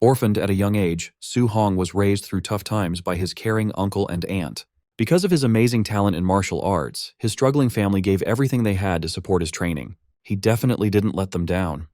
Orphaned at a young age, Su Hong was raised through tough times by his caring uncle and aunt. Because of his amazing talent in martial arts, his struggling family gave everything they had to support his training. He definitely didn't let them down.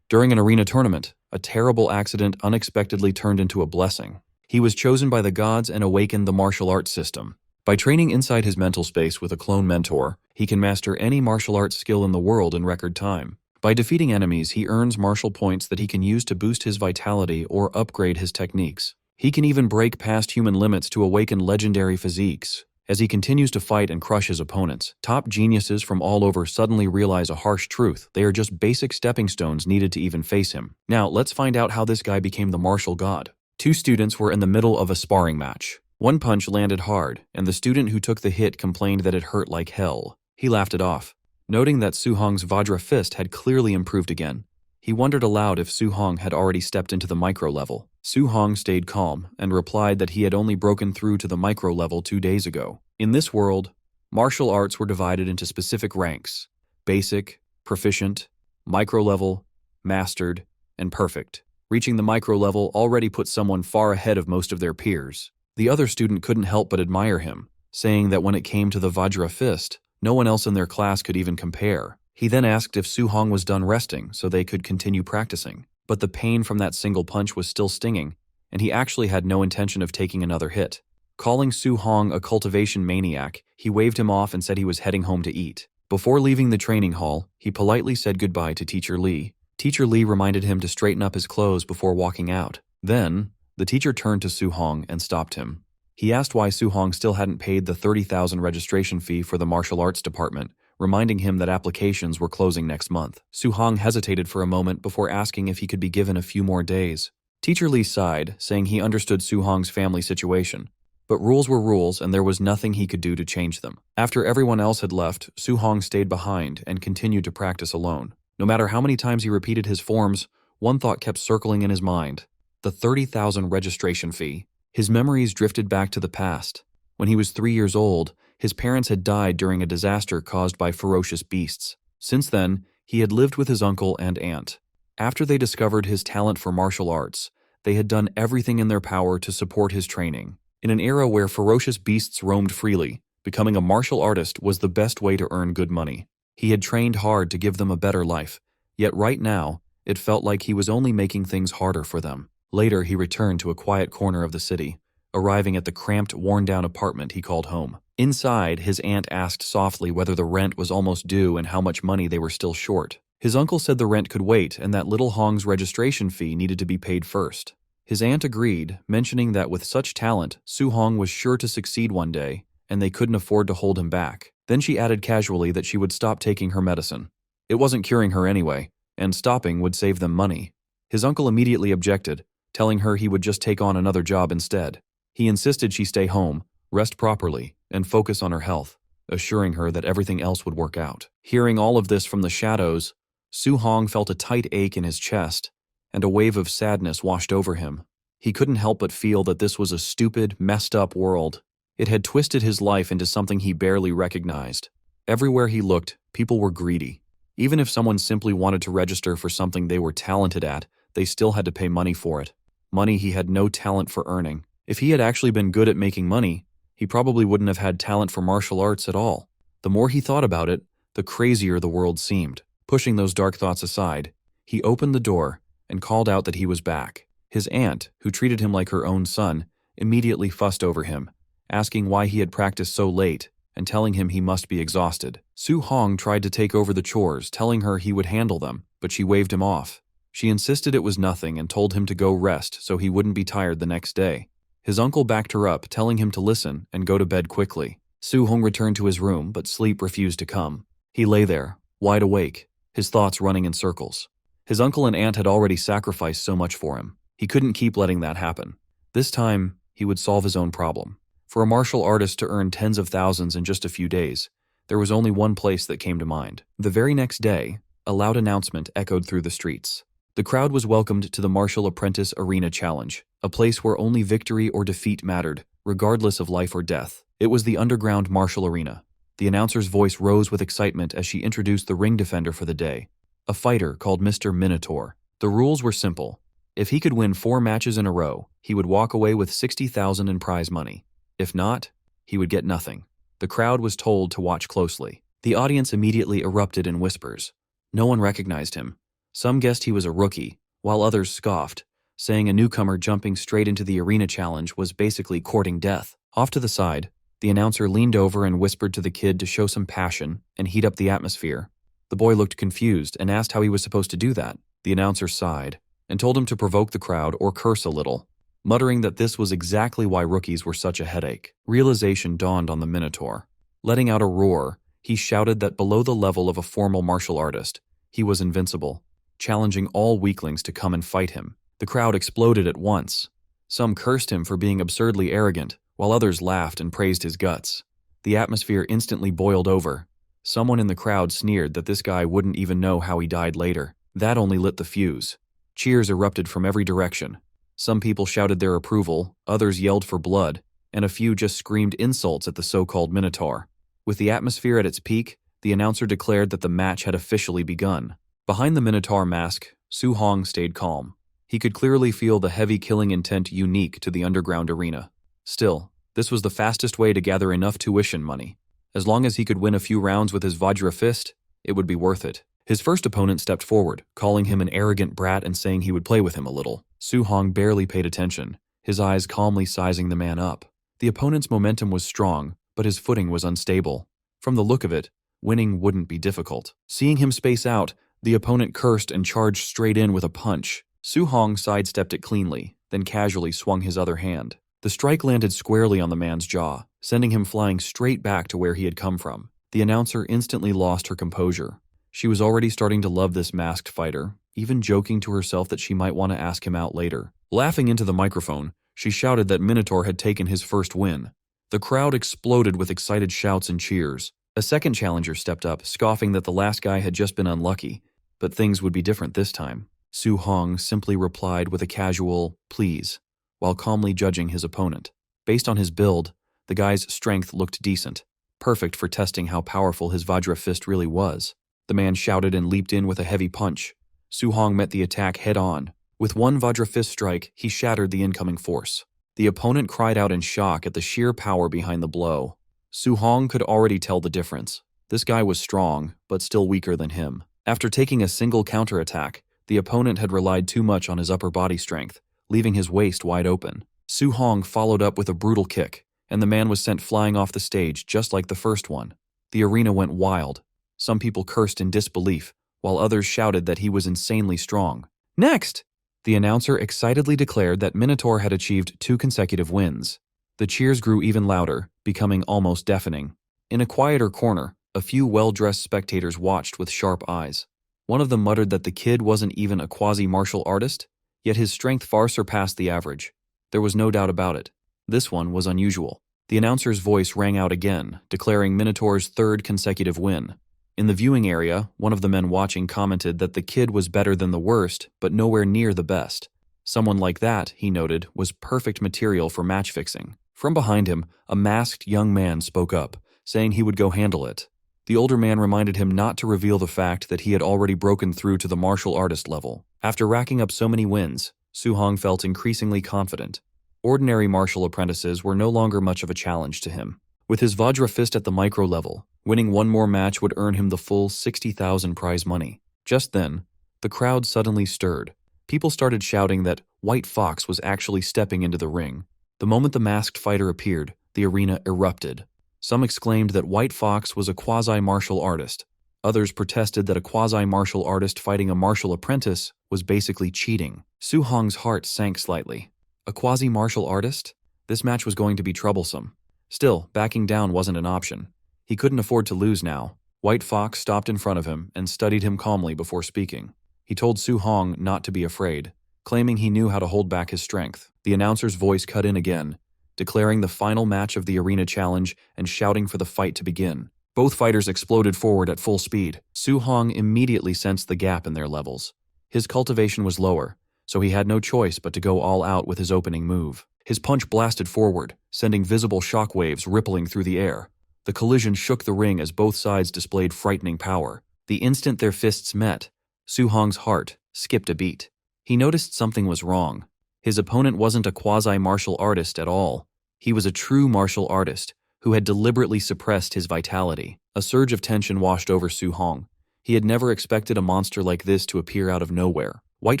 During an arena tournament, a terrible accident unexpectedly turned into a blessing. He was chosen by the gods and awakened the martial arts system. By training inside his mental space with a clone mentor, he can master any martial arts skill in the world in record time. By defeating enemies, he earns martial points that he can use to boost his vitality or upgrade his techniques. He can even break past human limits to awaken legendary physiques. As he continues to fight and crush his opponents, top geniuses from all over suddenly realize a harsh truth: they are just basic stepping stones needed to even face him. Now, let's find out how this guy became the martial god. Two students were in the middle of a sparring match. One punch landed hard, and the student who took the hit complained that it hurt like hell. He laughed it off, noting that Su Hong's Vajra fist had clearly improved again. He wondered aloud if Su Hong had already stepped into the micro level. Su Hong stayed calm and replied that he had only broken through to the micro level 2 days ago. In this world, martial arts were divided into specific ranks: basic, proficient, micro level, mastered, and perfect. Reaching the micro level already put someone far ahead of most of their peers. The other student couldn't help but admire him, saying that when it came to the Vajra fist, no one else in their class could even compare. He then asked if Su Hong was done resting so they could continue practicing. But the pain from that single punch was still stinging, and he actually had no intention of taking another hit. Calling Su Hong a cultivation maniac, he waved him off and said he was heading home to eat. Before leaving the training hall, he politely said goodbye to Teacher Lee. Teacher Lee reminded him to straighten up his clothes before walking out. Then, the teacher turned to Su Hong and stopped him. He asked why Su Hong still hadn't paid the 30,000 registration fee for the martial arts department, reminding him that applications were closing next month. Su Hong hesitated for a moment before asking if he could be given a few more days. Teacher Lee sighed, saying he understood Su Hong's family situation. But rules were rules, and there was nothing he could do to change them. After everyone else had left, Su Hong stayed behind and continued to practice alone. No matter how many times he repeated his forms, one thought kept circling in his mind: the 30,000 registration fee. His memories drifted back to the past. When he was 3 years old, his parents had died during a disaster caused by ferocious beasts. Since then, he had lived with his uncle and aunt. After they discovered his talent for martial arts, they had done everything in their power to support his training. In an era where ferocious beasts roamed freely, becoming a martial artist was the best way to earn good money. He had trained hard to give them a better life, yet right now, it felt like he was only making things harder for them. Later, he returned to a quiet corner of the city, arriving at the cramped, worn-down apartment he called home. Inside, his aunt asked softly whether the rent was almost due and how much money they were still short. His uncle said the rent could wait and that little Hong's registration fee needed to be paid first. His aunt agreed, mentioning that with such talent, Su Hong was sure to succeed one day, and they couldn't afford to hold him back. Then she added casually that she would stop taking her medicine. It wasn't curing her anyway, and stopping would save them money. His uncle immediately objected, telling her he would just take on another job instead. He insisted she stay home, rest properly, and focus on her health, assuring her that everything else would work out. Hearing all of this from the shadows, Su Hong felt a tight ache in his chest, and a wave of sadness washed over him. He couldn't help but feel that this was a stupid, messed-up world. It had twisted his life into something he barely recognized. Everywhere he looked, people were greedy. Even if someone simply wanted to register for something they were talented at, they still had to pay money for it. Money he had no talent for earning. If he had actually been good at making money, he probably wouldn't have had talent for martial arts at all. The more he thought about it, the crazier the world seemed. Pushing those dark thoughts aside, he opened the door and called out that he was back. His aunt, who treated him like her own son, immediately fussed over him, asking why he had practiced so late and telling him he must be exhausted. Su Hong tried to take over the chores, telling her he would handle them, but she waved him off. She insisted it was nothing and told him to go rest so he wouldn't be tired the next day. His uncle backed her up, telling him to listen and go to bed quickly. Su Hong returned to his room, but sleep refused to come. He lay there, wide awake, his thoughts running in circles. His uncle and aunt had already sacrificed so much for him. He couldn't keep letting that happen. This time, he would solve his own problem. For a martial artist to earn tens of thousands in just a few days, there was only one place that came to mind. The very next day, a loud announcement echoed through the streets. The crowd was welcomed to the Martial Apprentice Arena Challenge, a place where only victory or defeat mattered, regardless of life or death. It was the underground martial arena. The announcer's voice rose with excitement as she introduced the ring defender for the day, a fighter called Mr. Minotaur. The rules were simple. If he could win 4 matches in a row, he would walk away with 60,000 in prize money. If not, he would get nothing. The crowd was told to watch closely. The audience immediately erupted in whispers. No one recognized him. Some guessed he was a rookie, while others scoffed, saying a newcomer jumping straight into the arena challenge was basically courting death. Off to the side, the announcer leaned over and whispered to the kid to show some passion and heat up the atmosphere. The boy looked confused and asked how he was supposed to do that. The announcer sighed and told him to provoke the crowd or curse a little, muttering that this was exactly why rookies were such a headache. Realization dawned on the Minotaur. Letting out a roar, he shouted that below the level of a formal martial artist, he was invincible, challenging all weaklings to come and fight him. The crowd exploded at once. Some cursed him for being absurdly arrogant, while others laughed and praised his guts. The atmosphere instantly boiled over. Someone in the crowd sneered that this guy wouldn't even know how he died later. That only lit the fuse. Cheers erupted from every direction. Some people shouted their approval, others yelled for blood, and a few just screamed insults at the so-called Minotaur. With the atmosphere at its peak, the announcer declared that the match had officially begun. Behind the Minotaur mask, Su Hong stayed calm. He could clearly feel the heavy killing intent unique to the underground arena. Still, this was the fastest way to gather enough tuition money. As long as he could win a few rounds with his Vajra fist, it would be worth it. His first opponent stepped forward, calling him an arrogant brat and saying he would play with him a little. Su Hong barely paid attention, his eyes calmly sizing the man up. The opponent's momentum was strong, but his footing was unstable. From the look of it, winning wouldn't be difficult. Seeing him space out, the opponent cursed and charged straight in with a punch. Su Hong sidestepped it cleanly, then casually swung his other hand. The strike landed squarely on the man's jaw, sending him flying straight back to where he had come from. The announcer instantly lost her composure. She was already starting to love this masked fighter, even joking to herself that she might want to ask him out later. Laughing into the microphone, she shouted that Minotaur had taken his first win. The crowd exploded with excited shouts and cheers. A second challenger stepped up, scoffing that the last guy had just been unlucky, but things would be different this time. Su Hong simply replied with a casual, "please," while calmly judging his opponent. Based on his build, the guy's strength looked decent, perfect for testing how powerful his Vajra fist really was. The man shouted and leaped in with a heavy punch. Su Hong met the attack head-on. With one Vajra fist strike, he shattered the incoming force. The opponent cried out in shock at the sheer power behind the blow. Su Hong could already tell the difference. This guy was strong, but still weaker than him. After taking a single counterattack, the opponent had relied too much on his upper body strength, leaving his waist wide open. Su Hong followed up with a brutal kick, and the man was sent flying off the stage just like the first one. The arena went wild. Some people cursed in disbelief, while others shouted that he was insanely strong. Next! The announcer excitedly declared that Minotaur had achieved 2 consecutive wins. The cheers grew even louder, becoming almost deafening. In a quieter corner, a few well-dressed spectators watched with sharp eyes. One of them muttered that the kid wasn't even a quasi-martial artist, yet his strength far surpassed the average. There was no doubt about it. This one was unusual. The announcer's voice rang out again, declaring Minotaur's 3rd consecutive win. In the viewing area, one of the men watching commented that the kid was better than the worst, but nowhere near the best. Someone like that, he noted, was perfect material for match fixing. From behind him, a masked young man spoke up, saying he would go handle it. The older man reminded him not to reveal the fact that he had already broken through to the martial artist level. After racking up so many wins, Su Hong felt increasingly confident. Ordinary martial apprentices were no longer much of a challenge to him. With his Vajra fist at the micro level, winning one more match would earn him the full 60,000 prize money. Just then, the crowd suddenly stirred. People started shouting that White Fox was actually stepping into the ring. The moment the masked fighter appeared, the arena erupted. Some exclaimed that White Fox was a quasi-martial artist. Others protested that a quasi-martial artist fighting a martial apprentice was basically cheating. Su Hong's heart sank slightly. A quasi-martial artist? This match was going to be troublesome. Still, backing down wasn't an option. He couldn't afford to lose now. White Fox stopped in front of him and studied him calmly before speaking. He told Su Hong not to be afraid, claiming he knew how to hold back his strength. The announcer's voice cut in again, declaring the final match of the arena challenge and shouting for the fight to begin. Both fighters exploded forward at full speed. Su Hong immediately sensed the gap in their levels. His cultivation was lower, so he had no choice but to go all out with his opening move. His punch blasted forward, sending visible shockwaves rippling through the air. The collision shook the ring as both sides displayed frightening power. The instant their fists met, Su Hong's heart skipped a beat. He noticed something was wrong. His opponent wasn't a quasi-martial artist at all. He was a true martial artist who had deliberately suppressed his vitality. A surge of tension washed over Su Hong. He had never expected a monster like this to appear out of nowhere. White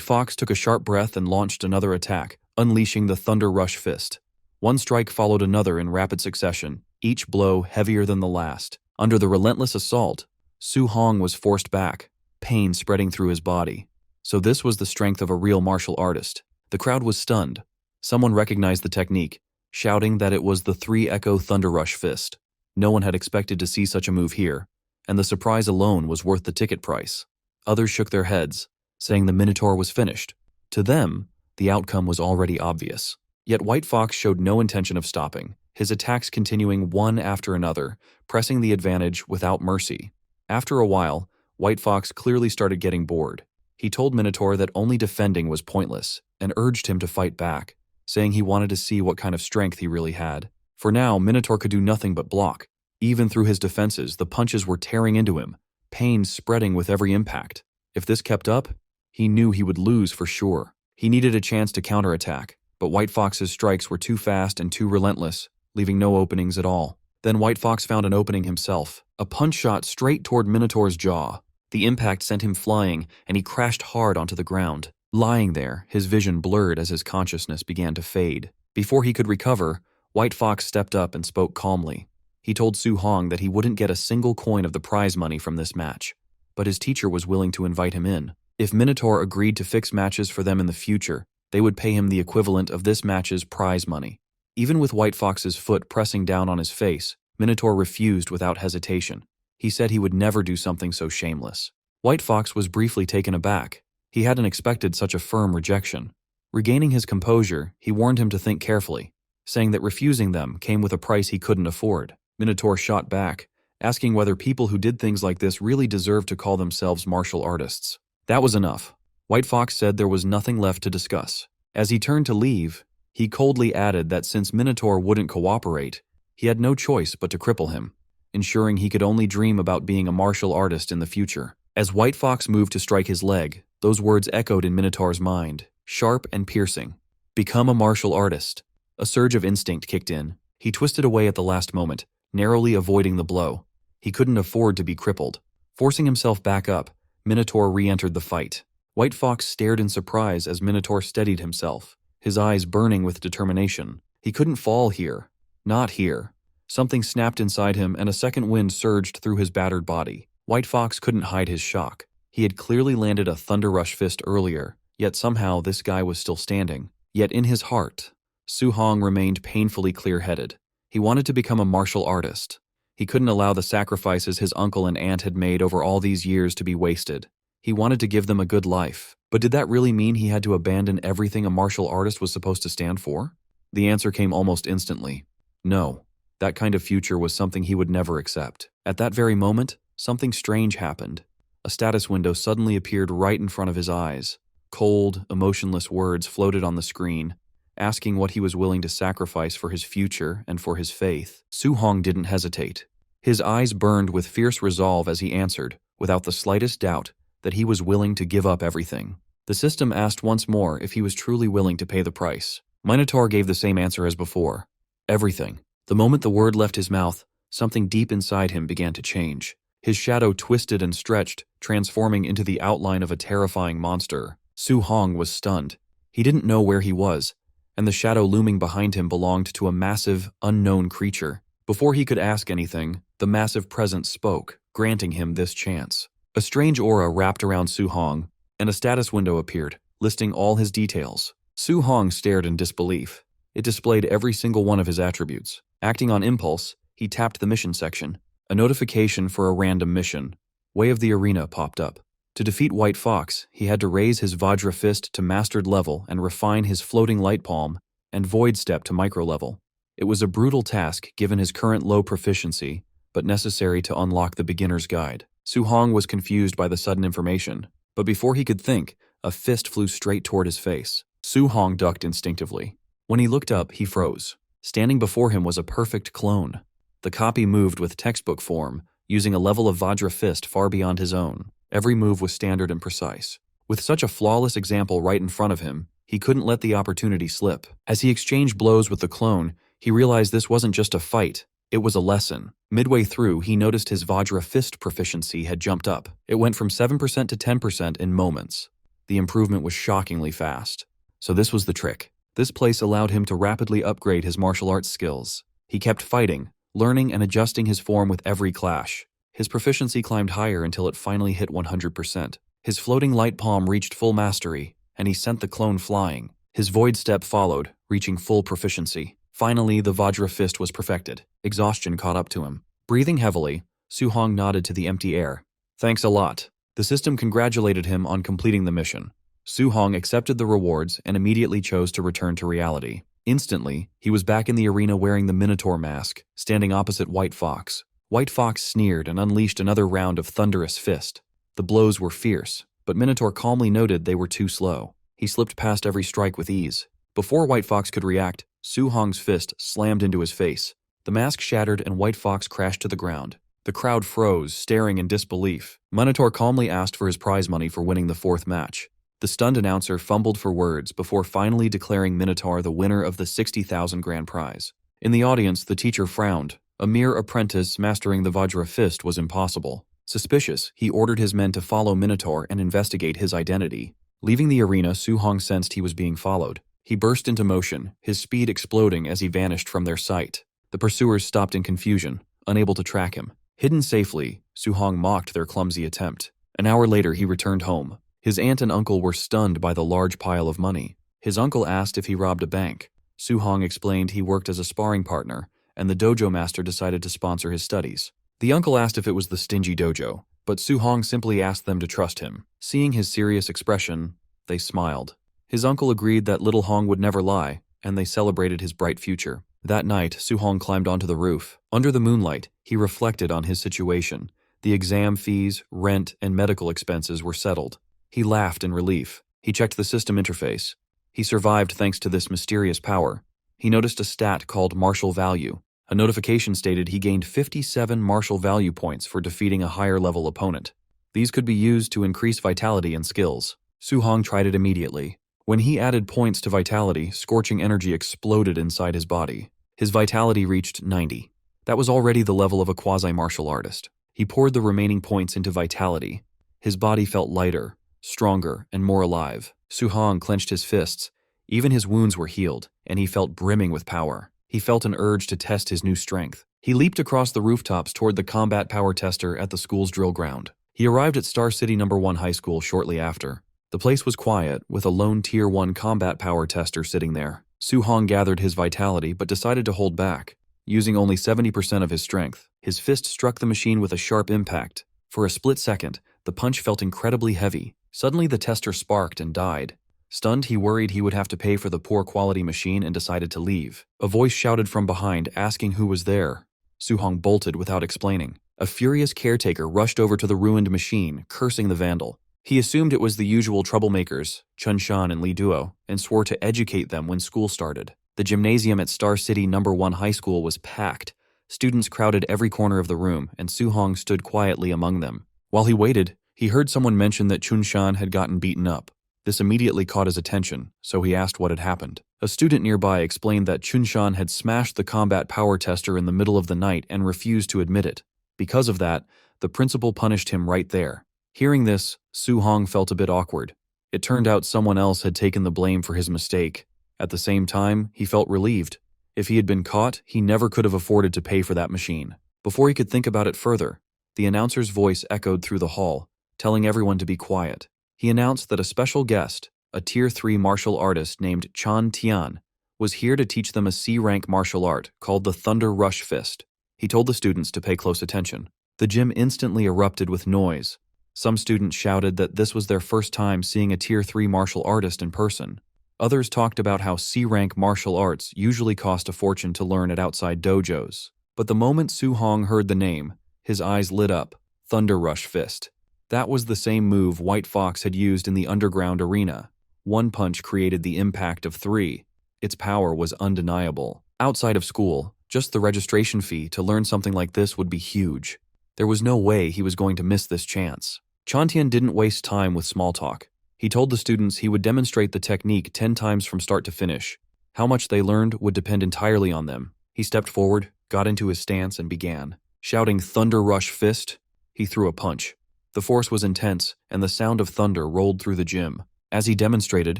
Fox took a sharp breath and launched another attack, unleashing the Thunder Rush Fist. One strike followed another in rapid succession, each blow heavier than the last. Under the relentless assault, Su Hong was forced back, pain spreading through his body. So this was the strength of a real martial artist. The crowd was stunned. Someone recognized the technique, shouting that it was the 3-Echo Thunder Rush Fist. No one had expected to see such a move here, and the surprise alone was worth the ticket price. Others shook their heads, saying the Minotaur was finished. To them, the outcome was already obvious. Yet White Fox showed no intention of stopping, his attacks continuing one after another, pressing the advantage without mercy. After a while, White Fox clearly started getting bored. He told Minotaur that only defending was pointless, and urged him to fight back, saying he wanted to see what kind of strength he really had. For now, Minotaur could do nothing but block. Even through his defenses, the punches were tearing into him, pain spreading with every impact. If this kept up, he knew he would lose for sure. He needed a chance to counterattack, but White Fox's strikes were too fast and too relentless, leaving no openings at all. Then White Fox found an opening himself, a punch shot straight toward Minotaur's jaw. The impact sent him flying, and he crashed hard onto the ground. Lying there, his vision blurred as his consciousness began to fade. Before he could recover, White Fox stepped up and spoke calmly. He told Su Hong that he wouldn't get a single coin of the prize money from this match, but his teacher was willing to invite him in. If Minotaur agreed to fix matches for them in the future, they would pay him the equivalent of this match's prize money. Even with White Fox's foot pressing down on his face, Minotaur refused without hesitation. He said he would never do something so shameless. White Fox was briefly taken aback. He hadn't expected such a firm rejection. Regaining his composure, he warned him to think carefully, saying that refusing them came with a price he couldn't afford. Minotaur shot back, asking whether people who did things like this really deserved to call themselves martial artists. That was enough. White Fox said there was nothing left to discuss. As he turned to leave, he coldly added that since Minotaur wouldn't cooperate, he had no choice but to cripple him, ensuring he could only dream about being a martial artist in the future. As White Fox moved to strike his leg, those words echoed in Minotaur's mind, sharp and piercing. Become a martial artist. A surge of instinct kicked in. He twisted away at the last moment, narrowly avoiding the blow. He couldn't afford to be crippled. Forcing himself back up, Minotaur re-entered the fight. White Fox stared in surprise as Minotaur steadied himself, his eyes burning with determination. He couldn't fall here. Not here. Something snapped inside him and a second wind surged through his battered body. White Fox couldn't hide his shock. He had clearly landed a Thunder Rush Fist earlier, yet somehow this guy was still standing. Yet in his heart, Su Hong remained painfully clear-headed. He wanted to become a martial artist. He couldn't allow the sacrifices his uncle and aunt had made over all these years to be wasted. He wanted to give them a good life. But did that really mean he had to abandon everything a martial artist was supposed to stand for? The answer came almost instantly. No. That kind of future was something he would never accept. At that very moment, something strange happened. A status window suddenly appeared right in front of his eyes. Cold, emotionless words floated on the screen, asking what he was willing to sacrifice for his future and for his faith. Su Hong didn't hesitate. His eyes burned with fierce resolve as he answered, without the slightest doubt, that he was willing to give up everything. The system asked once more if he was truly willing to pay the price. Minotaur gave the same answer as before. Everything. The moment the word left his mouth, something deep inside him began to change. His shadow twisted and stretched, transforming into the outline of a terrifying monster. Su Hong was stunned. He didn't know where he was, and the shadow looming behind him belonged to a massive, unknown creature. Before he could ask anything, the massive presence spoke, granting him this chance. A strange aura wrapped around Su Hong, and a status window appeared, listing all his details. Su Hong stared in disbelief. It displayed every single one of his attributes. Acting on impulse, he tapped the mission section. A notification for a random mission. Way of the Arena popped up. To defeat White Fox, he had to raise his Vajra Fist to mastered level and refine his floating light palm and Void Step to micro level. It was a brutal task given his current low proficiency, but necessary to unlock the beginner's guide. Su Hong was confused by the sudden information, but before he could think, a fist flew straight toward his face. Su Hong ducked instinctively. When he looked up, he froze. Standing before him was a perfect clone. The copy moved with textbook form, using a level of Vajra Fist far beyond his own. Every move was standard and precise. With such a flawless example right in front of him, he couldn't let the opportunity slip. As he exchanged blows with the clone, he realized this wasn't just a fight, it was a lesson. Midway through, he noticed his Vajra fist proficiency had jumped up. It went from 7% to 10% in moments. The improvement was shockingly fast. So this was the trick. This place allowed him to rapidly upgrade his martial arts skills. He kept fighting, learning and adjusting his form with every clash. His proficiency climbed higher until it finally hit 100%. His floating light palm reached full mastery, and he sent the clone flying. His void step followed, reaching full proficiency. Finally, the Vajra fist was perfected. Exhaustion caught up to him. Breathing heavily, Su-hong nodded to the empty air. Thanks a lot. The system congratulated him on completing the mission. Su-hong accepted the rewards and immediately chose to return to reality. Instantly, he was back in the arena wearing the Minotaur mask, standing opposite White Fox. White Fox sneered and unleashed another round of thunderous fist. The blows were fierce, but Minotaur calmly noted they were too slow. He slipped past every strike with ease. Before White Fox could react, Su-hong's fist slammed into his face. The mask shattered and White Fox crashed to the ground. The crowd froze, staring in disbelief. Minotaur calmly asked for his prize money for winning the fourth match. The stunned announcer fumbled for words before finally declaring Minotaur the winner of the 60,000 grand prize. In the audience, the teacher frowned. A mere apprentice mastering the Vajra fist was impossible. Suspicious, he ordered his men to follow Minotaur and investigate his identity. Leaving the arena, Su-hong sensed he was being followed. He burst into motion, his speed exploding as he vanished from their sight. The pursuers stopped in confusion, unable to track him. Hidden safely, Su-hong mocked their clumsy attempt. An hour later, he returned home. His aunt and uncle were stunned by the large pile of money. His uncle asked if he robbed a bank. Su-hong explained he worked as a sparring partner, and the dojo master decided to sponsor his studies. The uncle asked if it was the stingy dojo, but Su-hong simply asked them to trust him. Seeing his serious expression, they smiled. His uncle agreed that little Hong would never lie, and they celebrated his bright future. That night, Su-hong climbed onto the roof. Under the moonlight, he reflected on his situation. The exam fees, rent, and medical expenses were settled. He laughed in relief. He checked the system interface. He survived thanks to this mysterious power. He noticed a stat called martial value. A notification stated he gained 57 martial value points for defeating a higher-level opponent. These could be used to increase vitality and skills. Su-hong tried it immediately. When he added points to vitality, scorching energy exploded inside his body. His vitality reached 90. That was already the level of a quasi-martial artist. He poured the remaining points into vitality. His body felt lighter, stronger, and more alive. Su-hong clenched his fists. Even his wounds were healed, and he felt brimming with power. He felt an urge to test his new strength. He leaped across the rooftops toward the combat power tester at the school's drill ground. He arrived at Star City No. 1 High School shortly after. The place was quiet, with a lone Tier 1 combat power tester sitting there. Su-hong gathered his vitality but decided to hold back. Using only 70% of his strength, his fist struck the machine with a sharp impact. For a split second, the punch felt incredibly heavy. Suddenly the tester sparked and died. Stunned, he worried he would have to pay for the poor quality machine and decided to leave. A voice shouted from behind, asking who was there. Su-hong bolted without explaining. A furious caretaker rushed over to the ruined machine, cursing the vandal. He assumed it was the usual troublemakers, Chun Shan and Li Duo, and swore to educate them when school started. The gymnasium at Star City No. 1 High School was packed. Students crowded every corner of the room, and Su-hong stood quietly among them. While he waited, he heard someone mention that Chun Shan had gotten beaten up. This immediately caught his attention, so he asked what had happened. A student nearby explained that Chun Shan had smashed the combat power tester in the middle of the night and refused to admit it. Because of that, the principal punished him right there. Hearing this, Su-hong felt a bit awkward. It turned out someone else had taken the blame for his mistake. At the same time, he felt relieved. If he had been caught, he never could have afforded to pay for that machine. Before he could think about it further, the announcer's voice echoed through the hall, telling everyone to be quiet. He announced that a special guest, a Tier 3 martial artist named Chan Tian, was here to teach them a C-rank martial art called the Thunder Rush Fist. He told the students to pay close attention. The gym instantly erupted with noise. Some students shouted that this was their first time seeing a Tier 3 martial artist in person. Others talked about how C-rank martial arts usually cost a fortune to learn at outside dojos. But the moment Su-hong heard the name, his eyes lit up. Thunder Rush Fist. That was the same move White Fox had used in the underground arena. One punch created the impact of 3. Its power was undeniable. Outside of school, just the registration fee to learn something like this would be huge. There was no way he was going to miss this chance. Chantian didn't waste time with small talk. He told the students he would demonstrate the technique 10 times from start to finish. How much they learned would depend entirely on them. He stepped forward, got into his stance, and began. Shouting "Thunder Rush Fist," he threw a punch. The force was intense, and the sound of thunder rolled through the gym. As he demonstrated,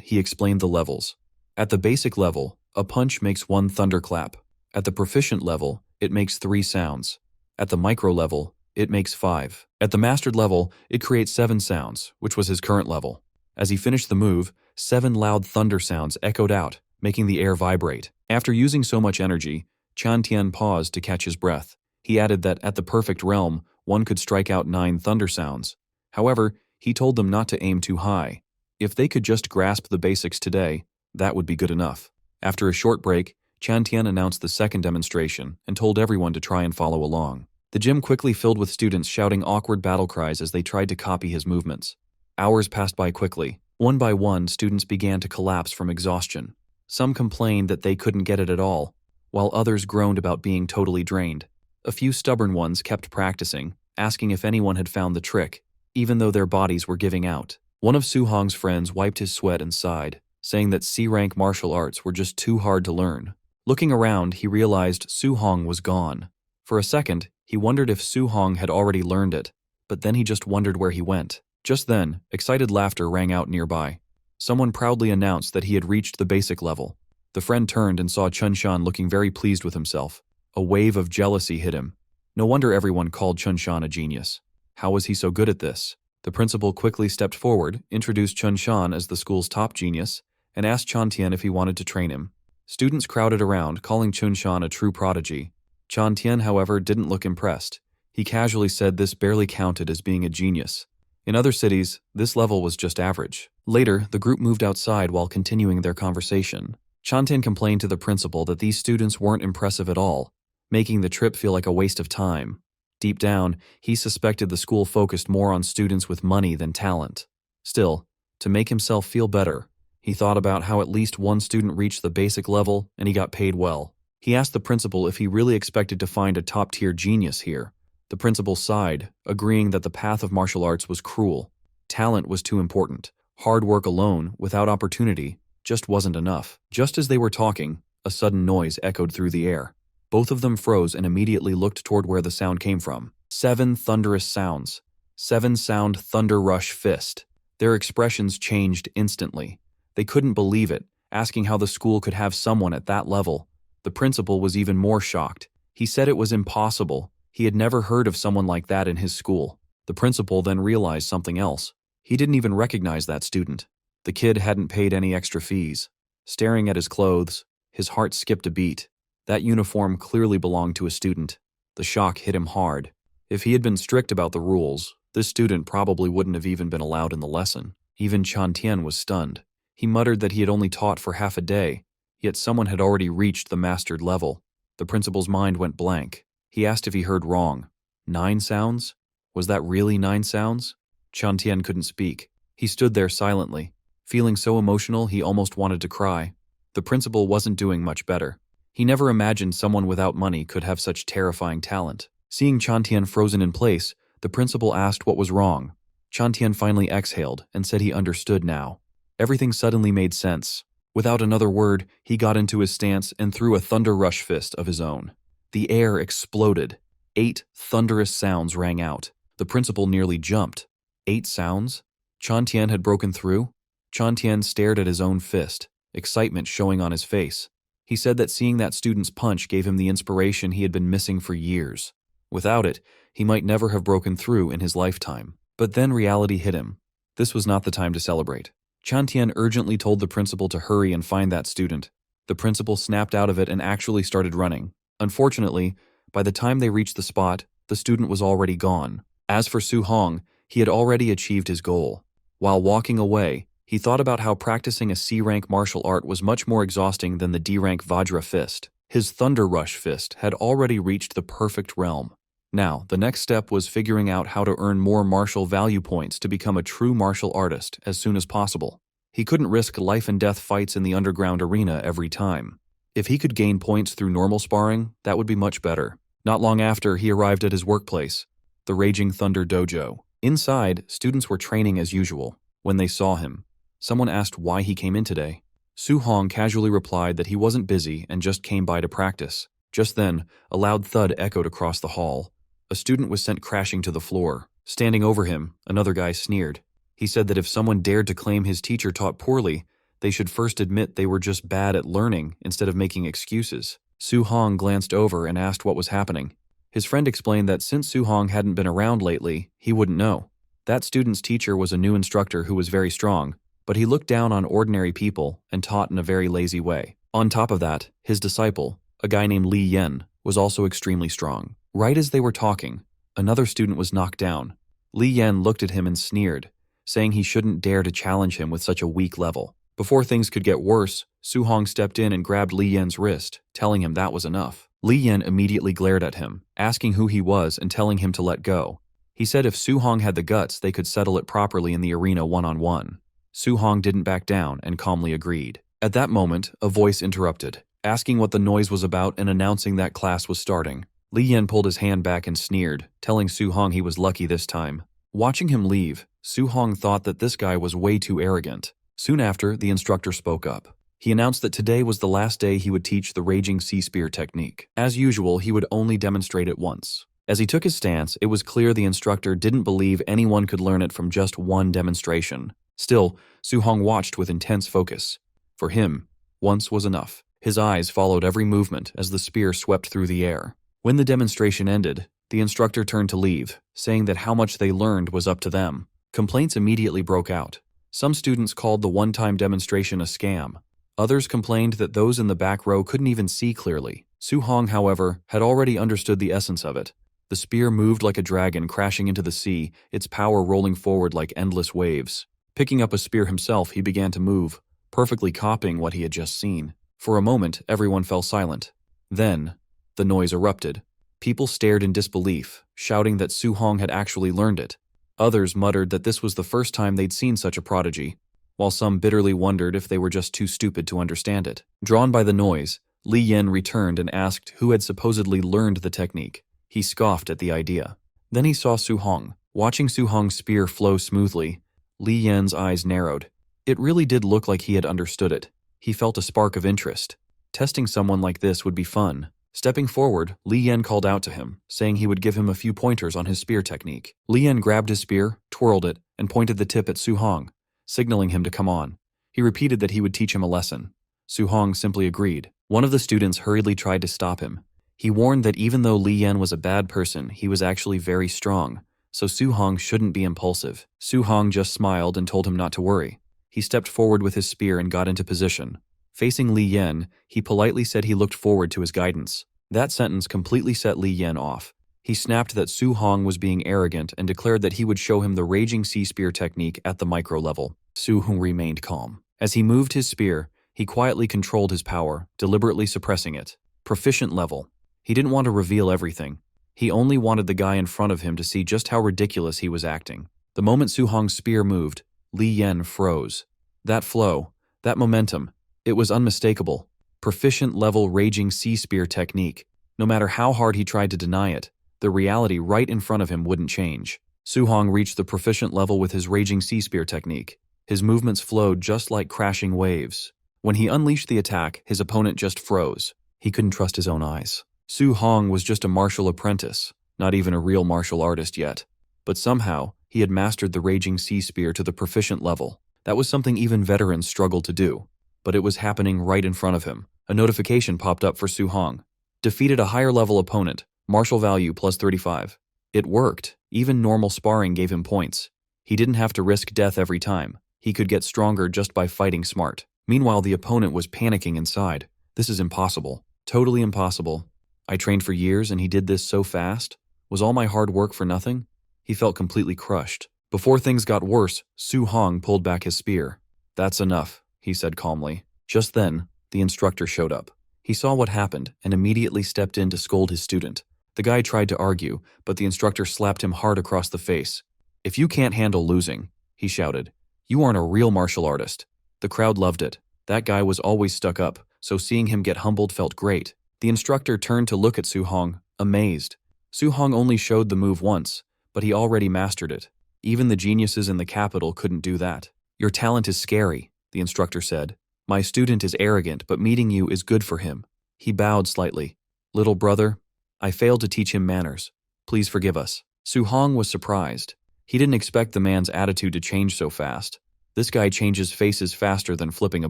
he explained the levels. At the basic level, a punch makes 1 thunderclap. At the proficient level, it makes 3 sounds. At the micro level, it makes 5. At the mastered level, it creates 7 sounds, which was his current level. As he finished the move, 7 loud thunder sounds echoed out, making the air vibrate. After using so much energy, Chan Tian paused to catch his breath. He added that at the perfect realm, one could strike out 9 thunder sounds. However, he told them not to aim too high. If they could just grasp the basics today, that would be good enough. After a short break, Chan Tian announced the second demonstration and told everyone to try and follow along. The gym quickly filled with students shouting awkward battle cries as they tried to copy his movements. Hours passed by quickly. One by one, students began to collapse from exhaustion. Some complained that they couldn't get it at all, while others groaned about being totally drained. A few stubborn ones kept practicing, asking if anyone had found the trick, even though their bodies were giving out. One of Su Hong's friends wiped his sweat and sighed, saying that C-rank martial arts were just too hard to learn. Looking around, he realized Su Hong was gone. For a second, he wondered if Su Hong had already learned it, but then he just wondered where he went. Just then, excited laughter rang out nearby. Someone proudly announced that he had reached the basic level. The friend turned and saw Chun Shan looking very pleased with himself. A wave of jealousy hit him. No wonder everyone called Chun Shan a genius. How was he so good at this? The principal quickly stepped forward, introduced Chun Shan as the school's top genius, and asked Chan Tian if he wanted to train him. Students crowded around, calling Chun Shan a true prodigy. Chan Tian, however, didn't look impressed. He casually said this barely counted as being a genius. In other cities, this level was just average. Later, the group moved outside while continuing their conversation. Chan Tian complained to the principal that these students weren't impressive at all, making the trip feel like a waste of time. Deep down, he suspected the school focused more on students with money than talent. Still, to make himself feel better, he thought about how at least one student reached the basic level and he got paid well. He asked the principal if he really expected to find a top-tier genius here. The principal sighed, agreeing that the path of martial arts was cruel. Talent was too important. Hard work alone, without opportunity, just wasn't enough. Just as they were talking, a sudden noise echoed through the air. Both of them froze and immediately looked toward where the sound came from. 7 thunderous sounds. 7-sound thunder rush fist. Their expressions changed instantly. They couldn't believe it, asking how the school could have someone at that level. The principal was even more shocked. He said it was impossible. He had never heard of someone like that in his school. The principal then realized something else. He didn't even recognize that student. The kid hadn't paid any extra fees. Staring at his clothes, his heart skipped a beat. That uniform clearly belonged to a student. The shock hit him hard. If he had been strict about the rules, this student probably wouldn't have even been allowed in the lesson. Even Chan Tian was stunned. He muttered that he had only taught for half a day, yet someone had already reached the mastered level. The principal's mind went blank. He asked if he heard wrong. 9 sounds? Was that really 9 sounds? Chan Tian couldn't speak. He stood there silently, feeling so emotional he almost wanted to cry. The principal wasn't doing much better. He never imagined someone without money could have such terrifying talent. Seeing Chan Tian frozen in place, the principal asked what was wrong. Chan Tian finally exhaled and said he understood now. Everything suddenly made sense. Without another word, he got into his stance and threw a thunder rush fist of his own. The air exploded. 8 thunderous sounds rang out. The principal nearly jumped. 8 sounds? Chan Tian had broken through? Chan Tian stared at his own fist, excitement showing on his face. He said that seeing that student's punch gave him the inspiration he had been missing for years. Without it, he might never have broken through in his lifetime. But then reality hit him. This was not the time to celebrate. Chan Tian urgently told the principal to hurry and find that student. The principal snapped out of it and actually started running. Unfortunately, by the time they reached the spot, the student was already gone. As for Su Hong, he had already achieved his goal. While walking away, he thought about how practicing a C-rank martial art was much more exhausting than the D-rank Vajra fist. His Thunder Rush fist had already reached the perfect realm. Now, the next step was figuring out how to earn more martial value points to become a true martial artist as soon as possible. He couldn't risk life-and-death fights in the underground arena every time. If he could gain points through normal sparring, that would be much better. Not long after, he arrived at his workplace, the Raging Thunder Dojo. Inside, students were training as usual. When they saw him, Someone asked why he came in today. Su Hong casually replied that he wasn't busy and just came by to practice. Just then, a loud thud echoed across the hall. A student was sent crashing to the floor. Standing over him, another guy sneered. He said that if someone dared to claim his teacher taught poorly, they should first admit they were just bad at learning instead of making excuses. Su Hong glanced over and asked what was happening. His friend explained that since Su Hong hadn't been around lately, he wouldn't know. That student's teacher was a new instructor who was very strong, but he looked down on ordinary people and taught in a very lazy way. On top of that, his disciple, a guy named Li Yen, was also extremely strong. Right as they were talking, another student was knocked down. Li Yen looked at him and sneered, saying he shouldn't dare to challenge him with such a weak level. Before things could get worse, Su Hong stepped in and grabbed Li Yen's wrist, telling him that was enough. Li Yen immediately glared at him, asking who he was and telling him to let go. He said if Su Hong had the guts, they could settle it properly in the arena one-on-one. Su Hong didn't back down and calmly agreed. At that moment, a voice interrupted, asking what the noise was about and announcing that class was starting. Li Yen pulled his hand back and sneered, telling Su Hong he was lucky this time. Watching him leave, Su Hong thought that this guy was way too arrogant. Soon after, the instructor spoke up. He announced that today was the last day he would teach the Raging Sea Spear technique. As usual, he would only demonstrate it once. As he took his stance, it was clear the instructor didn't believe anyone could learn it from just one demonstration. Still, Su Hong watched with intense focus. For him, once was enough. His eyes followed every movement as the spear swept through the air. When the demonstration ended, the instructor turned to leave, saying that how much they learned was up to them. Complaints immediately broke out. Some students called the one-time demonstration a scam. Others complained that those in the back row couldn't even see clearly. Su Hong, however, had already understood the essence of it. The spear moved like a dragon crashing into the sea, its power rolling forward like endless waves. Picking up a spear himself, he began to move, perfectly copying what he had just seen. For a moment, everyone fell silent. Then, the noise erupted. People stared in disbelief, shouting that Su Hong had actually learned it. Others muttered that this was the first time they'd seen such a prodigy, while some bitterly wondered if they were just too stupid to understand it. Drawn by the noise, Li Yen returned and asked who had supposedly learned the technique. He scoffed at the idea. Then he saw Su Hong. Watching Su Hong's spear flow smoothly, Li Yen's eyes narrowed. It really did look like he had understood it. He felt a spark of interest. Testing someone like this would be fun. Stepping forward, Li Yen called out to him, saying he would give him a few pointers on his spear technique. Li Yen grabbed his spear, twirled it, and pointed the tip at Su Hong, signaling him to come on. He repeated that he would teach him a lesson. Su Hong simply agreed. One of the students hurriedly tried to stop him. He warned that even though Li Yen was a bad person, he was actually very strong, so Su Hong shouldn't be impulsive. Su Hong just smiled and told him not to worry. He stepped forward with his spear and got into position. Facing Li Yen, he politely said he looked forward to his guidance. That sentence completely set Li Yen off. He snapped that Su Hong was being arrogant and declared that he would show him the Raging Sea Spear technique at the micro level. Su Hong remained calm. As he moved his spear, he quietly controlled his power, deliberately suppressing it. Proficient level. He didn't want to reveal everything. He only wanted the guy in front of him to see just how ridiculous he was acting. The moment Su Hong's spear moved, Li Yen froze. That flow, that momentum, it was unmistakable. Proficient level Raging Sea Spear technique. No matter how hard he tried to deny it, the reality right in front of him wouldn't change. Su Hong reached the proficient level with his Raging Sea Spear technique. His movements flowed just like crashing waves. When he unleashed the attack, his opponent just froze. He couldn't trust his own eyes. Su Hong was just a martial apprentice, not even a real martial artist yet. But somehow, he had mastered the Raging Sea Spear to the proficient level. That was something even veterans struggled to do. But it was happening right in front of him. A notification popped up for Su Hong. Defeated a higher level opponent, martial value plus 35. It worked. Even normal sparring gave him points. He didn't have to risk death every time. He could get stronger just by fighting smart. Meanwhile, the opponent was panicking inside. This is impossible. Totally impossible. I trained for years and he did this so fast? Was all my hard work for nothing? He felt completely crushed. Before things got worse, Su Hong pulled back his spear. That's enough, he said calmly. Just then, the instructor showed up. He saw what happened and immediately stepped in to scold his student. The guy tried to argue, but the instructor slapped him hard across the face. If you can't handle losing, he shouted, you aren't a real martial artist. The crowd loved it. That guy was always stuck up, so seeing him get humbled felt great. The instructor turned to look at Su Hong, amazed. Su Hong only showed the move once, but he already mastered it. Even the geniuses in the capital couldn't do that. Your talent is scary, the instructor said. My student is arrogant, but meeting you is good for him. He bowed slightly. Little brother, I failed to teach him manners. Please forgive us. Su Hong was surprised. He didn't expect the man's attitude to change so fast. This guy changes faces faster than flipping a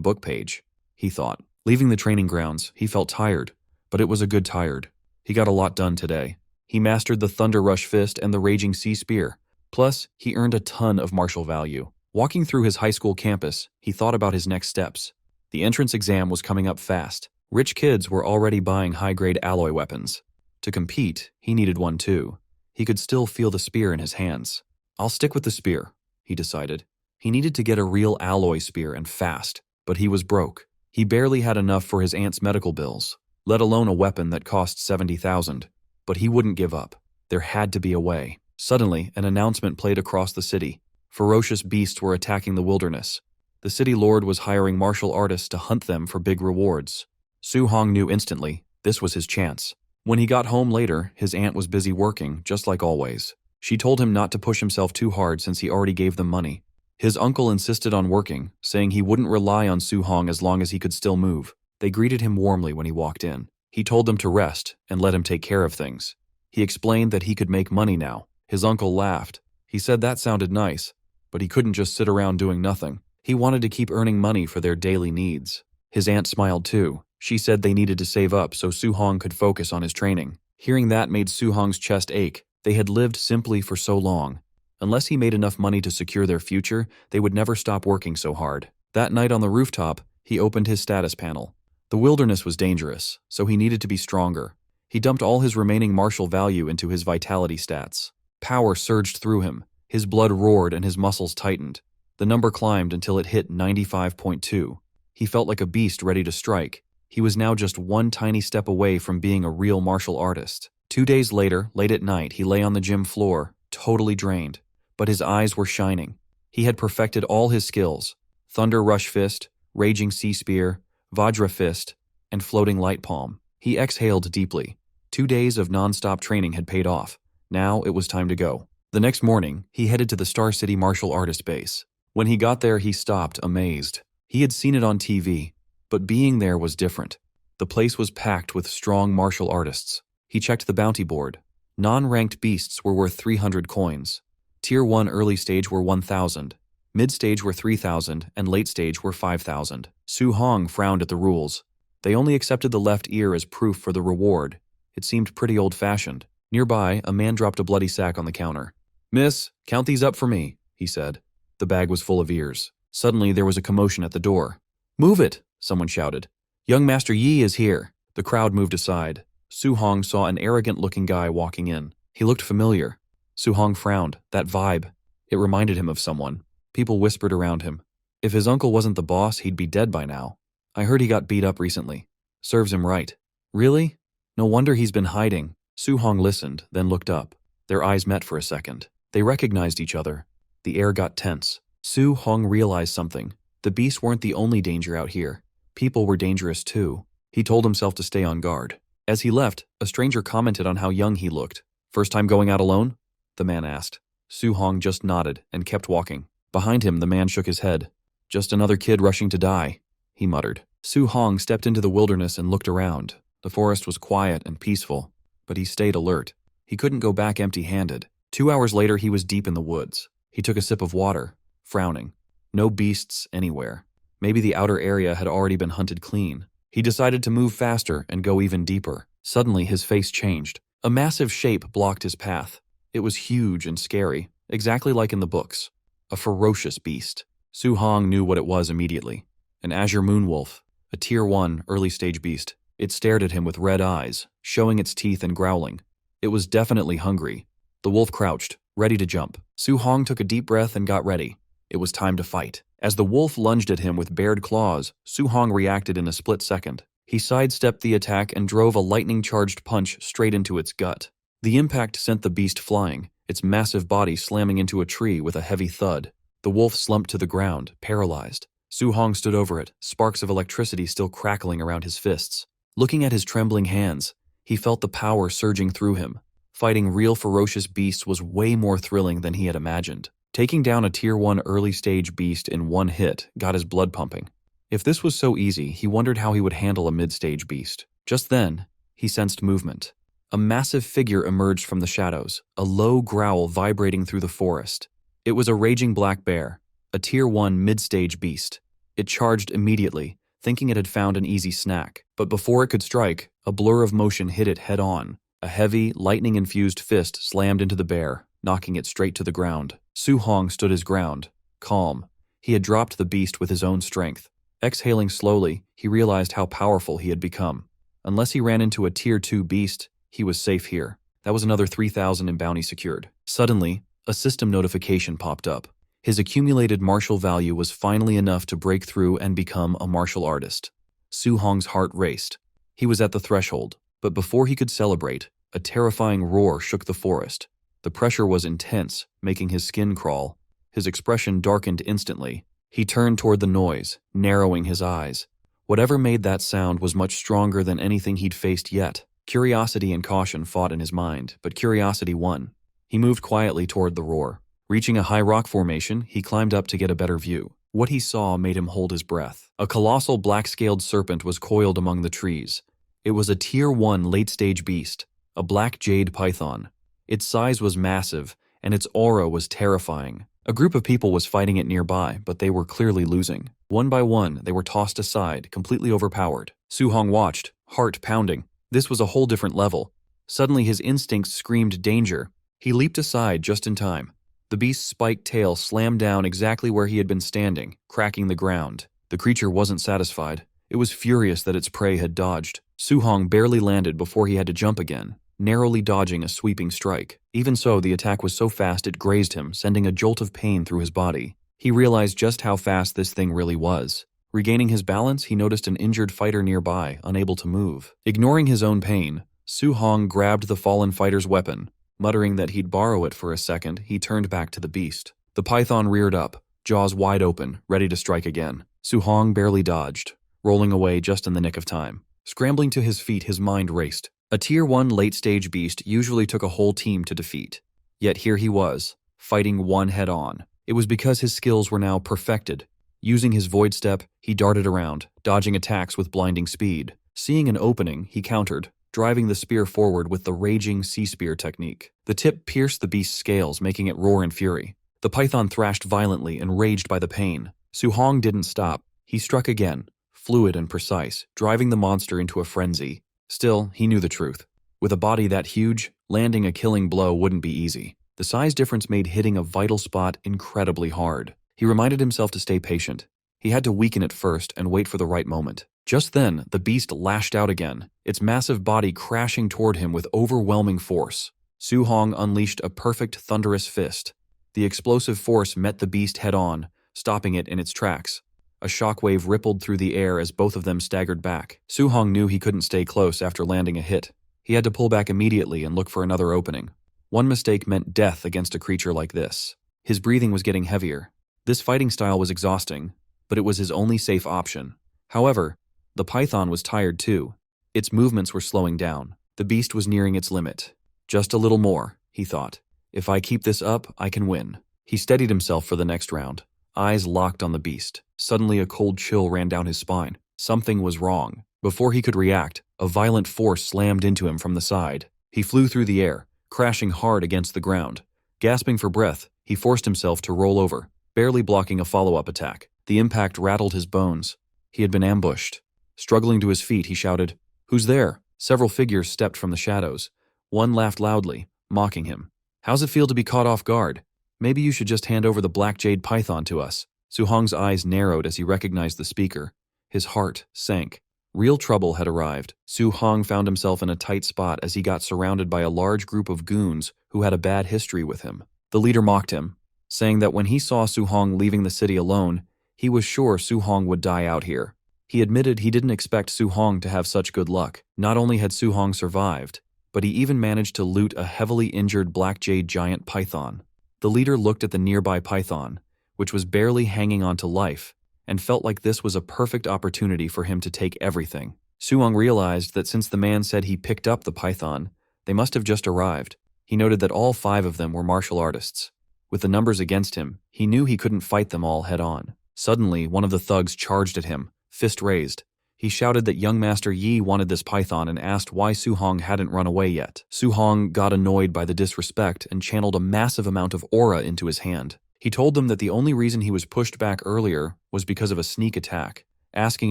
book page, he thought. Leaving the training grounds, he felt tired, but it was a good tired. He got a lot done today. He mastered the Thunder Rush Fist and the Raging Sea Spear. Plus, he earned a ton of martial value. Walking through his high school campus, he thought about his next steps. The entrance exam was coming up fast. Rich kids were already buying high-grade alloy weapons. To compete, he needed one too. He could still feel the spear in his hands. I'll stick with the spear, he decided. He needed to get a real alloy spear and fast, but he was broke. He barely had enough for his aunt's medical bills, let alone a weapon that cost $70,000. But he wouldn't give up. There had to be a way. Suddenly, an announcement played across the city. Ferocious beasts were attacking the wilderness. The city lord was hiring martial artists to hunt them for big rewards. Su Hong knew instantly this was his chance. When he got home later, his aunt was busy working, just like always. She told him not to push himself too hard since he already gave them money. His uncle insisted on working, saying he wouldn't rely on Su Hong as long as he could still move. They greeted him warmly when he walked in. He told them to rest and let him take care of things. He explained that he could make money now. His uncle laughed. He said that sounded nice, but he couldn't just sit around doing nothing. He wanted to keep earning money for their daily needs. His aunt smiled too. She said they needed to save up so Su Hong could focus on his training. Hearing that made Su Hong's chest ache. They had lived simply for so long. Unless he made enough money to secure their future, they would never stop working so hard. That night on the rooftop, he opened his status panel. The wilderness was dangerous, so he needed to be stronger. He dumped all his remaining martial value into his vitality stats. Power surged through him. His blood roared and his muscles tightened. The number climbed until it hit 95.2. He felt like a beast ready to strike. He was now just one tiny step away from being a real martial artist. 2 days later, late at night, he lay on the gym floor, totally drained. But his eyes were shining. He had perfected all his skills: Thunder Rush Fist, Raging Sea Spear, Vajra Fist, and Floating Light Palm. He exhaled deeply. 2 days of non-stop training had paid off. Now it was time to go. The next morning, he headed to the Star City Martial Artist base. When he got there, he stopped, amazed. He had seen it on TV, but being there was different. The place was packed with strong martial artists. He checked the bounty board. Non-ranked beasts were worth 300 coins. Tier 1 early stage were 1,000. Mid-stage were 3,000, and late stage were 5,000. Su Hong frowned at the rules. They only accepted the left ear as proof for the reward. It seemed pretty old-fashioned. Nearby, a man dropped a bloody sack on the counter. "Miss, count these up for me," he said. The bag was full of ears. Suddenly, there was a commotion at the door. "Move it!" someone shouted. "Young Master Yi is here." The crowd moved aside. Su Hong saw an arrogant-looking guy walking in. He looked familiar. Su Hong frowned. That vibe. It reminded him of someone. People whispered around him. If his uncle wasn't the boss, he'd be dead by now. I heard he got beat up recently. Serves him right. Really? No wonder he's been hiding. Su Hong listened, then looked up. Their eyes met for a second. They recognized each other. The air got tense. Su Hong realized something. The beasts weren't the only danger out here. People were dangerous too. He told himself to stay on guard. As he left, a stranger commented on how young he looked. "First time going out alone?" the man asked. Su Hong just nodded and kept walking. Behind him, the man shook his head. "Just another kid rushing to die," he muttered. Su Hong stepped into the wilderness and looked around. The forest was quiet and peaceful, but he stayed alert. He couldn't go back empty-handed. 2 hours later, he was deep in the woods. He took a sip of water, frowning. No beasts anywhere. Maybe the outer area had already been hunted clean. He decided to move faster and go even deeper. Suddenly, his face changed. A massive shape blocked his path. It was huge and scary, exactly like in the books. A ferocious beast. Su Hong knew what it was immediately. An azure moonwolf, a Tier 1 early-stage beast. It stared at him with red eyes, showing its teeth and growling. It was definitely hungry. The wolf crouched, ready to jump. Su Hong took a deep breath and got ready. It was time to fight. As the wolf lunged at him with bared claws, Su Hong reacted in a split second. He sidestepped the attack and drove a lightning-charged punch straight into its gut. The impact sent the beast flying, its massive body slamming into a tree with a heavy thud. The wolf slumped to the ground, paralyzed. Su Hong stood over it, sparks of electricity still crackling around his fists. Looking at his trembling hands, he felt the power surging through him. Fighting real ferocious beasts was way more thrilling than he had imagined. Taking down a Tier 1 early-stage beast in one hit got his blood pumping. If this was so easy, he wondered how he would handle a mid-stage beast. Just then, he sensed movement. A massive figure emerged from the shadows, a low growl vibrating through the forest. It was a raging black bear, a Tier 1 mid-stage beast. It charged immediately, thinking it had found an easy snack. But before it could strike, a blur of motion hit it head-on. A heavy, lightning-infused fist slammed into the bear, knocking it straight to the ground. Su Hong stood his ground, calm. He had dropped the beast with his own strength. Exhaling slowly, he realized how powerful he had become. Unless he ran into a Tier 2 beast, he was safe here. That was another 3,000 in bounty secured. Suddenly, a system notification popped up. His accumulated martial value was finally enough to break through and become a martial artist. Su Hong's heart raced. He was at the threshold, but before he could celebrate, a terrifying roar shook the forest. The pressure was intense, making his skin crawl. His expression darkened instantly. He turned toward the noise, narrowing his eyes. Whatever made that sound was much stronger than anything he'd faced yet. Curiosity and caution fought in his mind, but curiosity won. He moved quietly toward the roar. Reaching a high rock formation, he climbed up to get a better view. What he saw made him hold his breath. A colossal black-scaled serpent was coiled among the trees. It was a Tier 1 late-stage beast, a black jade python. Its size was massive, and its aura was terrifying. A group of people was fighting it nearby, but they were clearly losing. One by one, they were tossed aside, completely overpowered. Su Hong watched, heart pounding. This was a whole different level. Suddenly his instincts screamed danger. He leaped aside just in time. The beast's spiked tail slammed down exactly where he had been standing, cracking the ground. The creature wasn't satisfied. It was furious that its prey had dodged. Su Hong barely landed before he had to jump again, narrowly dodging a sweeping strike. Even so, the attack was so fast it grazed him, sending a jolt of pain through his body. He realized just how fast this thing really was. Regaining his balance, he noticed an injured fighter nearby, unable to move. Ignoring his own pain, Su Hong grabbed the fallen fighter's weapon. Muttering that he'd borrow it for a second, he turned back to the beast. The python reared up, jaws wide open, ready to strike again. Su Hong barely dodged, rolling away just in the nick of time. Scrambling to his feet, his mind raced. A Tier 1 late-stage beast usually took a whole team to defeat. Yet here he was, fighting one head-on. It was because his skills were now perfected. Using his void step, he darted around, dodging attacks with blinding speed. Seeing an opening, he countered, driving the spear forward with the raging sea spear technique. The tip pierced the beast's scales, making it roar in fury. The python thrashed violently, enraged by the pain. Su Hong didn't stop. He struck again, fluid and precise, driving the monster into a frenzy. Still, he knew the truth. With a body that huge, landing a killing blow wouldn't be easy. The size difference made hitting a vital spot incredibly hard. He reminded himself to stay patient. He had to weaken it first and wait for the right moment. Just then, the beast lashed out again, its massive body crashing toward him with overwhelming force. Su Hong unleashed a perfect thunderous fist. The explosive force met the beast head-on, stopping it in its tracks. A shockwave rippled through the air as both of them staggered back. Su Hong knew he couldn't stay close after landing a hit. He had to pull back immediately and look for another opening. One mistake meant death against a creature like this. His breathing was getting heavier. This fighting style was exhausting, but it was his only safe option. However, the python was tired too. Its movements were slowing down. The beast was nearing its limit. Just a little more, he thought. If I keep this up, I can win. He steadied himself for the next round, eyes locked on the beast. Suddenly a cold chill ran down his spine. Something was wrong. Before he could react, a violent force slammed into him from the side. He flew through the air, crashing hard against the ground. Gasping for breath, he forced himself to roll over, barely blocking a follow-up attack. The impact rattled his bones. He had been ambushed. Struggling to his feet, he shouted, "Who's there?" Several figures stepped from the shadows. One laughed loudly, mocking him. "How's it feel to be caught off guard? Maybe you should just hand over the black jade python to us." Su Hong's eyes narrowed as he recognized the speaker. His heart sank. Real trouble had arrived. Su Hong found himself in a tight spot as he got surrounded by a large group of goons who had a bad history with him. The leader mocked him, saying that when he saw Su Hong leaving the city alone, he was sure Su Hong would die out here. He admitted he didn't expect Su Hong to have such good luck. Not only had Su Hong survived, but he even managed to loot a heavily injured black jade giant python. The leader looked at the nearby python, which was barely hanging on to life, and felt like this was a perfect opportunity for him to take everything. Su Hong realized that since the man said he picked up the python, they must have just arrived. He noted that all 5 of them were martial artists. With the numbers against him, he knew he couldn't fight them all head-on. Suddenly, one of the thugs charged at him, fist raised. He shouted that young Master Yi wanted this python and asked why Su Hong hadn't run away yet. Su Hong got annoyed by the disrespect and channeled a massive amount of aura into his hand. He told them that the only reason he was pushed back earlier was because of a sneak attack, asking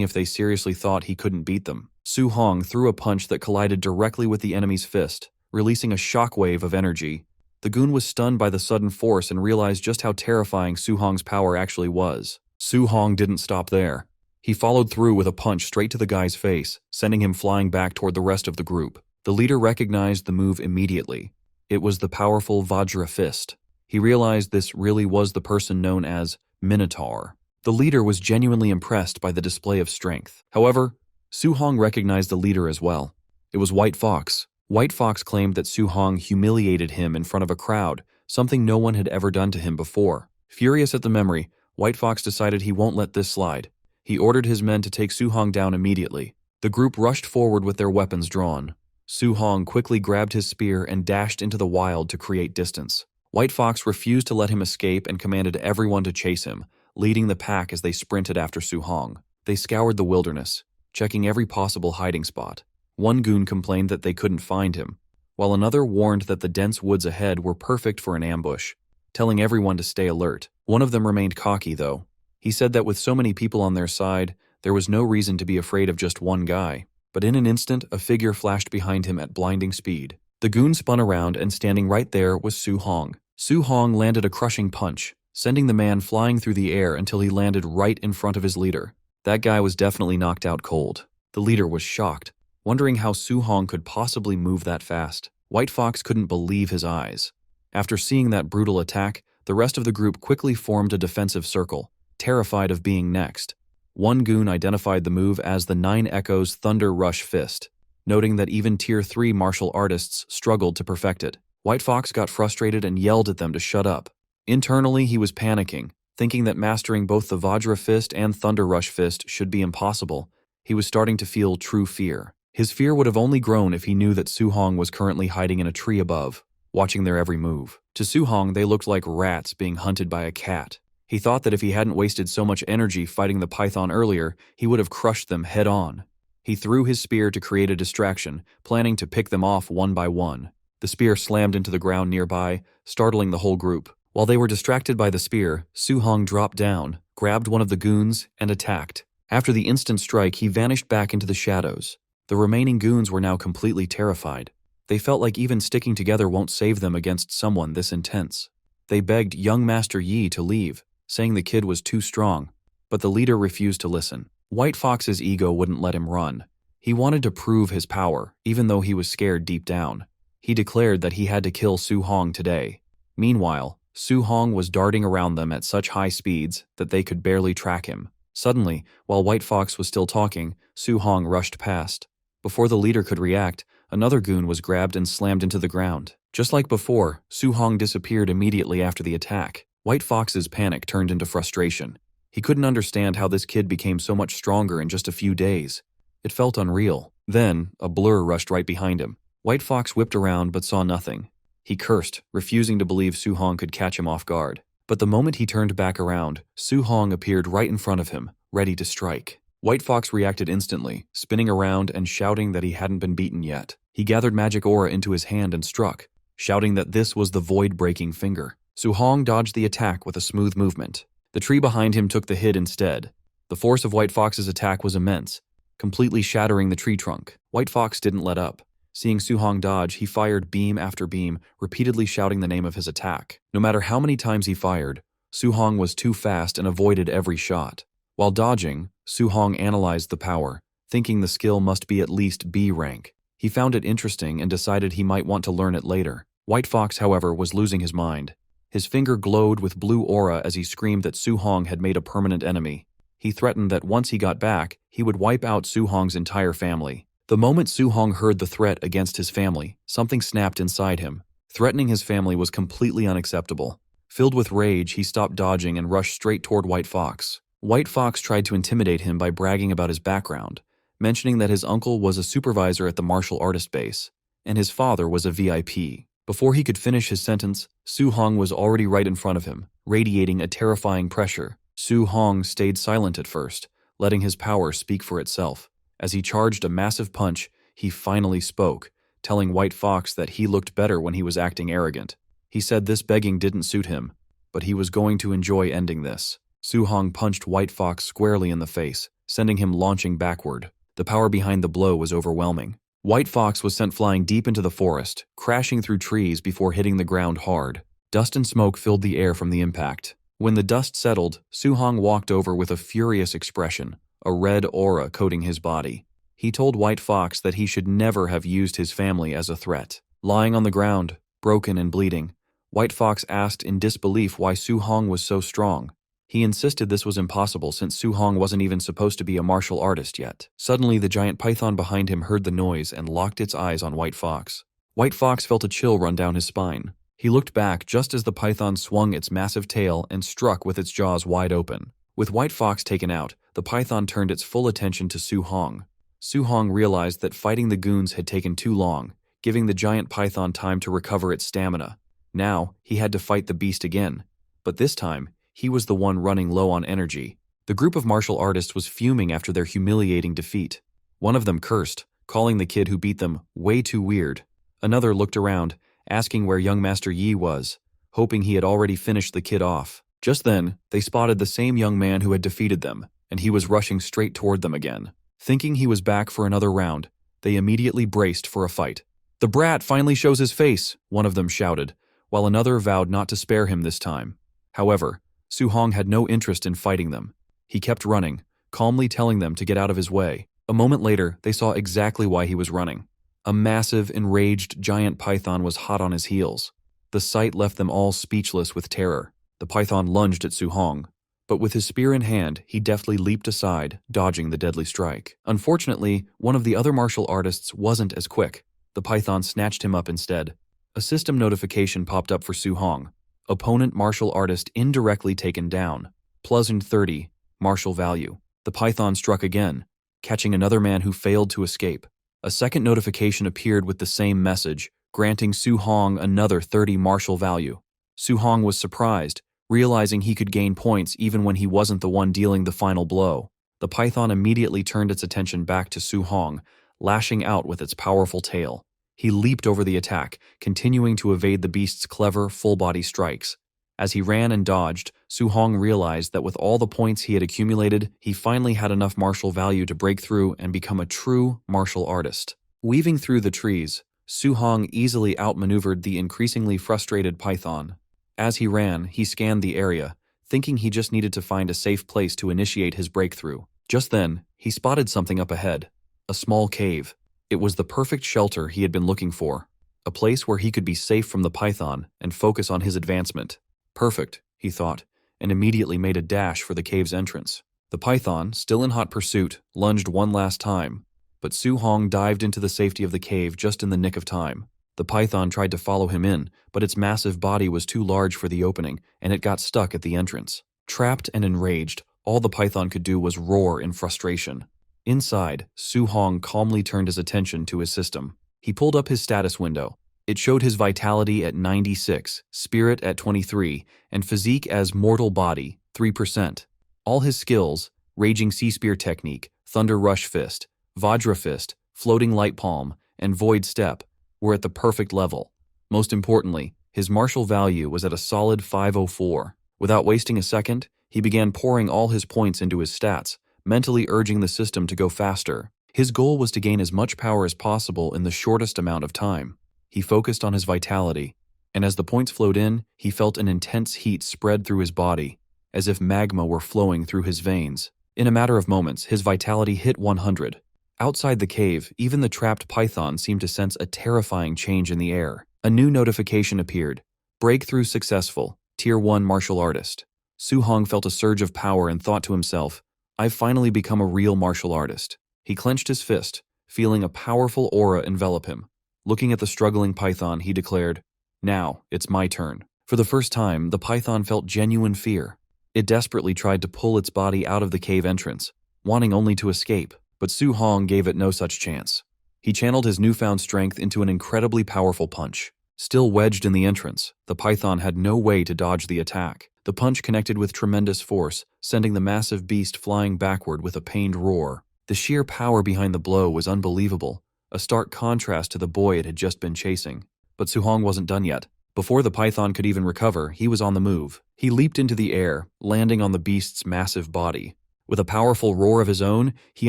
if they seriously thought he couldn't beat them. Su Hong threw a punch that collided directly with the enemy's fist, releasing a shockwave of energy. The goon was stunned by the sudden force and realized just how terrifying Su Hong's power actually was. Su Hong didn't stop there. He followed through with a punch straight to the guy's face, sending him flying back toward the rest of the group. The leader recognized the move immediately. It was the powerful Vajra fist. He realized this really was the person known as Minotaur. The leader was genuinely impressed by the display of strength. However, Su Hong recognized the leader as well. It was White Fox. White Fox claimed that Su Hong humiliated him in front of a crowd, something no one had ever done to him before. Furious at the memory, White Fox decided he won't let this slide. He ordered his men to take Su Hong down immediately. The group rushed forward with their weapons drawn. Su Hong quickly grabbed his spear and dashed into the wild to create distance. White Fox refused to let him escape and commanded everyone to chase him, leading the pack as they sprinted after Su Hong. They scoured the wilderness, checking every possible hiding spot. One goon complained that they couldn't find him, while another warned that the dense woods ahead were perfect for an ambush, telling everyone to stay alert. One of them remained cocky, though. He said that with so many people on their side, there was no reason to be afraid of just one guy. But in an instant, a figure flashed behind him at blinding speed. The goon spun around, and standing right there was Su Hong. Su Hong landed a crushing punch, sending the man flying through the air until he landed right in front of his leader. That guy was definitely knocked out cold. The leader was shocked, wondering how Su Hong could possibly move that fast. White Fox couldn't believe his eyes. After seeing that brutal attack, the rest of the group quickly formed a defensive circle, terrified of being next. One goon identified the move as the Nine Echoes Thunder Rush Fist, noting that even Tier 3 martial artists struggled to perfect it. White Fox got frustrated and yelled at them to shut up. Internally, he was panicking, thinking that mastering both the Vajra Fist and Thunder Rush Fist should be impossible. He was starting to feel true fear. His fear would have only grown if he knew that Su Hong was currently hiding in a tree above, watching their every move. To Su Hong, they looked like rats being hunted by a cat. He thought that if he hadn't wasted so much energy fighting the python earlier, he would have crushed them head-on. He threw his spear to create a distraction, planning to pick them off one by one. The spear slammed into the ground nearby, startling the whole group. While they were distracted by the spear, Su Hong dropped down, grabbed one of the goons, and attacked. After the instant strike, he vanished back into the shadows. The remaining goons were now completely terrified. They felt like even sticking together won't save them against someone this intense. They begged young Master Yi to leave, saying the kid was too strong, but the leader refused to listen. White Fox's ego wouldn't let him run. He wanted to prove his power, even though he was scared deep down. He declared that he had to kill Su Hong today. Meanwhile, Su Hong was darting around them at such high speeds that they could barely track him. Suddenly, while White Fox was still talking, Su Hong rushed past. Before the leader could react, another goon was grabbed and slammed into the ground. Just like before, Su Hong disappeared immediately after the attack. White Fox's panic turned into frustration. He couldn't understand how this kid became so much stronger in just a few days. It felt unreal. Then, a blur rushed right behind him. White Fox whipped around but saw nothing. He cursed, refusing to believe Su Hong could catch him off guard. But the moment he turned back around, Su Hong appeared right in front of him, ready to strike. White Fox reacted instantly, spinning around and shouting that he hadn't been beaten yet. He gathered magic aura into his hand and struck, shouting that this was the void-breaking finger. Su Hong dodged the attack with a smooth movement. The tree behind him took the hit instead. The force of White Fox's attack was immense, completely shattering the tree trunk. White Fox didn't let up. Seeing Su Hong dodge, he fired beam after beam, repeatedly shouting the name of his attack. No matter how many times he fired, Su Hong was too fast and avoided every shot. While dodging, Su Hong analyzed the power, thinking the skill must be at least B rank. He found it interesting and decided he might want to learn it later. White Fox, however, was losing his mind. His finger glowed with blue aura as he screamed that Su Hong had made a permanent enemy. He threatened that once he got back, he would wipe out Su Hong's entire family. The moment Su Hong heard the threat against his family, something snapped inside him. Threatening his family was completely unacceptable. Filled with rage, he stopped dodging and rushed straight toward White Fox. White Fox tried to intimidate him by bragging about his background, mentioning that his uncle was a supervisor at the martial artist base, and his father was a VIP. Before he could finish his sentence, Su Hong was already right in front of him, radiating a terrifying pressure. Su Hong stayed silent at first, letting his power speak for itself. As he charged a massive punch, he finally spoke, telling White Fox that he looked better when he was acting arrogant. He said this begging didn't suit him, but he was going to enjoy ending this. Su Hong punched White Fox squarely in the face, sending him launching backward. The power behind the blow was overwhelming. White Fox was sent flying deep into the forest, crashing through trees before hitting the ground hard. Dust and smoke filled the air from the impact. When the dust settled, Su Hong walked over with a furious expression, a red aura coating his body. He told White Fox that he should never have used his family as a threat. Lying on the ground, broken and bleeding, White Fox asked in disbelief why Su Hong was so strong. He insisted this was impossible since Su Hong wasn't even supposed to be a martial artist yet. Suddenly, the giant python behind him heard the noise and locked its eyes on White Fox. White Fox felt a chill run down his spine. He looked back just as the python swung its massive tail and struck with its jaws wide open. With White Fox taken out, the python turned its full attention to Su Hong. Su Hong realized that fighting the goons had taken too long, giving the giant python time to recover its stamina. Now, he had to fight the beast again. But this time, he was the one running low on energy. The group of martial artists was fuming after their humiliating defeat. One of them cursed, calling the kid who beat them way too weird. Another looked around, asking where young Master Yi was, hoping he had already finished the kid off. Just then, they spotted the same young man who had defeated them, and he was rushing straight toward them again. Thinking he was back for another round, they immediately braced for a fight. "The brat finally shows his face," one of them shouted, while another vowed not to spare him this time. However, Su Hong had no interest in fighting them. He kept running, calmly telling them to get out of his way. A moment later, they saw exactly why he was running. A massive, enraged giant python was hot on his heels. The sight left them all speechless with terror. The python lunged at Su Hong, but with his spear in hand, he deftly leaped aside, dodging the deadly strike. Unfortunately, one of the other martial artists wasn't as quick. The python snatched him up instead. A system notification popped up for Su Hong. Opponent martial artist indirectly taken down. +30, martial value. The python struck again, catching another man who failed to escape. A second notification appeared with the same message, granting Su Hong another 30 martial value. Su Hong was surprised, realizing he could gain points even when he wasn't the one dealing the final blow. The python immediately turned its attention back to Su Hong, lashing out with its powerful tail. He leaped over the attack, continuing to evade the beast's clever, full-body strikes. As he ran and dodged, Su Hong realized that with all the points he had accumulated, he finally had enough martial value to break through and become a true martial artist. Weaving through the trees, Su Hong easily outmaneuvered the increasingly frustrated python. As he ran, he scanned the area, thinking he just needed to find a safe place to initiate his breakthrough. Just then, he spotted something up ahead, a small cave. It was the perfect shelter he had been looking for, a place where he could be safe from the python and focus on his advancement. Perfect, he thought, and immediately made a dash for the cave's entrance. The python, still in hot pursuit, lunged one last time, but Su Hong dived into the safety of the cave just in the nick of time. The python tried to follow him in, but its massive body was too large for the opening, and it got stuck at the entrance. Trapped and enraged, all the python could do was roar in frustration. Inside, Su Hong calmly turned his attention to his system. He pulled up his status window. It showed his vitality at 96, spirit at 23, and physique as mortal body, 3%. All his skills, Raging Sea Spear Technique, Thunder Rush Fist, Vajra Fist, Floating Light Palm, and Void Step, were at the perfect level. Most importantly, his martial value was at a solid 504. Without wasting a second, he began pouring all his points into his stats, mentally urging the system to go faster. His goal was to gain as much power as possible in the shortest amount of time. He focused on his vitality, and as the points flowed in, he felt an intense heat spread through his body, as if magma were flowing through his veins. In a matter of moments, his vitality hit 100. Outside the cave, even the trapped python seemed to sense a terrifying change in the air. A new notification appeared. Breakthrough successful, Tier 1 martial artist. Su Hong felt a surge of power and thought to himself, "I've finally become a real martial artist." He clenched his fist, feeling a powerful aura envelop him. Looking at the struggling python, he declared, "Now, it's my turn." For the first time, the python felt genuine fear. It desperately tried to pull its body out of the cave entrance, wanting only to escape, but Su Hong gave it no such chance. He channeled his newfound strength into an incredibly powerful punch. Still wedged in the entrance, the python had no way to dodge the attack. The punch connected with tremendous force, sending the massive beast flying backward with a pained roar. The sheer power behind the blow was unbelievable, a stark contrast to the boy it had just been chasing. But Su-hong wasn't done yet. Before the python could even recover, he was on the move. He leaped into the air, landing on the beast's massive body. With a powerful roar of his own, he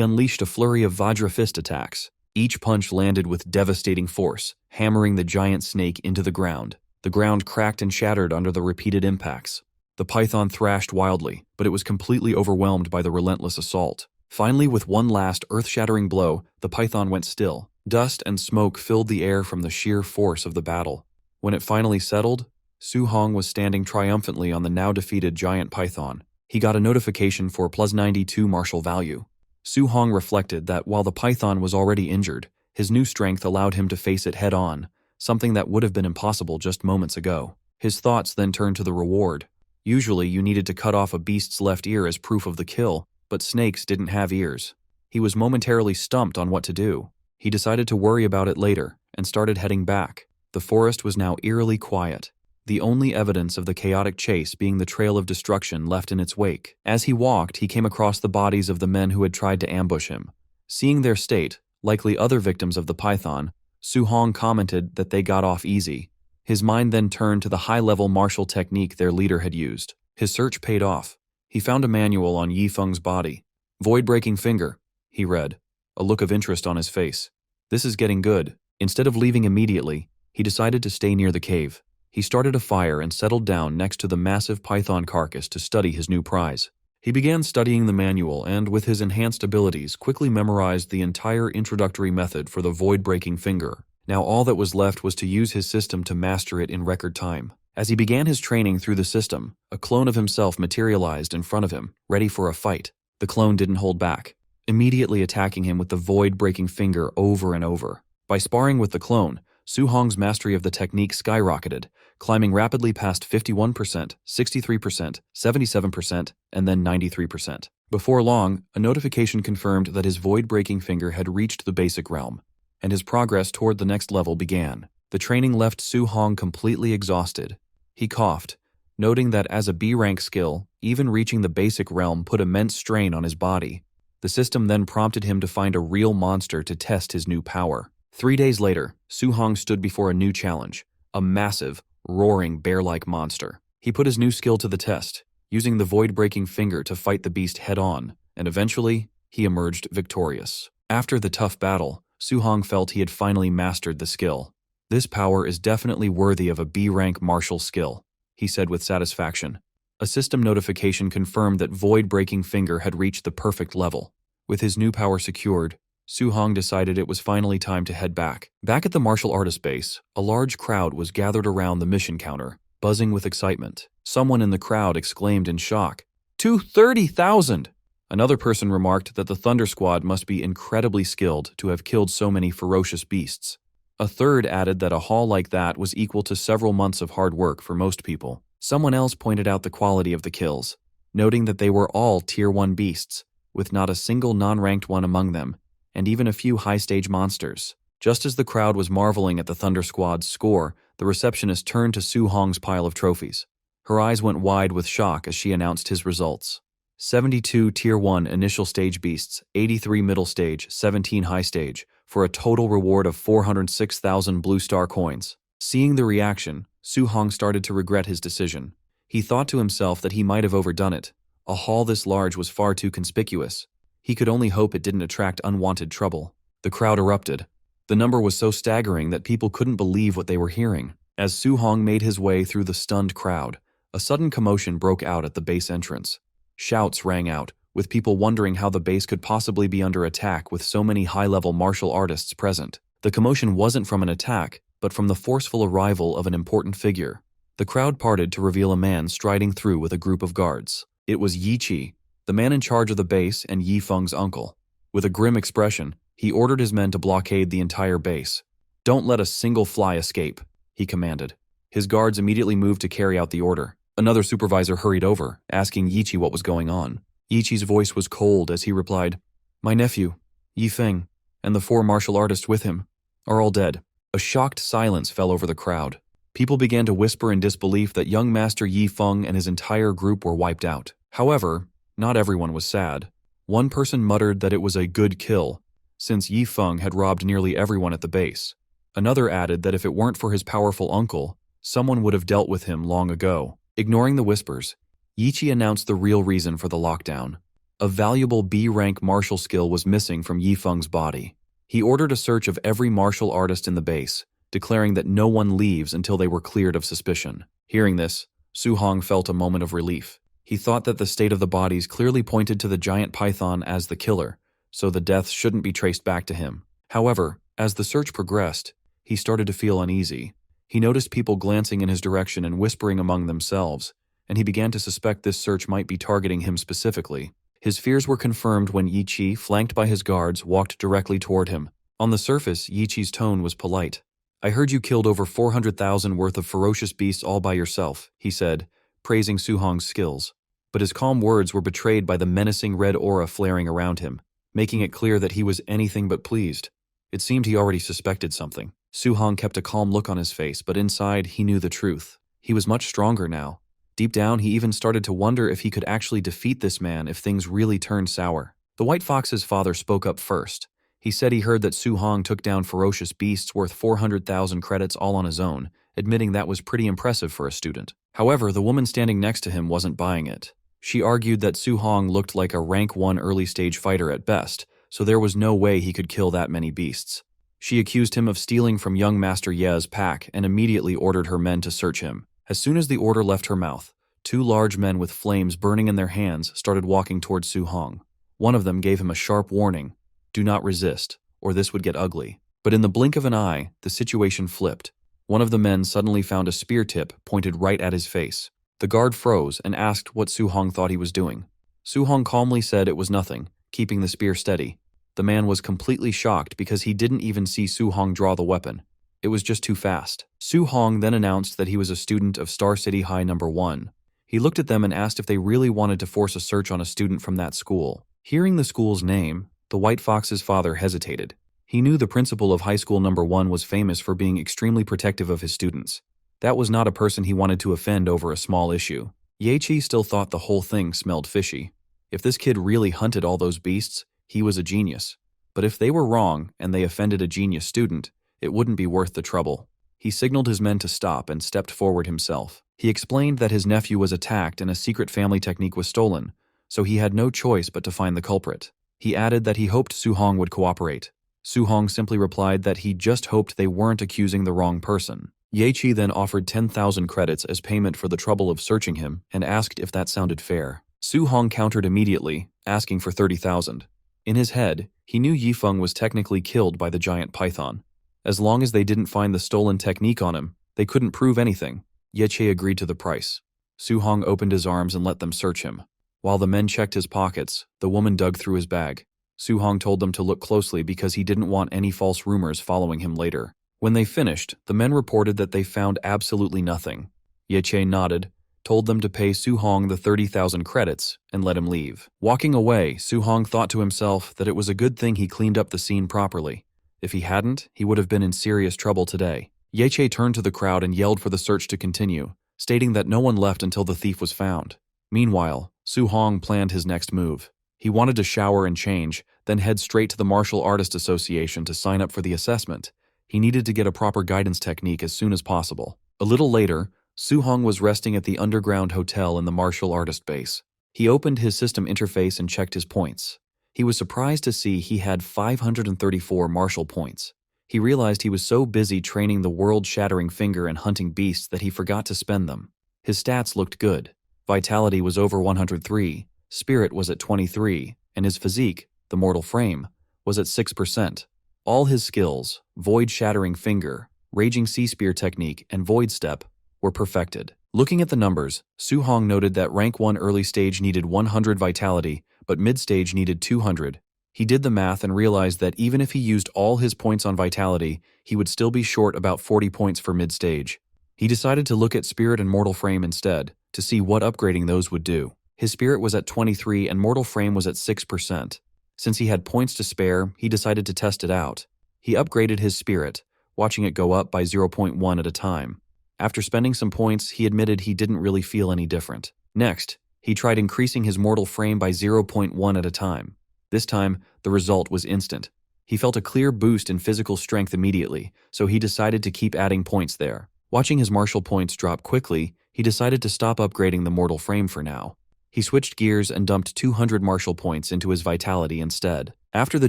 unleashed a flurry of Vajra fist attacks. Each punch landed with devastating force, hammering the giant snake into the ground. The ground cracked and shattered under the repeated impacts. The python thrashed wildly, but it was completely overwhelmed by the relentless assault. Finally, with one last earth-shattering blow, the python went still. Dust and smoke filled the air from the sheer force of the battle. When it finally settled, Su-hong was standing triumphantly on the now-defeated giant python. He got a notification for +92 martial value. Su-hong reflected that while the python was already injured, his new strength allowed him to face it head-on, something that would have been impossible just moments ago. His thoughts then turned to the reward. Usually, you needed to cut off a beast's left ear as proof of the kill, but snakes didn't have ears. He was momentarily stumped on what to do. He decided to worry about it later, and started heading back. The forest was now eerily quiet, the only evidence of the chaotic chase being the trail of destruction left in its wake. As he walked, he came across the bodies of the men who had tried to ambush him. Seeing their state, likely other victims of the python, Su-hong commented that they got off easy. His mind then turned to the high-level martial technique their leader had used. His search paid off. He found a manual on Yifeng's body. "Void-breaking finger," he read, a look of interest on his face. "This is getting good." Instead of leaving immediately, he decided to stay near the cave. He started a fire and settled down next to the massive python carcass to study his new prize. He began studying the manual and, with his enhanced abilities, quickly memorized the entire introductory method for the void-breaking finger. Now all that was left was to use his system to master it in record time. As he began his training through the system, a clone of himself materialized in front of him, ready for a fight. The clone didn't hold back, immediately attacking him with the void-breaking finger over and over. By sparring with the clone, Su-hong's mastery of the technique skyrocketed, climbing rapidly past 51%, 63%, 77%, and then 93%. Before long, a notification confirmed that his void-breaking finger had reached the basic realm, and his progress toward the next level began. The training left Su-hong completely exhausted. He coughed, noting that as a B-rank skill, even reaching the basic realm put immense strain on his body. The system then prompted him to find a real monster to test his new power. 3 days later, Su-hong stood before a new challenge, a massive, roaring bear-like monster. He put his new skill to the test, using the void-breaking finger to fight the beast head-on, and eventually, he emerged victorious. After the tough battle, Su-hong felt he had finally mastered the skill. "This power is definitely worthy of a B-rank martial skill," he said with satisfaction. A system notification confirmed that void-breaking finger had reached the perfect level. With his new power secured, Su-hong decided it was finally time to head back. Back at the martial artist base, a large crowd was gathered around the mission counter, buzzing with excitement. Someone in the crowd exclaimed in shock, "230,000!" Another person remarked that the Thunder Squad must be incredibly skilled to have killed so many ferocious beasts. A third added that a haul like that was equal to several months of hard work for most people. Someone else pointed out the quality of the kills, noting that they were all Tier 1 beasts, with not a single non-ranked one among them, and even a few high-stage monsters. Just as the crowd was marveling at the Thunder Squad's score, the receptionist turned to Su-hong's pile of trophies. Her eyes went wide with shock as she announced his results. 72 Tier 1 initial stage beasts, 83 middle stage, 17 high stage, for a total reward of 406,000 blue star coins. Seeing the reaction, Su-hong started to regret his decision. He thought to himself that he might have overdone it. A haul this large was far too conspicuous. He could only hope it didn't attract unwanted trouble. The crowd erupted. The number was so staggering that people couldn't believe what they were hearing. As Su-hong made his way through the stunned crowd, a sudden commotion broke out at the base entrance. Shouts rang out, with people wondering how the base could possibly be under attack with so many high-level martial artists present. The commotion wasn't from an attack, but from the forceful arrival of an important figure. The crowd parted to reveal a man striding through with a group of guards. It was Yi Chi, the man in charge of the base and Yifeng's uncle. With a grim expression, he ordered his men to blockade the entire base. "Don't let a single fly escape," he commanded. His guards immediately moved to carry out the order. Another supervisor hurried over, asking Yi Chi what was going on. Yi Chi's voice was cold as he replied, "My nephew, Yifeng, and the 4 martial artists with him are all dead." A A shocked silence fell over the crowd. People began to whisper in disbelief that young Master Yi Feng and his entire group were wiped out. However, not everyone was sad. One person muttered that it was a good kill, since Yi Feng had robbed nearly everyone at the base. Another added that if it weren't for his powerful uncle, someone would have dealt with him long ago. Ignoring the whispers, Yichi announced the real reason for the lockdown. A valuable B-rank martial skill was missing from Yi Feng's body. He ordered a search of every martial artist in the base, declaring that no one leaves until they were cleared of suspicion. Hearing this, Su Hong felt a moment of relief. He thought that the state of the bodies clearly pointed to the giant python as the killer, so the deaths shouldn't be traced back to him. However, as the search progressed, he started to feel uneasy. He noticed people glancing in his direction and whispering among themselves, and he began to suspect this search might be targeting him specifically. His fears were confirmed when Yi Chi, flanked by his guards, walked directly toward him. On the surface, Yi Chi's tone was polite. "I heard you killed over 400,000 worth of ferocious beasts all by yourself," he said, praising Su Hong's skills. But his calm words were betrayed by the menacing red aura flaring around him, making it clear that he was anything but pleased. It seemed he already suspected something. Su Hong kept a calm look on his face, but inside he knew the truth. He was much stronger now. Deep down, he even started to wonder if he could actually defeat this man if things really turned sour. The White Fox's father spoke up first. He said he heard that Su Hong took down ferocious beasts worth 400,000 credits all on his own, admitting that was pretty impressive for a student. However, the woman standing next to him wasn't buying it. She argued that Su Hong looked like a rank 1 early-stage fighter at best, so there was no way he could kill that many beasts. She accused him of stealing from young Master Ye's pack and immediately ordered her men to search him. As soon as the order left her mouth, 2 large men with flames burning in their hands started walking towards Su Hong. One of them gave him a sharp warning: "Do not resist, or this would get ugly." But in the blink of an eye, the situation flipped. One of the men suddenly found a spear tip pointed right at his face. The guard froze and asked what Su Hong thought he was doing. Su Hong calmly said it was nothing, keeping the spear steady. The man was completely shocked because he didn't even see Su Hong draw the weapon. It was just too fast. Su Hong then announced that he was a student of Star City High No. 1. He looked at them and asked if they really wanted to force a search on a student from that school. Hearing the school's name, the White Fox's father hesitated. He knew the principal of High School No. 1 was famous for being extremely protective of his students. That was not a person he wanted to offend over a small issue. Ye Chi still thought the whole thing smelled fishy. If this kid really hunted all those beasts, he was a genius. But if they were wrong and they offended a genius student, it wouldn't be worth the trouble. He signaled his men to stop and stepped forward himself. He explained that his nephew was attacked and a secret family technique was stolen, so he had no choice but to find the culprit. He added that he hoped Su Hong would cooperate. Su Hong simply replied that he just hoped they weren't accusing the wrong person. Ye Chi then offered 10,000 credits as payment for the trouble of searching him and asked if that sounded fair. Su Hong countered immediately, asking for 30,000. In his head, he knew Yi Feng was technically killed by the giant python. As long as they didn't find the stolen technique on him, they couldn't prove anything. Ye Chi agreed to the price. Su Hong opened his arms and let them search him. While the men checked his pockets, the woman dug through his bag. Su Hong told them to look closely because he didn't want any false rumors following him later. When they finished, the men reported that they found absolutely nothing. Ye Chi nodded, told them to pay Su Hong the 30,000 credits, and let him leave. Walking away, Su Hong thought to himself that it was a good thing he cleaned up the scene properly. If he hadn't, he would have been in serious trouble today. Ye Chi turned to the crowd and yelled for the search to continue, stating that no one left until the thief was found. Meanwhile, Su Hong planned his next move. He wanted to shower and change, then head straight to the Martial Artist Association to sign up for the assessment. He needed to get a proper guidance technique as soon as possible. A little later, Su Hong was resting at the underground hotel in the martial artist base. He opened his system interface and checked his points. He was surprised to see he had 534 martial points. He realized he was so busy training the world-shattering finger and hunting beasts that he forgot to spend them. His stats looked good. Vitality was over 103, spirit was at 23, and his physique, the mortal frame, was at 6%. All his skills, void-shattering finger, raging sea spear technique, and void step, were perfected. Looking at the numbers, Su Hong noted that rank 1 early stage needed 100 vitality, but mid-stage needed 200. He did the math and realized that even if he used all his points on vitality, he would still be short about 40 points for mid-stage. He decided to look at spirit and mortal frame instead, to see what upgrading those would do. His spirit was at 23 and mortal frame was at 6%. Since he had points to spare, he decided to test it out. He upgraded his spirit, watching it go up by 0.1 at a time. After spending some points, he admitted he didn't really feel any different. Next, he tried increasing his mortal frame by 0.1 at a time. This time, the result was instant. He felt a clear boost in physical strength immediately, so he decided to keep adding points there. Watching his martial points drop quickly, he decided to stop upgrading the mortal frame for now. He switched gears and dumped 200 martial points into his vitality instead. After the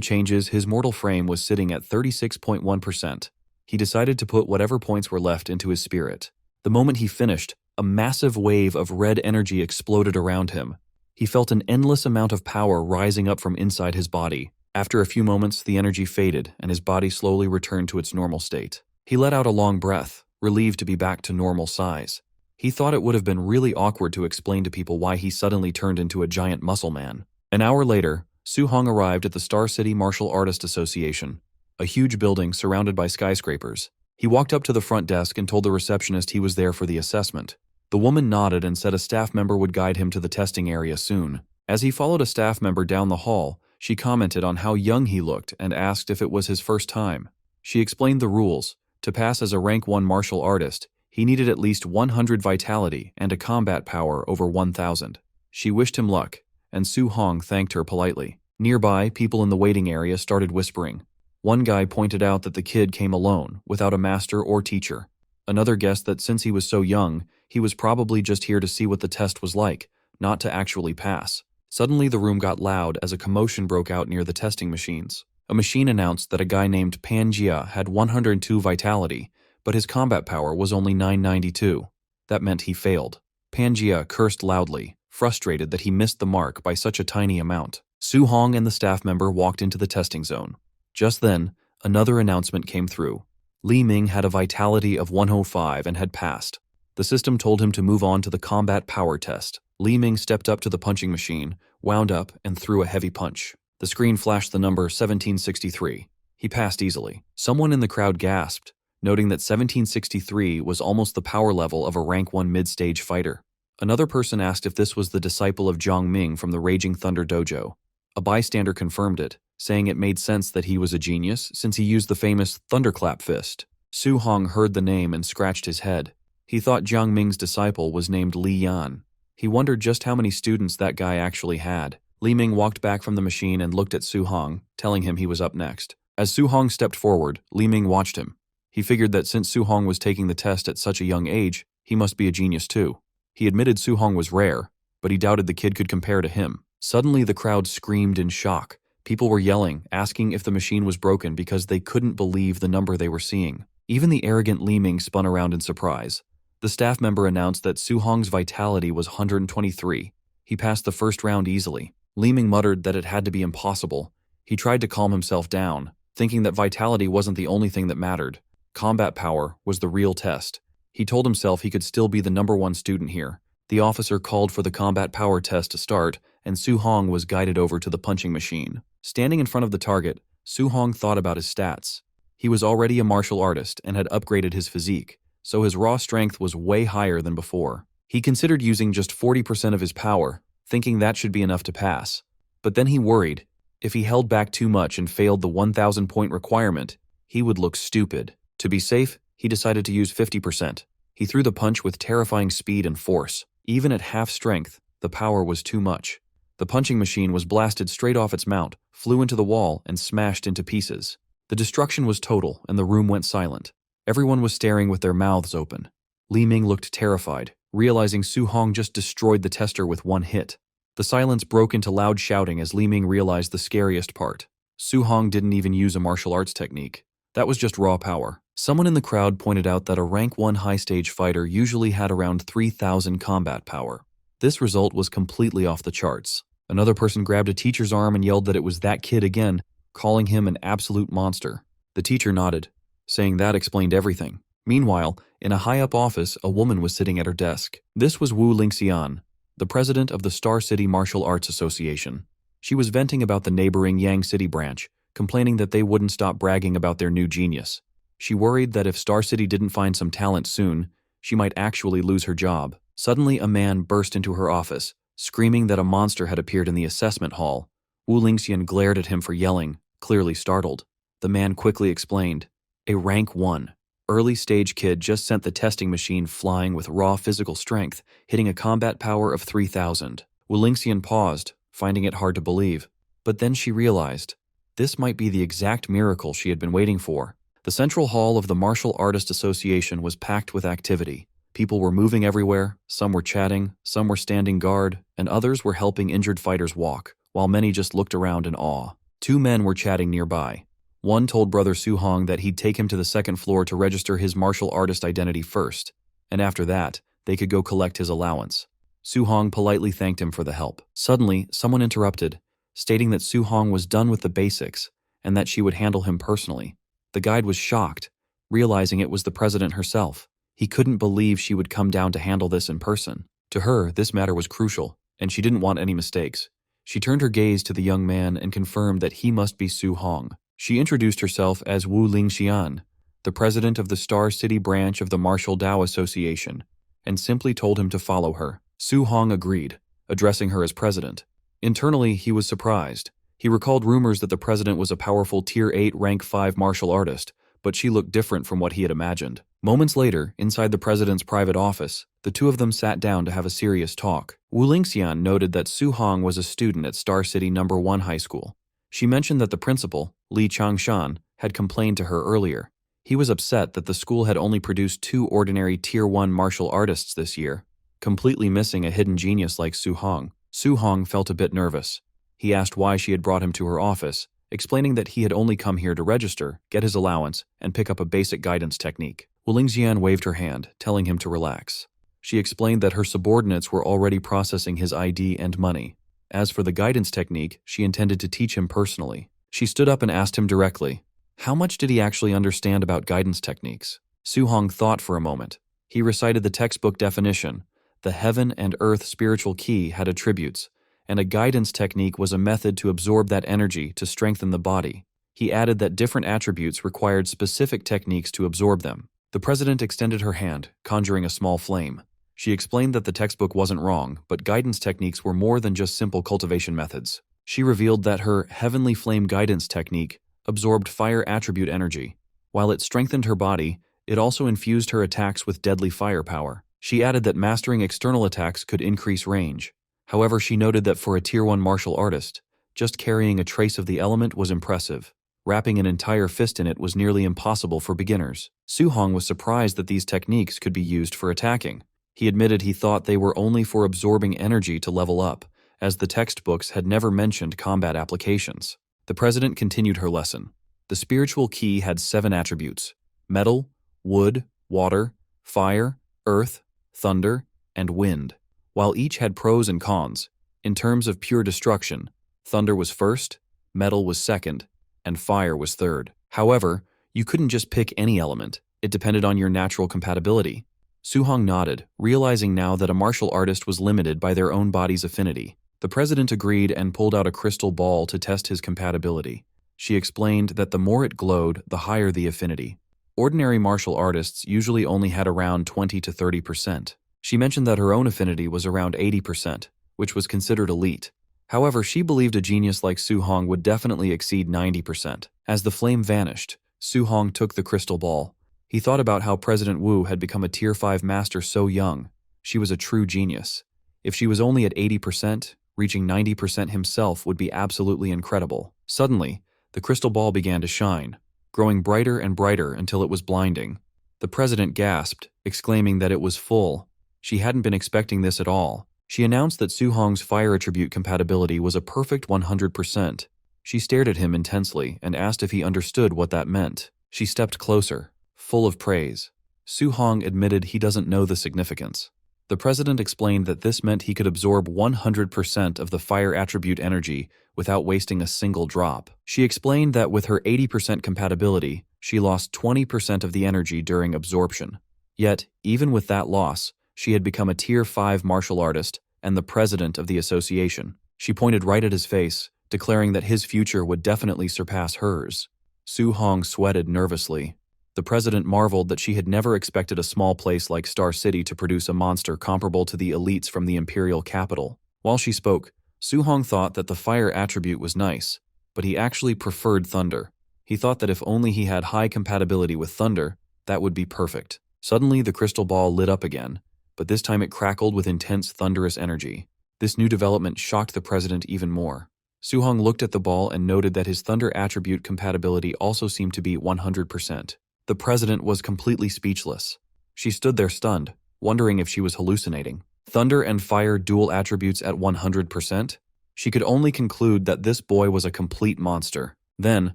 changes, his mortal frame was sitting at 36.1%. He decided to put whatever points were left into his spirit. The moment he finished, a massive wave of red energy exploded around him. He felt an endless amount of power rising up from inside his body. After a few moments, the energy faded and his body slowly returned to its normal state. He let out a long breath, relieved to be back to normal size. He thought it would have been really awkward to explain to people why he suddenly turned into a giant muscle man. An hour later, Su-hong arrived at the Star City Martial Artist Association, a huge building surrounded by skyscrapers. He walked up to the front desk and told the receptionist he was there for the assessment. The woman nodded and said a staff member would guide him to the testing area soon. As he followed a staff member down the hall, she commented on how young he looked and asked if it was his first time. She explained the rules. To pass as a rank 1 martial artist, he needed at least 100 vitality and a combat power over 1,000. She wished him luck, and Su-hong thanked her politely. Nearby, people in the waiting area started whispering. One guy pointed out that the kid came alone, without a master or teacher. Another guessed that since he was so young, he was probably just here to see what the test was like, not to actually pass. Suddenly the room got loud as a commotion broke out near the testing machines. A machine announced that a guy named Panjia had 102 vitality, but his combat power was only 992. That meant he failed. Panjia cursed loudly, frustrated that he missed the mark by such a tiny amount. Su-hong and the staff member walked into the testing zone. Just then, another announcement came through. Li Ming had a vitality of 105 and had passed. The system told him to move on to the combat power test. Li Ming stepped up to the punching machine, wound up, and threw a heavy punch. The screen flashed the number 1763. He passed easily. Someone in the crowd gasped, noting that 1763 was almost the power level of a rank 1 mid-stage fighter. Another person asked if this was the disciple of Jiang Ming from the Raging Thunder Dojo. A bystander confirmed it, saying it made sense that he was a genius since he used the famous thunderclap fist. Su-hong heard the name and scratched his head. He thought Jiang Ming's disciple was named Li Yan. He wondered just how many students that guy actually had. Li Ming walked back from the machine and looked at Su-hong, telling him he was up next. As Su-hong stepped forward, Li Ming watched him. He figured that since Su-hong was taking the test at such a young age, he must be a genius too. He admitted Su-hong was rare, but he doubted the kid could compare to him. Suddenly the crowd screamed in shock. People were yelling, asking if the machine was broken because they couldn't believe the number they were seeing. Even the arrogant Li Ming spun around in surprise. The staff member announced that Su-hong's vitality was 123. He passed the first round easily. Li Ming muttered that it had to be impossible. He tried to calm himself down, thinking that vitality wasn't the only thing that mattered. Combat power was the real test. He told himself he could still be the number 1 student here. The officer called for the combat power test to start, and Su-hong was guided over to the punching machine. Standing in front of the target, Su-hong thought about his stats. He was already a martial artist and had upgraded his physique, so his raw strength was way higher than before. He considered using just 40% of his power, thinking that should be enough to pass. But then he worried. If he held back too much and failed the 1,000-point requirement, he would look stupid. To be safe, he decided to use 50%. He threw the punch with terrifying speed and force. Even at half strength, the power was too much. The punching machine was blasted straight off its mount, flew into the wall, and smashed into pieces. The destruction was total, and the room went silent. Everyone was staring with their mouths open. Li Ming looked terrified, realizing Su-hong just destroyed the tester with one hit. The silence broke into loud shouting as Li Ming realized the scariest part. Su-hong didn't even use a martial arts technique. That was just raw power. Someone in the crowd pointed out that a rank 1 high-stage fighter usually had around 3,000 combat power. This result was completely off the charts. Another person grabbed a teacher's arm and yelled that it was that kid again, calling him an absolute monster. The teacher nodded, saying that explained everything. Meanwhile, in a high-up office, a woman was sitting at her desk. This was Wu Lingxian, the president of the Star City Martial Arts Association. She was venting about the neighboring Yang City branch, complaining that they wouldn't stop bragging about their new genius. She worried that if Star City didn't find some talent soon, she might actually lose her job. Suddenly, a man burst into her office, screaming that a monster had appeared in the assessment hall. Wu Lingxian glared at him for yelling, clearly startled. The man quickly explained, A rank 1. Early stage kid just sent the testing machine flying with raw physical strength, hitting a combat power of 3,000. Wulinxian paused, finding it hard to believe. But then she realized, this might be the exact miracle she had been waiting for. The central hall of the Martial Artist Association was packed with activity. People were moving everywhere, some were chatting, some were standing guard, and others were helping injured fighters walk, while many just looked around in awe. 2 men were chatting nearby. One told Brother Su-hong that he'd take him to the second floor to register his martial artist identity first, and after that, they could go collect his allowance. Su-hong politely thanked him for the help. Suddenly, someone interrupted, stating that Su-hong was done with the basics, and that she would handle him personally. The guide was shocked, realizing it was the president herself. He couldn't believe she would come down to handle this in person. To her, this matter was crucial, and she didn't want any mistakes. She turned her gaze to the young man and confirmed that he must be Su-hong. She introduced herself as Wu Lingxian, the president of the Star City branch of the Martial Dao Association, and simply told him to follow her. Su-hong agreed, addressing her as president. Internally, he was surprised. He recalled rumors that the president was a powerful Tier 8 Rank 5 martial artist, but she looked different from what he had imagined. Moments later, inside the president's private office, the two of them sat down to have a serious talk. Wu Lingxian noted that Su-hong was a student at Star City No. 1 High School. She mentioned that the principal, Li Changshan, had complained to her earlier. He was upset that the school had only produced 2 ordinary Tier 1 martial artists this year, completely missing a hidden genius like Su-hong. Su-hong felt a bit nervous. He asked why she had brought him to her office, explaining that he had only come here to register, get his allowance, and pick up a basic guidance technique. Wu Lingxian waved her hand, telling him to relax. She explained that her subordinates were already processing his ID and money. As for the guidance technique, she intended to teach him personally. She stood up and asked him directly, how much did he actually understand about guidance techniques? Su-hong thought for a moment. He recited the textbook definition. The heaven and earth spiritual key had attributes, and a guidance technique was a method to absorb that energy to strengthen the body. He added that different attributes required specific techniques to absorb them. The president extended her hand, conjuring a small flame. She explained that the textbook wasn't wrong, but guidance techniques were more than just simple cultivation methods. She revealed that her heavenly flame guidance technique absorbed fire attribute energy. While it strengthened her body, it also infused her attacks with deadly firepower. She added that mastering external attacks could increase range. However, she noted that for a Tier 1 martial artist, just carrying a trace of the element was impressive. Wrapping an entire fist in it was nearly impossible for beginners. Su-hong was surprised that these techniques could be used for attacking. He admitted he thought they were only for absorbing energy to level up, as the textbooks had never mentioned combat applications. The president continued her lesson. The spiritual key had 7 attributes: metal, wood, water, fire, earth, thunder, and wind. While each had pros and cons, in terms of pure destruction, thunder was first, metal was second, and fire was third. However, you couldn't just pick any element. It depended on your natural compatibility. Su-hong nodded, realizing now that a martial artist was limited by their own body's affinity. The president agreed and pulled out a crystal ball to test his compatibility. She explained that the more it glowed, the higher the affinity. Ordinary martial artists usually only had around 20 to 30%. She mentioned that her own affinity was around 80%, which was considered elite. However, she believed a genius like Su-hong would definitely exceed 90%. As the flame vanished, Su-hong took the crystal ball. He thought about how President Wu had become a Tier 5 master so young. She was a true genius. If she was only at 80%, reaching 90% himself would be absolutely incredible. Suddenly, the crystal ball began to shine, growing brighter and brighter until it was blinding. The president gasped, exclaiming that it was full. She hadn't been expecting this at all. She announced that Su-hong's fire attribute compatibility was a perfect 100%. She stared at him intensely and asked if he understood what that meant. She stepped closer, full of praise. Su-hong admitted he doesn't know the significance. The president explained that this meant he could absorb 100% of the fire attribute energy without wasting a single drop. She explained that with her 80% compatibility, she lost 20% of the energy during absorption. Yet, even with that loss, she had become a Tier 5 martial artist and the president of the association. She pointed right at his face, declaring that his future would definitely surpass hers. Su-hong sweated nervously. The president marveled that she had never expected a small place like Star City to produce a monster comparable to the elites from the imperial capital. While she spoke, Su-hong thought that the fire attribute was nice, but he actually preferred thunder. He thought that if only he had high compatibility with thunder, that would be perfect. Suddenly, the crystal ball lit up again, but this time it crackled with intense thunderous energy. This new development shocked the president even more. Su-hong looked at the ball and noted that his thunder attribute compatibility also seemed to be 100%. The president was completely speechless. She stood there stunned, wondering if she was hallucinating. Thunder and fire dual attributes at 100%? She could only conclude that this boy was a complete monster. Then,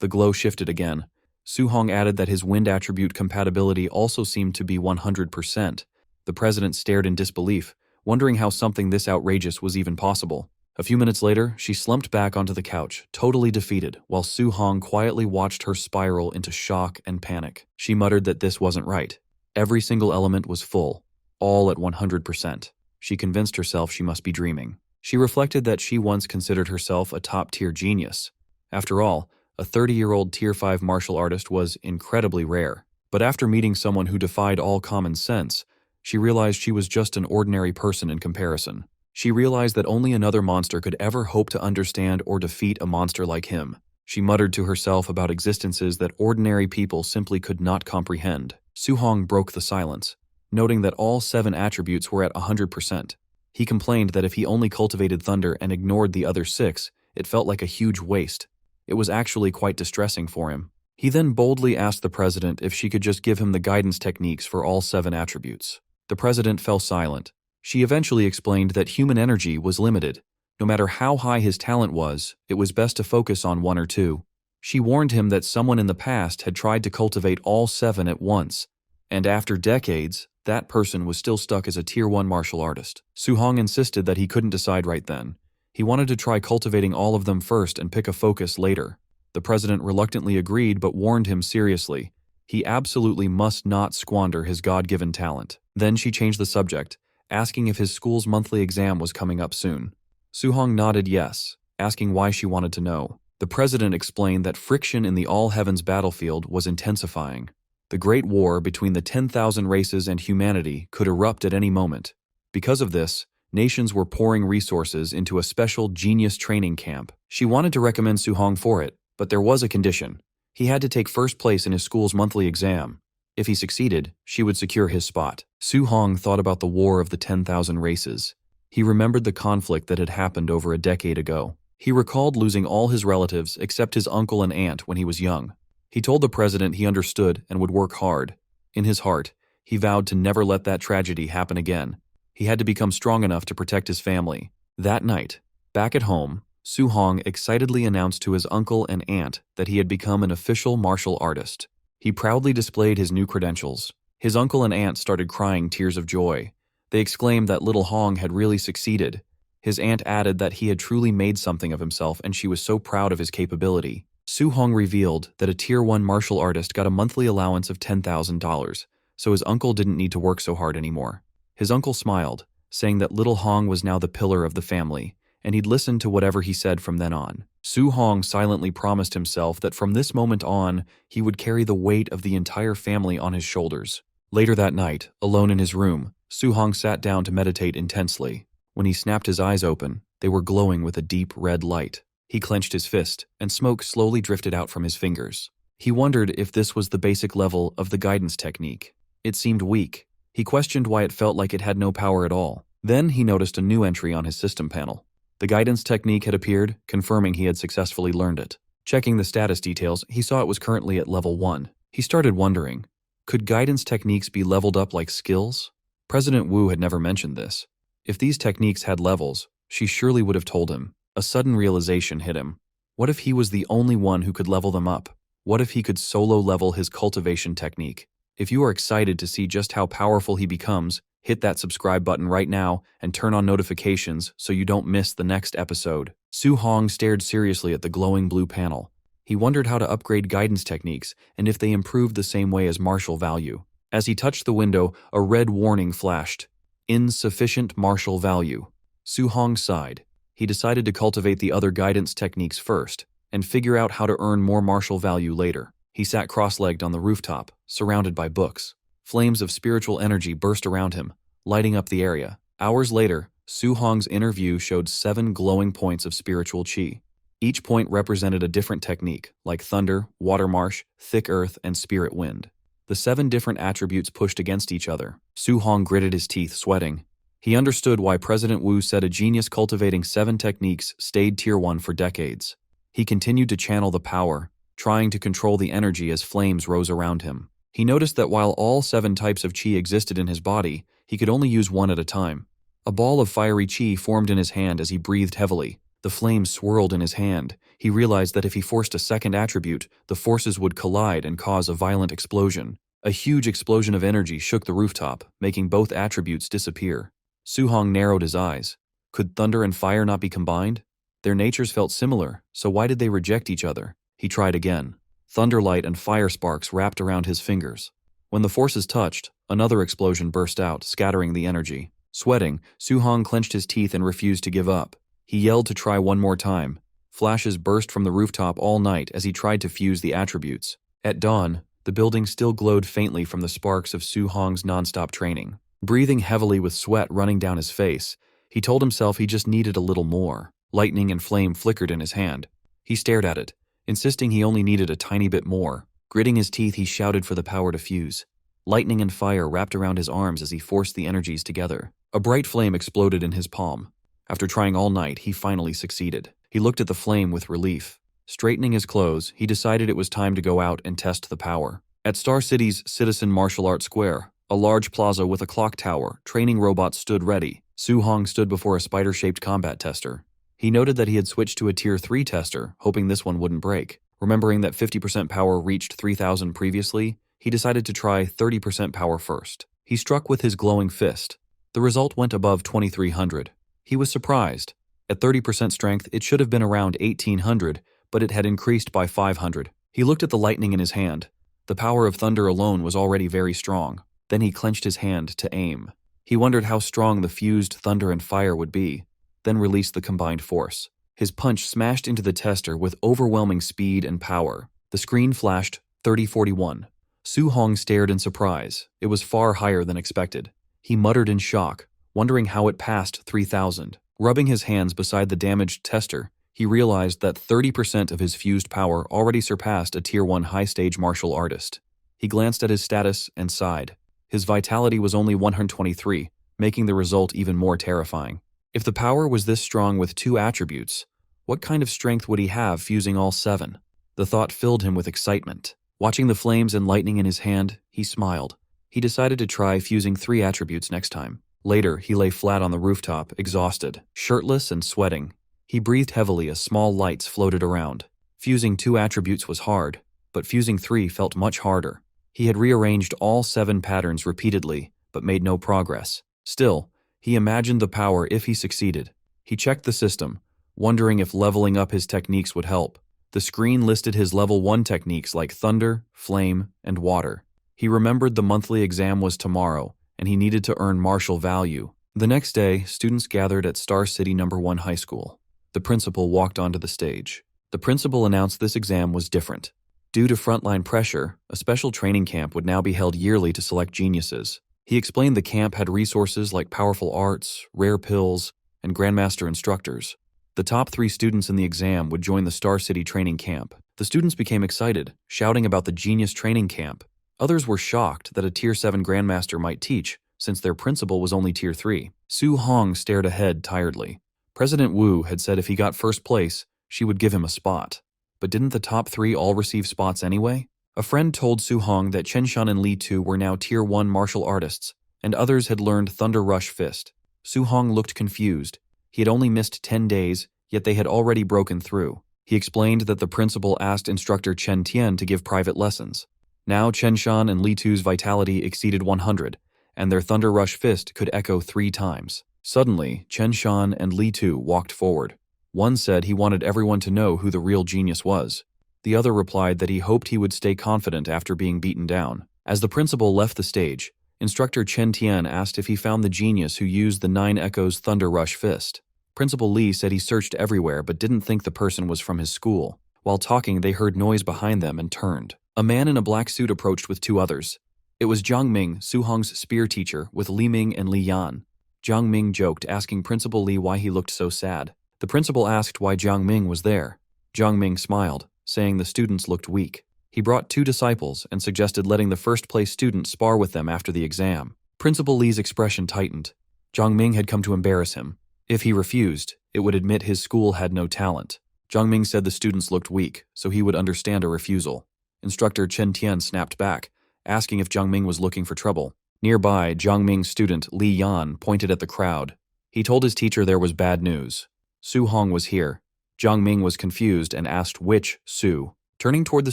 the glow shifted again. Su-hong added that his wind attribute compatibility also seemed to be 100%. The president stared in disbelief, wondering how something this outrageous was even possible. A few minutes later, she slumped back onto the couch, totally defeated, while Su-hong quietly watched her spiral into shock and panic. She muttered that this wasn't right. Every single element was full, all at 100%. She convinced herself she must be dreaming. She reflected that she once considered herself a top-tier genius. After all, a 30-year-old Tier 5 martial artist was incredibly rare. But after meeting someone who defied all common sense, she realized she was just an ordinary person in comparison. She realized that only another monster could ever hope to understand or defeat a monster like him. She muttered to herself about existences that ordinary people simply could not comprehend. Su-hong broke the silence, noting that all 7 attributes were at 100%. He complained that if he only cultivated thunder and ignored the other 6, it felt like a huge waste. It was actually quite distressing for him. He then boldly asked the president if she could just give him the guidance techniques for all 7 attributes. The president fell silent. She eventually explained that human energy was limited. No matter how high his talent was, it was best to focus on 1 or 2. She warned him that someone in the past had tried to cultivate all 7 at once, and after decades, that person was still stuck as a Tier 1 martial artist. Su-hong insisted that he couldn't decide right then. He wanted to try cultivating all of them first and pick a focus later. The president reluctantly agreed but warned him seriously. He absolutely must not squander his God-given talent. Then she changed the subject, asking if his school's monthly exam was coming up soon. Su-hong nodded yes, asking why she wanted to know. The president explained that friction in the all-heavens battlefield was intensifying. The Great War between the 10,000 races and humanity could erupt at any moment. Because of this, nations were pouring resources into a special genius training camp. She wanted to recommend Su-hong for it, but there was a condition. He had to take first place in his school's monthly exam. If he succeeded, she would secure his spot. Su-hong thought about the War of the 10,000 Races. He remembered the conflict that had happened over a decade ago. He recalled losing all his relatives except his uncle and aunt when he was young. He told the president he understood and would work hard. In his heart, he vowed to never let that tragedy happen again. He had to become strong enough to protect his family. That night, back at home, Su-hong excitedly announced to his uncle and aunt that he had become an official martial artist. He proudly displayed his new credentials. His uncle and aunt started crying tears of joy. They exclaimed that little Hong had really succeeded. His aunt added that he had truly made something of himself and she was so proud of his capability. Su-hong revealed that a Tier 1 martial artist got a monthly allowance of $10,000, so his uncle didn't need to work so hard anymore. His uncle smiled, saying that little Hong was now the pillar of the family, and he'd listen to whatever he said from then on. Su-hong silently promised himself that from this moment on, he would carry the weight of the entire family on his shoulders. Later that night, alone in his room, Su-hong sat down to meditate intensely. When he snapped his eyes open, they were glowing with a deep red light. He clenched his fist, and smoke slowly drifted out from his fingers. He wondered if this was the basic level of the guidance technique. It seemed weak. He questioned why it felt like it had no power at all. Then he noticed a new entry on his system panel. The guidance technique had appeared, confirming he had successfully learned it. Checking the status details, he saw it was currently at level 1. He started wondering, could guidance techniques be leveled up like skills? President Wu had never mentioned this. If these techniques had levels, she surely would have told him. A sudden realization hit him. What if he was the only one who could level them up? What if he could solo level his cultivation technique? If you are excited to see just how powerful he becomes, hit that subscribe button right now and turn on notifications so you don't miss the next episode. Su-hong stared seriously at the glowing blue panel. He wondered how to upgrade guidance techniques and if they improved the same way as martial value. As he touched the window, a red warning flashed. Insufficient martial value. Su-hong sighed. He decided to cultivate the other guidance techniques first and figure out how to earn more martial value later. He sat cross-legged on the rooftop, surrounded by books. Flames of spiritual energy burst around him, lighting up the area. Hours later, Su-hong's inner view showed 7 glowing points of spiritual qi. Each point represented a different technique, like thunder, water marsh, thick earth, and spirit wind. The 7 different attributes pushed against each other. Su Hong gritted his teeth, sweating. He understood why President Wu said a genius cultivating 7 techniques stayed Tier 1 for decades. He continued to channel the power, trying to control the energy as flames rose around him. He noticed that while all 7 types of qi existed in his body, he could only use one at a time. A ball of fiery qi formed in his hand as he breathed heavily. The flames swirled in his hand. He realized that if he forced a second attribute, the forces would collide and cause a violent explosion. A huge explosion of energy shook the rooftop, making both attributes disappear. Su Hong narrowed his eyes. Could thunder and fire not be combined? Their natures felt similar, so why did they reject each other? He tried again. Thunderlight and fire sparks wrapped around his fingers. When the forces touched, another explosion burst out, scattering the energy. Sweating, Su Hong clenched his teeth and refused to give up. He yelled to try one more time. Flashes burst from the rooftop all night as he tried to fuse the attributes. At dawn, the building still glowed faintly from the sparks of Su Hong's nonstop training. Breathing heavily with sweat running down his face, he told himself he just needed a little more. Lightning and flame flickered in his hand. He stared at it, insisting he only needed a tiny bit more. Gritting his teeth, he shouted for the power to fuse. Lightning and fire wrapped around his arms as he forced the energies together. A bright flame exploded in his palm. After trying all night, he finally succeeded. He looked at the flame with relief. Straightening his clothes, he decided it was time to go out and test the power. At Star City's Citizen Martial Arts Square, a large plaza with a clock tower, training robots stood ready. Su Hong stood before a spider-shaped combat tester. He noted that he had switched to a Tier 3 tester, hoping this one wouldn't break. Remembering that 50% power reached 3,000 previously, he decided to try 30% power first. He struck with his glowing fist. The result went above 2,300. He was surprised. At 30% strength, it should have been around 1,800, but it had increased by 500. He looked at the lightning in his hand. The power of thunder alone was already very strong. Then he clenched his hand to aim. He wondered how strong the fused thunder and fire would be, then released the combined force. His punch smashed into the tester with overwhelming speed and power. The screen flashed 3041. Su Hong stared in surprise. It was far higher than expected. He muttered in shock, wondering how it passed 3,000. Rubbing his hands beside the damaged tester, he realized that 30% of his fused power already surpassed a Tier 1 high-stage martial artist. He glanced at his status and sighed. His vitality was only 123, making the result even more terrifying. If the power was this strong with 2 attributes, what kind of strength would he have fusing all 7? The thought filled him with excitement. Watching the flames and lightning in his hand, he smiled. He decided to try fusing 3 attributes next time. Later, he lay flat on the rooftop, exhausted, shirtless and sweating. He breathed heavily as small lights floated around. Fusing 2 attributes was hard, but fusing 3 felt much harder. He had rearranged all 7 patterns repeatedly, but made no progress. Still, he imagined the power if he succeeded. He checked the system, wondering if leveling up his techniques would help. The screen listed his level 1 techniques like thunder, flame, and water. He remembered the monthly exam was tomorrow, and he needed to earn martial value. The next day, students gathered at Star City No. 1 High School. The principal walked onto the stage. The principal announced this exam was different. Due to frontline pressure, a special training camp would now be held yearly to select geniuses. He explained the camp had resources like powerful arts, rare pills, and grandmaster instructors. The top 3 students in the exam would join the Star City training camp. The students became excited, shouting about the genius training camp. Others were shocked that a Tier 7 grandmaster might teach, since their principal was only Tier 3. Su Hong stared ahead tiredly. President Wu had said if he got first place, she would give him a spot. But didn't the top 3 all receive spots anyway? A friend told Su Hong that Chen Shan and Li Tu were now Tier 1 martial artists, and others had learned Thunder Rush Fist. Su Hong looked confused. He had only missed 10 days, yet they had already broken through. He explained that the principal asked instructor Chen Tian to give private lessons. Now Chen Shan and Li Tu's vitality exceeded 100, and their Thunder Rush Fist could echo 3 times. Suddenly, Chen Shan and Li Tu walked forward. One said he wanted everyone to know who the real genius was. The other replied that he hoped he would stay confident after being beaten down. As the principal left the stage, instructor Chen Tian asked if he found the genius who used the 9 Echoes Thunder Rush Fist. Principal Li said he searched everywhere but didn't think the person was from his school. While talking, they heard noise behind them and turned. A man in a black suit approached with 2 others. It was Jiang Ming, Su Hong's spear teacher, with Li Ming and Li Yan. Jiang Ming joked, asking Principal Li why he looked so sad. The principal asked why Jiang Ming was there. Jiang Ming smiled, saying the students looked weak. He brought 2 disciples and suggested letting the first-place student spar with them after the exam. Principal Li's expression tightened. Jiang Ming had come to embarrass him. If he refused, it would admit his school had no talent. Jiang Ming said the students looked weak, so he would understand a refusal. Instructor Chen Tian snapped back, asking if Jiang Ming was looking for trouble. Nearby, Jiang Ming's student Li Yan pointed at the crowd. He told his teacher there was bad news. Su Hong was here. Jiang Ming was confused and asked which Su. Turning toward the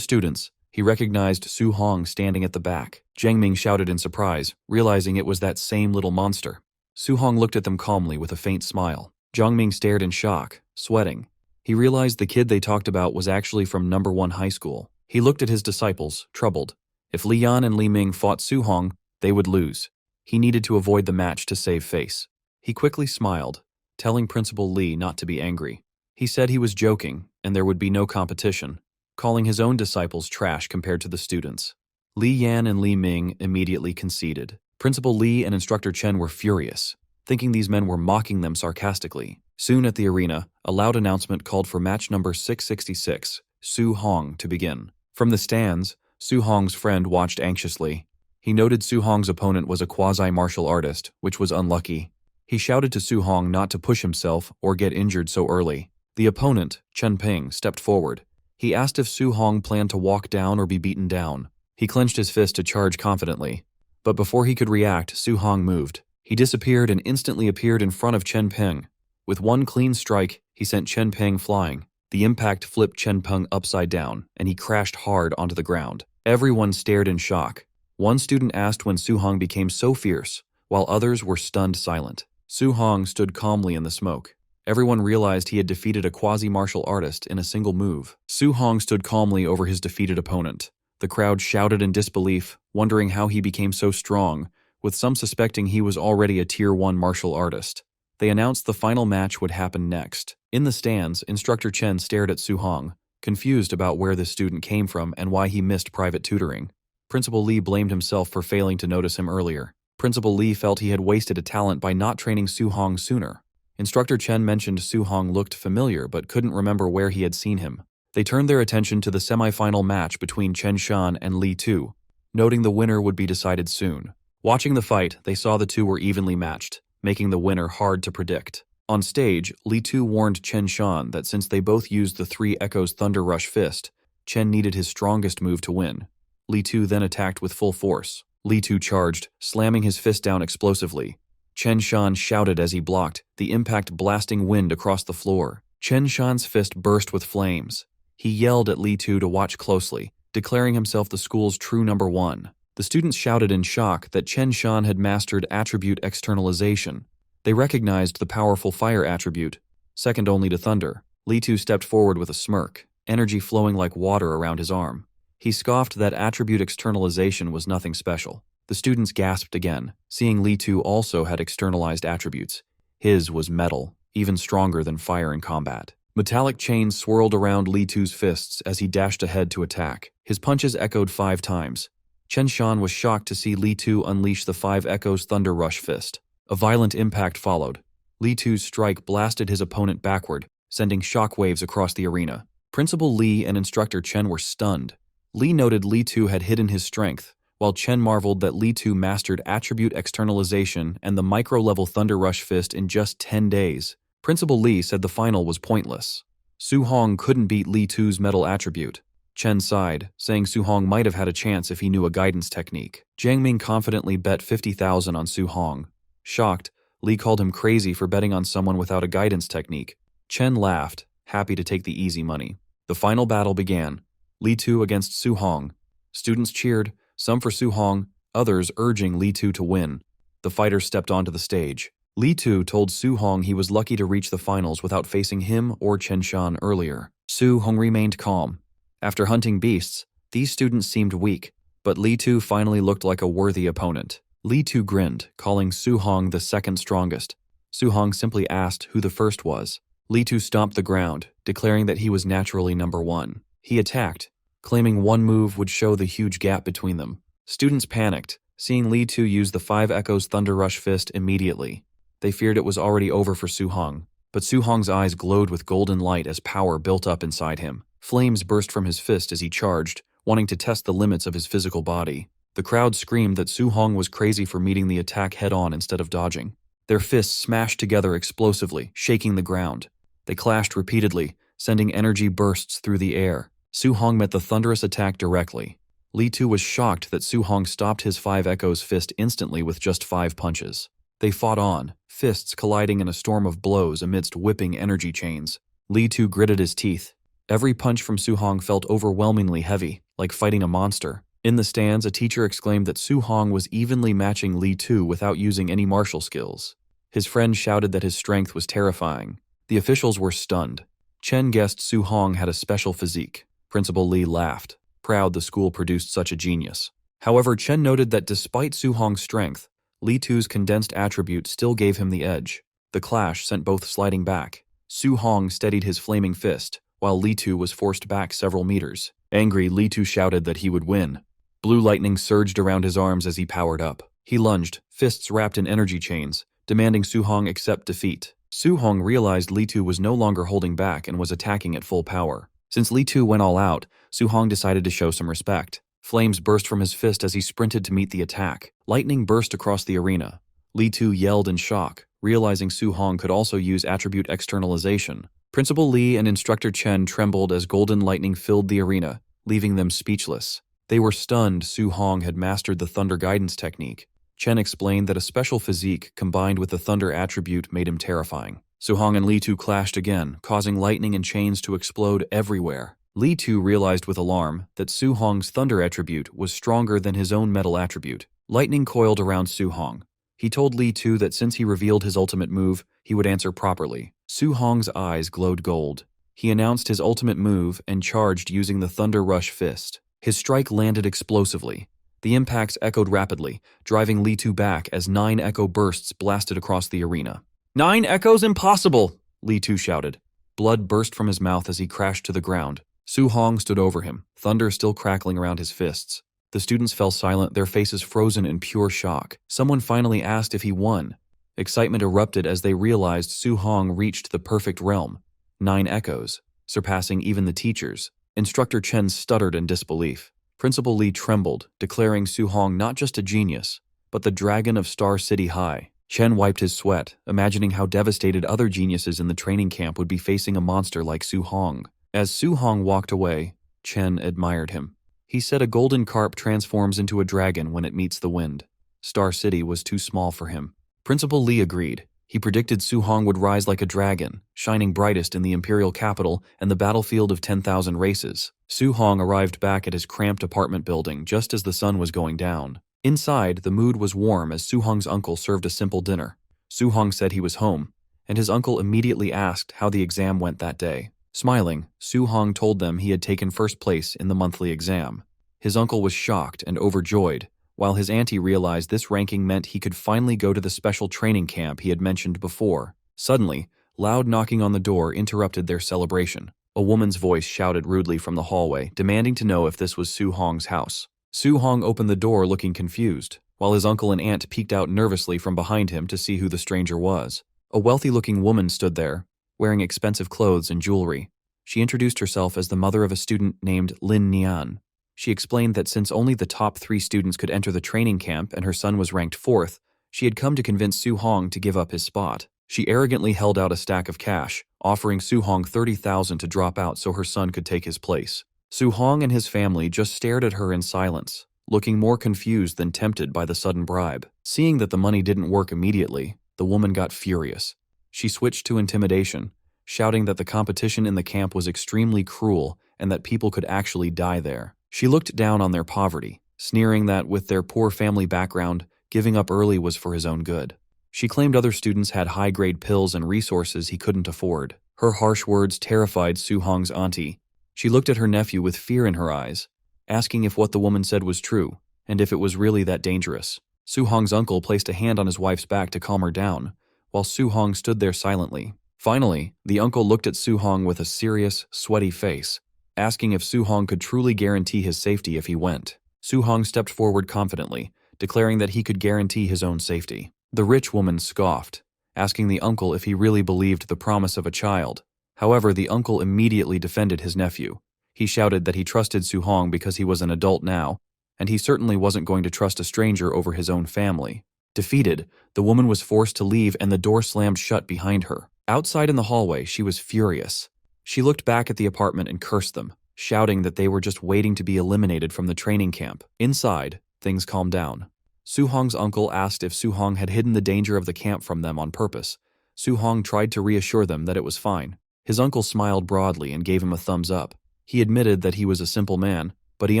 students, he recognized Su Hong standing at the back. Jiang Ming shouted in surprise, realizing it was that same little monster. Su Hong looked at them calmly with a faint smile. Jiang Ming stared in shock, sweating. He realized the kid they talked about was actually from No. 1 high school. He looked at his disciples, troubled. If Li Yan and Li Ming fought Su Hong, they would lose. He needed to avoid the match to save face. He quickly smiled, telling Principal Li not to be angry. He said he was joking and there would be no competition, calling his own disciples trash compared to the students. Li Yan and Li Ming immediately conceded. Principal Li and Instructor Chen were furious, thinking these men were mocking them sarcastically. Soon at the arena, a loud announcement called for match number 666, Su Hong, to begin. From the stands, Su Hong's friend watched anxiously. He noted Su Hong's opponent was a quasi-martial artist, which was unlucky. He shouted to Su Hong not to push himself or get injured so early. The opponent, Chen Ping, stepped forward. He asked if Su Hong planned to walk down or be beaten down. He clenched his fist to charge confidently. But before he could react, Su Hong moved. He disappeared and instantly appeared in front of Chen Ping. With one clean strike, he sent Chen Ping flying. The impact flipped Chen Ping upside down, and he crashed hard onto the ground. Everyone stared in shock. One student asked when Su Hong became so fierce, while others were stunned silent. Su Hong stood calmly in the smoke. Everyone realized he had defeated a quasi-martial artist in a single move. Su Hong stood calmly over his defeated opponent. The crowd shouted in disbelief, wondering how he became so strong, with some suspecting he was already a Tier 1 martial artist. They announced the final match would happen next. In the stands, Instructor Chen stared at Su Hong, confused about where this student came from and why he missed private tutoring. Principal Li blamed himself for failing to notice him earlier. Principal Li felt he had wasted a talent by not training Su Hong sooner. Instructor Chen mentioned Su Hong looked familiar but couldn't remember where he had seen him. They turned their attention to the semi-final match between Chen Shan and Li Tu, noting the winner would be decided soon. Watching the fight, they saw the two were evenly matched, making the winner hard to predict. On stage, Li Tu warned Chen Shan that since they both used the 3 Echoes Thunder Rush Fist, Chen needed his strongest move to win. Li Tu then attacked with full force. Li Tu charged, slamming his fist down explosively. Chen Shan shouted as he blocked, the impact blasting wind across the floor. Chen Shan's fist burst with flames. He yelled at Li Tu to watch closely, declaring himself the school's true No. 1. The students shouted in shock that Chen Shan had mastered attribute externalization. They recognized the powerful fire attribute, second only to thunder. Li Tu stepped forward with a smirk, energy flowing like water around his arm. He scoffed that attribute externalization was nothing special. The students gasped again, seeing Li Tu also had externalized attributes. His was metal, even stronger than fire in combat. Metallic chains swirled around Li Tu's fists as he dashed ahead to attack. His punches echoed 5 times. Chen Shan was shocked to see Li Tu unleash the 5 Echoes Thunder Rush Fist. A violent impact followed. Li Tu's strike blasted his opponent backward, sending shockwaves across the arena. Principal Li and Instructor Chen were stunned. Li noted Li Tu had hidden his strength, while Chen marveled that Li Tu mastered attribute externalization and the micro-level Thunder Rush Fist in just 10 days. Principal Li said the final was pointless. Su Hong couldn't beat Li Tu's metal attribute. Chen sighed, saying Su Hong might have had a chance if he knew a guidance technique. Jiang Ming confidently bet 50,000 on Su Hong. Shocked, Li called him crazy for betting on someone without a guidance technique. Chen laughed, happy to take the easy money. The final battle began. Li Tu against Su Hong. Students cheered, some for Su Hong, others urging Li Tu to win. The fighters stepped onto the stage. Li Tu told Su Hong he was lucky to reach the finals without facing him or Chen Shan earlier. Su Hong remained calm. After hunting beasts, these students seemed weak, but Li Tu finally looked like a worthy opponent. Li Tu grinned, calling Su Hong the second strongest. Su Hong simply asked who the first was. Li Tu stomped the ground, declaring that he was naturally No. 1. He attacked, claiming one move would show the huge gap between them. Students panicked, seeing Li Tu use the 5 Echoes Thunder Rush Fist immediately. They feared it was already over for Su Hong, But Su Hong's eyes glowed with golden light as power built up inside him. Flames burst from his fist as he charged, wanting to test the limits of his physical body. The crowd screamed that Su Hong was crazy for meeting the attack head-on instead of dodging. Their fists smashed together explosively, shaking the ground. They clashed repeatedly, sending energy bursts through the air. Su Hong met the thunderous attack directly. Li Tu was shocked that Su Hong stopped his 5 Echoes fist instantly with just 5 punches. They fought on, fists colliding in a storm of blows amidst whipping energy chains. Li Tu gritted his teeth. Every punch from Su Hong felt overwhelmingly heavy, like fighting a monster. In the stands, a teacher exclaimed that Su Hong was evenly matching Li Tu without using any martial skills. His friend shouted that his strength was terrifying. The officials were stunned. Chen guessed Su Hong had a special physique. Principal Li laughed, proud the school produced such a genius. However, Chen noted that despite Su Hong's strength, Li Tu's condensed attribute still gave him the edge. The clash sent both sliding back. Su Hong steadied his flaming fist, while Li Tu was forced back several meters. Angry, Li Tu shouted that he would win. Blue lightning surged around his arms as he powered up. He lunged, fists wrapped in energy chains, demanding Su Hong accept defeat. Su Hong realized Li Tu was no longer holding back and was attacking at full power. Since Li Tu went all out, Su Hong decided to show some respect. Flames burst from his fist as he sprinted to meet the attack. Lightning burst across the arena. Li Tu yelled in shock, realizing Su Hong could also use attribute externalization. Principal Li and Instructor Chen trembled as golden lightning filled the arena, leaving them speechless. They were stunned Su Hong had mastered the Thunder Guidance technique. Chen explained that a special physique combined with the Thunder attribute made him terrifying. Su Hong and Li Tu clashed again, causing lightning and chains to explode everywhere. Li Tu realized with alarm that Su Hong's Thunder attribute was stronger than his own metal attribute. Lightning coiled around Su Hong. He told Li Tu that since he revealed his ultimate move, he would answer properly. Su Hong's eyes glowed gold. He announced his ultimate move and charged using the Thunder Rush Fist. His strike landed explosively. The impacts echoed rapidly, driving Li Tu back as 9 echo bursts blasted across the arena. 9 echoes impossible! Li Tu shouted. Blood burst from his mouth as he crashed to the ground. Su Hong stood over him, thunder still crackling around his fists. The students fell silent, their faces frozen in pure shock. Someone finally asked if he won. Excitement erupted as they realized Su Hong reached the perfect realm. 9 echoes, surpassing even the teachers. Instructor Chen stuttered in disbelief. Principal Li trembled, declaring Su Hong not just a genius, but the dragon of Star City High. Chen wiped his sweat, imagining how devastated other geniuses in the training camp would be facing a monster like Su Hong. As Su Hong walked away, Chen admired him. He said a golden carp transforms into a dragon when it meets the wind. Star City was too small for him. Principal Li agreed. He predicted Su Hong would rise like a dragon, shining brightest in the imperial capital and the battlefield of 10,000 races. Su Hong arrived back at his cramped apartment building just as the sun was going down. Inside, the mood was warm as Su Hong's uncle served a simple dinner. Su Hong said he was home, and his uncle immediately asked how the exam went that day. Smiling, Su Hong told them he had taken first place in the monthly exam. His uncle was shocked and overjoyed, while his auntie realized this ranking meant he could finally go to the special training camp he had mentioned before. Suddenly, loud knocking on the door interrupted their celebration. A woman's voice shouted rudely from the hallway, demanding to know if this was Su Hong's house. Su Hong opened the door looking confused, while his uncle and aunt peeked out nervously from behind him to see who the stranger was. A wealthy-looking woman stood there, wearing expensive clothes and jewelry. She introduced herself as the mother of a student named Lin Nian. She explained that since only the top 3 students could enter the training camp and her son was ranked 4th, she had come to convince Su Hong to give up his spot. She arrogantly held out a stack of cash, offering Su Hong 30,000 to drop out so her son could take his place. Su Hong and his family just stared at her in silence, looking more confused than tempted by the sudden bribe. Seeing that the money didn't work immediately, the woman got furious. She switched to intimidation, shouting that the competition in the camp was extremely cruel and that people could actually die there. She looked down on their poverty, sneering that with their poor family background, giving up early was for his own good. She claimed other students had high-grade pills and resources he couldn't afford. Her harsh words terrified Su Hong's auntie. She looked at her nephew with fear in her eyes, asking if what the woman said was true, and if it was really that dangerous. Su Hong's uncle placed a hand on his wife's back to calm her down, while Su Hong stood there silently. Finally, the uncle looked at Su Hong with a serious, sweaty face, asking if Su Hong could truly guarantee his safety if he went. Su Hong stepped forward confidently, declaring that he could guarantee his own safety. The rich woman scoffed, asking the uncle if he really believed the promise of a child. However, the uncle immediately defended his nephew. He shouted that he trusted Su-hong because he was an adult now, and he certainly wasn't going to trust a stranger over his own family. Defeated, the woman was forced to leave and the door slammed shut behind her. Outside in the hallway, she was furious. She looked back at the apartment and cursed them, shouting that they were just waiting to be eliminated from the training camp. Inside, things calmed down. Su-hong's uncle asked if Su-hong had hidden the danger of the camp from them on purpose. Su-hong tried to reassure them that it was fine. His uncle smiled broadly and gave him a thumbs up. He admitted that he was a simple man, but he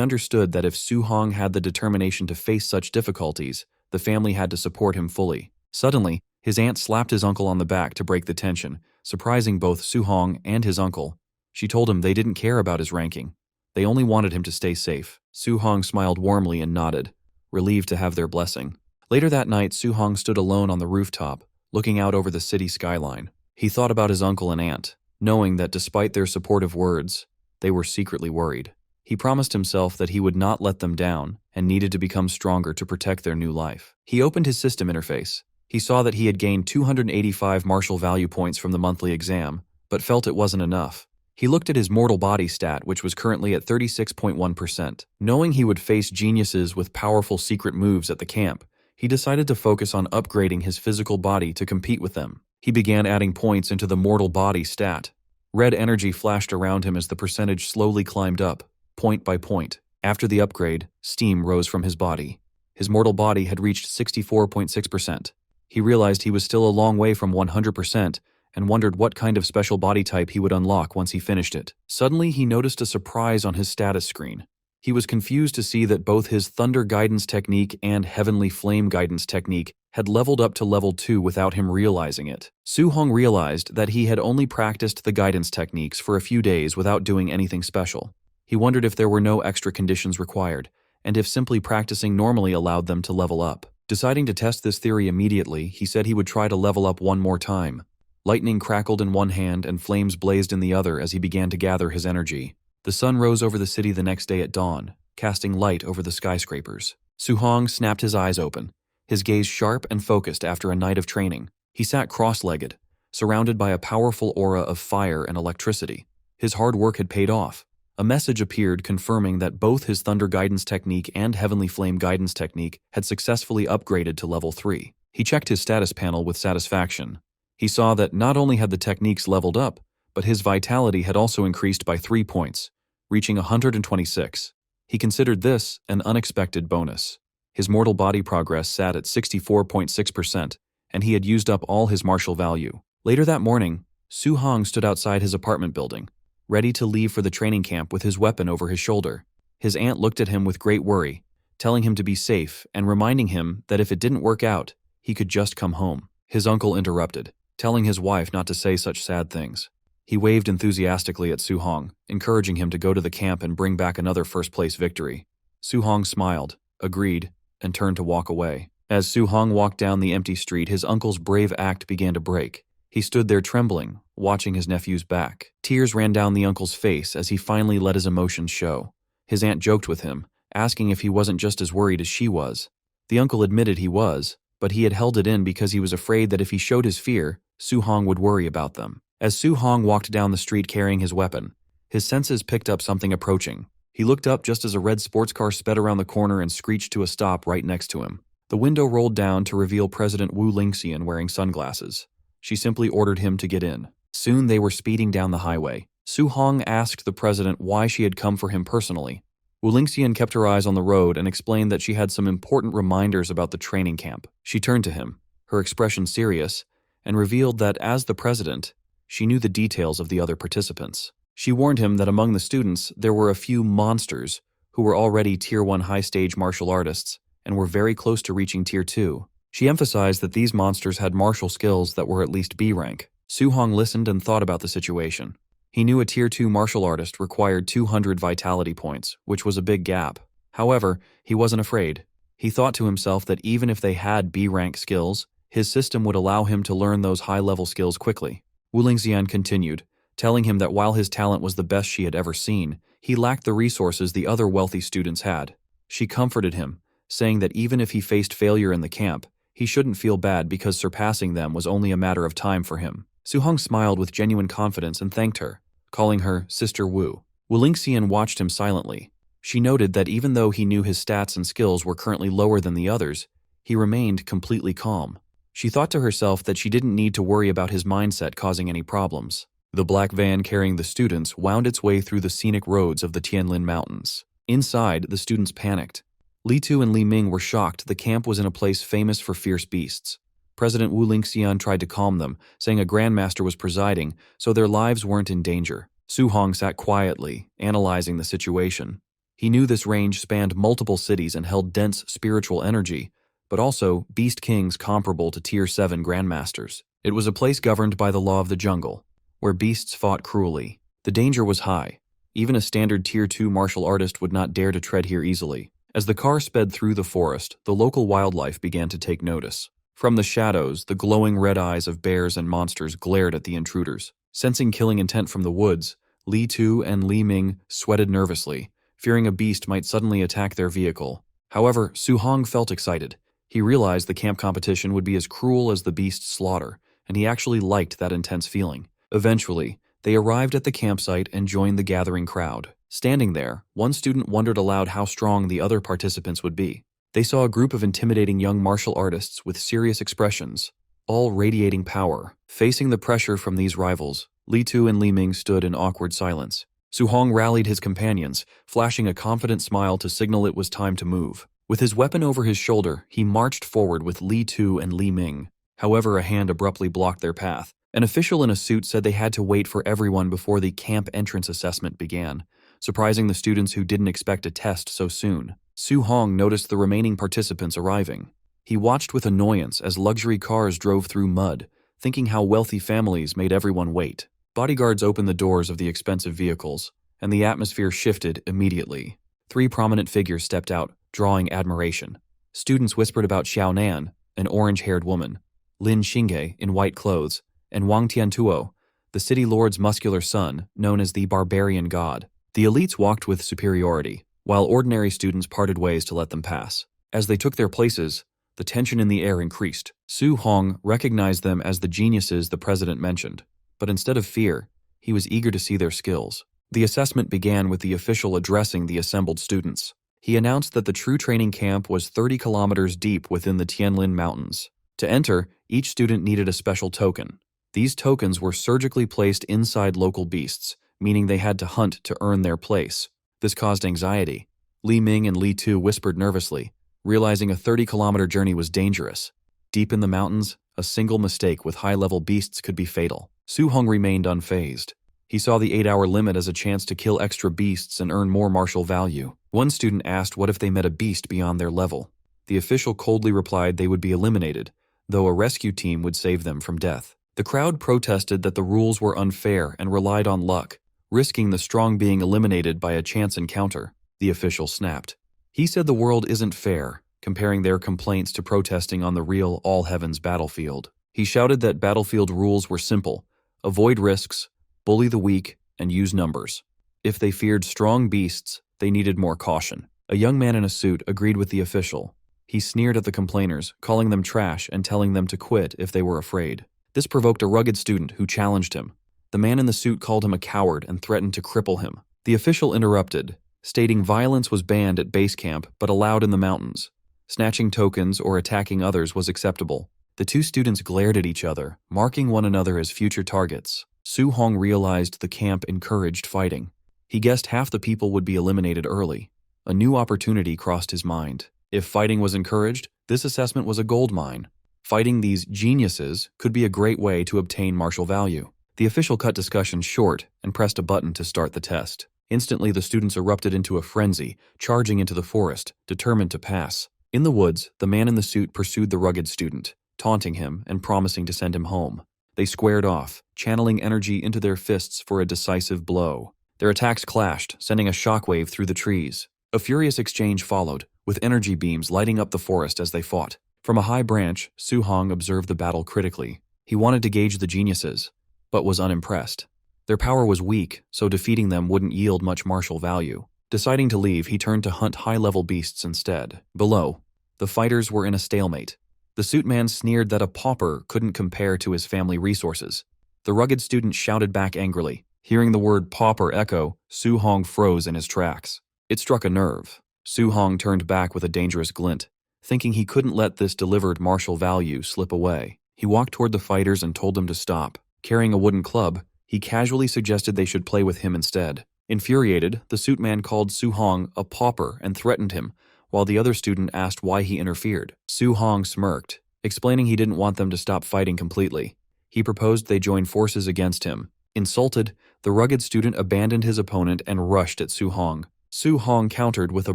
understood that if Su-hong had the determination to face such difficulties, the family had to support him fully. Suddenly, his aunt slapped his uncle on the back to break the tension, surprising both Su-hong and his uncle. She told him they didn't care about his ranking. They only wanted him to stay safe. Su-hong smiled warmly and nodded, relieved to have their blessing. Later that night, Su-hong stood alone on the rooftop, looking out over the city skyline. He thought about his uncle and aunt, knowing that despite their supportive words, they were secretly worried. He promised himself that he would not let them down and needed to become stronger to protect their new life. He opened his system interface. He saw that he had gained 285 martial value points from the monthly exam, but felt it wasn't enough. He looked at his mortal body stat, which was currently at 36.1%. Knowing he would face geniuses with powerful secret moves at the camp, he decided to focus on upgrading his physical body to compete with them. He began adding points into the mortal body stat. Red energy flashed around him as the percentage slowly climbed up, point by point. After the upgrade, steam rose from his body. His mortal body had reached 64.6%. He realized he was still a long way from 100% and wondered what kind of special body type he would unlock once he finished it. Suddenly, he noticed a surprise on his status screen. He was confused to see that both his Thunder Guidance Technique and Heavenly Flame Guidance Technique had leveled up to level 2 without him realizing it. Su-hong realized that he had only practiced the guidance techniques for a few days without doing anything special. He wondered if there were no extra conditions required, and if simply practicing normally allowed them to level up. Deciding to test this theory immediately, he said he would try to level up one more time. Lightning crackled in one hand and flames blazed in the other as he began to gather his energy. The sun rose over the city the next day at dawn, casting light over the skyscrapers. Su-hong snapped his eyes open, his gaze sharp and focused after a night of training. He sat cross-legged, surrounded by a powerful aura of fire and electricity. His hard work had paid off. A message appeared confirming that both his Thunder Guidance Technique and Heavenly Flame Guidance Technique had successfully upgraded to level 3. He checked his status panel with satisfaction. He saw that not only had the techniques leveled up, but his vitality had also increased by 3 points, reaching 126. He considered this an unexpected bonus. His mortal body progress sat at 64.6%, and he had used up all his martial value. Later that morning, Su-hong stood outside his apartment building, ready to leave for the training camp with his weapon over his shoulder. His aunt looked at him with great worry, telling him to be safe and reminding him that if it didn't work out, he could just come home. His uncle interrupted, telling his wife not to say such sad things. He waved enthusiastically at Su-hong, encouraging him to go to the camp and bring back another first-place victory. Su-hong smiled, agreed, and turned to walk away. As Su-hong walked down the empty street, his uncle's brave act began to break. He stood there trembling, watching his nephew's back. Tears ran down the uncle's face as he finally let his emotions show. His aunt joked with him, asking if he wasn't just as worried as she was. The uncle admitted he was, but he had held it in because he was afraid that if he showed his fear, Su-hong would worry about them. As Su-hong walked down the street carrying his weapon, his senses picked up something approaching. He looked up just as a red sports car sped around the corner and screeched to a stop right next to him. The window rolled down to reveal President Wu Lingxian wearing sunglasses. She simply ordered him to get in. Soon they were speeding down the highway. Su-hong asked the president why she had come for him personally. Wu Lingxian kept her eyes on the road and explained that she had some important reminders about the training camp. She turned to him, her expression serious, and revealed that as the president, she knew the details of the other participants. She warned him that among the students there were a few monsters who were already Tier 1 high-stage martial artists and were very close to reaching Tier 2. She emphasized that these monsters had martial skills that were at least B rank. Su-hong listened and thought about the situation. He knew a Tier 2 martial artist required 200 vitality points, which was a big gap. However, he wasn't afraid. He thought to himself that even if they had B rank skills, his system would allow him to learn those high-level skills quickly. Wu Lingxian continued, telling him that while his talent was the best she had ever seen, he lacked the resources the other wealthy students had. She comforted him, saying that even if he faced failure in the camp, He shouldn't feel bad because surpassing them was only a matter of time for him. Su-hong smiled with genuine confidence and thanked her, calling her Sister Wu. Wu Lingxian watched him silently. She noted that even though he knew his stats and skills were currently lower than the others, he remained completely calm. She thought to herself that she didn't need to worry about his mindset causing any problems. The black van carrying the students wound its way through the scenic roads of the Tianlin Mountains. Inside, the students panicked. Li Tu and Li Ming were shocked the camp was in a place famous for fierce beasts. President Wu Lingxian tried to calm them, saying a grandmaster was presiding, so their lives weren't in danger. Su-hong sat quietly, analyzing the situation. He knew this range spanned multiple cities and held dense spiritual energy, but also beast kings comparable to Tier 7 grandmasters. It was a place governed by the law of the jungle, where beasts fought cruelly. The danger was high. Even a standard Tier 2 martial artist would not dare to tread here easily. As the car sped through the forest, the local wildlife began to take notice. From the shadows, the glowing red eyes of bears and monsters glared at the intruders. Sensing killing intent from the woods, Li Tu and Li Ming sweated nervously, fearing a beast might suddenly attack their vehicle. However, Su-hong felt excited. He realized the camp competition would be as cruel as the beast's slaughter, and he actually liked that intense feeling. Eventually, they arrived at the campsite and joined the gathering crowd. Standing there, one student wondered aloud how strong the other participants would be. They saw a group of intimidating young martial artists with serious expressions, all radiating power. Facing the pressure from these rivals, Li Tu and Li Ming stood in awkward silence. Su-hong rallied his companions, flashing a confident smile to signal it was time to move. With his weapon over his shoulder, he marched forward with Li Tu and Li Ming. However, a hand abruptly blocked their path. An official in a suit said they had to wait for everyone before the camp entrance assessment began, surprising the students who didn't expect a test so soon. Su-hong noticed the remaining participants arriving. He watched with annoyance as luxury cars drove through mud, thinking how wealthy families made everyone wait. Bodyguards opened the doors of the expensive vehicles, and the atmosphere shifted immediately. 3 prominent figures stepped out, drawing admiration. Students whispered about Xiao Nan, an orange-haired woman, Lin Xingge in white clothes, and Wang Tiantuo, the city lord's muscular son, known as the barbarian god. The elites walked with superiority, while ordinary students parted ways to let them pass. As they took their places, the tension in the air increased. Su-hong recognized them as the geniuses the president mentioned, but instead of fear, he was eager to see their skills. The assessment began with the official addressing the assembled students. He announced that the true training camp was 30 kilometers deep within the Tianlin Mountains. To enter, each student needed a special token. These tokens were surgically placed inside local beasts, meaning they had to hunt to earn their place. This caused anxiety. Li Ming and Li Tu whispered nervously, realizing a 30-kilometer journey was dangerous. Deep in the mountains, a single mistake with high-level beasts could be fatal. Su-hong remained unfazed. He saw the 8-hour limit as a chance to kill extra beasts and earn more martial value. One student asked what if they met a beast beyond their level. The official coldly replied they would be eliminated, though a rescue team would save them from death. The crowd protested that the rules were unfair and relied on luck, risking the strong being eliminated by a chance encounter. The official snapped. He said the world isn't fair, comparing their complaints to protesting on the real all-heavens battlefield. He shouted that battlefield rules were simple: avoid risks, bully the weak, and use numbers. If they feared strong beasts, they needed more caution. A young man in a suit agreed with the official. He sneered at the complainers, calling them trash and telling them to quit if they were afraid. This provoked a rugged student who challenged him. The man in the suit called him a coward and threatened to cripple him. The official interrupted, stating violence was banned at base camp but allowed in the mountains. Snatching tokens or attacking others was acceptable. The 2 students glared at each other, marking one another as future targets. Su-hong realized the camp encouraged fighting. He guessed half the people would be eliminated early. A new opportunity crossed his mind. If fighting was encouraged, this assessment was a goldmine. Fighting these geniuses could be a great way to obtain martial value. The official cut discussion short and pressed a button to start the test. Instantly, the students erupted into a frenzy, charging into the forest, determined to pass. In the woods, the man in the suit pursued the rugged student, taunting him and promising to send him home. They squared off, channeling energy into their fists for a decisive blow. Their attacks clashed, sending a shockwave through the trees. A furious exchange followed, with energy beams lighting up the forest as they fought. From a high branch, Su-hong observed the battle critically. He wanted to gauge the geniuses, but was unimpressed. Their power was weak, so defeating them wouldn't yield much martial value. Deciding to leave, he turned to hunt high-level beasts instead. Below, the fighters were in a stalemate. The suit man sneered that a pauper couldn't compare to his family resources. The rugged student shouted back angrily. Hearing the word pauper echo, Su Hong froze in his tracks. It struck a nerve. Su Hong turned back with a dangerous glint, thinking he couldn't let this delivered martial value slip away. He walked toward the fighters and told them to stop. Carrying a wooden club, he casually suggested they should play with him instead. Infuriated, the suit man called Su Hong a pauper and threatened him, while the other student asked why he interfered. Su Hong smirked, explaining he didn't want them to stop fighting completely. He proposed they join forces against him. Insulted, the rugged student abandoned his opponent and rushed at Su Hong. Su Hong countered with a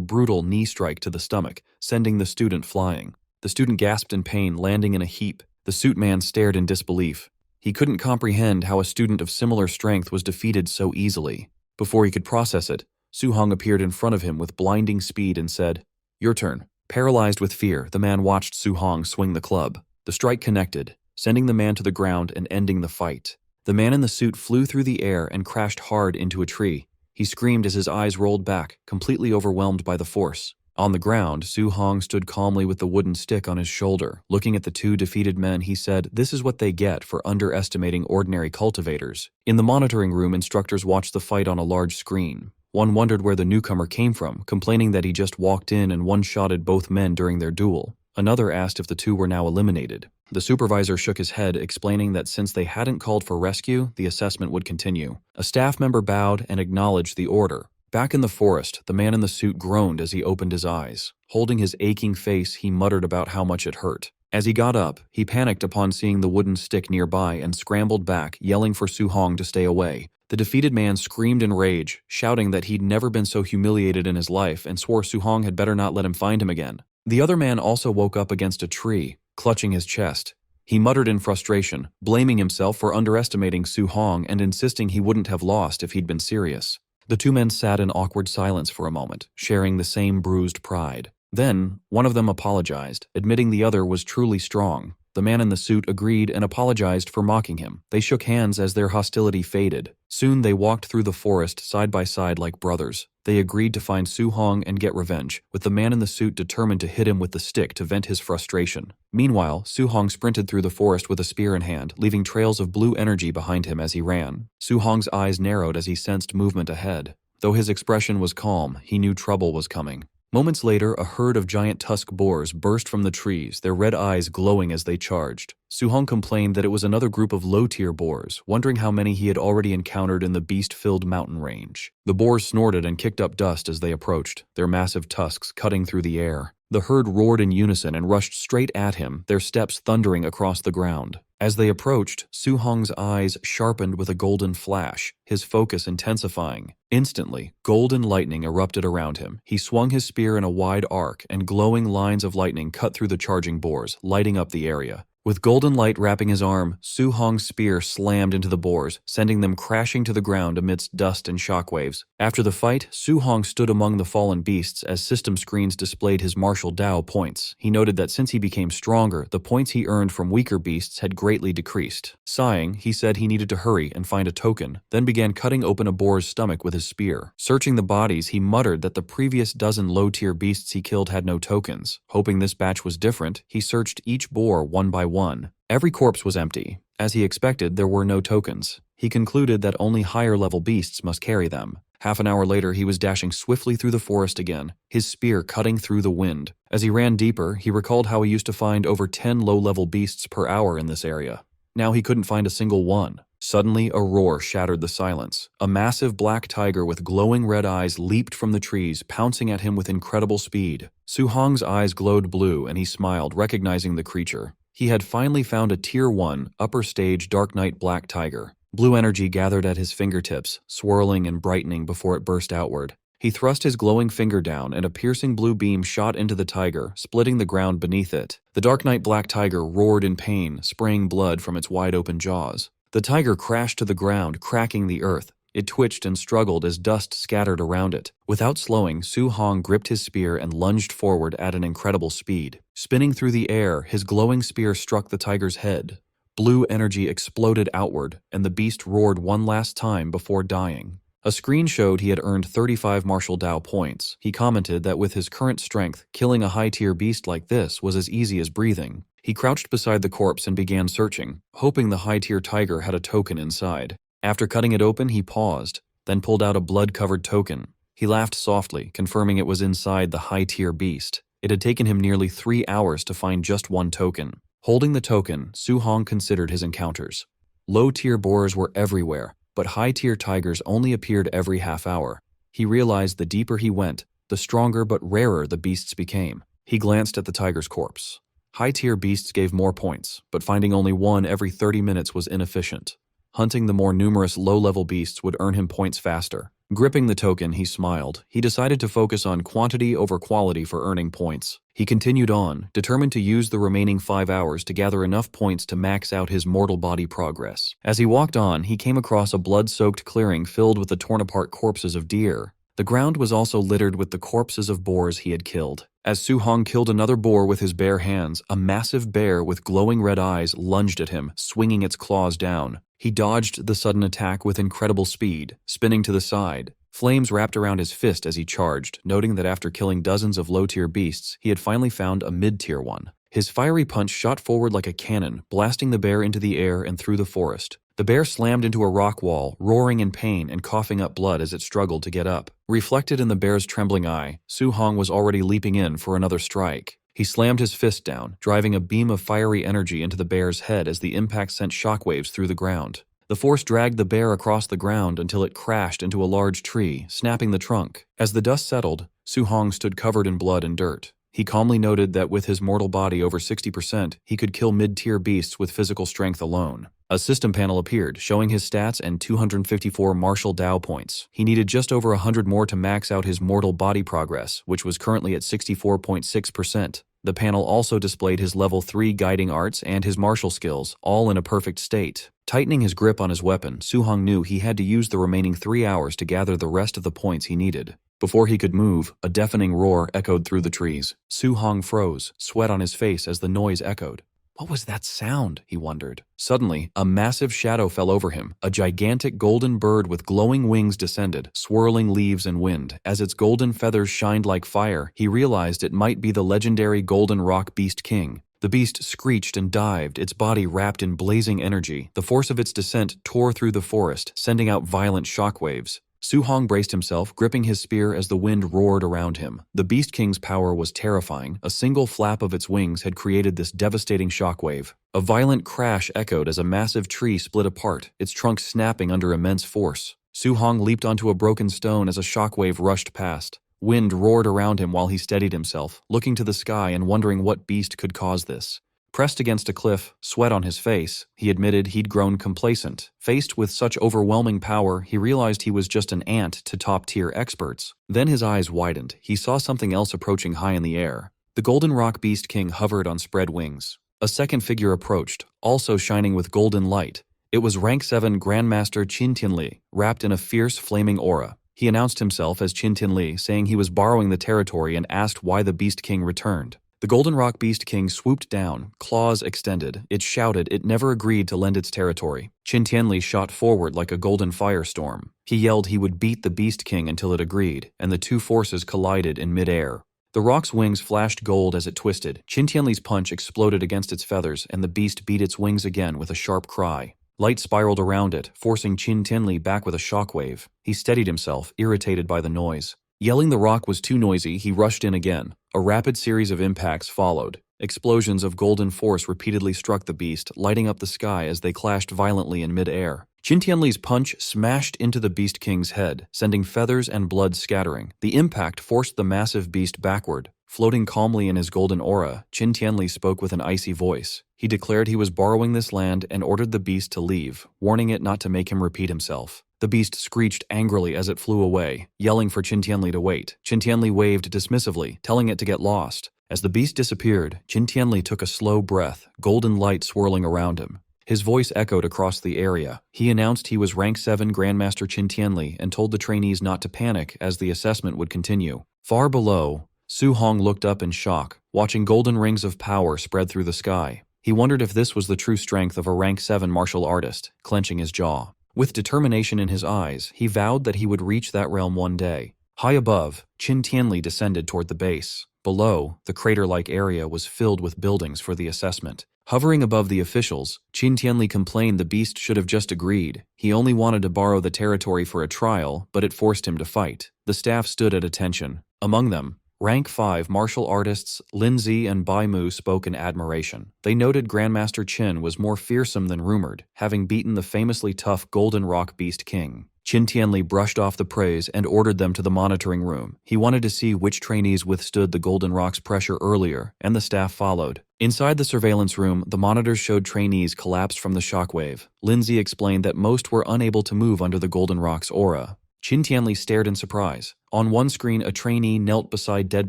brutal knee strike to the stomach, sending the student flying. The student gasped in pain, landing in a heap. The suit man stared in disbelief. He couldn't comprehend how a student of similar strength was defeated so easily. Before he could process it, Su Hong appeared in front of him with blinding speed and said, "Your turn." Paralyzed with fear, the man watched Su Hong swing the club. The strike connected, sending the man to the ground and ending the fight. The man in the suit flew through the air and crashed hard into a tree. He screamed as his eyes rolled back, completely overwhelmed by the force. On the ground, Su Hong stood calmly with the wooden stick on his shoulder. Looking at the two defeated men, he said, "This is what they get for underestimating ordinary cultivators." In the monitoring room, instructors watched the fight on a large screen. One wondered where the newcomer came from, complaining that he just walked in and one-shotted both men during their duel. Another asked if the two were now eliminated. The supervisor shook his head, explaining that since they hadn't called for rescue, the assessment would continue. A staff member bowed and acknowledged the order. Back in the forest, the man in the suit groaned as he opened his eyes. Holding his aching face, he muttered about how much it hurt. As he got up, he panicked upon seeing the wooden stick nearby and scrambled back, yelling for Su Hong to stay away. The defeated man screamed in rage, shouting that he'd never been so humiliated in his life and swore Su Hong had better not let him find him again. The other man also woke up against a tree, clutching his chest. He muttered in frustration, blaming himself for underestimating Su Hong and insisting he wouldn't have lost if he'd been serious. The two men sat in awkward silence for a moment, sharing the same bruised pride. Then, one of them apologized, admitting the other was truly strong. The man in the suit agreed and apologized for mocking him. They shook hands as their hostility faded. Soon they walked through the forest side by side like brothers. They agreed to find Su Hong and get revenge, with the man in the suit determined to hit him with the stick to vent his frustration. Meanwhile, Su Hong sprinted through the forest with a spear in hand, leaving trails of blue energy behind him as he ran. Su Hong's eyes narrowed as he sensed movement ahead. Though his expression was calm, he knew trouble was coming. Moments later, a herd of giant tusk boars burst from the trees, their red eyes glowing as they charged. Su Hong complained that it was another group of low-tier boars, wondering how many he had already encountered in the beast-filled mountain range. The boars snorted and kicked up dust as they approached, their massive tusks cutting through the air. The herd roared in unison and rushed straight at him, their steps thundering across the ground. As they approached, Su Hong's eyes sharpened with a golden flash, his focus intensifying. Instantly, golden lightning erupted around him. He swung his spear in a wide arc, and glowing lines of lightning cut through the charging boars, lighting up the area. With golden light wrapping his arm, Su Hong's spear slammed into the boars, sending them crashing to the ground amidst dust and shockwaves. After the fight, Su Hong stood among the fallen beasts as system screens displayed his martial Dao points. He noted that since he became stronger, the points he earned from weaker beasts had greatly decreased. Sighing, he said he needed to hurry and find a token, then began cutting open a boar's stomach with his spear. Searching the bodies, he muttered that the previous dozen low-tier beasts he killed had no tokens. Hoping this batch was different, he searched each boar one by one. Every corpse was empty. As he expected, there were no tokens. He concluded that only higher-level beasts must carry them. Half an hour later, he was dashing swiftly through the forest again, his spear cutting through the wind. As he ran deeper, he recalled how he used to find over 10 low-level beasts per hour in this area. Now he couldn't find a single one. Suddenly, a roar shattered the silence. A massive black tiger with glowing red eyes leaped from the trees, pouncing at him with incredible speed. Su Hong's eyes glowed blue, and he smiled, recognizing the creature. He had finally found a Tier 1, upper stage Dark Knight black tiger. Blue energy gathered at his fingertips, swirling and brightening before it burst outward. He thrust his glowing finger down, and a piercing blue beam shot into the tiger, splitting the ground beneath it. The Dark Knight black tiger roared in pain, spraying blood from its wide-open jaws. The tiger crashed to the ground, cracking the earth. It twitched and struggled as dust scattered around it. Without slowing, Su Hong gripped his spear and lunged forward at an incredible speed. Spinning through the air, his glowing spear struck the tiger's head. Blue energy exploded outward, and the beast roared one last time before dying. A screen showed he had earned 35 martial Dao points. He commented that with his current strength, killing a high-tier beast like this was as easy as breathing. He crouched beside the corpse and began searching, hoping the high-tier tiger had a token inside. After cutting it open, he paused, then pulled out a blood-covered token. He laughed softly, confirming it was inside the high-tier beast. It had taken him nearly 3 hours to find just one token. Holding the token, Su Hong considered his encounters. Low-tier boars were everywhere, but high-tier tigers only appeared every half hour. He realized the deeper he went, the stronger but rarer the beasts became. He glanced at the tiger's corpse. High-tier beasts gave more points, but finding only one every 30 minutes was inefficient. Hunting the more numerous low-level beasts would earn him points faster. Gripping the token, he smiled. He decided to focus on quantity over quality for earning points. He continued on, determined to use the remaining 5 hours to gather enough points to max out his mortal body progress. As he walked on, he came across a blood-soaked clearing filled with the torn-apart corpses of deer. The ground was also littered with the corpses of boars he had killed. As Su Hong killed another boar with his bare hands, a massive bear with glowing red eyes lunged at him, swinging its claws down. He dodged the sudden attack with incredible speed, spinning to the side. Flames wrapped around his fist as he charged, noting that after killing dozens of low-tier beasts, he had finally found a mid-tier one. His fiery punch shot forward like a cannon, blasting the bear into the air and through the forest. The bear slammed into a rock wall, roaring in pain and coughing up blood as it struggled to get up. Reflected in the bear's trembling eye, Su Hong was already leaping in for another strike. He slammed his fist down, driving a beam of fiery energy into the bear's head as the impact sent shockwaves through the ground. The force dragged the bear across the ground until it crashed into a large tree, snapping the trunk. As the dust settled, Su Hong stood covered in blood and dirt. He calmly noted that with his mortal body over 60%, he could kill mid-tier beasts with physical strength alone. A system panel appeared, showing his stats and 254 martial Dao points. He needed just over 100 more to max out his mortal body progress, which was currently at 64.6%. The panel also displayed his level 3 guiding arts and his martial skills, all in a perfect state. Tightening his grip on his weapon, Su Hong knew he had to use the remaining 3 hours to gather the rest of the points he needed. Before he could move, a deafening roar echoed through the trees. Su Hong froze, sweat on his face as the noise echoed. What was that sound? He wondered. Suddenly, a massive shadow fell over him. A gigantic golden bird with glowing wings descended, swirling leaves and wind. As its golden feathers shined like fire, he realized it might be the legendary Golden Rock Beast King. The beast screeched and dived, its body wrapped in blazing energy. The force of its descent tore through the forest, sending out violent shockwaves. Su Hong braced himself, gripping his spear as the wind roared around him. The Beast King's power was terrifying. A single flap of its wings had created this devastating shockwave. A violent crash echoed as a massive tree split apart, its trunk snapping under immense force. Su Hong leaped onto a broken stone as a shockwave rushed past. Wind roared around him while he steadied himself, looking to the sky and wondering what beast could cause this. Pressed against a cliff, sweat on his face, he admitted he'd grown complacent. Faced with such overwhelming power, he realized he was just an ant to top-tier experts. Then his eyes widened. He saw something else approaching high in the air. The Golden Rock Beast King hovered on spread wings. A second figure approached, also shining with golden light. It was Rank 7 Grandmaster Qin Tianli, wrapped in a fierce, flaming aura. He announced himself as Qin Tianli, saying he was borrowing the territory and asked why the Beast King returned. The Golden Rock Beast King swooped down, claws extended. It shouted it never agreed to lend its territory. Qin Tianli shot forward like a golden firestorm. He yelled he would beat the Beast King until it agreed, and the two forces collided in midair. The rock's wings flashed gold as it twisted. Qin Tianli's punch exploded against its feathers, and the beast beat its wings again with a sharp cry. Light spiraled around it, forcing Qin Tianli back with a shockwave. He steadied himself, irritated by the noise. Yelling the rock was too noisy, he rushed in again. A rapid series of impacts followed. Explosions of golden force repeatedly struck the beast, lighting up the sky as they clashed violently in mid-air. Qin Tianli's punch smashed into the Beast King's head, sending feathers and blood scattering. The impact forced the massive beast backward. Floating calmly in his golden aura, Qin Tianli spoke with an icy voice. He declared he was borrowing this land and ordered the beast to leave, warning it not to make him repeat himself. The beast screeched angrily as it flew away, yelling for Qin Tianli to wait. Qin Tianli waved dismissively, telling it to get lost. As the beast disappeared, Qin Tianli took a slow breath, golden light swirling around him. His voice echoed across the area. He announced he was Rank 7 Grandmaster Qin Tianli and told the trainees not to panic as the assessment would continue. Far below, Su Hong looked up in shock, watching golden rings of power spread through the sky. He wondered if this was the true strength of a Rank 7 martial artist, clenching his jaw. With determination in his eyes, he vowed that he would reach that realm one day. High above, Qin Tianli descended toward the base. Below, the crater-like area was filled with buildings for the assessment. Hovering above the officials, Qin Tianli complained the beast should have just agreed. He only wanted to borrow the territory for a trial, but it forced him to fight. The staff stood at attention. Among them, Rank 5 martial artists Lin Zi and Bai Mu spoke in admiration. They noted Grandmaster Qin was more fearsome than rumored, having beaten the famously tough Golden Rock Beast King. Qin Tianli brushed off the praise and ordered them to the monitoring room. He wanted to see which trainees withstood the Golden Rock's pressure earlier, and the staff followed. Inside the surveillance room, the monitors showed trainees collapsed from the shockwave. Lin Zi explained that most were unable to move under the Golden Rock's aura. Qin Tianli stared in surprise. On one screen, a trainee knelt beside dead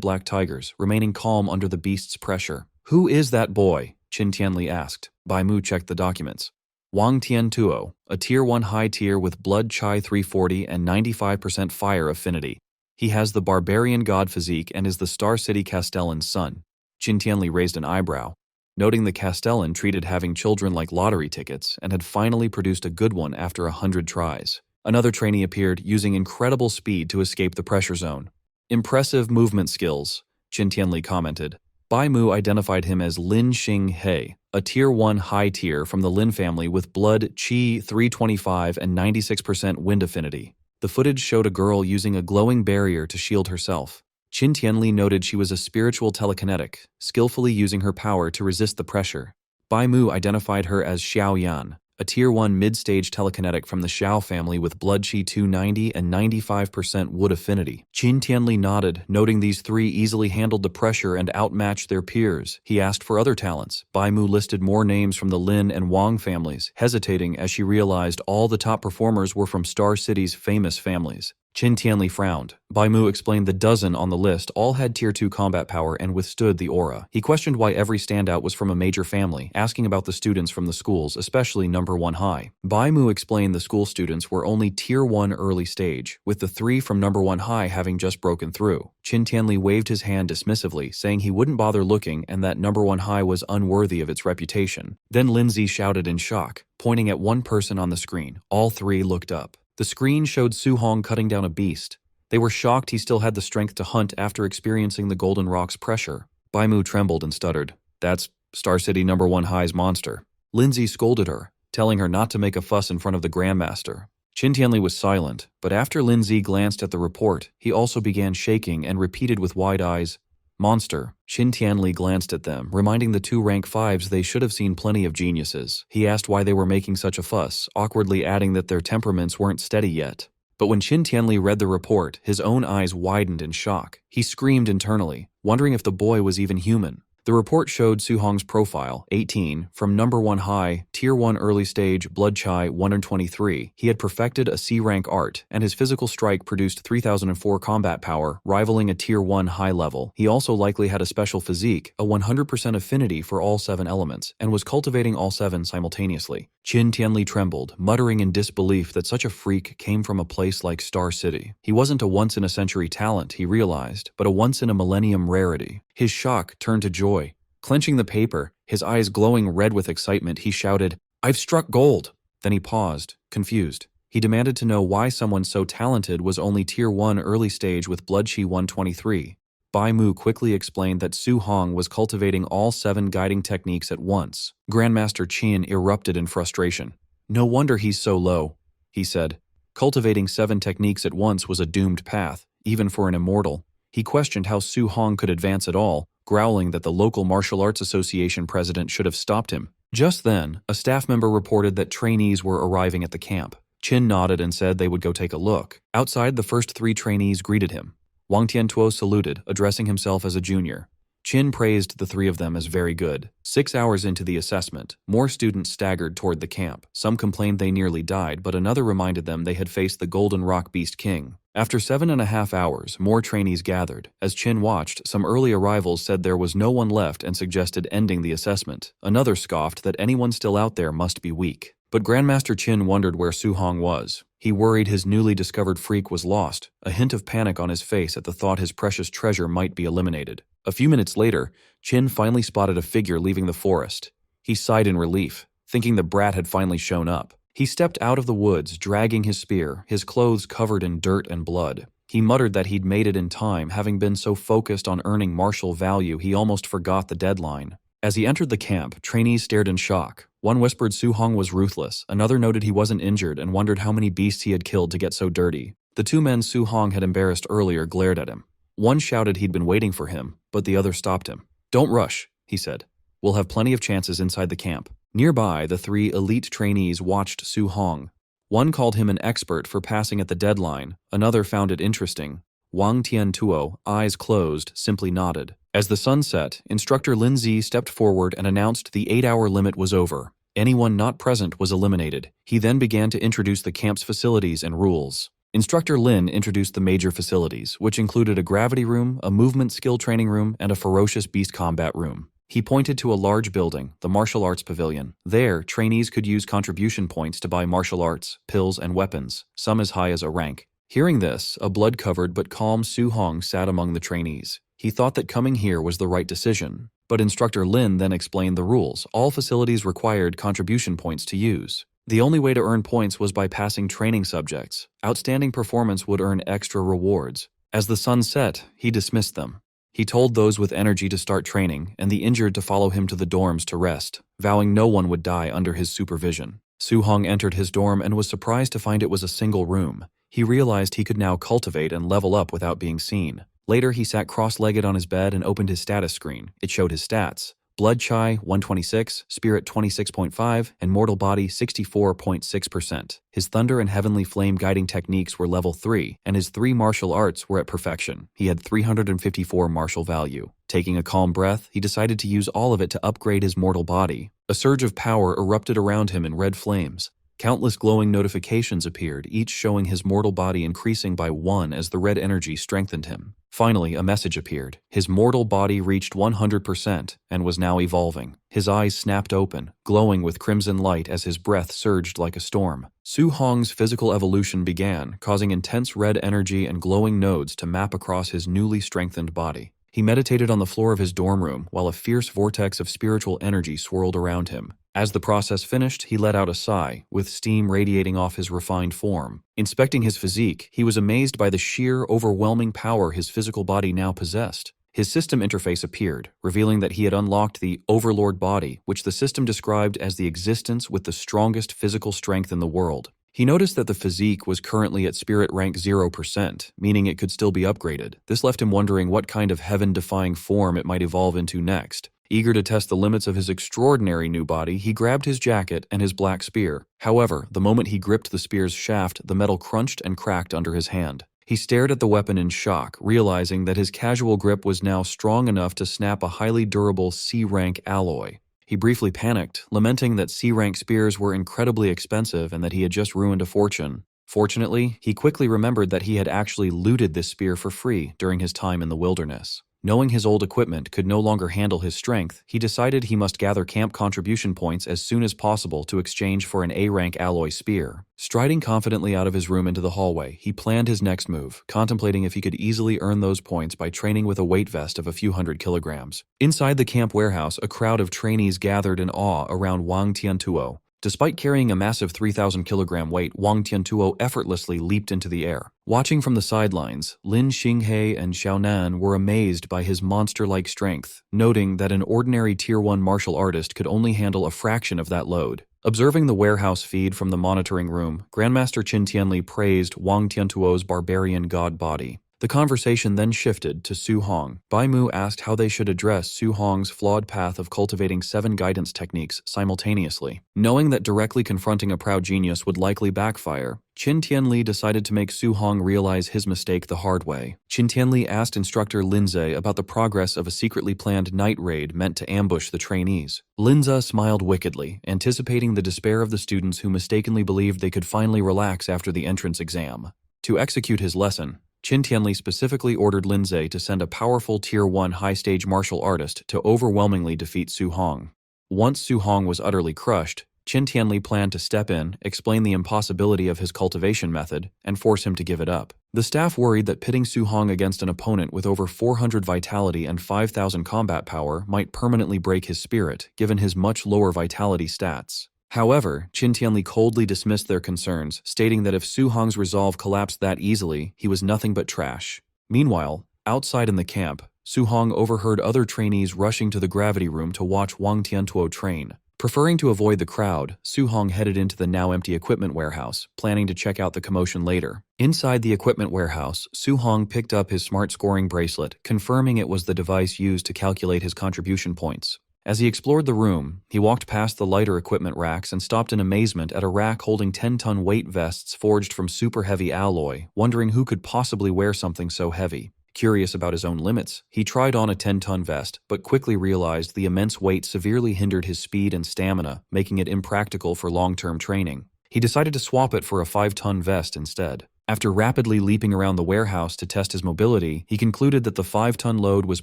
black tigers, remaining calm under the beast's pressure. "Who is that boy?" Qin Tianli asked. Bai Mu checked the documents. Wang Tiantuo, a Tier 1 high tier with Blood Chai 340 and 95% fire affinity. He has the barbarian god physique and is the Star City Castellan's son. Qin Tianli raised an eyebrow, noting the Castellan treated having children like lottery tickets and had finally produced a good one after 100 tries. Another trainee appeared, using incredible speed to escape the pressure zone. "Impressive movement skills," Qin Tianli commented. Bai Mu identified him as Lin Xing He, a Tier 1 high tier from the Lin family with Blood Qi 325 and 96% wind affinity. The footage showed a girl using a glowing barrier to shield herself. Qin Tianli noted she was a spiritual telekinetic, skillfully using her power to resist the pressure. Bai Mu identified her as Xiao Yan, a Tier 1 mid-stage telekinetic from the Xiao family with Blood Qi 290 and 95% wood affinity. Qin Tianli nodded, noting these three easily handled the pressure and outmatched their peers. He asked for other talents. Bai Mu listed more names from the Lin and Wang families, hesitating as she realized all the top performers were from Star City's famous families. Qin Tianli frowned. Bai Mu explained the dozen on the list all had Tier 2 combat power and withstood the aura. He questioned why every standout was from a major family, asking about the students from the schools, especially number 1 high. Bai Mu explained the school students were only Tier 1 early stage, with the 3 from number 1 high having just broken through. Qin Tianli waved his hand dismissively, saying he wouldn't bother looking and that number 1 high was unworthy of its reputation. Then Lin Zi shouted in shock, pointing at one person on the screen. All three looked up. The screen showed Su Hong cutting down a beast. They were shocked he still had the strength to hunt after experiencing the Golden Rock's pressure. Bai Mu trembled and stuttered. "That's Star City number 1 high's monster." Lin Zi scolded her, telling her not to make a fuss in front of the Grandmaster. Qin Tianli was silent, but after Lin Zi glanced at the report, he also began shaking and repeated with wide eyes, "Monster." Qin Tianli glanced at them, reminding the 2 rank 5s they should have seen plenty of geniuses. He asked why they were making such a fuss, awkwardly adding that their temperaments weren't steady yet. But when Qin Tianli read the report, his own eyes widened in shock. He screamed internally, wondering if the boy was even human. The report showed Su Hong's profile, 18, from number 1 high, Tier 1 early stage, Blood Chai 123. He had perfected a C-rank art, and his physical strike produced 3004 combat power, rivaling a Tier 1 high level. He also likely had a special physique, a 100% affinity for all 7 elements, and was cultivating all 7 simultaneously. Qin Tianli trembled, muttering in disbelief that such a freak came from a place like Star City. He wasn't a once-in-a-century talent, he realized, but a once-in-a-millennium rarity. His shock turned to joy. Clenching the paper, his eyes glowing red with excitement, he shouted, "I've struck gold!" Then he paused, confused. He demanded to know why someone so talented was only Tier 1 early stage with Blood Qi 123. Bai Mu quickly explained that Su Hong was cultivating all 7 guiding techniques at once. Grandmaster Qin erupted in frustration. "No wonder he's so low," he said. Cultivating 7 techniques at once was a doomed path, even for an immortal. He questioned how Su Hong could advance at all, growling that the local martial arts association president should have stopped him. Just then, a staff member reported that trainees were arriving at the camp. Qin nodded and said they would go take a look. Outside, the first 3 trainees greeted him. Wang Tiantuo saluted, addressing himself as a junior. Qin praised the 3 of them as very good. 6 hours into the assessment, more students staggered toward the camp. Some complained they nearly died, but another reminded them they had faced the Golden Rock Beast King. After 7.5 hours, more trainees gathered. As Qin watched, some early arrivals said there was no one left and suggested ending the assessment. Another scoffed that anyone still out there must be weak. But Grandmaster Qin wondered where Su Hong was. He worried his newly discovered freak was lost, a hint of panic on his face at the thought his precious treasure might be eliminated. A few minutes later, Qin finally spotted a figure leaving the forest. He sighed in relief, thinking the brat had finally shown up. He stepped out of the woods, dragging his spear, his clothes covered in dirt and blood. He muttered that he'd made it in time, having been so focused on earning martial value he almost forgot the deadline. As he entered the camp, trainees stared in shock. One whispered Su Hong was ruthless, another noted he wasn't injured and wondered how many beasts he had killed to get so dirty. The two men Su Hong had embarrassed earlier glared at him. One shouted he'd been waiting for him, but the other stopped him. "Don't rush," he said. "We'll have plenty of chances inside the camp." Nearby, the three elite trainees watched Su Hong. One called him an expert for passing at the deadline, another found it interesting. Wang Tiantuo, eyes closed, simply nodded. As the sun set, Instructor Lin Zi stepped forward and announced the 8-hour limit was over. Anyone not present was eliminated. He then began to introduce the camp's facilities and rules. Instructor Lin introduced the major facilities, which included a gravity room, a movement skill training room, and a ferocious beast combat room. He pointed to a large building, the Martial Arts Pavilion. There, trainees could use contribution points to buy martial arts, pills, and weapons, some as high as a rank. Hearing this, a blood-covered but calm Su Hong sat among the trainees. He thought that coming here was the right decision. But Instructor Lin then explained the rules. All facilities required contribution points to use. The only way to earn points was by passing training subjects. Outstanding performance would earn extra rewards. As the sun set, he dismissed them. He told those with energy to start training, and the injured to follow him to the dorms to rest, vowing no one would die under his supervision. Su Hong entered his dorm and was surprised to find it was a single room. He realized he could now cultivate and level up without being seen. Later, he sat cross-legged on his bed and opened his status screen. It showed his stats. Blood Chai 126, Spirit 26.5, and Mortal Body 64.6%. His Thunder and Heavenly Flame guiding techniques were level 3, and his 3 martial arts were at perfection. He had 354 martial value. Taking a calm breath, he decided to use all of it to upgrade his mortal body. A surge of power erupted around him in red flames. Countless glowing notifications appeared, each showing his mortal body increasing by 1 as the red energy strengthened him. Finally, a message appeared. His mortal body reached 100% and was now evolving. His eyes snapped open, glowing with crimson light as his breath surged like a storm. Su Hong's physical evolution began, causing intense red energy and glowing nodes to map across his newly strengthened body. He meditated on the floor of his dorm room while a fierce vortex of spiritual energy swirled around him. As the process finished, he let out a sigh, with steam radiating off his refined form. Inspecting his physique, he was amazed by the sheer, overwhelming power his physical body now possessed. His system interface appeared, revealing that he had unlocked the Overlord body, which the system described as the existence with the strongest physical strength in the world. He noticed that the physique was currently at spirit rank 0%, meaning it could still be upgraded. This left him wondering what kind of heaven-defying form it might evolve into next. Eager to test the limits of his extraordinary new body, he grabbed his jacket and his black spear. However, the moment he gripped the spear's shaft, the metal crunched and cracked under his hand. He stared at the weapon in shock, realizing that his casual grip was now strong enough to snap a highly durable C-rank alloy. He briefly panicked, lamenting that C-rank spears were incredibly expensive and that he had just ruined a fortune. Fortunately, he quickly remembered that he had actually looted this spear for free during his time in the wilderness. Knowing his old equipment could no longer handle his strength, he decided he must gather camp contribution points as soon as possible to exchange for an A-rank alloy spear. Striding confidently out of his room into the hallway, he planned his next move, contemplating if he could easily earn those points by training with a weight vest of a few hundred kilograms. Inside the camp warehouse, a crowd of trainees gathered in awe around Wang Tiantuo. Despite carrying a massive 3,000-kilogram weight, Wang Tiantuo effortlessly leaped into the air. Watching from the sidelines, Lin Xinghe and Xiaonan were amazed by his monster-like strength, noting that an ordinary Tier 1 martial artist could only handle a fraction of that load. Observing the warehouse feed from the monitoring room, Grandmaster Qin Tianli praised Wang Tiantuo's barbarian god body. The conversation then shifted to Su Hong. Bai Mu asked how they should address Su Hong's flawed path of cultivating 7 guidance techniques simultaneously. Knowing that directly confronting a proud genius would likely backfire, Qin Tianli decided to make Su Hong realize his mistake the hard way. Qin Tianli asked instructor Linze about the progress of a secretly planned night raid meant to ambush the trainees. Linze smiled wickedly, anticipating the despair of the students who mistakenly believed they could finally relax after the entrance exam. To execute his lesson, Qin Tianli specifically ordered Linze to send a powerful Tier 1 high-stage martial artist to overwhelmingly defeat Su Hong. Once Su Hong was utterly crushed, Qin Tianli planned to step in, explain the impossibility of his cultivation method, and force him to give it up. The staff worried that pitting Su Hong against an opponent with over 400 vitality and 5,000 combat power might permanently break his spirit, given his much lower vitality stats. However, Qin Tianli coldly dismissed their concerns, stating that if Su Hong's resolve collapsed that easily, he was nothing but trash. Meanwhile, outside in the camp, Su Hong overheard other trainees rushing to the gravity room to watch Wang Tiantuo train. Preferring to avoid the crowd, Su Hong headed into the now empty equipment warehouse, planning to check out the commotion later. Inside the equipment warehouse, Su Hong picked up his smart scoring bracelet, confirming it was the device used to calculate his contribution points. As he explored the room, he walked past the lighter equipment racks and stopped in amazement at a rack holding 10-ton weight vests forged from super heavy alloy, wondering who could possibly wear something so heavy. Curious about his own limits, he tried on a 10-ton vest, but quickly realized the immense weight severely hindered his speed and stamina, making it impractical for long-term training. He decided to swap it for a 5-ton vest instead. After rapidly leaping around the warehouse to test his mobility, he concluded that the 5-ton load was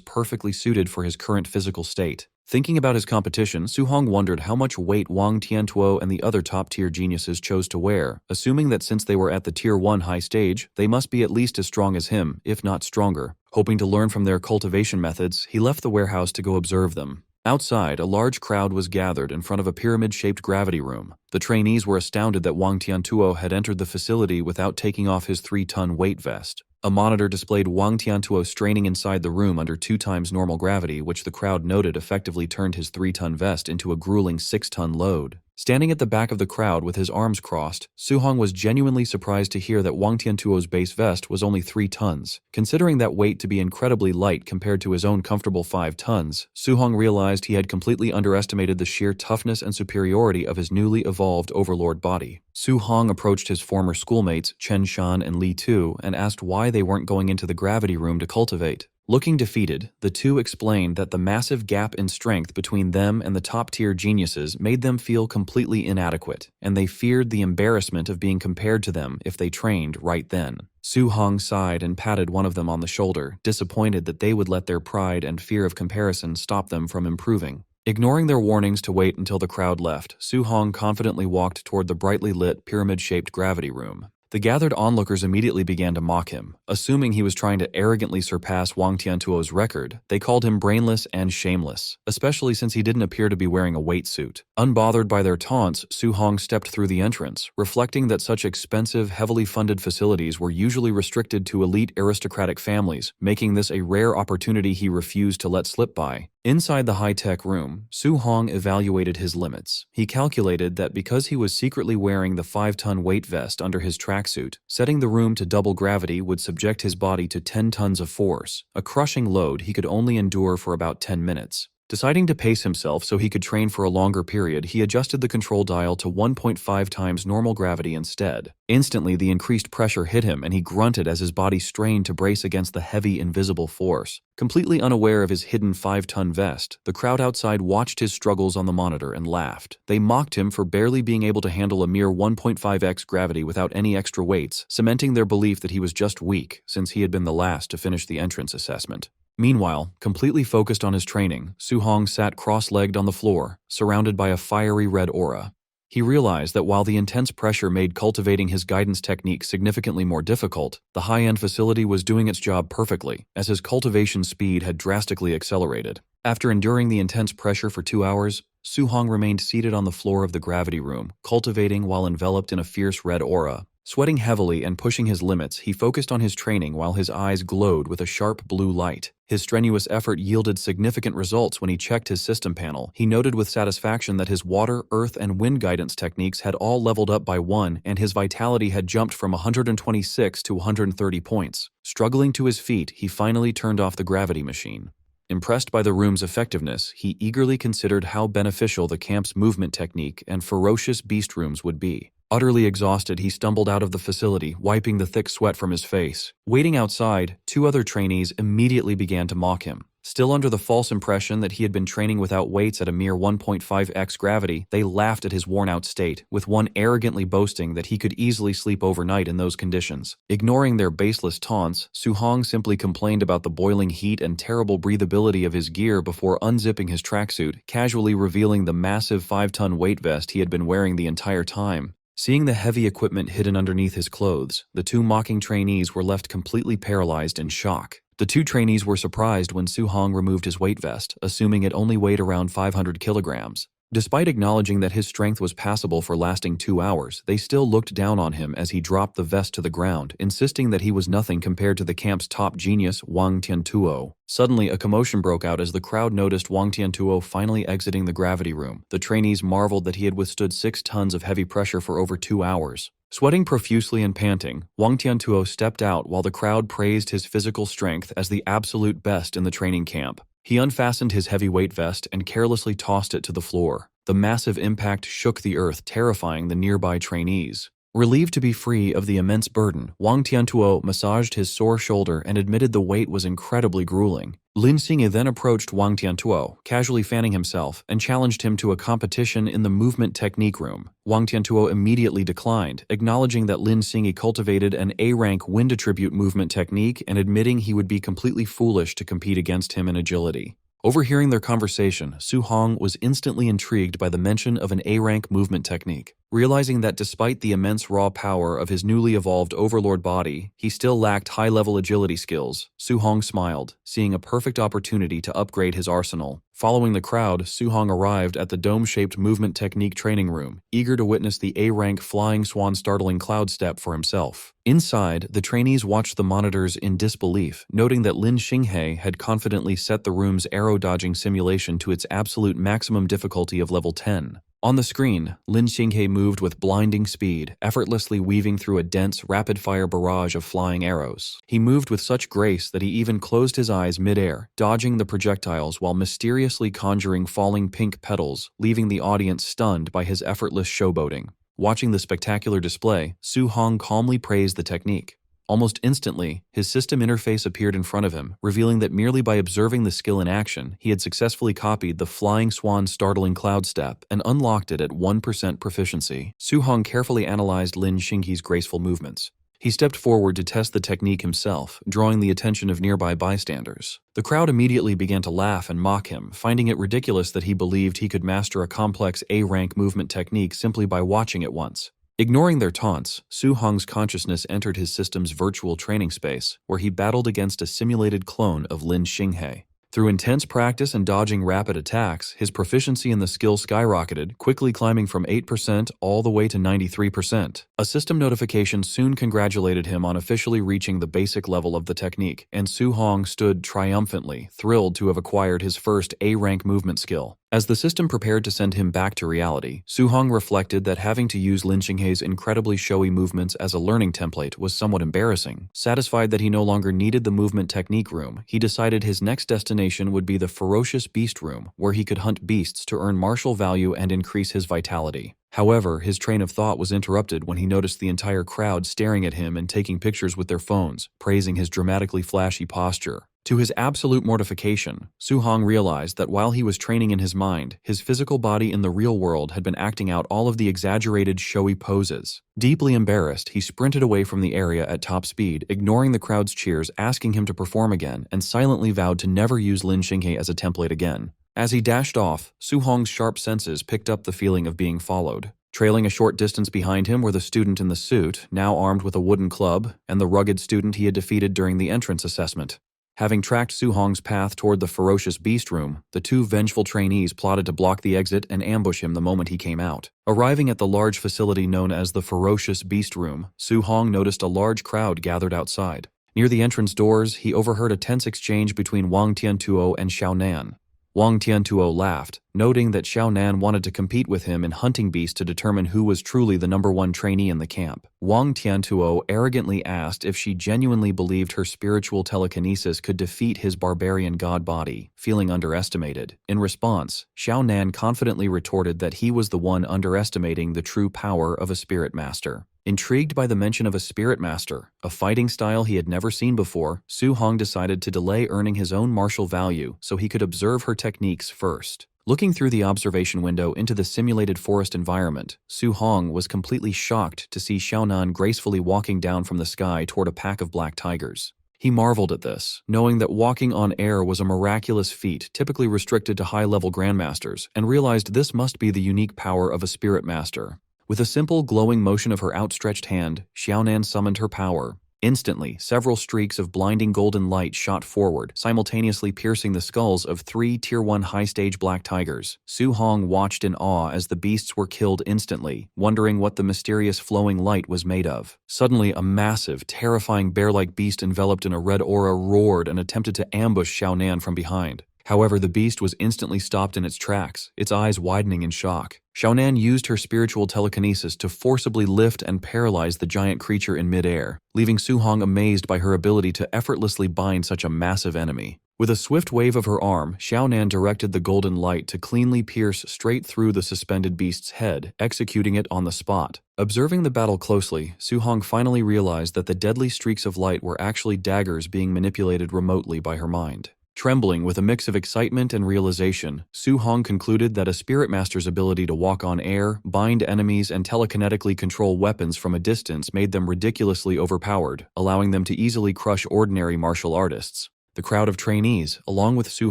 perfectly suited for his current physical state. Thinking about his competition, Su Hong wondered how much weight Wang Tiantuo and the other top-tier geniuses chose to wear, assuming that since they were at the Tier 1 high stage, they must be at least as strong as him, if not stronger. Hoping to learn from their cultivation methods, he left the warehouse to go observe them. Outside, a large crowd was gathered in front of a pyramid-shaped gravity room. The trainees were astounded that Wang Tiantuo had entered the facility without taking off his 3-ton weight vest. A monitor displayed Wang Tiantuo straining inside the room under 2 times normal gravity, which the crowd noted effectively turned his 3-ton vest into a grueling 6-ton load. Standing at the back of the crowd with his arms crossed, Su Hong was genuinely surprised to hear that Wang Tiantuo's base vest was only 3 tons. Considering that weight to be incredibly light compared to his own comfortable 5 tons, Su Hong realized he had completely underestimated the sheer toughness and superiority of his newly evolved overlord body. Su Hong approached his former schoolmates Chen Shan and Li Tu and asked why they weren't going into the gravity room to cultivate. Looking defeated, the two explained that the massive gap in strength between them and the top-tier geniuses made them feel completely inadequate, and they feared the embarrassment of being compared to them if they trained right then. Su Hong sighed and patted one of them on the shoulder, disappointed that they would let their pride and fear of comparison stop them from improving. Ignoring their warnings to wait until the crowd left, Su Hong confidently walked toward the brightly lit, pyramid-shaped gravity room. The gathered onlookers immediately began to mock him. Assuming he was trying to arrogantly surpass Wang Tiantuo's record, they called him brainless and shameless, especially since he didn't appear to be wearing a weight suit. Unbothered by their taunts, Su Hong stepped through the entrance, reflecting that such expensive, heavily funded facilities were usually restricted to elite aristocratic families, making this a rare opportunity he refused to let slip by. Inside the high-tech room, Su Hong evaluated his limits. He calculated that because he was secretly wearing the 5-ton weight vest under his tracksuit, setting the room to double gravity would subject his body to 10 tons of force, a crushing load he could only endure for about 10 minutes. Deciding to pace himself so he could train for a longer period, he adjusted the control dial to 1.5 times normal gravity instead. Instantly, the increased pressure hit him and he grunted as his body strained to brace against the heavy, invisible force. Completely unaware of his hidden 5-ton vest, the crowd outside watched his struggles on the monitor and laughed. They mocked him for barely being able to handle a mere 1.5x gravity without any extra weights, cementing their belief that he was just weak, since he had been the last to finish the entrance assessment. Meanwhile, completely focused on his training, Su Hong sat cross-legged on the floor, surrounded by a fiery red aura. He realized that while the intense pressure made cultivating his guidance technique significantly more difficult, the high-end facility was doing its job perfectly, as his cultivation speed had drastically accelerated. After enduring the intense pressure for 2 hours, Su Hong remained seated on the floor of the gravity room, cultivating while enveloped in a fierce red aura. Sweating heavily and pushing his limits, he focused on his training while his eyes glowed with a sharp blue light. His strenuous effort yielded significant results when he checked his system panel. He noted with satisfaction that his water, earth, and wind guidance techniques had all leveled up by 1, and his vitality had jumped from 126 to 130 points. Struggling to his feet, he finally turned off the gravity machine. Impressed by the room's effectiveness, he eagerly considered how beneficial the camp's movement technique and ferocious beast rooms would be. Utterly exhausted, he stumbled out of the facility, wiping the thick sweat from his face. Waiting outside, 2 other trainees immediately began to mock him. Still under the false impression that he had been training without weights at a mere 1.5x gravity, they laughed at his worn-out state, with one arrogantly boasting that he could easily sleep overnight in those conditions. Ignoring their baseless taunts, Su Hong simply complained about the boiling heat and terrible breathability of his gear before unzipping his tracksuit, casually revealing the massive 5-ton weight vest he had been wearing the entire time. Seeing the heavy equipment hidden underneath his clothes, the 2 mocking trainees were left completely paralyzed in shock. The 2 trainees were surprised when Su Hong removed his weight vest, assuming it only weighed around 500 kilograms. Despite acknowledging that his strength was passable for lasting 2 hours, they still looked down on him as he dropped the vest to the ground, insisting that he was nothing compared to the camp's top genius, Wang Tiantuo. Suddenly, a commotion broke out as the crowd noticed Wang Tiantuo finally exiting the gravity room. The trainees marveled that he had withstood 6 tons of heavy pressure for over 2 hours. Sweating profusely and panting, Wang Tiantuo stepped out while the crowd praised his physical strength as the absolute best in the training camp. He unfastened his heavyweight vest and carelessly tossed it to the floor. The massive impact shook the earth, terrifying the nearby trainees. Relieved to be free of the immense burden, Wang Tiantuo massaged his sore shoulder and admitted the weight was incredibly grueling. Lin Xinghe then approached Wang Tiantuo, casually fanning himself, and challenged him to a competition in the movement technique room. Wang Tiantuo immediately declined, acknowledging that Lin Xinghe cultivated an A-rank wind attribute movement technique and admitting he would be completely foolish to compete against him in agility. Overhearing their conversation, Su Hong was instantly intrigued by the mention of an A-rank movement technique. Realizing that despite the immense raw power of his newly evolved overlord body, he still lacked high-level agility skills, Su Hong smiled, seeing a perfect opportunity to upgrade his arsenal. Following the crowd, Su Hong arrived at the dome-shaped movement technique training room, eager to witness the A-rank flying swan startling cloud step for himself. Inside, the trainees watched the monitors in disbelief, noting that Lin Xinghe had confidently set the room's arrow-dodging simulation to its absolute maximum difficulty of level 10. On the screen, Lin Xinghe moved with blinding speed, effortlessly weaving through a dense, rapid-fire barrage of flying arrows. He moved with such grace that he even closed his eyes mid-air, dodging the projectiles while mysteriously conjuring falling pink petals, leaving the audience stunned by his effortless showboating. Watching the spectacular display, Su Hong calmly praised the technique. Almost instantly, his system interface appeared in front of him, revealing that merely by observing the skill in action, he had successfully copied the flying swan startling cloud step and unlocked it at 1% proficiency. Su Hong carefully analyzed Lin Xinghe's graceful movements. He stepped forward to test the technique himself, drawing the attention of nearby bystanders. The crowd immediately began to laugh and mock him, finding it ridiculous that he believed he could master a complex A-rank movement technique simply by watching it once. Ignoring their taunts, Su Hong's consciousness entered his system's virtual training space, where he battled against a simulated clone of Lin Xinghe. Through intense practice and dodging rapid attacks, his proficiency in the skill skyrocketed, quickly climbing from 8% all the way to 93%. A system notification soon congratulated him on officially reaching the basic level of the technique, and Su Hong stood triumphantly, thrilled to have acquired his first A-rank movement skill. As the system prepared to send him back to reality, Su Hong reflected that having to use Lin Xinghe's incredibly showy movements as a learning template was somewhat embarrassing. Satisfied that he no longer needed the movement technique room, he decided his next destination would be the ferocious beast room, where he could hunt beasts to earn martial value and increase his vitality. However, his train of thought was interrupted when he noticed the entire crowd staring at him and taking pictures with their phones, praising his dramatically flashy posture. To his absolute mortification, Su Hong realized that while he was training in his mind, his physical body in the real world had been acting out all of the exaggerated, showy poses. Deeply embarrassed, he sprinted away from the area at top speed, ignoring the crowd's cheers asking him to perform again, and silently vowed to never use Lin Xinghe as a template again. As he dashed off, Su Hong's sharp senses picked up the feeling of being followed. Trailing a short distance behind him were the student in the suit, now armed with a wooden club, and the rugged student he had defeated during the entrance assessment. Having tracked Su Hong's path toward the ferocious beast room, the two vengeful trainees plotted to block the exit and ambush him the moment he came out. Arriving at the large facility known as the ferocious beast room, Su Hong noticed a large crowd gathered outside. Near the entrance doors, he overheard a tense exchange between Wang Tiantuo and Xiao Nan. Wang Tiantuo laughed, noting that Xiao Nan wanted to compete with him in hunting beasts to determine who was truly the #1 trainee in the camp. Wang Tiantuo arrogantly asked if she genuinely believed her spiritual telekinesis could defeat his barbarian god body, feeling underestimated. In response, Xiao Nan confidently retorted that he was the one underestimating the true power of a spirit master. Intrigued by the mention of a spirit master, a fighting style he had never seen before, Su Hong decided to delay earning his own martial value so he could observe her techniques first. Looking through the observation window into the simulated forest environment, Su Hong was completely shocked to see Xiaonan gracefully walking down from the sky toward a pack of black tigers. He marveled at this, knowing that walking on air was a miraculous feat typically restricted to high-level grandmasters, and realized this must be the unique power of a spirit master. With a simple, glowing motion of her outstretched hand, Xiaonan summoned her power. Instantly, several streaks of blinding golden light shot forward, simultaneously piercing the skulls of 3 Tier 1 high-stage black tigers. Su Hong watched in awe as the beasts were killed instantly, wondering what the mysterious flowing light was made of. Suddenly, a massive, terrifying bear-like beast enveloped in a red aura roared and attempted to ambush Xiaonan from behind. However, the beast was instantly stopped in its tracks, its eyes widening in shock. Xiaonan used her spiritual telekinesis to forcibly lift and paralyze the giant creature in midair, leaving Su Hong amazed by her ability to effortlessly bind such a massive enemy. With a swift wave of her arm, Xiaonan directed the golden light to cleanly pierce straight through the suspended beast's head, executing it on the spot. Observing the battle closely, Su Hong finally realized that the deadly streaks of light were actually daggers being manipulated remotely by her mind. Trembling with a mix of excitement and realization, Su Hong concluded that a spirit master's ability to walk on air, bind enemies, and telekinetically control weapons from a distance made them ridiculously overpowered, allowing them to easily crush ordinary martial artists. The crowd of trainees, along with Su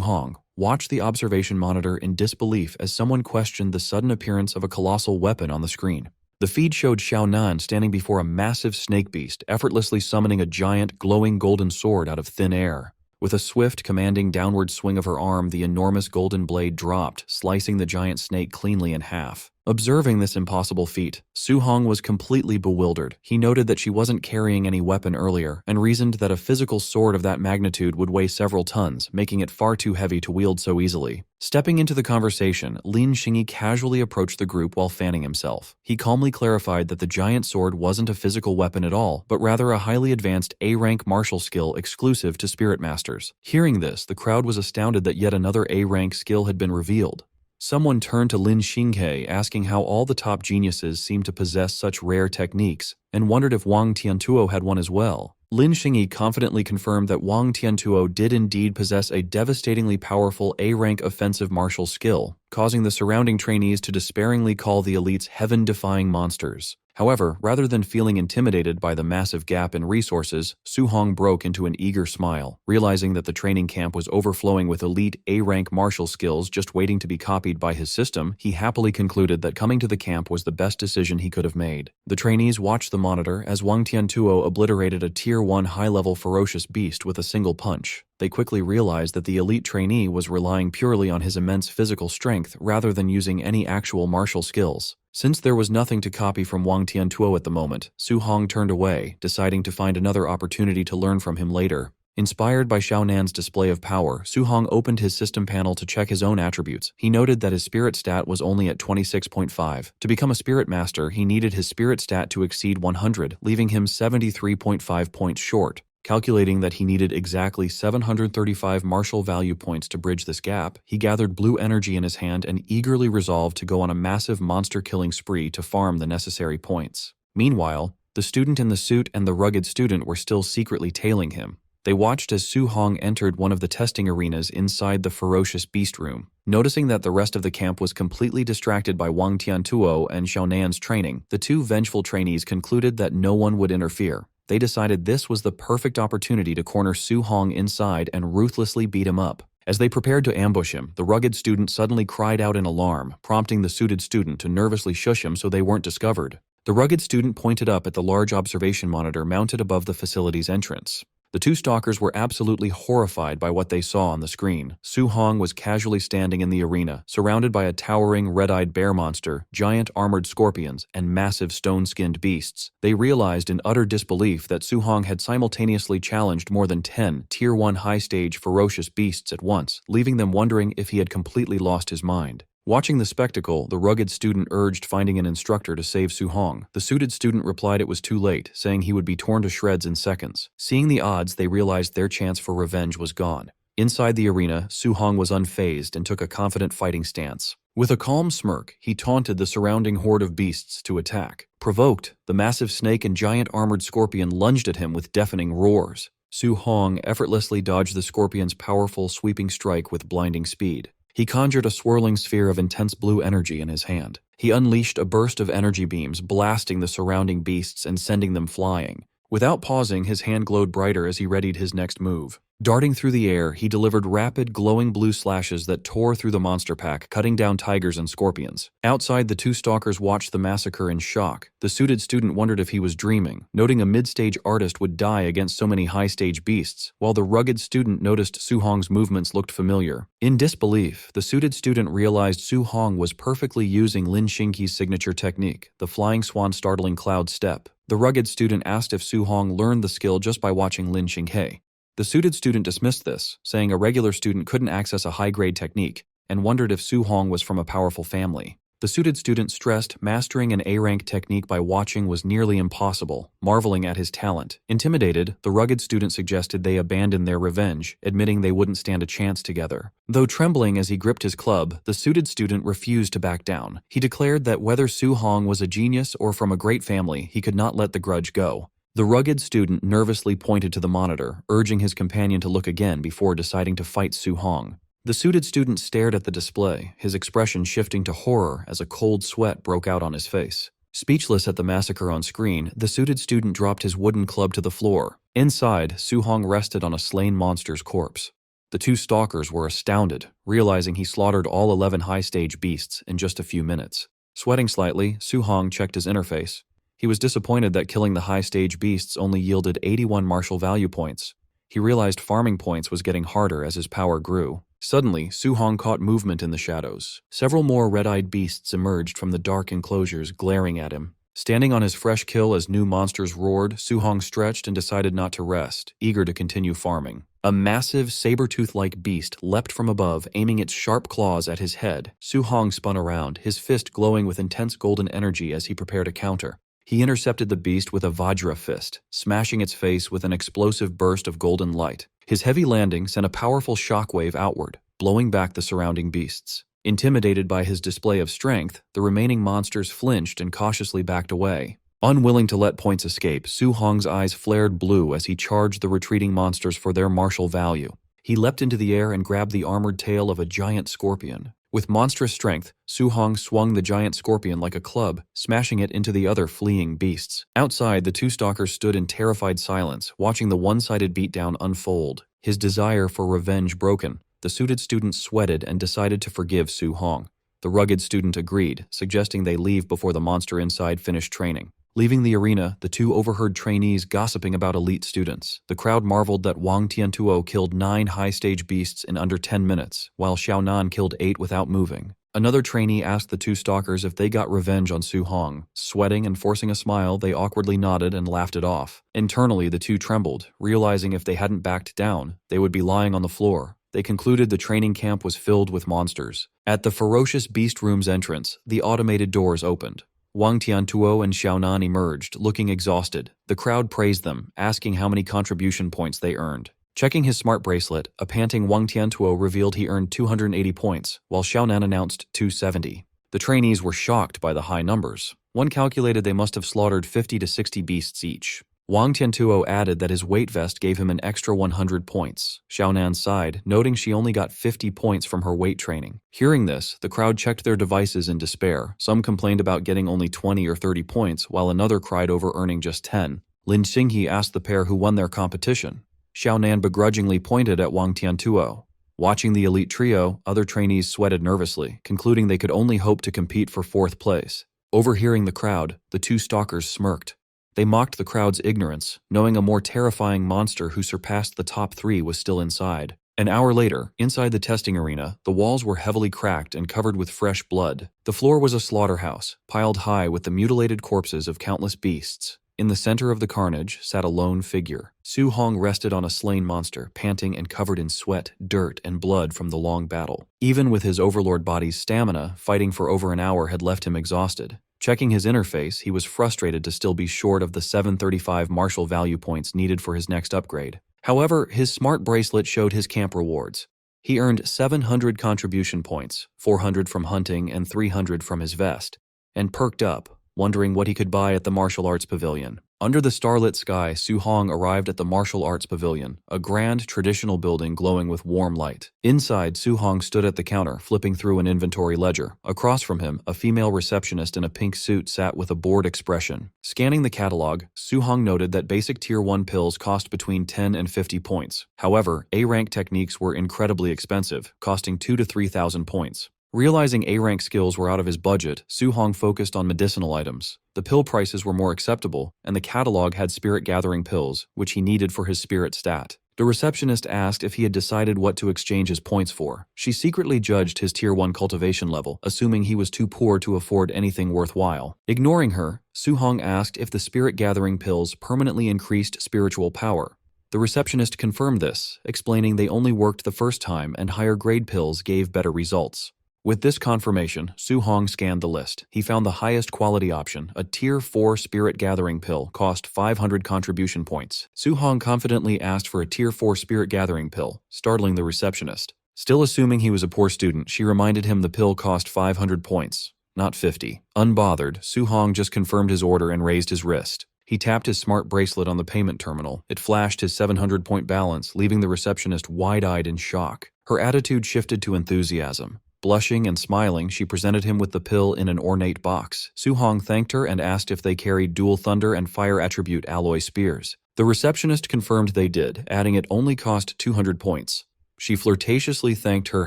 Hong, watched the observation monitor in disbelief as someone questioned the sudden appearance of a colossal weapon on the screen. The feed showed Xiaonan standing before a massive snake beast, effortlessly summoning a giant, glowing golden sword out of thin air. With a swift, commanding downward swing of her arm, the enormous golden blade dropped, slicing the giant snake cleanly in half. Observing this impossible feat, Su Hong was completely bewildered. He noted that she wasn't carrying any weapon earlier, and reasoned that a physical sword of that magnitude would weigh several tons, making it far too heavy to wield so easily. Stepping into the conversation, Lin Xingyi casually approached the group while fanning himself. He calmly clarified that the giant sword wasn't a physical weapon at all, but rather a highly advanced A-rank martial skill exclusive to spirit masters. Hearing this, the crowd was astounded that yet another A-rank skill had been revealed. Someone turned to Lin Xinghe asking how all the top geniuses seemed to possess such rare techniques, and wondered if Wang Tiantuo had one as well. Lin Xingyi confidently confirmed that Wang Tiantuo did indeed possess a devastatingly powerful A-rank offensive martial skill, causing the surrounding trainees to despairingly call the elites heaven-defying monsters. However, rather than feeling intimidated by the massive gap in resources, Su Hong broke into an eager smile. Realizing that the training camp was overflowing with elite A-rank martial skills just waiting to be copied by his system, he happily concluded that coming to the camp was the best decision he could have made. The trainees watched the monitor as Wang Tiantuo obliterated a Tier 1 high-level ferocious beast with a single punch. They quickly realized that the elite trainee was relying purely on his immense physical strength rather than using any actual martial skills. Since there was nothing to copy from Wang Tiantuo at the moment, Su Hong turned away, deciding to find another opportunity to learn from him later. Inspired by Xiaonan's display of power, Su Hong opened his system panel to check his own attributes. He noted that his spirit stat was only at 26.5. To become a spirit master, he needed his spirit stat to exceed 100, leaving him 73.5 points short. Calculating that he needed exactly 735 martial value points to bridge this gap, he gathered blue energy in his hand and eagerly resolved to go on a massive monster-killing spree to farm the necessary points. Meanwhile, the student in the suit and the rugged student were still secretly tailing him. They watched as Su Hong entered one of the testing arenas inside the ferocious beast room. Noticing that the rest of the camp was completely distracted by Wang Tiantuo and Xiaonan's training, the two vengeful trainees concluded that no one would interfere. They decided this was the perfect opportunity to corner Su Hong inside and ruthlessly beat him up. As they prepared to ambush him, the rugged student suddenly cried out in alarm, prompting the suited student to nervously shush him so they weren't discovered. The rugged student pointed up at the large observation monitor mounted above the facility's entrance. The two stalkers were absolutely horrified by what they saw on the screen. Su Hong was casually standing in the arena, surrounded by a towering red-eyed bear monster, giant armored scorpions, and massive stone-skinned beasts. They realized in utter disbelief that Su Hong had simultaneously challenged more than 10 Tier 1 high-stage ferocious beasts at once, leaving them wondering if he had completely lost his mind. Watching the spectacle, the rugged student urged finding an instructor to save Su Hong. The suited student replied it was too late, saying he would be torn to shreds in seconds. Seeing the odds, they realized their chance for revenge was gone. Inside the arena, Su Hong was unfazed and took a confident fighting stance. With a calm smirk, he taunted the surrounding horde of beasts to attack. Provoked, the massive snake and giant armored scorpion lunged at him with deafening roars. Su Hong effortlessly dodged the scorpion's powerful sweeping strike with blinding speed. He conjured a swirling sphere of intense blue energy in his hand. He unleashed a burst of energy beams, blasting the surrounding beasts and sending them flying. Without pausing, his hand glowed brighter as he readied his next move. Darting through the air, he delivered rapid, glowing blue slashes that tore through the monster pack, cutting down tigers and scorpions. Outside, the two stalkers watched the massacre in shock. The suited student wondered if he was dreaming, noting a mid-stage artist would die against so many high-stage beasts, while the rugged student noticed Su Hong's movements looked familiar. In disbelief, the suited student realized Su Hong was perfectly using Lin Xingqi's signature technique, the flying swan startling cloud step. The rugged student asked if Su Hong learned the skill just by watching Lin Xinghe. The suited student dismissed this, saying a regular student couldn't access a high-grade technique, and wondered if Su Hong was from a powerful family. The suited student stressed mastering an A-rank technique by watching was nearly impossible, marveling at his talent. Intimidated, the rugged student suggested they abandon their revenge, admitting they wouldn't stand a chance together. Though trembling as he gripped his club, the suited student refused to back down. He declared that whether Su Hong was a genius or from a great family, he could not let the grudge go. The rugged student nervously pointed to the monitor, urging his companion to look again before deciding to fight Su Hong. The suited student stared at the display, his expression shifting to horror as a cold sweat broke out on his face. Speechless at the massacre on screen, the suited student dropped his wooden club to the floor. Inside, Su Hong rested on a slain monster's corpse. The two stalkers were astounded, realizing he slaughtered all 11 high-stage beasts in just a few minutes. Sweating slightly, Su Hong checked his interface. He was disappointed that killing the high-stage beasts only yielded 81 martial value points. He realized farming points was getting harder as his power grew. Suddenly, Su Hong caught movement in the shadows. Several more red-eyed beasts emerged from the dark enclosures, glaring at him. Standing on his fresh kill as new monsters roared, Su Hong stretched and decided not to rest, eager to continue farming. A massive, saber-tooth-like beast leapt from above, aiming its sharp claws at his head. Su Hong spun around, his fist glowing with intense golden energy as he prepared a counter. He intercepted the beast with a Vajra fist, smashing its face with an explosive burst of golden light. His heavy landing sent a powerful shockwave outward, blowing back the surrounding beasts. Intimidated by his display of strength, the remaining monsters flinched and cautiously backed away. Unwilling to let points escape, Su Hong's eyes flared blue as he charged the retreating monsters for their martial value. He leapt into the air and grabbed the armored tail of a giant scorpion. With monstrous strength, Su Hong swung the giant scorpion like a club, smashing it into the other fleeing beasts. Outside, the two stalkers stood in terrified silence, watching the one-sided beatdown unfold. His desire for revenge broken, the suited student sweated and decided to forgive Su Hong. The rugged student agreed, suggesting they leave before the monster inside finished training. Leaving the arena, the two overheard trainees gossiping about elite students. The crowd marveled that Wang Tiantuo killed 9 high-stage beasts in under 10 minutes, while Xiaonan killed 8 without moving. Another trainee asked the two stalkers if they got revenge on Su Hong. Sweating and forcing a smile, they awkwardly nodded and laughed it off. Internally, the two trembled, realizing if they hadn't backed down, they would be lying on the floor. They concluded the training camp was filled with monsters. At the ferocious beast room's entrance, the automated doors opened. Wang Tiantuo and Xiaonan emerged, looking exhausted. The crowd praised them, asking how many contribution points they earned. Checking his smart bracelet, a panting Wang Tiantuo revealed he earned 280 points, while Xiaonan announced 270. The trainees were shocked by the high numbers. One calculated they must have slaughtered 50 to 60 beasts each. Wang Tiantuo added that his weight vest gave him an extra 100 points. Xiaonan sighed, noting she only got 50 points from her weight training. Hearing this, the crowd checked their devices in despair. Some complained about getting only 20 or 30 points, while another cried over earning just 10. Lin Xinghe asked the pair who won their competition. Xiaonan begrudgingly pointed at Wang Tiantuo. Watching the elite trio, other trainees sweated nervously, concluding they could only hope to compete for 4th place. Overhearing the crowd, the two stalkers smirked. They mocked the crowd's ignorance, knowing a more terrifying monster who surpassed the top 3 was still inside. An hour later, inside the testing arena, the walls were heavily cracked and covered with fresh blood. The floor was a slaughterhouse, piled high with the mutilated corpses of countless beasts. In the center of the carnage sat a lone figure. Su Hong rested on a slain monster, panting and covered in sweat, dirt, and blood from the long battle. Even with his overlord body's stamina, fighting for over an hour had left him exhausted. Checking his interface, he was frustrated to still be short of the 735 martial value points needed for his next upgrade. However, his smart bracelet showed his camp rewards. He earned 700 contribution points, 400 from hunting and 300 from his vest, and perked up, wondering what he could buy at the martial arts pavilion. Under the starlit sky, Su Hong arrived at the martial arts pavilion, a grand traditional building glowing with warm light. Inside, Su Hong stood at the counter, flipping through an inventory ledger. Across from him, a female receptionist in a pink suit sat with a bored expression. Scanning the catalog, Su Hong noted that basic Tier 1 pills cost between 10 and 50 points. However, A-rank techniques were incredibly expensive, costing 2,000 to 3,000 points. Realizing A-rank skills were out of his budget, Su Hong focused on medicinal items. The pill prices were more acceptable, and the catalog had spirit-gathering pills, which he needed for his spirit stat. The receptionist asked if he had decided what to exchange his points for. She secretly judged his Tier 1 cultivation level, assuming he was too poor to afford anything worthwhile. Ignoring her, Su Hong asked if the spirit-gathering pills permanently increased spiritual power. The receptionist confirmed this, explaining they only worked the first time and higher-grade pills gave better results. With this confirmation, Su Hong scanned the list. He found the highest quality option, a Tier 4 Spirit Gathering pill, cost 500 contribution points. Su Hong confidently asked for a Tier 4 Spirit Gathering pill, startling the receptionist. Still assuming he was a poor student, she reminded him the pill cost 500 points, not 50. Unbothered, Su Hong just confirmed his order and raised his wrist. He tapped his smart bracelet on the payment terminal. It flashed his 700-point balance, leaving the receptionist wide-eyed in shock. Her attitude shifted to enthusiasm. Blushing and smiling, she presented him with the pill in an ornate box. Su Hong thanked her and asked if they carried dual thunder and fire attribute alloy spears. The receptionist confirmed they did, adding it only cost 200 points. She flirtatiously thanked her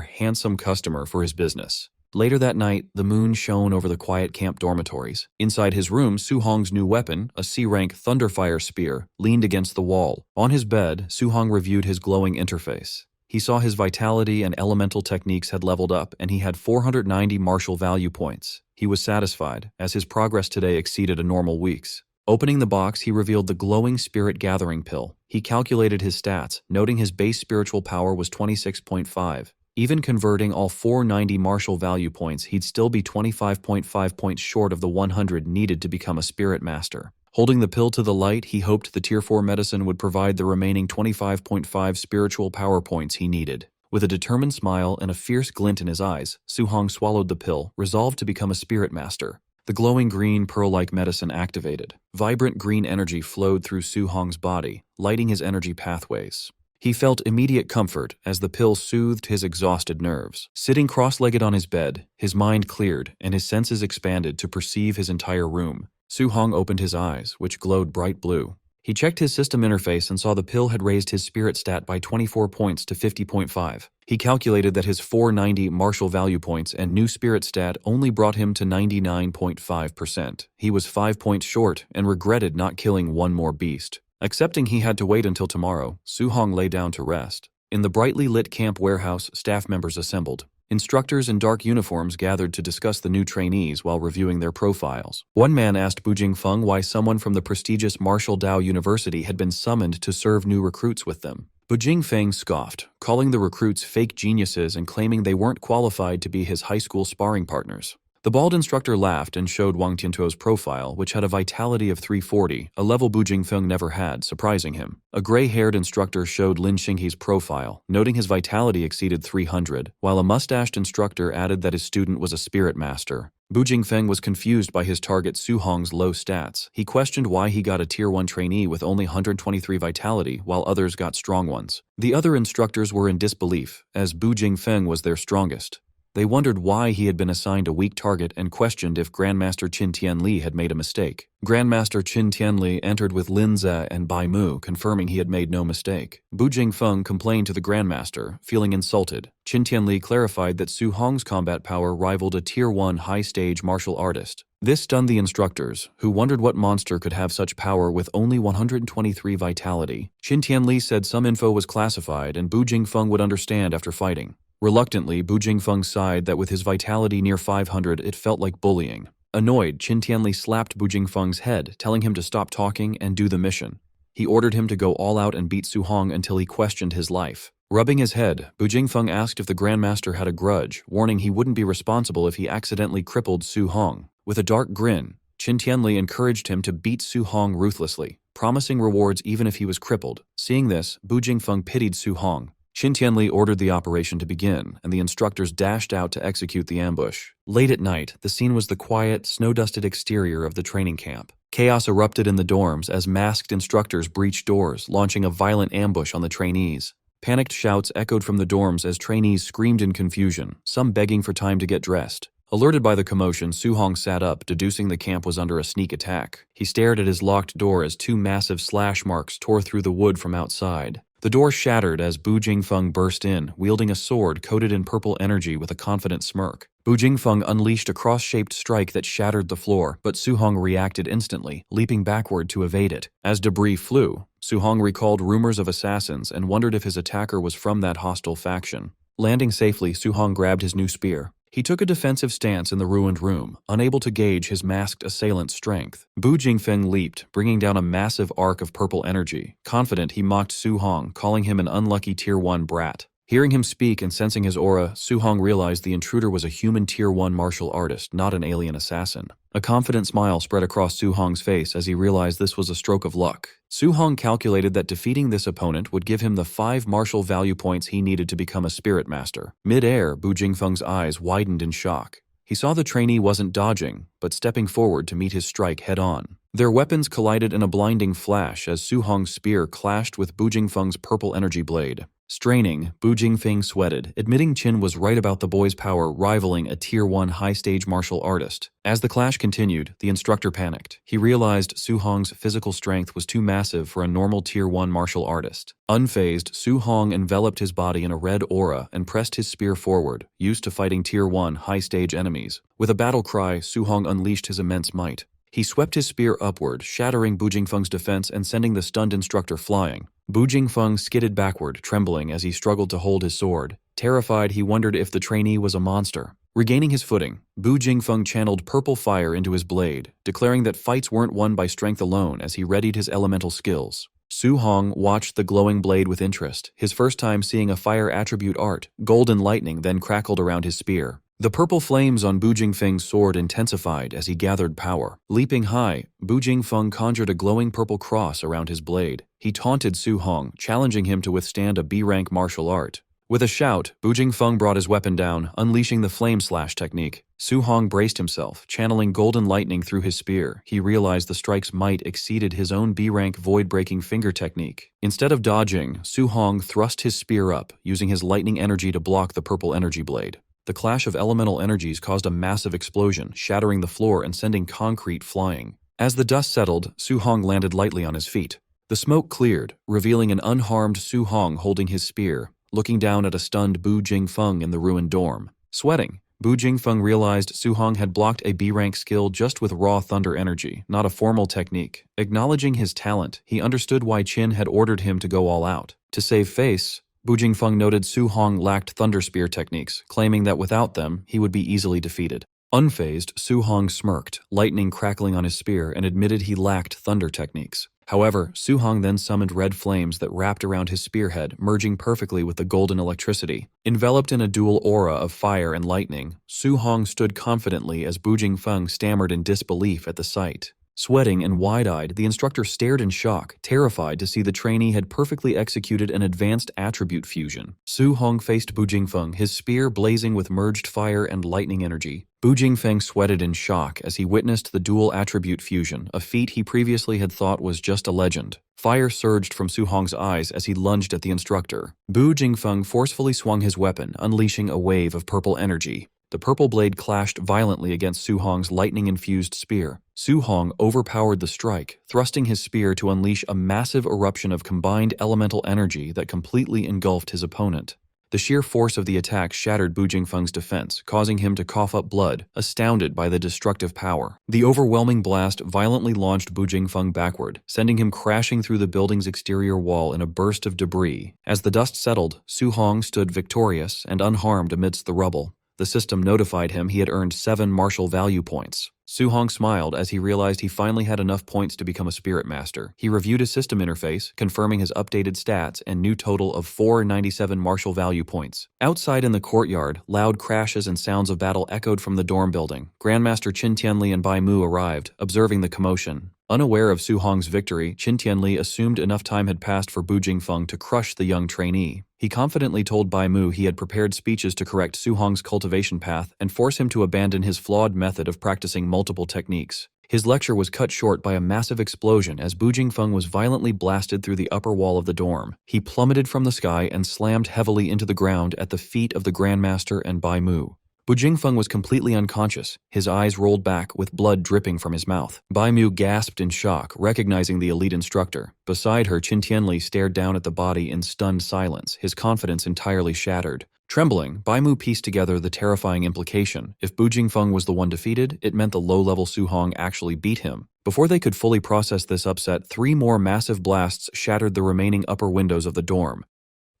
handsome customer for his business. Later that night, the moon shone over the quiet camp dormitories. Inside his room, Su Hong's new weapon, a C-rank Thunderfire spear, leaned against the wall. On his bed, Su Hong reviewed his glowing interface. He saw his vitality and elemental techniques had leveled up, and he had 490 martial value points. He was satisfied, as his progress today exceeded a normal week's. Opening the box, he revealed the glowing spirit gathering pill. He calculated his stats, noting his base spiritual power was 26.5. Even converting all 490 martial value points, he'd still be 25.5 points short of the 100 needed to become a spirit master. Holding the pill to the light, he hoped the Tier 4 medicine would provide the remaining 25.5 spiritual power points he needed. With a determined smile and a fierce glint in his eyes, Su Hong swallowed the pill, resolved to become a spirit master. The glowing green pearl-like medicine activated. Vibrant green energy flowed through Su Hong's body, lighting his energy pathways. He felt immediate comfort as the pill soothed his exhausted nerves. Sitting cross-legged on his bed, his mind cleared and his senses expanded to perceive his entire room. Su Hong opened his eyes, which glowed bright blue. He checked his system interface and saw the pill had raised his spirit stat by 24 points to 50.5. He calculated that his 490 martial value points and new spirit stat only brought him to 99.5%. He was 5 points short and regretted not killing one more beast. Accepting he had to wait until tomorrow, Su Hong lay down to rest. In the brightly lit camp warehouse, staff members assembled. Instructors in dark uniforms gathered to discuss the new trainees while reviewing their profiles. One man asked Bu Jingfeng why someone from the prestigious Martial Dao University had been summoned to serve new recruits with them. Bu Jingfeng scoffed, calling the recruits fake geniuses and claiming they weren't qualified to be his high school sparring partners. The bald instructor laughed and showed Wang Tiantuo's profile, which had a vitality of 340, a level Bu Jingfeng never had, surprising him. A gray-haired instructor showed Lin Xinghe's profile, noting his vitality exceeded 300, while a mustached instructor added that his student was a spirit master. Bu Jingfeng was confused by his target Su Hong's low stats. He questioned why he got a Tier 1 trainee with only 123 vitality, while others got strong ones. The other instructors were in disbelief, as Bu Jingfeng was their strongest. They wondered why he had been assigned a weak target and questioned if Grandmaster Qin Tianli had made a mistake. Grandmaster Qin Tianli entered with Lin Ze and Bai Mu, confirming he had made no mistake. Bu Jingfeng complained to the Grandmaster, feeling insulted. Qin Tianli clarified that Su Hong's combat power rivaled a Tier 1 high-stage martial artist. This stunned the instructors, who wondered what monster could have such power with only 123 vitality. Qin Tianli said some info was classified and Bu Jingfeng would understand after fighting. Reluctantly, Bu Jingfeng sighed that with his vitality near 500, it felt like bullying. Annoyed, Qin Tianli slapped Bu Jingfeng's head, telling him to stop talking and do the mission. He ordered him to go all out and beat Su Hong until he questioned his life. Rubbing his head, Bu Jingfeng asked if the Grandmaster had a grudge, warning he wouldn't be responsible if he accidentally crippled Su Hong. With a dark grin, Qin Tianli encouraged him to beat Su Hong ruthlessly, promising rewards even if he was crippled. Seeing this, Bu Jingfeng pitied Su Hong. Qin Tianli ordered the operation to begin, and the instructors dashed out to execute the ambush. Late at night, the scene was the quiet, snow-dusted exterior of the training camp. Chaos erupted in the dorms as masked instructors breached doors, launching a violent ambush on the trainees. Panicked shouts echoed from the dorms as trainees screamed in confusion, some begging for time to get dressed. Alerted by the commotion, Su Hong sat up, deducing the camp was under a sneak attack. He stared at his locked door as two massive slash marks tore through the wood from outside. The door shattered as Bu Jingfeng burst in, wielding a sword coated in purple energy with a confident smirk. Bu Jingfeng unleashed a cross-shaped strike that shattered the floor, but Su Hong reacted instantly, leaping backward to evade it. As debris flew, Su Hong recalled rumors of assassins and wondered if his attacker was from that hostile faction. Landing safely, Su Hong grabbed his new spear. He took a defensive stance in the ruined room, unable to gauge his masked assailant's strength. Bu Jingfeng leaped, bringing down a massive arc of purple energy. Confident, he mocked Su Hong, calling him an unlucky Tier 1 brat. Hearing him speak and sensing his aura, Su Hong realized the intruder was a human Tier 1 martial artist, not an alien assassin. A confident smile spread across Su Hong's face as he realized this was a stroke of luck. Su Hong calculated that defeating this opponent would give him the 5 martial value points he needed to become a spirit master. Mid-air, Bu Jingfeng's eyes widened in shock. He saw the trainee wasn't dodging, but stepping forward to meet his strike head-on. Their weapons collided in a blinding flash as Su Hong's spear clashed with Bu Jingfeng's purple energy blade. Straining, Bu Jingfeng sweated, admitting Qin was right about the boy's power rivaling a Tier 1 high-stage martial artist. As the clash continued, the instructor panicked. He realized Su Hong's physical strength was too massive for a normal Tier 1 martial artist. Unfazed, Su Hong enveloped his body in a red aura and pressed his spear forward, used to fighting Tier 1 high-stage enemies. With a battle cry, Su Hong unleashed his immense might. He swept his spear upward, shattering Bu Jingfeng's defense and sending the stunned instructor flying. Bu Jingfeng skidded backward, trembling as he struggled to hold his sword. Terrified, he wondered if the trainee was a monster. Regaining his footing, Bu Jingfeng channeled purple fire into his blade, declaring that fights weren't won by strength alone as he readied his elemental skills. Su Hong watched the glowing blade with interest, his first time seeing a fire attribute art. Golden lightning then crackled around his spear. The purple flames on Bu Jingfeng's sword intensified as he gathered power. Leaping high, Bu Jingfeng conjured a glowing purple cross around his blade. He taunted Su Hong, challenging him to withstand a B-rank martial art. With a shout, Bu Jingfeng brought his weapon down, unleashing the flame slash technique. Su Hong braced himself, channeling golden lightning through his spear. He realized the strike's might exceeded his own B-rank void-breaking finger technique. Instead of dodging, Su Hong thrust his spear up, using his lightning energy to block the purple energy blade. The clash of elemental energies caused a massive explosion, shattering the floor and sending concrete flying. As the dust settled, Su Hong landed lightly on his feet. The smoke cleared, revealing an unharmed Su Hong holding his spear, looking down at a stunned Bu Jingfeng in the ruined dorm. Sweating, Bu Jingfeng realized Su Hong had blocked a B-rank skill just with raw thunder energy, not a formal technique. Acknowledging his talent, he understood why Qin had ordered him to go all out. To save face, Bu Jingfeng noted Su Hong lacked thunder spear techniques, claiming that without them, he would be easily defeated. Unfazed, Su Hong smirked, lightning crackling on his spear, and admitted he lacked thunder techniques. However, Su Hong then summoned red flames that wrapped around his spearhead, merging perfectly with the golden electricity. Enveloped in a dual aura of fire and lightning, Su Hong stood confidently as Bu Jingfeng stammered in disbelief at the sight. Sweating and wide-eyed, the instructor stared in shock, terrified to see the trainee had perfectly executed an advanced attribute fusion. Su Hong faced Bu Jingfeng, his spear blazing with merged fire and lightning energy. Bu Jingfeng sweated in shock as he witnessed the dual attribute fusion, a feat he previously had thought was just a legend. Fire surged from Su Hong's eyes as he lunged at the instructor. Bu Jingfeng forcefully swung his weapon, unleashing a wave of purple energy. The purple blade clashed violently against Su Hong's lightning-infused spear. Su Hong overpowered the strike, thrusting his spear to unleash a massive eruption of combined elemental energy that completely engulfed his opponent. The sheer force of the attack shattered Bu Jingfeng's defense, causing him to cough up blood, astounded by the destructive power. The overwhelming blast violently launched Bu Jingfeng backward, sending him crashing through the building's exterior wall in a burst of debris. As the dust settled, Su Hong stood victorious and unharmed amidst the rubble. The system notified him he had earned 7 martial value points. Su Hong smiled as he realized he finally had enough points to become a spirit master. He reviewed his system interface, confirming his updated stats and new total of 497 martial value points. Outside in the courtyard, loud crashes and sounds of battle echoed from the dorm building. Grandmaster Qin Tianli and Bai Mu arrived, observing the commotion. Unaware of Su Hong's victory, Qin Tianli assumed enough time had passed for Bu Jingfeng to crush the young trainee. He confidently told Bai Mu he had prepared speeches to correct Su Hong's cultivation path and force him to abandon his flawed method of practicing multiple techniques. His lecture was cut short by a massive explosion as Bu Jingfeng was violently blasted through the upper wall of the dorm. He plummeted from the sky and slammed heavily into the ground at the feet of the Grandmaster and Bai Mu. Bu Jingfeng was completely unconscious, his eyes rolled back with blood dripping from his mouth. Bai Mu gasped in shock, recognizing the elite instructor. Beside her, Qin Tianli stared down at the body in stunned silence, his confidence entirely shattered. Trembling, Bai Mu pieced together the terrifying implication. If Bu Jingfeng was the one defeated, it meant the low-level Su Hong actually beat him. Before they could fully process this upset, 3 more massive blasts shattered the remaining upper windows of the dorm.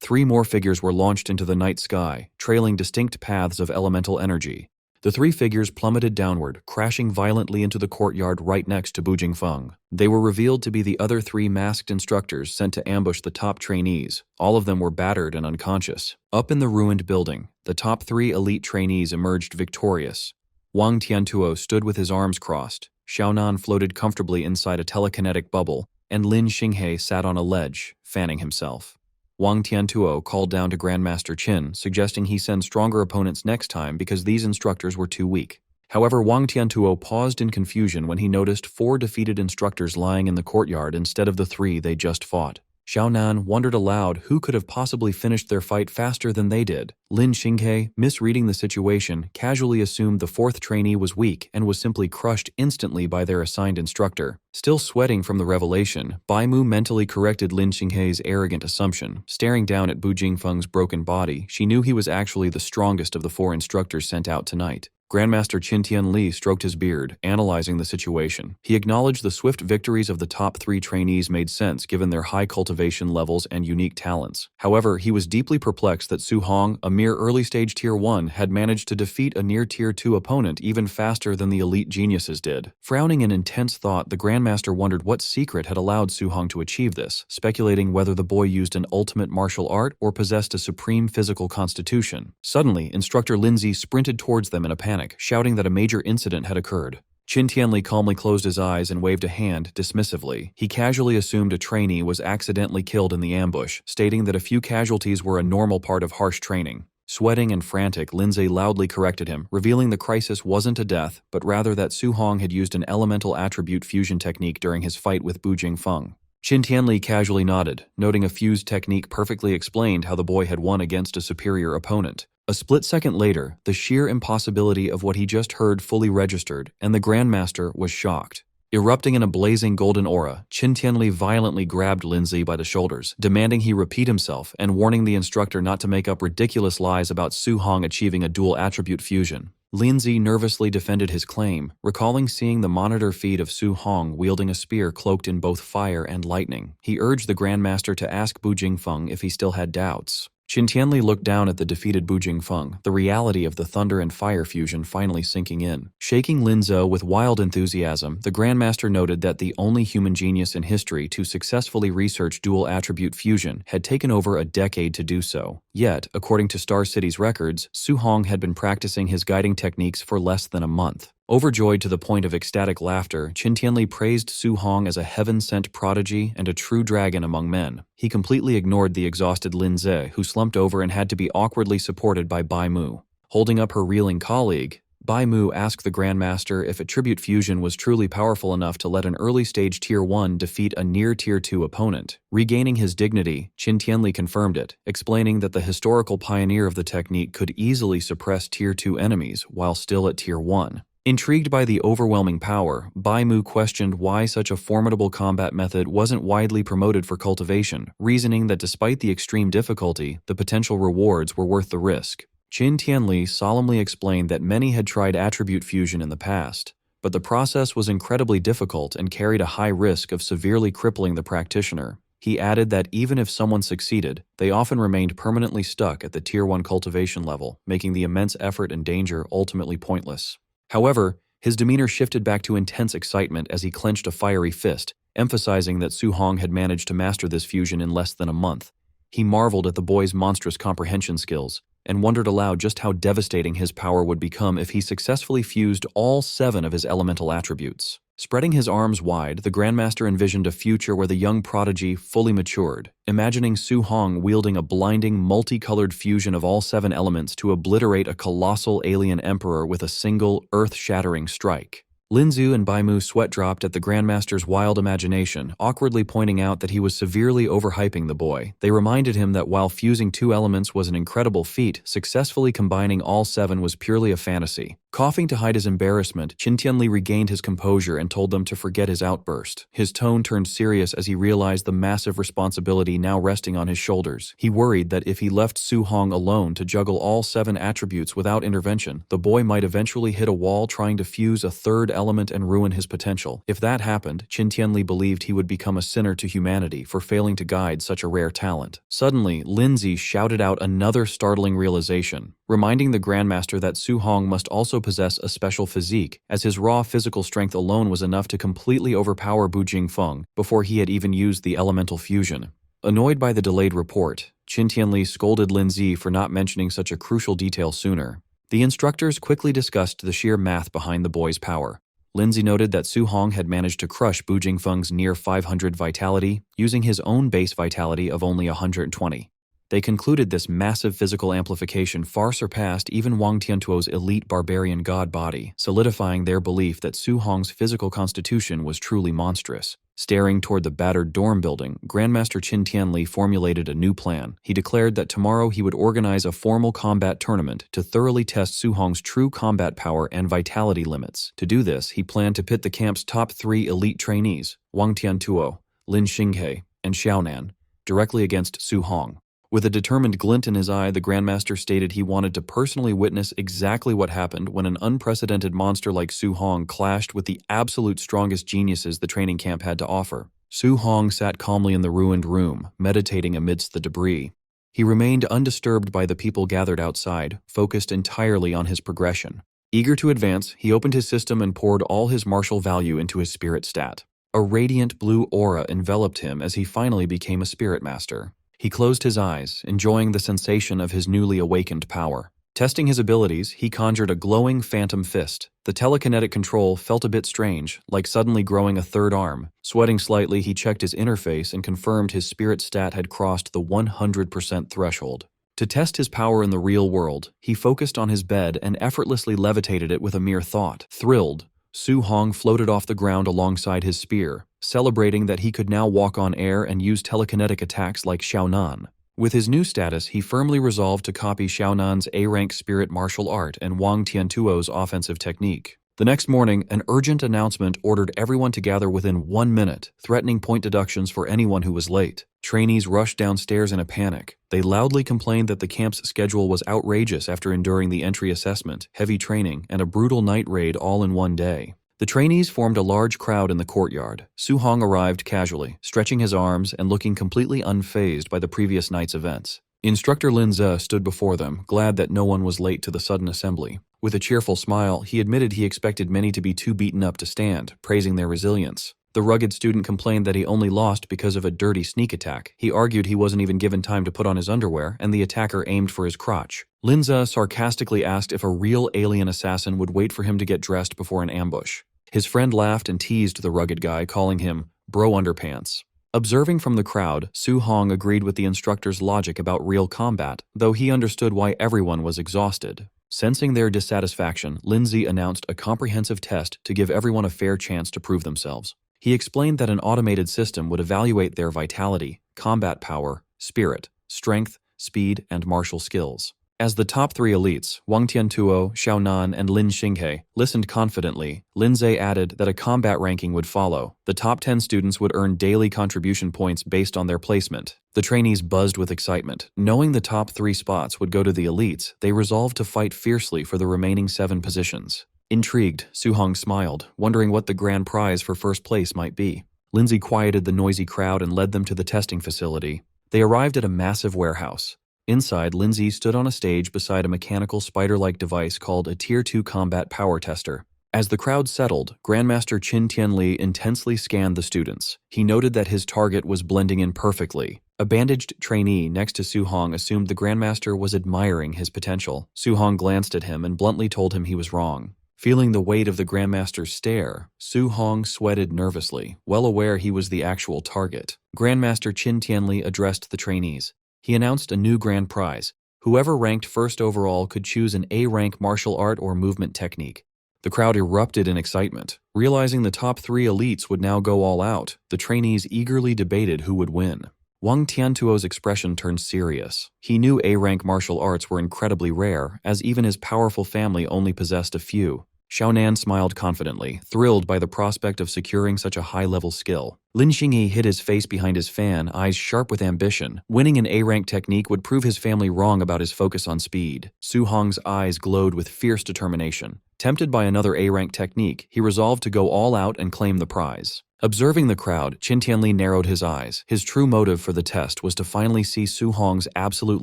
3 more figures were launched into the night sky, trailing distinct paths of elemental energy. The 3 figures plummeted downward, crashing violently into the courtyard right next to Bu Jingfeng. They were revealed to be the other 3 masked instructors sent to ambush the top trainees. All of them were battered and unconscious. Up in the ruined building, the top 3 elite trainees emerged victorious. Wang Tiantuo stood with his arms crossed. Xiaonan floated comfortably inside a telekinetic bubble, and Lin Xinghe sat on a ledge, fanning himself. Wang Tiantuo called down to Grandmaster Qin, suggesting he send stronger opponents next time because these instructors were too weak. However, Wang Tiantuo paused in confusion when he noticed 4 defeated instructors lying in the courtyard instead of the 3 they just fought. Xiaonan wondered aloud who could have possibly finished their fight faster than they did. Lin Xinghe, misreading the situation, casually assumed the 4th trainee was weak and was simply crushed instantly by their assigned instructor. Still sweating from the revelation, Bai Mu mentally corrected Lin Xinghe's arrogant assumption. Staring down at Bu Jingfeng's broken body, she knew he was actually the strongest of the 4 instructors sent out tonight. Grandmaster Qin Tianli stroked his beard, analyzing the situation. He acknowledged the swift victories of the top 3 trainees made sense given their high cultivation levels and unique talents. However, he was deeply perplexed that Su Hong, a mere early-stage Tier 1, had managed to defeat a near Tier 2 opponent even faster than the elite geniuses did. Frowning in intense thought, the Grandmaster wondered what secret had allowed Su Hong to achieve this, speculating whether the boy used an ultimate martial art or possessed a supreme physical constitution. Suddenly, Instructor Lindsay sprinted towards them in a panic, shouting that a major incident had occurred. Qin Tianli calmly closed his eyes and waved a hand dismissively. He casually assumed a trainee was accidentally killed in the ambush, stating that a few casualties were a normal part of harsh training. Sweating and frantic, Lindsay loudly corrected him, revealing the crisis wasn't a death, but rather that Su Hong had used an elemental attribute fusion technique during his fight with Bu Jingfeng. Qin Tianli casually nodded, noting a fused technique perfectly explained how the boy had won against a superior opponent. A split second later, the sheer impossibility of what he just heard fully registered, and the Grandmaster was shocked. Erupting in a blazing golden aura, Qin Tianli violently grabbed Lindsay by the shoulders, demanding he repeat himself and warning the instructor not to make up ridiculous lies about Su Hong achieving a dual attribute fusion. Lindsay nervously defended his claim, recalling seeing the monitor feed of Su Hong wielding a spear cloaked in both fire and lightning. He urged the Grandmaster to ask Bu Jingfeng if he still had doubts. Qin Tianli looked down at the defeated Bu Jingfeng, the reality of the thunder and fire fusion finally sinking in. Shaking Linzhou with wild enthusiasm, the Grandmaster noted that the only human genius in history to successfully research dual attribute fusion had taken over a decade to do so. Yet, according to Star City's records, Su Hong had been practicing his guiding techniques for less than a month. Overjoyed to the point of ecstatic laughter, Qin Tianli praised Su Hong as a heaven-sent prodigy and a true dragon among men. He completely ignored the exhausted Lin Ze, who slumped over and had to be awkwardly supported by Bai Mu. Holding up her reeling colleague, Bai Mu asked the Grandmaster if attribute fusion was truly powerful enough to let an early-stage Tier 1 defeat a near Tier 2 opponent. Regaining his dignity, Qin Tianli confirmed it, explaining that the historical pioneer of the technique could easily suppress Tier 2 enemies while still at Tier 1. Intrigued by the overwhelming power, Bai Mu questioned why such a formidable combat method wasn't widely promoted for cultivation, reasoning that despite the extreme difficulty, the potential rewards were worth the risk. Qin Tianli solemnly explained that many had tried attribute fusion in the past, but the process was incredibly difficult and carried a high risk of severely crippling the practitioner. He added that even if someone succeeded, they often remained permanently stuck at the Tier 1 cultivation level, making the immense effort and danger ultimately pointless. However, his demeanor shifted back to intense excitement as he clenched a fiery fist, emphasizing that Su Hong had managed to master this fusion in less than a month. He marveled at the boy's monstrous comprehension skills, and wondered aloud just how devastating his power would become if he successfully fused all 7 of his elemental attributes. Spreading his arms wide, the Grandmaster envisioned a future where the young prodigy fully matured, imagining Su Hong wielding a blinding, multicolored fusion of all 7 elements to obliterate a colossal alien emperor with a single, earth-shattering strike. Lin Zu and Bai Mu sweat dropped at the Grandmaster's wild imagination, awkwardly pointing out that he was severely overhyping the boy. They reminded him that while fusing 2 elements was an incredible feat, successfully combining all 7 was purely a fantasy. Coughing to hide his embarrassment, Qin Tianli regained his composure and told them to forget his outburst. His tone turned serious as he realized the massive responsibility now resting on his shoulders. He worried that if he left Su Hong alone to juggle all 7 attributes without intervention, the boy might eventually hit a wall trying to fuse a 3rd element and ruin his potential. If that happened, Qin Tianli believed he would become a sinner to humanity for failing to guide such a rare talent. Suddenly, Lin Zi shouted out another startling realization, reminding the Grandmaster that Su Hong must also possess a special physique, as his raw physical strength alone was enough to completely overpower Bu Jingfeng before he had even used the elemental fusion. Annoyed by the delayed report, Qin Tianli scolded Lin Zi for not mentioning such a crucial detail sooner. The instructors quickly discussed the sheer math behind the boy's power. Lin Zi noted that Su Hong had managed to crush Bu Jingfeng's near 500 vitality, using his own base vitality of only 120. They concluded this massive physical amplification far surpassed even Wang Tiantuo's elite barbarian god body, solidifying their belief that Su Hong's physical constitution was truly monstrous. Staring toward the battered dorm building, Grandmaster Qin Tianli formulated a new plan. He declared that tomorrow he would organize a formal combat tournament to thoroughly test Su Hong's true combat power and vitality limits. To do this, he planned to pit the camp's top 3 elite trainees, Wang Tiantuo, Lin Xinghe, and Xiaonan, directly against Su Hong. With a determined glint in his eye, the Grandmaster stated he wanted to personally witness exactly what happened when an unprecedented monster like Su Hong clashed with the absolute strongest geniuses the training camp had to offer. Su Hong sat calmly in the ruined room, meditating amidst the debris. He remained undisturbed by the people gathered outside, focused entirely on his progression. Eager to advance, he opened his system and poured all his martial value into his spirit stat. A radiant blue aura enveloped him as he finally became a spirit master. He closed his eyes, enjoying the sensation of his newly awakened power. Testing his abilities, he conjured a glowing phantom fist. The telekinetic control felt a bit strange, like suddenly growing a 3rd arm. Sweating slightly, he checked his interface and confirmed his spirit stat had crossed the 100% threshold. To test his power in the real world, he focused on his bed and effortlessly levitated it with a mere thought. Thrilled, Su Hong floated off the ground alongside his spear, celebrating that he could now walk on air and use telekinetic attacks like Xiaonan. With his new status, he firmly resolved to copy Xiaonan's A-rank spirit martial art and Wang Tiantuo's offensive technique. The next morning, an urgent announcement ordered everyone to gather within 1 minute, threatening point deductions for anyone who was late. Trainees rushed downstairs in a panic. They loudly complained that the camp's schedule was outrageous after enduring the entry assessment, heavy training, and a brutal night raid all in one day. The trainees formed a large crowd in the courtyard. Su Hong arrived casually, stretching his arms and looking completely unfazed by the previous night's events. Instructor Lin Ze stood before them, glad that no one was late to the sudden assembly. With a cheerful smile, he admitted he expected many to be too beaten up to stand, praising their resilience. The rugged student complained that he only lost because of a dirty sneak attack. He argued he wasn't even given time to put on his underwear, and the attacker aimed for his crotch. Lin Ze sarcastically asked if a real alien assassin would wait for him to get dressed before an ambush. His friend laughed and teased the rugged guy, calling him bro underpants. Observing from the crowd, Su Hong agreed with the instructor's logic about real combat, though he understood why everyone was exhausted. Sensing their dissatisfaction, Lin Zi announced a comprehensive test to give everyone a fair chance to prove themselves. He explained that an automated system would evaluate their vitality, combat power, spirit, strength, speed, and martial skills. As the top 3 elites, Wang Tiantuo, Xiaonan, and Lin Xinghe, listened confidently, Lin Ze added that a combat ranking would follow. The top 10 students would earn daily contribution points based on their placement. The trainees buzzed with excitement. Knowing the top 3 spots would go to the elites, they resolved to fight fiercely for the remaining 7 positions. Intrigued, Su Hong smiled, wondering what the grand prize for first place might be. Lin Zi quieted the noisy crowd and led them to the testing facility. They arrived at a massive warehouse. Inside, Lin Zi stood on a stage beside a mechanical spider-like device called a Tier 2 combat power tester. As the crowd settled, Grandmaster Qin Tianli intensely scanned the students. He noted that his target was blending in perfectly. A bandaged trainee next to Su Hong assumed the Grandmaster was admiring his potential. Su Hong glanced at him and bluntly told him he was wrong. Feeling the weight of the Grandmaster's stare, Su Hong sweated nervously, well aware he was the actual target. Grandmaster Qin Tianli addressed the trainees. He announced a new grand prize. Whoever ranked first overall could choose an A-rank martial art or movement technique. The crowd erupted in excitement. Realizing the top 3 elites would now go all out, the trainees eagerly debated who would win. Wang Tiantuo's expression turned serious. He knew A-rank martial arts were incredibly rare, as even his powerful family only possessed a few. Xiaonan smiled confidently, thrilled by the prospect of securing such a high-level skill. Lin Xinghe hid his face behind his fan, eyes sharp with ambition. Winning an A-rank technique would prove his family wrong about his focus on speed. Su Hong's eyes glowed with fierce determination. Tempted by another A-rank technique, he resolved to go all out and claim the prize. Observing the crowd, Qin Tianli narrowed his eyes. His true motive for the test was to finally see Su Hong's absolute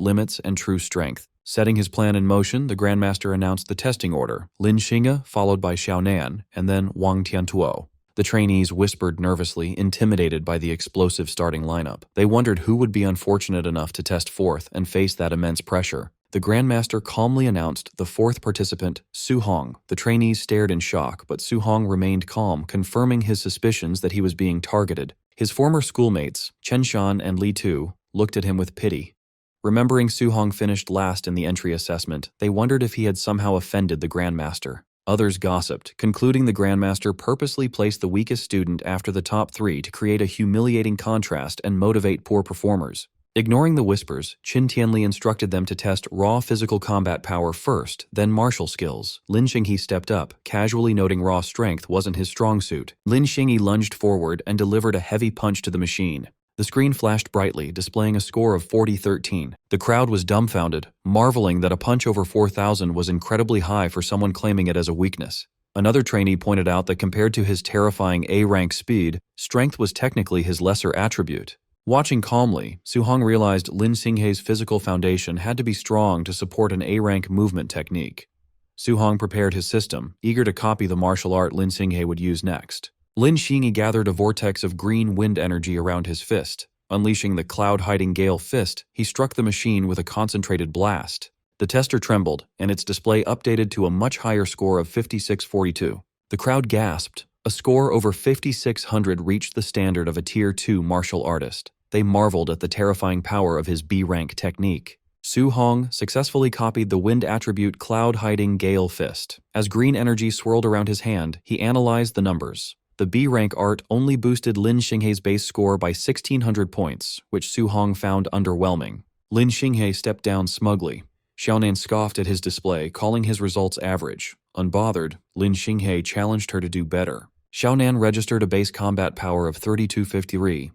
limits and true strength. Setting his plan in motion, the Grandmaster announced the testing order: Lin Xinghe, followed by Xiaonan, and then Wang Tiantuo. The trainees whispered nervously, intimidated by the explosive starting lineup. They wondered who would be unfortunate enough to test fourth and face that immense pressure. The Grandmaster calmly announced the 4th participant, Su Hong. The trainees stared in shock, but Su Hong remained calm, confirming his suspicions that he was being targeted. His former schoolmates, Chen Shan and Li Tu, looked at him with pity. Remembering Su Hong finished last in the entry assessment, they wondered if he had somehow offended the Grandmaster. Others gossiped, concluding the Grandmaster purposely placed the weakest student after the top 3 to create a humiliating contrast and motivate poor performers. Ignoring the whispers, Qin Tianli instructed them to test raw physical combat power first, then martial skills. Lin Xinghe stepped up, casually noting raw strength wasn't his strong suit. Lin Xinghe lunged forward and delivered a heavy punch to the machine. The screen flashed brightly, displaying a score of 40-13. The crowd was dumbfounded, marveling that a punch over 4,000 was incredibly high for someone claiming it as a weakness. Another trainee pointed out that compared to his terrifying A-rank speed, strength was technically his lesser attribute. Watching calmly, Su Hong realized Lin Xinghe's physical foundation had to be strong to support an A-rank movement technique. Su Hong prepared his system, eager to copy the martial art Lin Xinghe would use next. Lin Xinghe gathered a vortex of green wind energy around his fist. Unleashing the cloud-hiding gale fist, he struck the machine with a concentrated blast. The tester trembled, and its display updated to a much higher score of 56-42. The crowd gasped. A score over 5,600 reached the standard of a Tier 2 martial artist. They marveled at the terrifying power of his B-rank technique. Su Hong successfully copied the wind attribute cloud-hiding gale fist. As green energy swirled around his hand, he analyzed the numbers. The B-rank art only boosted Lin Xinghe's base score by 1,600 points, which Su Hong found underwhelming. Lin Xinghe stepped down smugly. Xiaonan scoffed at his display, calling his results average. Unbothered, Lin Xinghe challenged her to do better. Xiaonan registered a base combat power of 3253.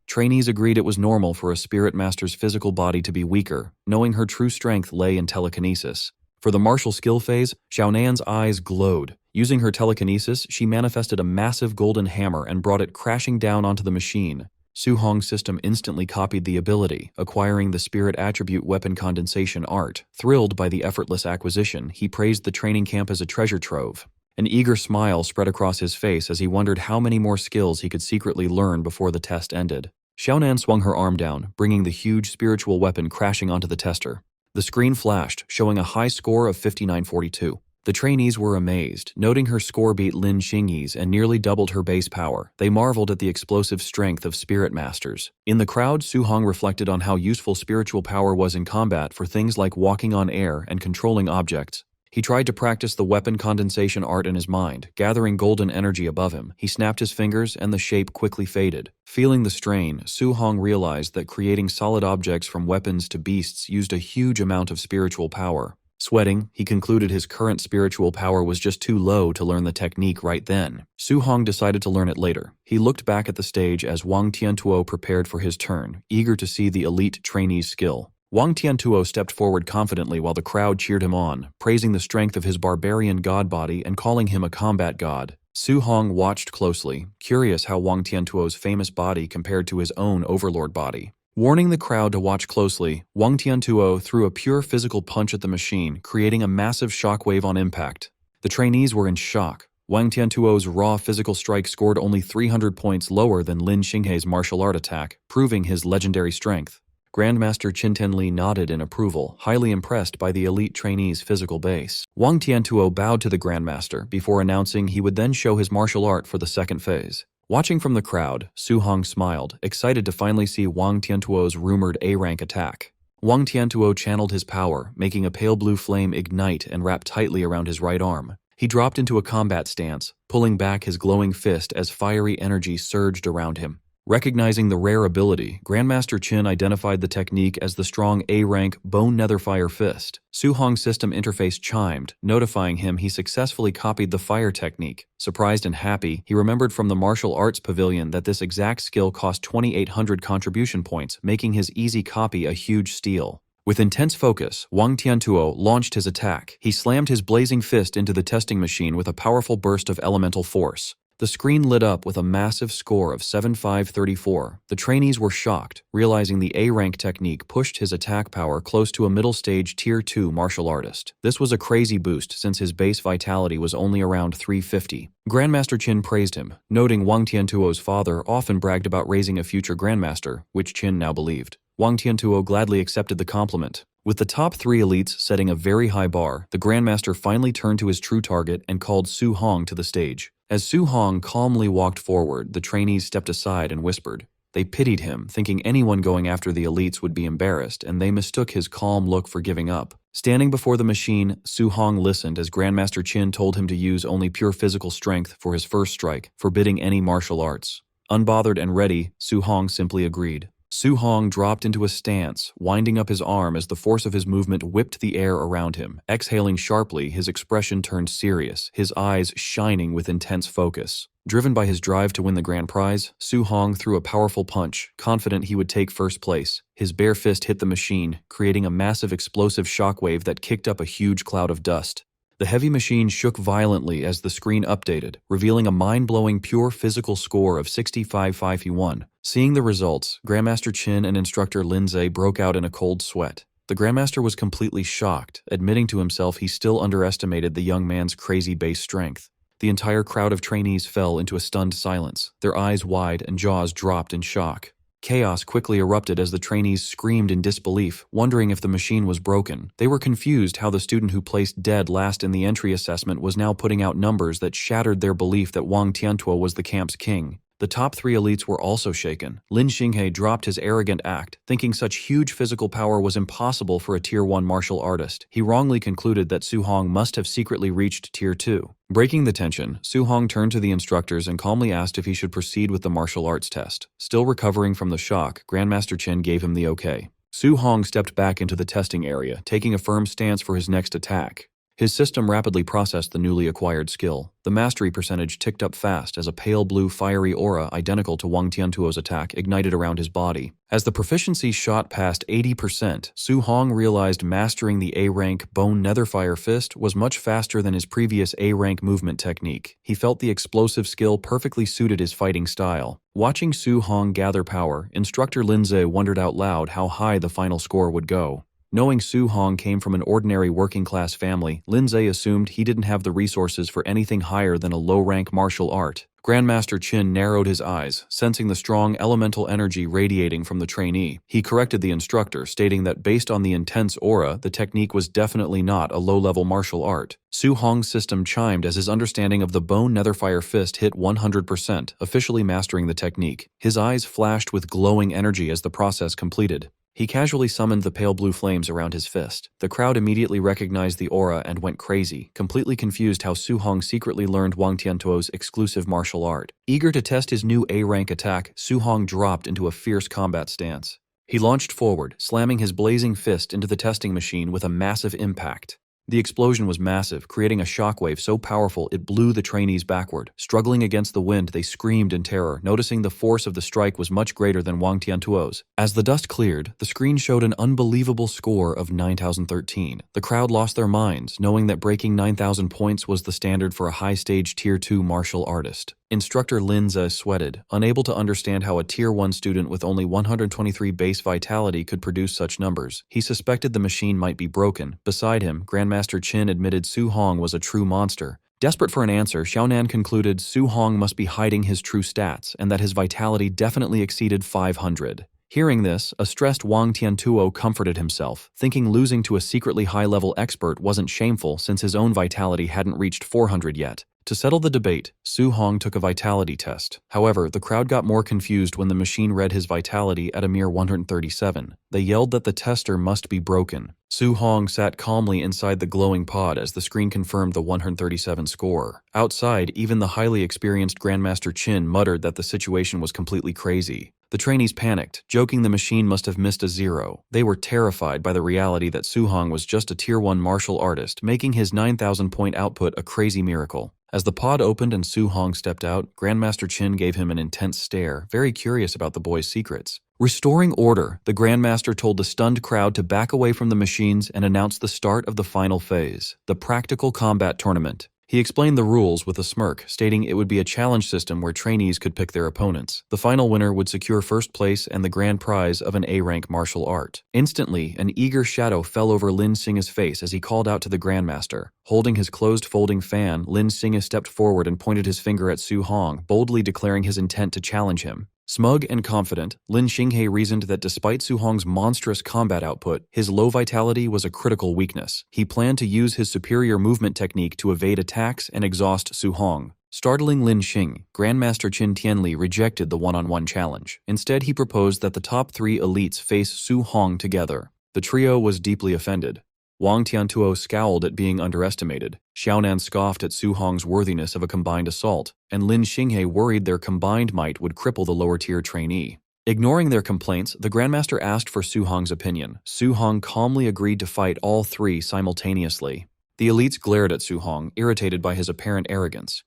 Trainees agreed it was normal for a spirit master's physical body to be weaker, knowing her true strength lay in telekinesis. For the martial skill phase, Xiaonan's eyes glowed. Using her telekinesis, she manifested a massive golden hammer and brought it crashing down onto the machine. Su Hong's system instantly copied the ability, acquiring the spirit attribute weapon condensation art. Thrilled by the effortless acquisition, he praised the training camp as a treasure trove. An eager smile spread across his face as he wondered how many more skills he could secretly learn before the test ended. Xiaonan swung her arm down, bringing the huge spiritual weapon crashing onto the tester. The screen flashed, showing a high score of 59-42. The trainees were amazed, noting her score beat Lin Xinghe's and nearly doubled her base power. They marveled at the explosive strength of spirit masters. In the crowd, Su Hong reflected on how useful spiritual power was in combat for things like walking on air and controlling objects. He tried to practice the weapon condensation art in his mind, gathering golden energy above him. He snapped his fingers and the shape quickly faded. Feeling the strain, Su Hong realized that creating solid objects from weapons to beasts used a huge amount of spiritual power. Sweating, he concluded his current spiritual power was just too low to learn the technique right then. Su Hong decided to learn it later. He looked back at the stage as Wang Tiantuo prepared for his turn, eager to see the elite trainee's skill. Wang Tiantuo stepped forward confidently while the crowd cheered him on, praising the strength of his barbarian god body and calling him a combat god. Su Hong watched closely, curious how Wang Tiantuo's famous body compared to his own overlord body. Warning the crowd to watch closely, Wang Tiantuo threw a pure physical punch at the machine, creating a massive shockwave on impact. The trainees were in shock. Wang Tiantuo's raw physical strike scored only 300 points lower than Lin Xinghe's martial art attack, proving his legendary strength. Grandmaster Qintenli nodded in approval, highly impressed by the elite trainee's physical base. Wang Tiantuo bowed to the Grandmaster before announcing he would then show his martial art for the second phase. Watching from the crowd, Su Hong smiled, excited to finally see Wang Tiantuo's rumored A-rank attack. Wang Tiantuo channeled his power, making a pale blue flame ignite and wrap tightly around his right arm. He dropped into a combat stance, pulling back his glowing fist as fiery energy surged around him. Recognizing the rare ability, Grandmaster Qin identified the technique as the strong A-rank Bone Netherfire Fist. Su Hong's system interface chimed, notifying him he successfully copied the fire technique. Surprised and happy, he remembered from the martial arts pavilion that this exact skill cost 2,800 contribution points, making his easy copy a huge steal. With intense focus, Wang Tiantuo launched his attack. He slammed his blazing fist into the testing machine with a powerful burst of elemental force. The screen lit up with a massive score of 7534. The trainees were shocked, realizing the A-rank technique pushed his attack power close to a middle-stage Tier 2 martial artist. This was a crazy boost since his base vitality was only around 350. Grandmaster Qin praised him, noting Wang Tiantuo's father often bragged about raising a future grandmaster, which Qin now believed. Wang Tiantuo gladly accepted the compliment. With the top 3 elites setting a very high bar, the Grandmaster finally turned to his true target and called Su Hong to the stage. As Su Hong calmly walked forward, the trainees stepped aside and whispered. They pitied him, thinking anyone going after the elites would be embarrassed, and they mistook his calm look for giving up. Standing before the machine, Su Hong listened as Grandmaster Qin told him to use only pure physical strength for his first strike, forbidding any martial arts. Unbothered and ready, Su Hong simply agreed. Su Hong dropped into a stance, winding up his arm as the force of his movement whipped the air around him. Exhaling sharply, his expression turned serious, his eyes shining with intense focus. Driven by his drive to win the grand prize, Su Hong threw a powerful punch, confident he would take first place. His bare fist hit the machine, creating a massive explosive shockwave that kicked up a huge cloud of dust. The heavy machine shook violently as the screen updated, revealing a mind-blowing pure physical score of 6551. Seeing the results, Grandmaster Qin and instructor Lindsay broke out in a cold sweat. The Grandmaster was completely shocked, admitting to himself he still underestimated the young man's crazy base strength. The entire crowd of trainees fell into a stunned silence, their eyes wide and jaws dropped in shock. Chaos quickly erupted as the trainees screamed in disbelief, wondering if the machine was broken. They were confused how the student who placed dead last in the entry assessment was now putting out numbers that shattered their belief that Wang Tiantuo was the camp's king. The top 3 elites were also shaken. Lin Xinghe dropped his arrogant act, thinking such huge physical power was impossible for a Tier 1 martial artist. He wrongly concluded that Su Hong must have secretly reached Tier 2. Breaking the tension, Su Hong turned to the instructors and calmly asked if he should proceed with the martial arts test. Still recovering from the shock, Grandmaster Qin gave him the okay. Su Hong stepped back into the testing area, taking a firm stance for his next attack. His system rapidly processed the newly acquired skill. The mastery percentage ticked up fast as a pale blue fiery aura identical to Wang Tiantuo's attack ignited around his body. As the proficiency shot past 80%, Su Hong realized mastering the A-rank Bone Netherfire Fist was much faster than his previous A-rank movement technique. He felt the explosive skill perfectly suited his fighting style. Watching Su Hong gather power, instructor Lindsay wondered out loud how high the final score would go. Knowing Su Hong came from an ordinary working-class family, Lindsay assumed he didn't have the resources for anything higher than a low-rank martial art. Grandmaster Qin narrowed his eyes, sensing the strong elemental energy radiating from the trainee. He corrected the instructor, stating that based on the intense aura, the technique was definitely not a low-level martial art. Su Hong's system chimed as his understanding of the Bone Netherfire Fist hit 100%, officially mastering the technique. His eyes flashed with glowing energy as the process completed. He casually summoned the pale blue flames around his fist. The crowd immediately recognized the aura and went crazy, completely confused how Su Hong secretly learned Wang Tiantuo's exclusive martial art. Eager to test his new A-rank attack, Su Hong dropped into a fierce combat stance. He launched forward, slamming his blazing fist into the testing machine with a massive impact. The explosion was massive, creating a shockwave so powerful it blew the trainees backward. Struggling against the wind, they screamed in terror, noticing the force of the strike was much greater than Wang Tiantuo's. As the dust cleared, the screen showed an unbelievable score of 9,013. The crowd lost their minds, knowing that breaking 9,000 points was the standard for a high-stage Tier 2 martial artist. Instructor Linza sweated, unable to understand how a Tier 1 student with only 123 base vitality could produce such numbers. He suspected the machine might be broken. Beside him, Grandmaster Qin admitted Su Hong was a true monster. Desperate for an answer, Xiaonan concluded Su Hong must be hiding his true stats and that his vitality definitely exceeded 500. Hearing this, a stressed Wang Tiantuo comforted himself, thinking losing to a secretly high-level expert wasn't shameful since his own vitality hadn't reached 400 yet. To settle the debate, Su Hong took a vitality test. However, the crowd got more confused when the machine read his vitality at a mere 137. They yelled that the tester must be broken. Su Hong sat calmly inside the glowing pod as the screen confirmed the 137 score. Outside, even the highly experienced Grandmaster Qin muttered that the situation was completely crazy. The trainees panicked, joking the machine must have missed a zero. They were terrified by the reality that Su Hong was just a Tier 1 martial artist, making his 9,000-point output a crazy miracle. As the pod opened and Su Hong stepped out, Grandmaster Qin gave him an intense stare, very curious about the boy's secrets. Restoring order, the Grandmaster told the stunned crowd to back away from the machines and announced the start of the final phase, the practical combat tournament. He explained the rules with a smirk, stating it would be a challenge system where trainees could pick their opponents. The final winner would secure first place and the grand prize of an A-rank martial art. Instantly, an eager shadow fell over Lin Xinghe's face as he called out to the Grandmaster. Holding his closed folding fan, Lin Xinghe stepped forward and pointed his finger at Su Hong, boldly declaring his intent to challenge him. Smug and confident, Lin Xinghe reasoned that despite Su Hong's monstrous combat output, his low vitality was a critical weakness. He planned to use his superior movement technique to evade attacks and exhaust Su Hong. Startling Lin Xinghe, Grandmaster Qin Tianli rejected the one-on-one challenge. Instead, he proposed that the top 3 elites face Su Hong together. The trio was deeply offended. Wang Tiantuo scowled at being underestimated. Xiaonan scoffed at Su Hong's worthiness of a combined assault, and Lin Xinghe worried their combined might would cripple the lower-tier trainee. Ignoring their complaints, the Grandmaster asked for Su Hong's opinion. Su Hong calmly agreed to fight all 3 simultaneously. The elites glared at Su Hong, irritated by his apparent arrogance.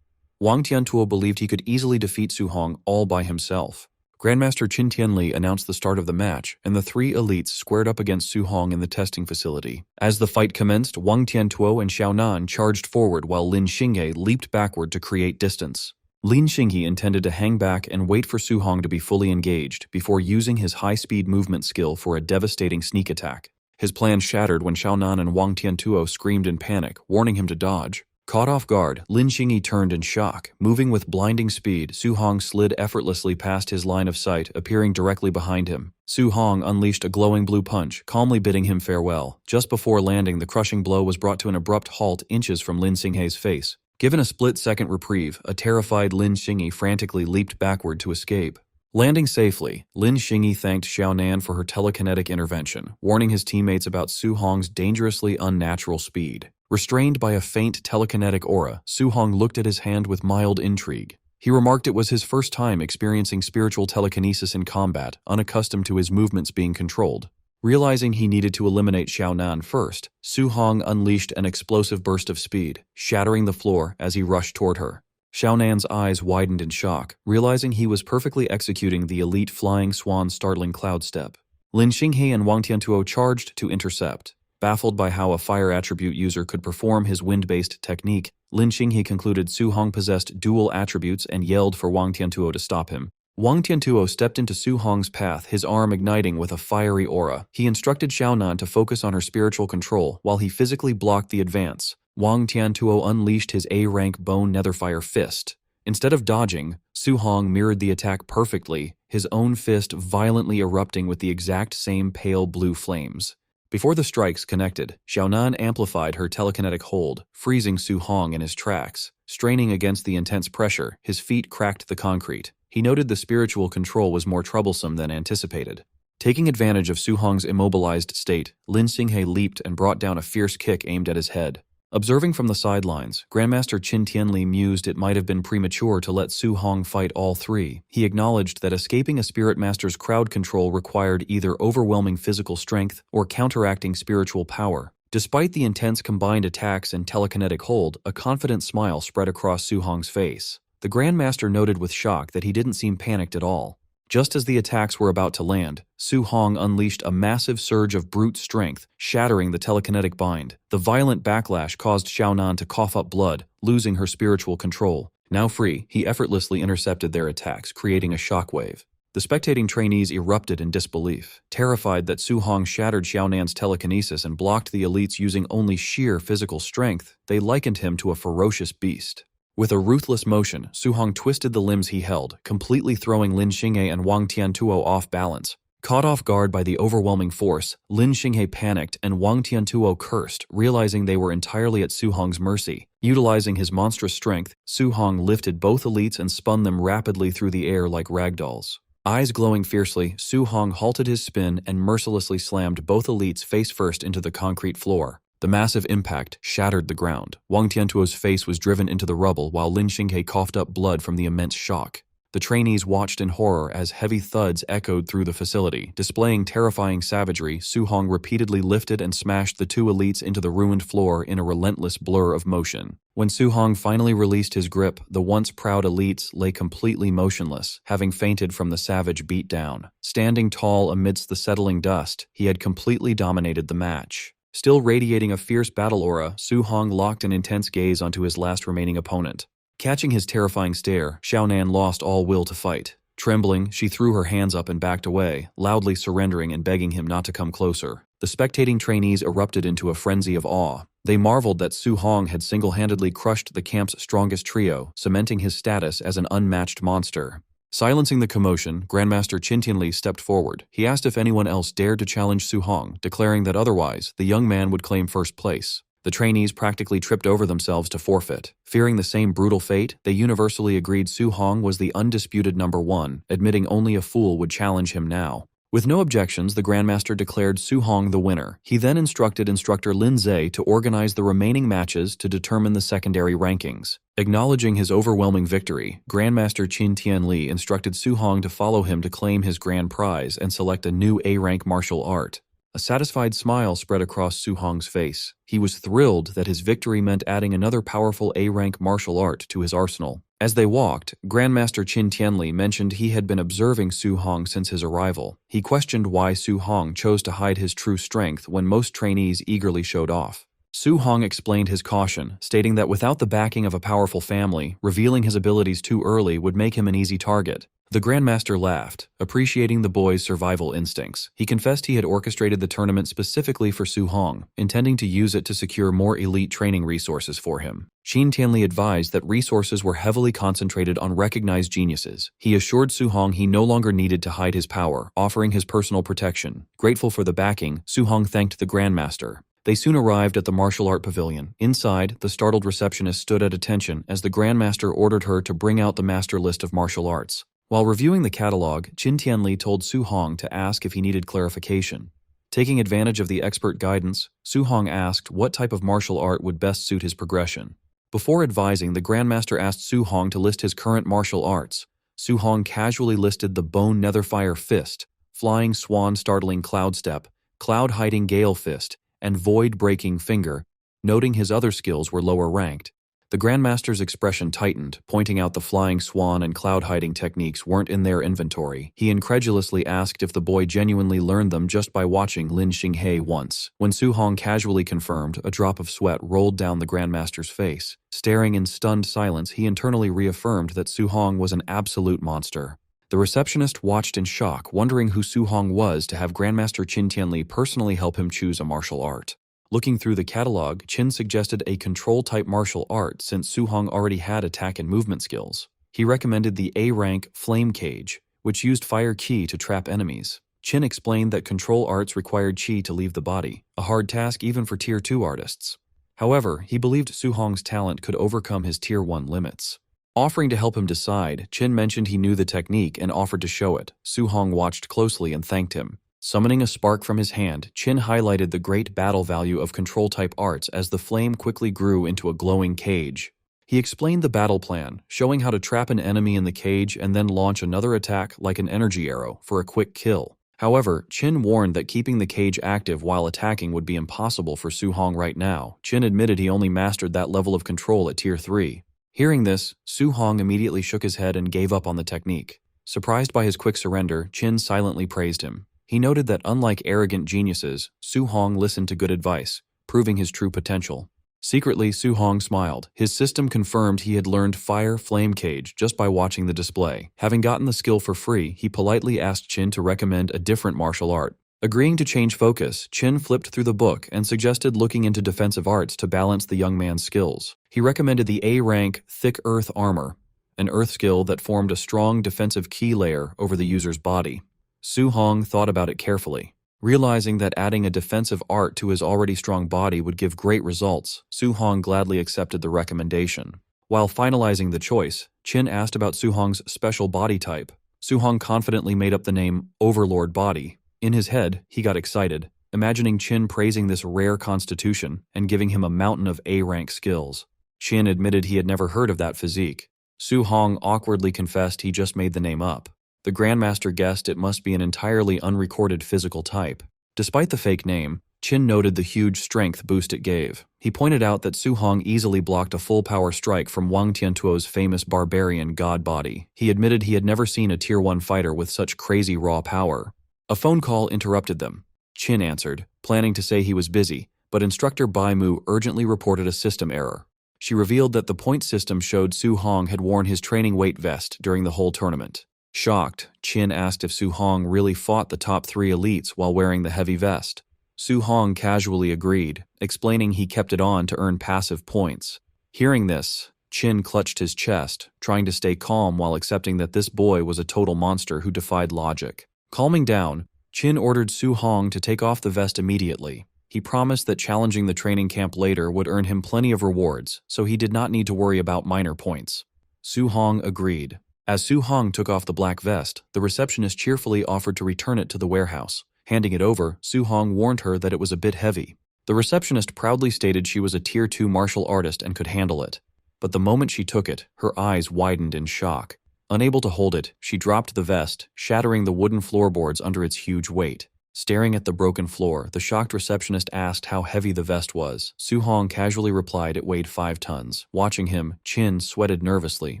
Wang Tiantuo believed he could easily defeat Su Hong all by himself. Grandmaster Qin Tianli announced the start of the match, and the 3 elites squared up against Su Hong in the testing facility. As the fight commenced, Wang Tiantuo and Xiaonan charged forward while Lin Xinghe leaped backward to create distance. Lin Xinghe intended to hang back and wait for Su Hong to be fully engaged before using his high-speed movement skill for a devastating sneak attack. His plan shattered when Xiaonan and Wang Tiantuo screamed in panic, warning him to dodge. Caught off guard, Lin Xinghe turned in shock. Moving with blinding speed, Su Hong slid effortlessly past his line of sight, appearing directly behind him. Su Hong unleashed a glowing blue punch, calmly bidding him farewell. Just before landing, the crushing blow was brought to an abrupt halt inches from Lin Xinghe's face. Given a split-second reprieve, a terrified Lin Xinghe frantically leaped backward to escape. Landing safely, Lin Xinghe thanked Xiaonan for her telekinetic intervention, warning his teammates about Su Hong's dangerously unnatural speed. Restrained by a faint telekinetic aura, Su Hong looked at his hand with mild intrigue. He remarked it was his first time experiencing spiritual telekinesis in combat, unaccustomed to his movements being controlled. Realizing he needed to eliminate Xiaonan first, Su Hong unleashed an explosive burst of speed, shattering the floor as he rushed toward her. Xiaonan's eyes widened in shock, realizing he was perfectly executing the elite flying swan's startling cloud step. Lin Xinghe and Wang Tiantuo charged to intercept. Baffled by how a fire attribute user could perform his wind-based technique, Lin Xinghe concluded Su Hong possessed dual attributes and yelled for Wang Tiantuo to stop him. Wang Tiantuo stepped into Su Hong's path, his arm igniting with a fiery aura. He instructed Xiaonan to focus on her spiritual control while he physically blocked the advance. Wang Tiantuo unleashed his A-rank bone netherfire fist. Instead of dodging, Su Hong mirrored the attack perfectly, his own fist violently erupting with the exact same pale blue flames. Before the strikes connected, Xiaonan amplified her telekinetic hold, freezing Su Hong in his tracks. Straining against the intense pressure, his feet cracked the concrete. He noted the spiritual control was more troublesome than anticipated. Taking advantage of Su Hong's immobilized state, Lin Xinghe leaped and brought down a fierce kick aimed at his head. Observing from the sidelines, Grandmaster Qin Tianli mused it might have been premature to let Su Hong fight all 3. He acknowledged that escaping a spirit master's crowd control required either overwhelming physical strength or counteracting spiritual power. Despite the intense combined attacks and telekinetic hold, a confident smile spread across Su Hong's face. The Grandmaster noted with shock that he didn't seem panicked at all. Just as the attacks were about to land, Su Hong unleashed a massive surge of brute strength, shattering the telekinetic bind. The violent backlash caused Xiaonan to cough up blood, losing her spiritual control. Now free, he effortlessly intercepted their attacks, creating a shockwave. The spectating trainees erupted in disbelief. Terrified that Su Hong shattered Xiaonan's telekinesis and blocked the elites using only sheer physical strength, they likened him to a ferocious beast. With a ruthless motion, Su Hong twisted the limbs he held, completely throwing Lin Xinghe and Wang Tiantuo off balance. Caught off guard by the overwhelming force, Lin Xinghe panicked and Wang Tiantuo cursed, realizing they were entirely at Su Hong's mercy. Utilizing his monstrous strength, Su Hong lifted both elites and spun them rapidly through the air like ragdolls. Eyes glowing fiercely, Su Hong halted his spin and mercilessly slammed both elites face first into the concrete floor. The massive impact shattered the ground. Wang Tiantuo's face was driven into the rubble while Lin Xinghe coughed up blood from the immense shock. The trainees watched in horror as heavy thuds echoed through the facility. Displaying terrifying savagery, Su Hong repeatedly lifted and smashed the two elites into the ruined floor in a relentless blur of motion. When Su Hong finally released his grip, the once proud elites lay completely motionless, having fainted from the savage beatdown. Standing tall amidst the settling dust, he had completely dominated the match. Still radiating a fierce battle aura, Su Hong locked an intense gaze onto his last remaining opponent. Catching his terrifying stare, Xiaonan lost all will to fight. Trembling, she threw her hands up and backed away, loudly surrendering and begging him not to come closer. The spectating trainees erupted into a frenzy of awe. They marveled that Su Hong had single-handedly crushed the camp's strongest trio, cementing his status as an unmatched monster. Silencing the commotion, Grandmaster Qin Tianli stepped forward. He asked if anyone else dared to challenge Su Hong, declaring that otherwise, the young man would claim first place. The trainees practically tripped over themselves to forfeit. Fearing the same brutal fate, they universally agreed Su Hong was the undisputed number one, admitting only a fool would challenge him now. With no objections, the Grandmaster declared Su Hong the winner. He then instructed instructor Lin Zhe to organize the remaining matches to determine the secondary rankings. Acknowledging his overwhelming victory, Grandmaster Qin Tianli instructed Su Hong to follow him to claim his grand prize and select a new A-rank martial art. A satisfied smile spread across Su Hong's face. He was thrilled that his victory meant adding another powerful A-rank martial art to his arsenal. As they walked, Grandmaster Qin Tianli mentioned he had been observing Su Hong since his arrival. He questioned why Su Hong chose to hide his true strength when most trainees eagerly showed off. Su Hong explained his caution, stating that without the backing of a powerful family, revealing his abilities too early would make him an easy target. The Grandmaster laughed, appreciating the boy's survival instincts. He confessed he had orchestrated the tournament specifically for Su Hong, intending to use it to secure more elite training resources for him. Qin Tianli advised that resources were heavily concentrated on recognized geniuses. He assured Su Hong he no longer needed to hide his power, offering his personal protection. Grateful for the backing, Su Hong thanked the Grandmaster. They soon arrived at the martial art pavilion. Inside, the startled receptionist stood at attention as the Grandmaster ordered her to bring out the master list of martial arts. While reviewing the catalog, Qin Tianli told Su Hong to ask if he needed clarification. Taking advantage of the expert guidance, Su Hong asked what type of martial art would best suit his progression. Before advising, the Grandmaster asked Su Hong to list his current martial arts. Su Hong casually listed the Bone Netherfire Fist, Flying Swan Startling Cloud Step, Cloud Hiding Gale Fist, and Void Breaking Finger, noting his other skills were lower ranked. The Grandmaster's expression tightened, pointing out the Flying Swan and Cloud Hiding techniques weren't in their inventory. He incredulously asked if the boy genuinely learned them just by watching Lin Xinghe once. When Su Hong casually confirmed, a drop of sweat rolled down the Grandmaster's face. Staring in stunned silence, he internally reaffirmed that Su Hong was an absolute monster. The receptionist watched in shock, wondering who Su Hong was to have Grandmaster Qin Tianli personally help him choose a martial art. Looking through the catalog, Qin suggested a control-type martial art since Su Hong already had attack and movement skills. He recommended the A-rank Flame Cage, which used fire qi to trap enemies. Qin explained that control arts required qi to leave the body, a hard task even for Tier 2 artists. However, he believed Su Hong's talent could overcome his Tier 1 limits. Offering to help him decide, Qin mentioned he knew the technique and offered to show it. Su Hong watched closely and thanked him. Summoning a spark from his hand, Qin highlighted the great battle value of control-type arts as the flame quickly grew into a glowing cage. He explained the battle plan, showing how to trap an enemy in the cage and then launch another attack like an energy arrow for a quick kill. However, Qin warned that keeping the cage active while attacking would be impossible for Su Hong right now. Qin admitted he only mastered that level of control at Tier 3. Hearing this, Su Hong immediately shook his head and gave up on the technique. Surprised by his quick surrender, Qin silently praised him. He noted that unlike arrogant geniuses, Su Hong listened to good advice, proving his true potential. Secretly, Su Hong smiled. His system confirmed he had learned Fire Flame Cage just by watching the display. Having gotten the skill for free, he politely asked Qin to recommend a different martial art. Agreeing to change focus, Qin flipped through the book and suggested looking into defensive arts to balance the young man's skills. He recommended the A-rank Thick Earth Armor, an earth skill that formed a strong defensive key layer over the user's body. Su Hong thought about it carefully. Realizing that adding a defensive art to his already strong body would give great results, Su Hong gladly accepted the recommendation. While finalizing the choice, Qin asked about Su Hong's special body type. Su Hong confidently made up the name Overlord Body. In his head, he got excited, imagining Qin praising this rare constitution and giving him a mountain of A-rank skills. Qin admitted he had never heard of that physique. Su Hong awkwardly confessed he just made the name up. The Grandmaster guessed it must be an entirely unrecorded physical type. Despite the fake name, Qin noted the huge strength boost it gave. He pointed out that Su Hong easily blocked a full-power strike from Wang Tiantuo's famous barbarian god body. He admitted he had never seen a Tier 1 fighter with such crazy raw power. A phone call interrupted them. Qin answered, planning to say he was busy, but instructor Bai Mu urgently reported a system error. She revealed that the point system showed Su Hong had worn his training weight vest during the whole tournament. Shocked, Qin asked if Su Hong really fought the top 3 elites while wearing the heavy vest. Su Hong casually agreed, explaining he kept it on to earn passive points. Hearing this, Qin clutched his chest, trying to stay calm while accepting that this boy was a total monster who defied logic. Calming down, Qin ordered Su Hong to take off the vest immediately. He promised that challenging the training camp later would earn him plenty of rewards, so he did not need to worry about minor points. Su Hong agreed. As Su Hong took off the black vest, the receptionist cheerfully offered to return it to the warehouse. Handing it over, Su Hong warned her that it was a bit heavy. The receptionist proudly stated she was a Tier 2 martial artist and could handle it. But the moment she took it, her eyes widened in shock. Unable to hold it, she dropped the vest, shattering the wooden floorboards under its huge weight. Staring at the broken floor, the shocked receptionist asked how heavy the vest was. Su Hong casually replied it weighed 5 tons. Watching him, Qin sweated nervously,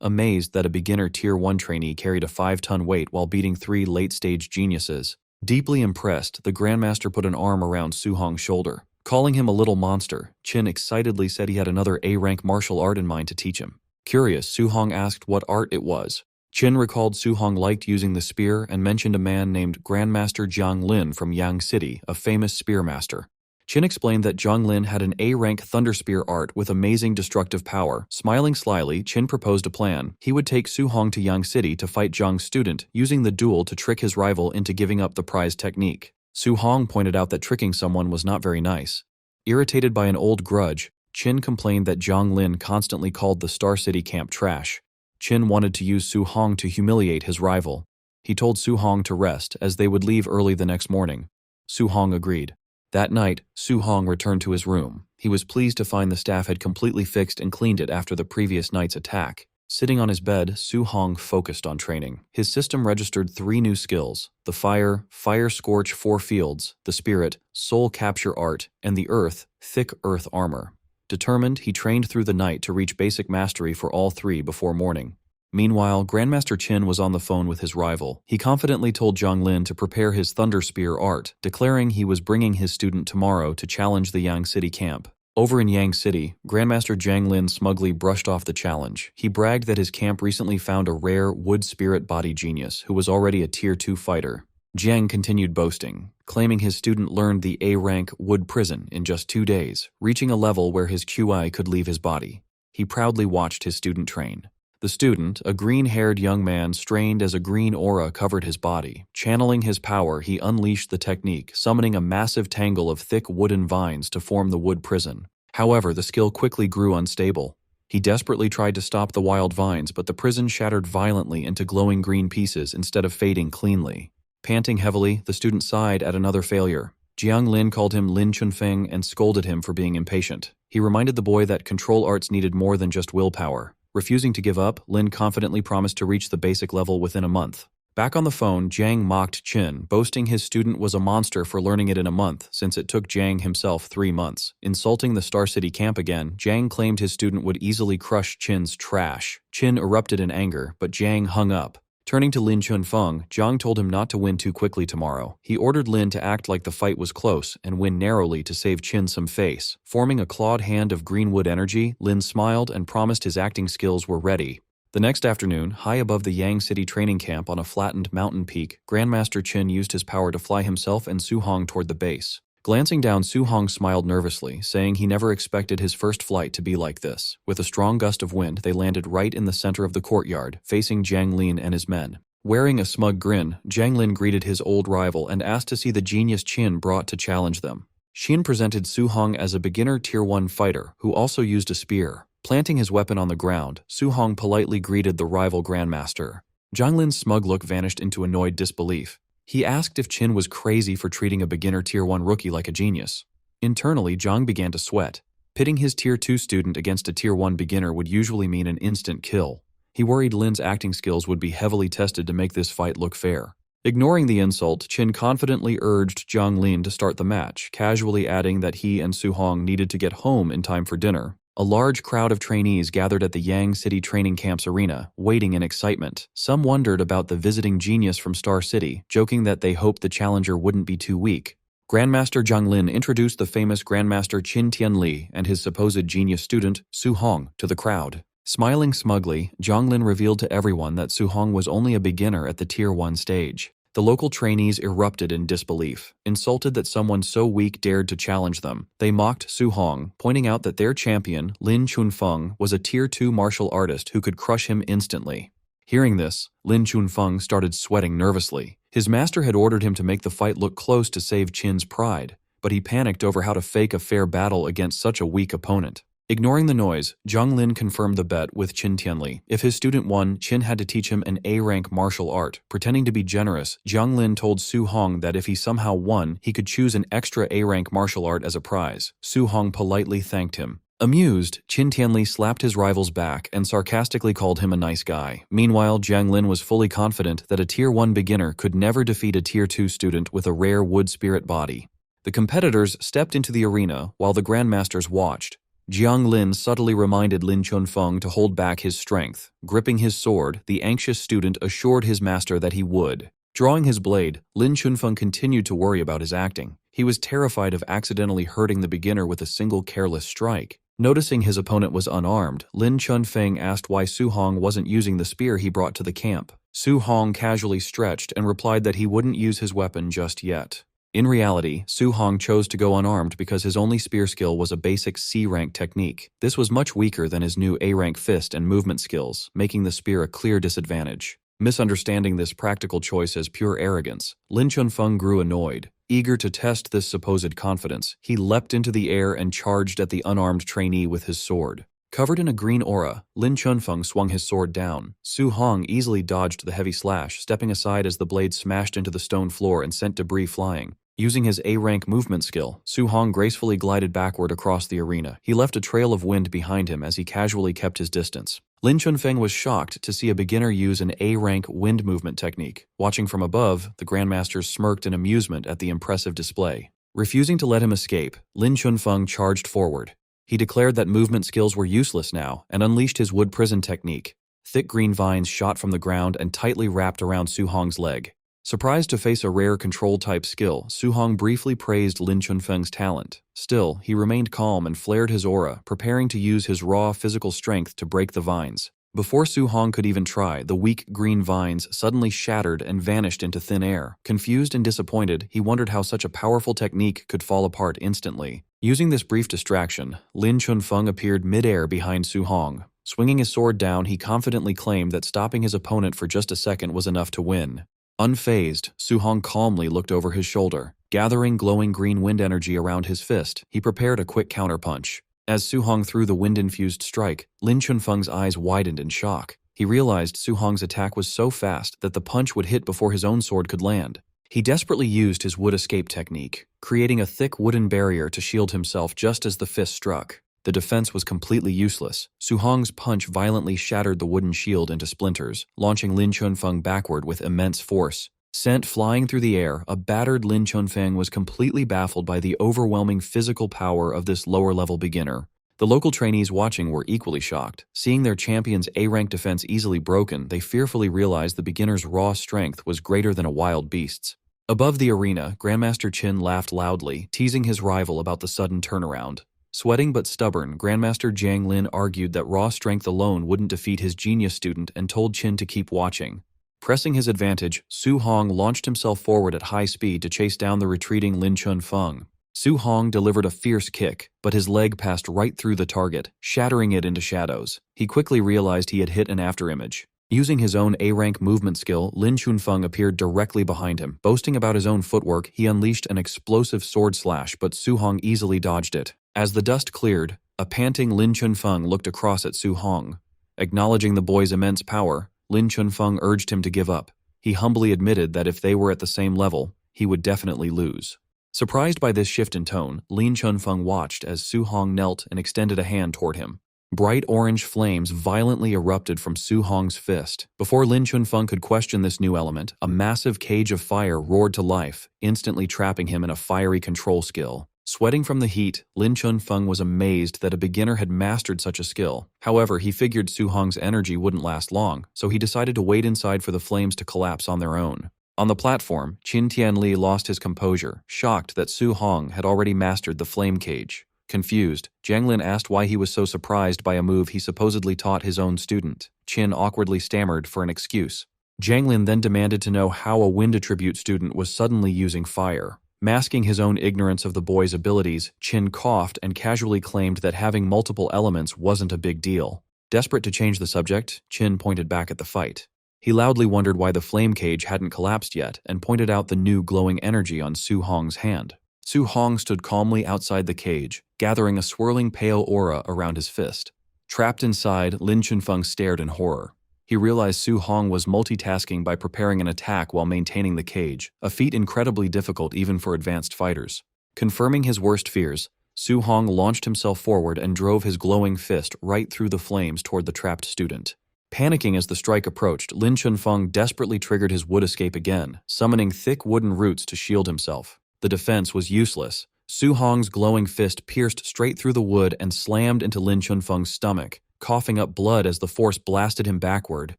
amazed that a beginner Tier 1 trainee carried a 5-ton weight while beating 3 late-stage geniuses. Deeply impressed, the Grandmaster put an arm around Su Hong's shoulder. Calling him a little monster, Qin excitedly said he had another A-rank martial art in mind to teach him. Curious, Su Hong asked what art it was. Qin recalled Su Hong liked using the spear and mentioned a man named Grandmaster Jiang Lin from Yang City, a famous spear master. Qin explained that Jiang Lin had an A-rank thunder spear art with amazing destructive power. Smiling slyly, Qin proposed a plan. He would take Su Hong to Yang City to fight Jiang's student, using the duel to trick his rival into giving up the prize technique. Su Hong pointed out that tricking someone was not very nice. Irritated by an old grudge, Qin complained that Jiang Lin constantly called the Star City camp trash. Qin wanted to use Su Hong to humiliate his rival. He told Su Hong to rest, as they would leave early the next morning. Su Hong agreed. That night, Su Hong returned to his room. He was pleased to find the staff had completely fixed and cleaned it after the previous night's attack. Sitting on his bed, Su Hong focused on training. His system registered 3 new skills: the Fire Scorch 4 Fields, the Spirit, Soul Capture Art, and the Earth, Thick Earth Armor. Determined, he trained through the night to reach basic mastery for all 3 before morning. Meanwhile, Grandmaster Qin was on the phone with his rival. He confidently told Jiang Lin to prepare his Thunder Spear art, declaring he was bringing his student tomorrow to challenge the Yang City camp. Over in Yang City, Grandmaster Jiang Lin smugly brushed off the challenge. He bragged that his camp recently found a rare wood spirit body genius who was already a Tier 2 fighter. Jiang continued boasting, claiming his student learned the A-rank wood prison in just 2 days, reaching a level where his QI could leave his body. He proudly watched his student train. The student, a green-haired young man, strained as a green aura covered his body. Channeling his power, he unleashed the technique, summoning a massive tangle of thick wooden vines to form the wood prison. However, the skill quickly grew unstable. He desperately tried to stop the wild vines, but the prison shattered violently into glowing green pieces instead of fading cleanly. Panting heavily, the student sighed at another failure. Jiang Lin called him Lin Chunfeng and scolded him for being impatient. He reminded the boy that control arts needed more than just willpower. Refusing to give up, Lin confidently promised to reach the basic level within a month. Back on the phone, Jiang mocked Qin, boasting his student was a monster for learning it in a month, since it took Jiang himself 3 months. Insulting the Star City camp again, Jiang claimed his student would easily crush Qin's trash. Qin erupted in anger, but Jiang hung up. Turning to Lin Chunfeng, Jiang told him not to win too quickly tomorrow. He ordered Lin to act like the fight was close and win narrowly to save Qin some face. Forming a clawed hand of greenwood energy, Lin smiled and promised his acting skills were ready. The next afternoon, high above the Yang City training camp on a flattened mountain peak, Grandmaster Qin used his power to fly himself and Su Hong toward the base. Glancing down, Su Hong smiled nervously, saying he never expected his first flight to be like this. With a strong gust of wind, they landed right in the center of the courtyard, facing Jiang Lin and his men. Wearing a smug grin, Jiang Lin greeted his old rival and asked to see the genius Qin brought to challenge them. Qin presented Su Hong as a beginner Tier 1 fighter who also used a spear. Planting his weapon on the ground, Su Hong politely greeted the rival grandmaster. Jiang Lin's smug look vanished into annoyed disbelief. He asked if Qin was crazy for treating a beginner Tier 1 rookie like a genius. Internally, Jiang began to sweat. Pitting his Tier 2 student against a Tier 1 beginner would usually mean an instant kill. He worried Lin's acting skills would be heavily tested to make this fight look fair. Ignoring the insult, Qin confidently urged Jiang Lin to start the match, casually adding that he and Su Hong needed to get home in time for dinner. A large crowd of trainees gathered at the Yang City Training Camp's arena, waiting in excitement. Some wondered about the visiting genius from Star City, joking that they hoped the challenger wouldn't be too weak. Grandmaster Jiang Lin introduced the famous Grandmaster Qin Tianli and his supposed genius student, Su Hong, to the crowd. Smiling smugly, Jiang Lin revealed to everyone that Su Hong was only a beginner at the Tier 1 stage. The local trainees erupted in disbelief, insulted that someone so weak dared to challenge them. They mocked Su Hong, pointing out that their champion, Lin Chunfeng, was a Tier 2 martial artist who could crush him instantly. Hearing this, Lin Chunfeng started sweating nervously. His master had ordered him to make the fight look close to save Qin's pride, but he panicked over how to fake a fair battle against such a weak opponent. Ignoring the noise, Jiang Lin confirmed the bet with Qin Tianli. If his student won, Qin had to teach him an A-rank martial art. Pretending to be generous, Jiang Lin told Su Hong that if he somehow won, he could choose an extra A-rank martial art as a prize. Su Hong politely thanked him. Amused, Qin Tianli slapped his rival's back and sarcastically called him a nice guy. Meanwhile, Jiang Lin was fully confident that a Tier 1 beginner could never defeat a Tier 2 student with a rare wood spirit body. The competitors stepped into the arena while the grandmasters watched. Jiang Lin subtly reminded Lin Chunfeng to hold back his strength. Gripping his sword, the anxious student assured his master that he would. Drawing his blade, Lin Chunfeng continued to worry about his acting. He was terrified of accidentally hurting the beginner with a single careless strike. Noticing his opponent was unarmed, Lin Chunfeng asked why Su Hong wasn't using the spear he brought to the camp. Su Hong casually stretched and replied that he wouldn't use his weapon just yet. In reality, Su Hong chose to go unarmed because his only spear skill was a basic C-rank technique. This was much weaker than his new A-rank fist and movement skills, making the spear a clear disadvantage. Misunderstanding this practical choice as pure arrogance, Lin Chunfeng grew annoyed. Eager to test this supposed confidence, he leapt into the air and charged at the unarmed trainee with his sword. Covered in a green aura, Lin Chunfeng swung his sword down. Su Hong easily dodged the heavy slash, stepping aside as the blade smashed into the stone floor and sent debris flying. Using his A-rank movement skill, Su Hong gracefully glided backward across the arena. He left a trail of wind behind him as he casually kept his distance. Lin Chunfeng was shocked to see a beginner use an A-rank wind movement technique. Watching from above, the grandmasters smirked in amusement at the impressive display. Refusing to let him escape, Lin Chunfeng charged forward. He declared that movement skills were useless now and unleashed his wood prison technique. Thick green vines shot from the ground and tightly wrapped around Su Hong's leg. Surprised to face a rare control-type skill, Su Hong briefly praised Lin Chunfeng's talent. Still, he remained calm and flared his aura, preparing to use his raw physical strength to break the vines. Before Su Hong could even try, the weak green vines suddenly shattered and vanished into thin air. Confused and disappointed, he wondered how such a powerful technique could fall apart instantly. Using this brief distraction, Lin Chunfeng appeared mid-air behind Su Hong. Swinging his sword down, he confidently claimed that stopping his opponent for just a second was enough to win. Unfazed, Su Hong calmly looked over his shoulder. Gathering glowing green wind energy around his fist, he prepared a quick counterpunch. As Su Hong threw the wind-infused strike, Lin Chunfeng's eyes widened in shock. He realized Su Hong's attack was so fast that the punch would hit before his own sword could land. He desperately used his wood escape technique, creating a thick wooden barrier to shield himself just as the fist struck. The defense was completely useless. Su Hong's punch violently shattered the wooden shield into splinters, launching Lin Chunfeng backward with immense force. Sent flying through the air, a battered Lin Chunfeng was completely baffled by the overwhelming physical power of this lower-level beginner. The local trainees watching were equally shocked. Seeing their champion's A-rank defense easily broken, they fearfully realized the beginner's raw strength was greater than a wild beast's. Above the arena, Grandmaster Qin laughed loudly, teasing his rival about the sudden turnaround. Sweating but stubborn, Grandmaster Jiang Lin argued that raw strength alone wouldn't defeat his genius student and told Qin to keep watching. Pressing his advantage, Su Hong launched himself forward at high speed to chase down the retreating Lin Chunfeng. Su Hong delivered a fierce kick, but his leg passed right through the target, shattering it into shadows. He quickly realized he had hit an afterimage. Using his own A-rank movement skill, Lin Chunfeng appeared directly behind him. Boasting about his own footwork, he unleashed an explosive sword slash, but Su Hong easily dodged it. As the dust cleared, a panting Lin Chunfeng looked across at Su Hong. Acknowledging the boy's immense power, Lin Chunfeng urged him to give up. He humbly admitted that if they were at the same level, he would definitely lose. Surprised by this shift in tone, Lin Chunfeng watched as Su Hong knelt and extended a hand toward him. Bright orange flames violently erupted from Su Hong's fist. Before Lin Chunfeng could question this new element, a massive cage of fire roared to life, instantly trapping him in a fiery control skill. Sweating from the heat, Lin Chunfeng was amazed that a beginner had mastered such a skill. However, he figured Su Hong's energy wouldn't last long, so he decided to wait inside for the flames to collapse on their own. On the platform, Qin Tianli lost his composure, shocked that Su Hong had already mastered the flame cage. Confused, Jiang Lin asked why he was so surprised by a move he supposedly taught his own student. Qin awkwardly stammered for an excuse. Jiang Lin then demanded to know how a wind attribute student was suddenly using fire. Masking his own ignorance of the boy's abilities, Qin coughed and casually claimed that having multiple elements wasn't a big deal. Desperate to change the subject, Qin pointed back at the fight. He loudly wondered why the flame cage hadn't collapsed yet and pointed out the new glowing energy on Su Hong's hand. Su Hong stood calmly outside the cage, gathering a swirling pale aura around his fist. Trapped inside, Lin Chunfeng stared in horror. He realized Su Hong was multitasking by preparing an attack while maintaining the cage, a feat incredibly difficult even for advanced fighters. Confirming his worst fears, Su Hong launched himself forward and drove his glowing fist right through the flames toward the trapped student. Panicking as the strike approached, Lin Chunfeng desperately triggered his wood escape again, summoning thick wooden roots to shield himself. The defense was useless. Su Hong's glowing fist pierced straight through the wood and slammed into Lin Chunfeng's stomach. Coughing up blood as the force blasted him backward,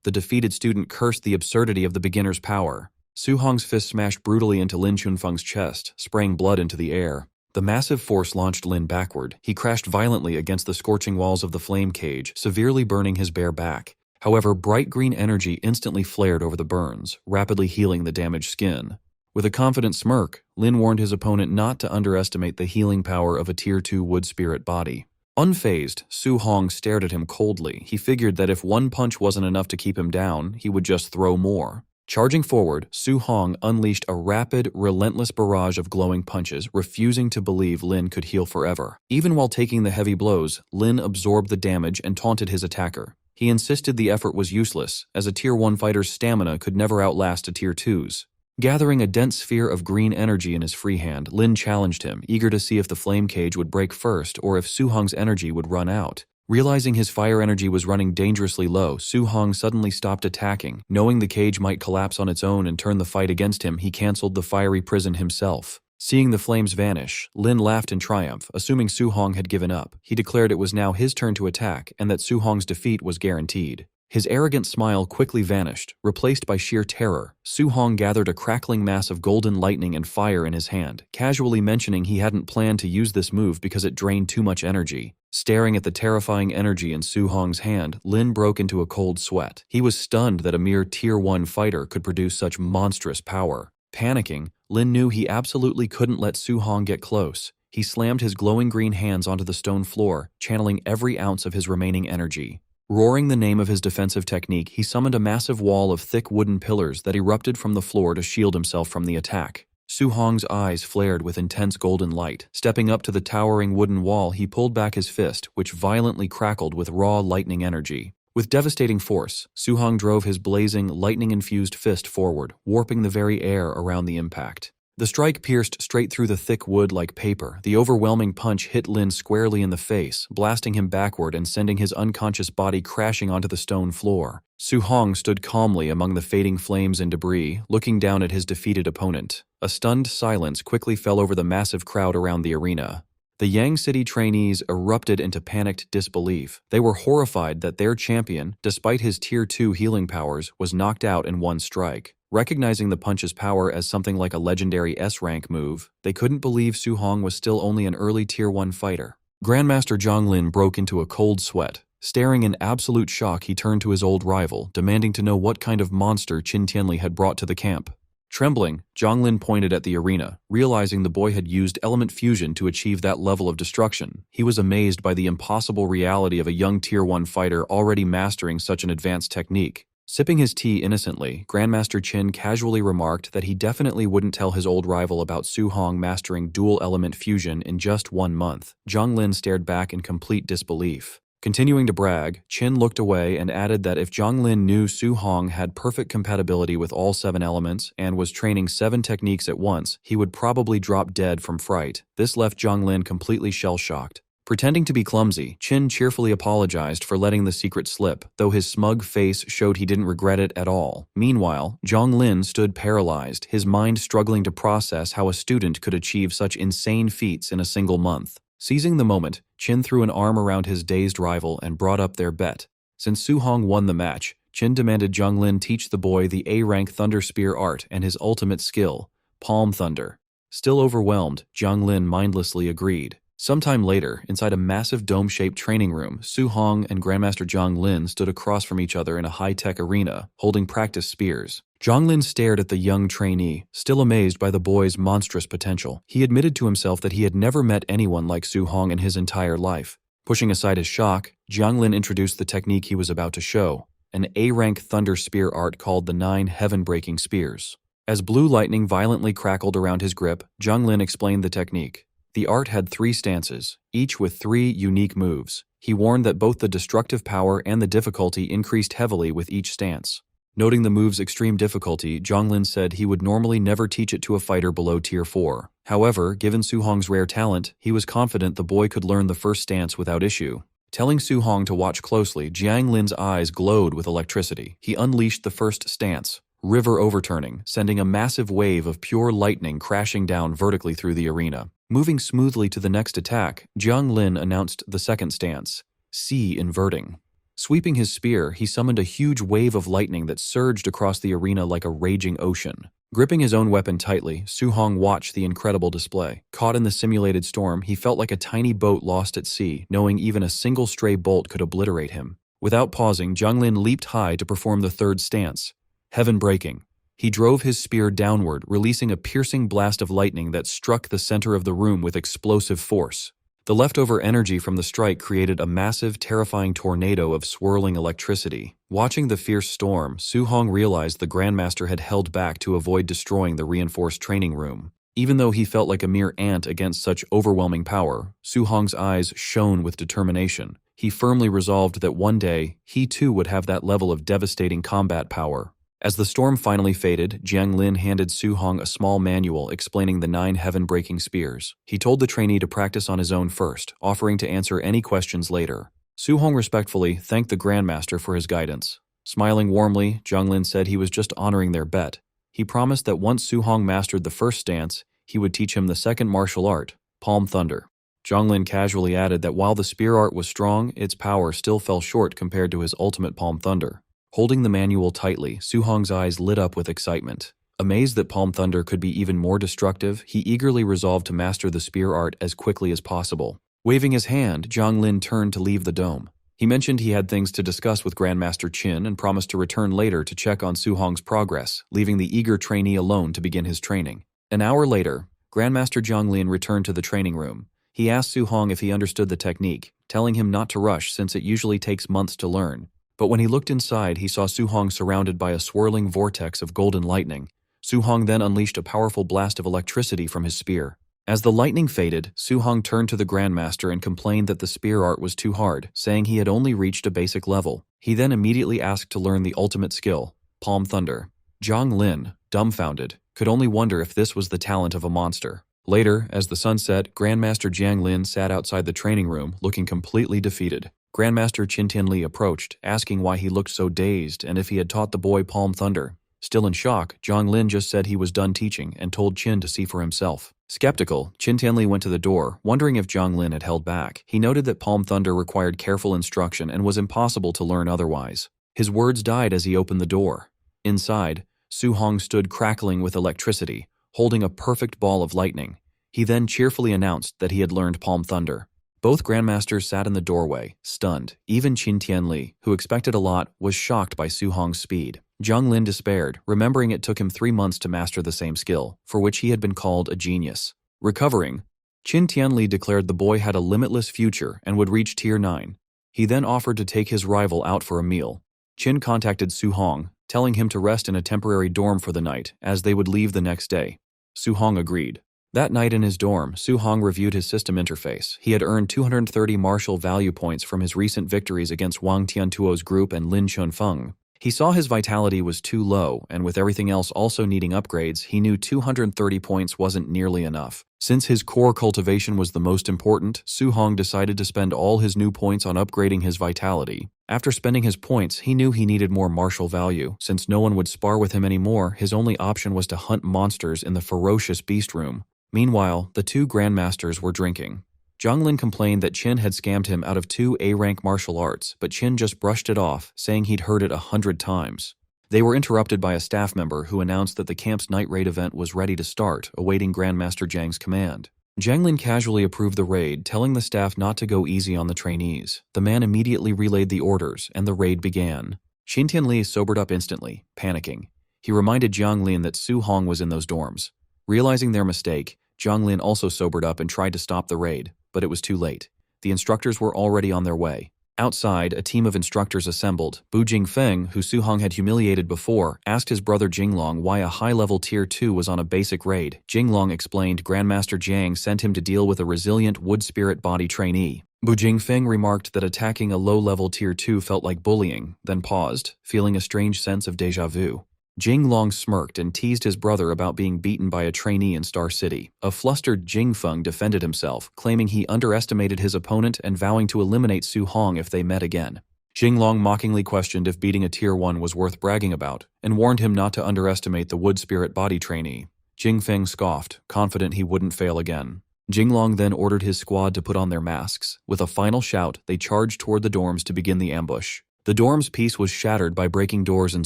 the defeated student cursed the absurdity of the beginner's power. Su Hong's fist smashed brutally into Lin Chunfeng's chest, spraying blood into the air. The massive force launched Lin backward. He crashed violently against the scorching walls of the flame cage, severely burning his bare back. However, bright green energy instantly flared over the burns, rapidly healing the damaged skin. With a confident smirk, Lin warned his opponent not to underestimate the healing power of a Tier 2 wood spirit body. Unfazed, Su Hong stared at him coldly. He figured that if one punch wasn't enough to keep him down, he would just throw more. Charging forward, Su Hong unleashed a rapid, relentless barrage of glowing punches, refusing to believe Lin could heal forever. Even while taking the heavy blows, Lin absorbed the damage and taunted his attacker. He insisted the effort was useless, as a Tier 1 fighter's stamina could never outlast a Tier 2's. Gathering a dense sphere of green energy in his free hand, Lin challenged him, eager to see if the flame cage would break first or if Su Hong's energy would run out. Realizing his fire energy was running dangerously low, Su Hong suddenly stopped attacking. Knowing the cage might collapse on its own and turn the fight against him, he canceled the fiery prison himself. Seeing the flames vanish, Lin laughed in triumph, assuming Su Hong had given up. He declared it was now his turn to attack and that Su Hong's defeat was guaranteed. His arrogant smile quickly vanished, replaced by sheer terror. Su Hong gathered a crackling mass of golden lightning and fire in his hand, casually mentioning he hadn't planned to use this move because it drained too much energy. Staring at the terrifying energy in Su Hong's hand, Lin broke into a cold sweat. He was stunned that a mere Tier 1 fighter could produce such monstrous power. Panicking, Lin knew he absolutely couldn't let Su Hong get close. He slammed his glowing green hands onto the stone floor, channeling every ounce of his remaining energy. Roaring the name of his defensive technique, he summoned a massive wall of thick wooden pillars that erupted from the floor to shield himself from the attack. Su Hong's eyes flared with intense golden light. Stepping up to the towering wooden wall, he pulled back his fist, which violently crackled with raw lightning energy. With devastating force, Su Hong drove his blazing, lightning-infused fist forward, warping the very air around the impact. The strike pierced straight through the thick wood like paper. The overwhelming punch hit Lin squarely in the face, blasting him backward and sending his unconscious body crashing onto the stone floor. Su Hong stood calmly among the fading flames and debris, looking down at his defeated opponent. A stunned silence quickly fell over the massive crowd around the arena. The Yang City trainees erupted into panicked disbelief. They were horrified that their champion, despite his Tier 2 healing powers, was knocked out in one strike. Recognizing the punch's power as something like a legendary S-rank move, they couldn't believe Su Hong was still only an early Tier 1 fighter. Grandmaster Jiang Lin broke into a cold sweat. Staring in absolute shock, he turned to his old rival, demanding to know what kind of monster Qin Tianli had brought to the camp. Trembling, Jiang Lin pointed at the arena, realizing the boy had used element fusion to achieve that level of destruction. He was amazed by the impossible reality of a young Tier 1 fighter already mastering such an advanced technique. Sipping his tea innocently, Grandmaster Qin casually remarked that he definitely wouldn't tell his old rival about Su Hong mastering dual-element fusion in just 1 month. Zhang Lin stared back in complete disbelief. Continuing to brag, Qin looked away and added that if Zhang Lin knew Su Hong had perfect compatibility with all 7 elements and was training 7 techniques at once, he would probably drop dead from fright. This left Zhang Lin completely shell-shocked. Pretending to be clumsy, Qin cheerfully apologized for letting the secret slip, though his smug face showed he didn't regret it at all. Meanwhile, Zhang Lin stood paralyzed, his mind struggling to process how a student could achieve such insane feats in a single month. Seizing the moment, Qin threw an arm around his dazed rival and brought up their bet. Since Su Hong won the match, Qin demanded Zhang Lin teach the boy the A-rank Thunder Spear art and his ultimate skill, Palm Thunder. Still overwhelmed, Zhang Lin mindlessly agreed. Sometime later, inside a massive dome-shaped training room, Su Hong and Grandmaster Zhang Lin stood across from each other in a high-tech arena, holding practice spears. Zhang Lin stared at the young trainee, still amazed by the boy's monstrous potential. He admitted to himself that he had never met anyone like Su Hong in his entire life. Pushing aside his shock, Zhang Lin introduced the technique he was about to show, an A-rank Thunder Spear art called the 9 Heaven-Breaking Spears. As blue lightning violently crackled around his grip, Zhang Lin explained the technique. The art had 3 stances, each with 3 unique moves. He warned that both the destructive power and the difficulty increased heavily with each stance. Noting the move's extreme difficulty, Zhang Lin said he would normally never teach it to a fighter below Tier 4. However, given Su Hong's rare talent, he was confident the boy could learn the first stance without issue. Telling Su Hong to watch closely, Zhang Lin's eyes glowed with electricity. He unleashed the first stance, river overturning, sending a massive wave of pure lightning crashing down vertically through the arena. Moving smoothly to the next attack, Zhang Lin announced the second stance, sea inverting. Sweeping his spear, he summoned a huge wave of lightning that surged across the arena like a raging ocean. Gripping his own weapon tightly, Su Hong watched the incredible display. Caught in the simulated storm, he felt like a tiny boat lost at sea, knowing even a single stray bolt could obliterate him. Without pausing, Zhang Lin leaped high to perform the third stance, heaven breaking. He drove his spear downward, releasing a piercing blast of lightning that struck the center of the room with explosive force. The leftover energy from the strike created a massive, terrifying tornado of swirling electricity. Watching the fierce storm, Su Hong realized the Grandmaster had held back to avoid destroying the reinforced training room. Even though he felt like a mere ant against such overwhelming power, Su Hong's eyes shone with determination. He firmly resolved that one day, he too would have that level of devastating combat power. As the storm finally faded, Zhang Lin handed Su Hong a small manual explaining the 9 heaven-breaking spears. He told the trainee to practice on his own first, offering to answer any questions later. Su Hong respectfully thanked the Grandmaster for his guidance. Smiling warmly, Zhang Lin said he was just honoring their bet. He promised that once Su Hong mastered the first stance, he would teach him the second martial art, Palm Thunder. Zhang Lin casually added that while the spear art was strong, its power still fell short compared to his ultimate Palm Thunder. Holding the manual tightly, Su Hong's eyes lit up with excitement. Amazed that Palm Thunder could be even more destructive, he eagerly resolved to master the spear art as quickly as possible. Waving his hand, Zhang Lin turned to leave the dome. He mentioned he had things to discuss with Grandmaster Qin and promised to return later to check on Su Hong's progress, leaving the eager trainee alone to begin his training. An hour later, Grandmaster Zhang Lin returned to the training room. He asked Su Hong if he understood the technique, telling him not to rush since it usually takes months to learn. But when he looked inside, he saw Su Hong surrounded by a swirling vortex of golden lightning. Su Hong then unleashed a powerful blast of electricity from his spear. As the lightning faded, Su Hong turned to the Grandmaster and complained that the spear art was too hard, saying he had only reached a basic level. He then immediately asked to learn the ultimate skill, Palm Thunder. Zhang Lin, dumbfounded, could only wonder if this was the talent of a monster. Later, as the sun set, Grandmaster Zhang Lin sat outside the training room, looking completely defeated. Grandmaster Qin Tianli approached, asking why he looked so dazed and if he had taught the boy Palm Thunder. Still in shock, Zhang Lin just said he was done teaching and told Qin to see for himself. Skeptical, Qin Tianli went to the door, wondering if Zhang Lin had held back. He noted that Palm Thunder required careful instruction and was impossible to learn otherwise. His words died as he opened the door. Inside, Su Hong stood crackling with electricity, holding a perfect ball of lightning. He then cheerfully announced that he had learned Palm Thunder. Both Grandmasters sat in the doorway, stunned. Even Qin Tianli, who expected a lot, was shocked by Su Hong's speed. Zhang Lin despaired, remembering it took him 3 months to master the same skill, for which he had been called a genius. Recovering, Qin Tianli declared the boy had a limitless future and would reach Tier 9. He then offered to take his rival out for a meal. Qin contacted Su Hong, telling him to rest in a temporary dorm for the night, as they would leave the next day. Su Hong agreed. That night in his dorm, Su Hong reviewed his system interface. He had earned 230 martial value points from his recent victories against Wang Tiantuo's group and Lin Chunfeng. He saw his vitality was too low, and with everything else also needing upgrades, he knew 230 points wasn't nearly enough. Since his core cultivation was the most important, Su Hong decided to spend all his new points on upgrading his vitality. After spending his points, he knew he needed more martial value. Since no one would spar with him anymore, his only option was to hunt monsters in the ferocious beast room. Meanwhile, the two grandmasters were drinking. Zhang Lin complained that Qin had scammed him out of 2 A-rank martial arts, but Qin just brushed it off, saying he'd heard it 100 times. They were interrupted by a staff member who announced that the camp's night raid event was ready to start, awaiting Grandmaster Zhang's command. Zhang Lin casually approved the raid, telling the staff not to go easy on the trainees. The man immediately relayed the orders, and the raid began. Qin Tianli sobered up instantly, panicking. He reminded Zhang Lin that Su Hong was in those dorms. Realizing their mistake, Zhang Lin also sobered up and tried to stop the raid, but it was too late. The instructors were already on their way. Outside, a team of instructors assembled. Bu Jingfeng, who Su Hong had humiliated before, asked his brother Jinglong why a high-level Tier 2 was on a basic raid. Jinglong explained Grandmaster Zhang sent him to deal with a resilient wood spirit body trainee. Bu Jingfeng remarked that attacking a low-level Tier 2 felt like bullying, then paused, feeling a strange sense of déjà vu. Jinglong smirked and teased his brother about being beaten by a trainee in Star City. A flustered Jingfeng defended himself, claiming he underestimated his opponent and vowing to eliminate Su Hong if they met again. Jinglong mockingly questioned if beating a Tier 1 was worth bragging about, and warned him not to underestimate the wood spirit body trainee. Jingfeng scoffed, confident he wouldn't fail again. Jinglong then ordered his squad to put on their masks. With a final shout, they charged toward the dorms to begin the ambush. The dorm's peace was shattered by breaking doors and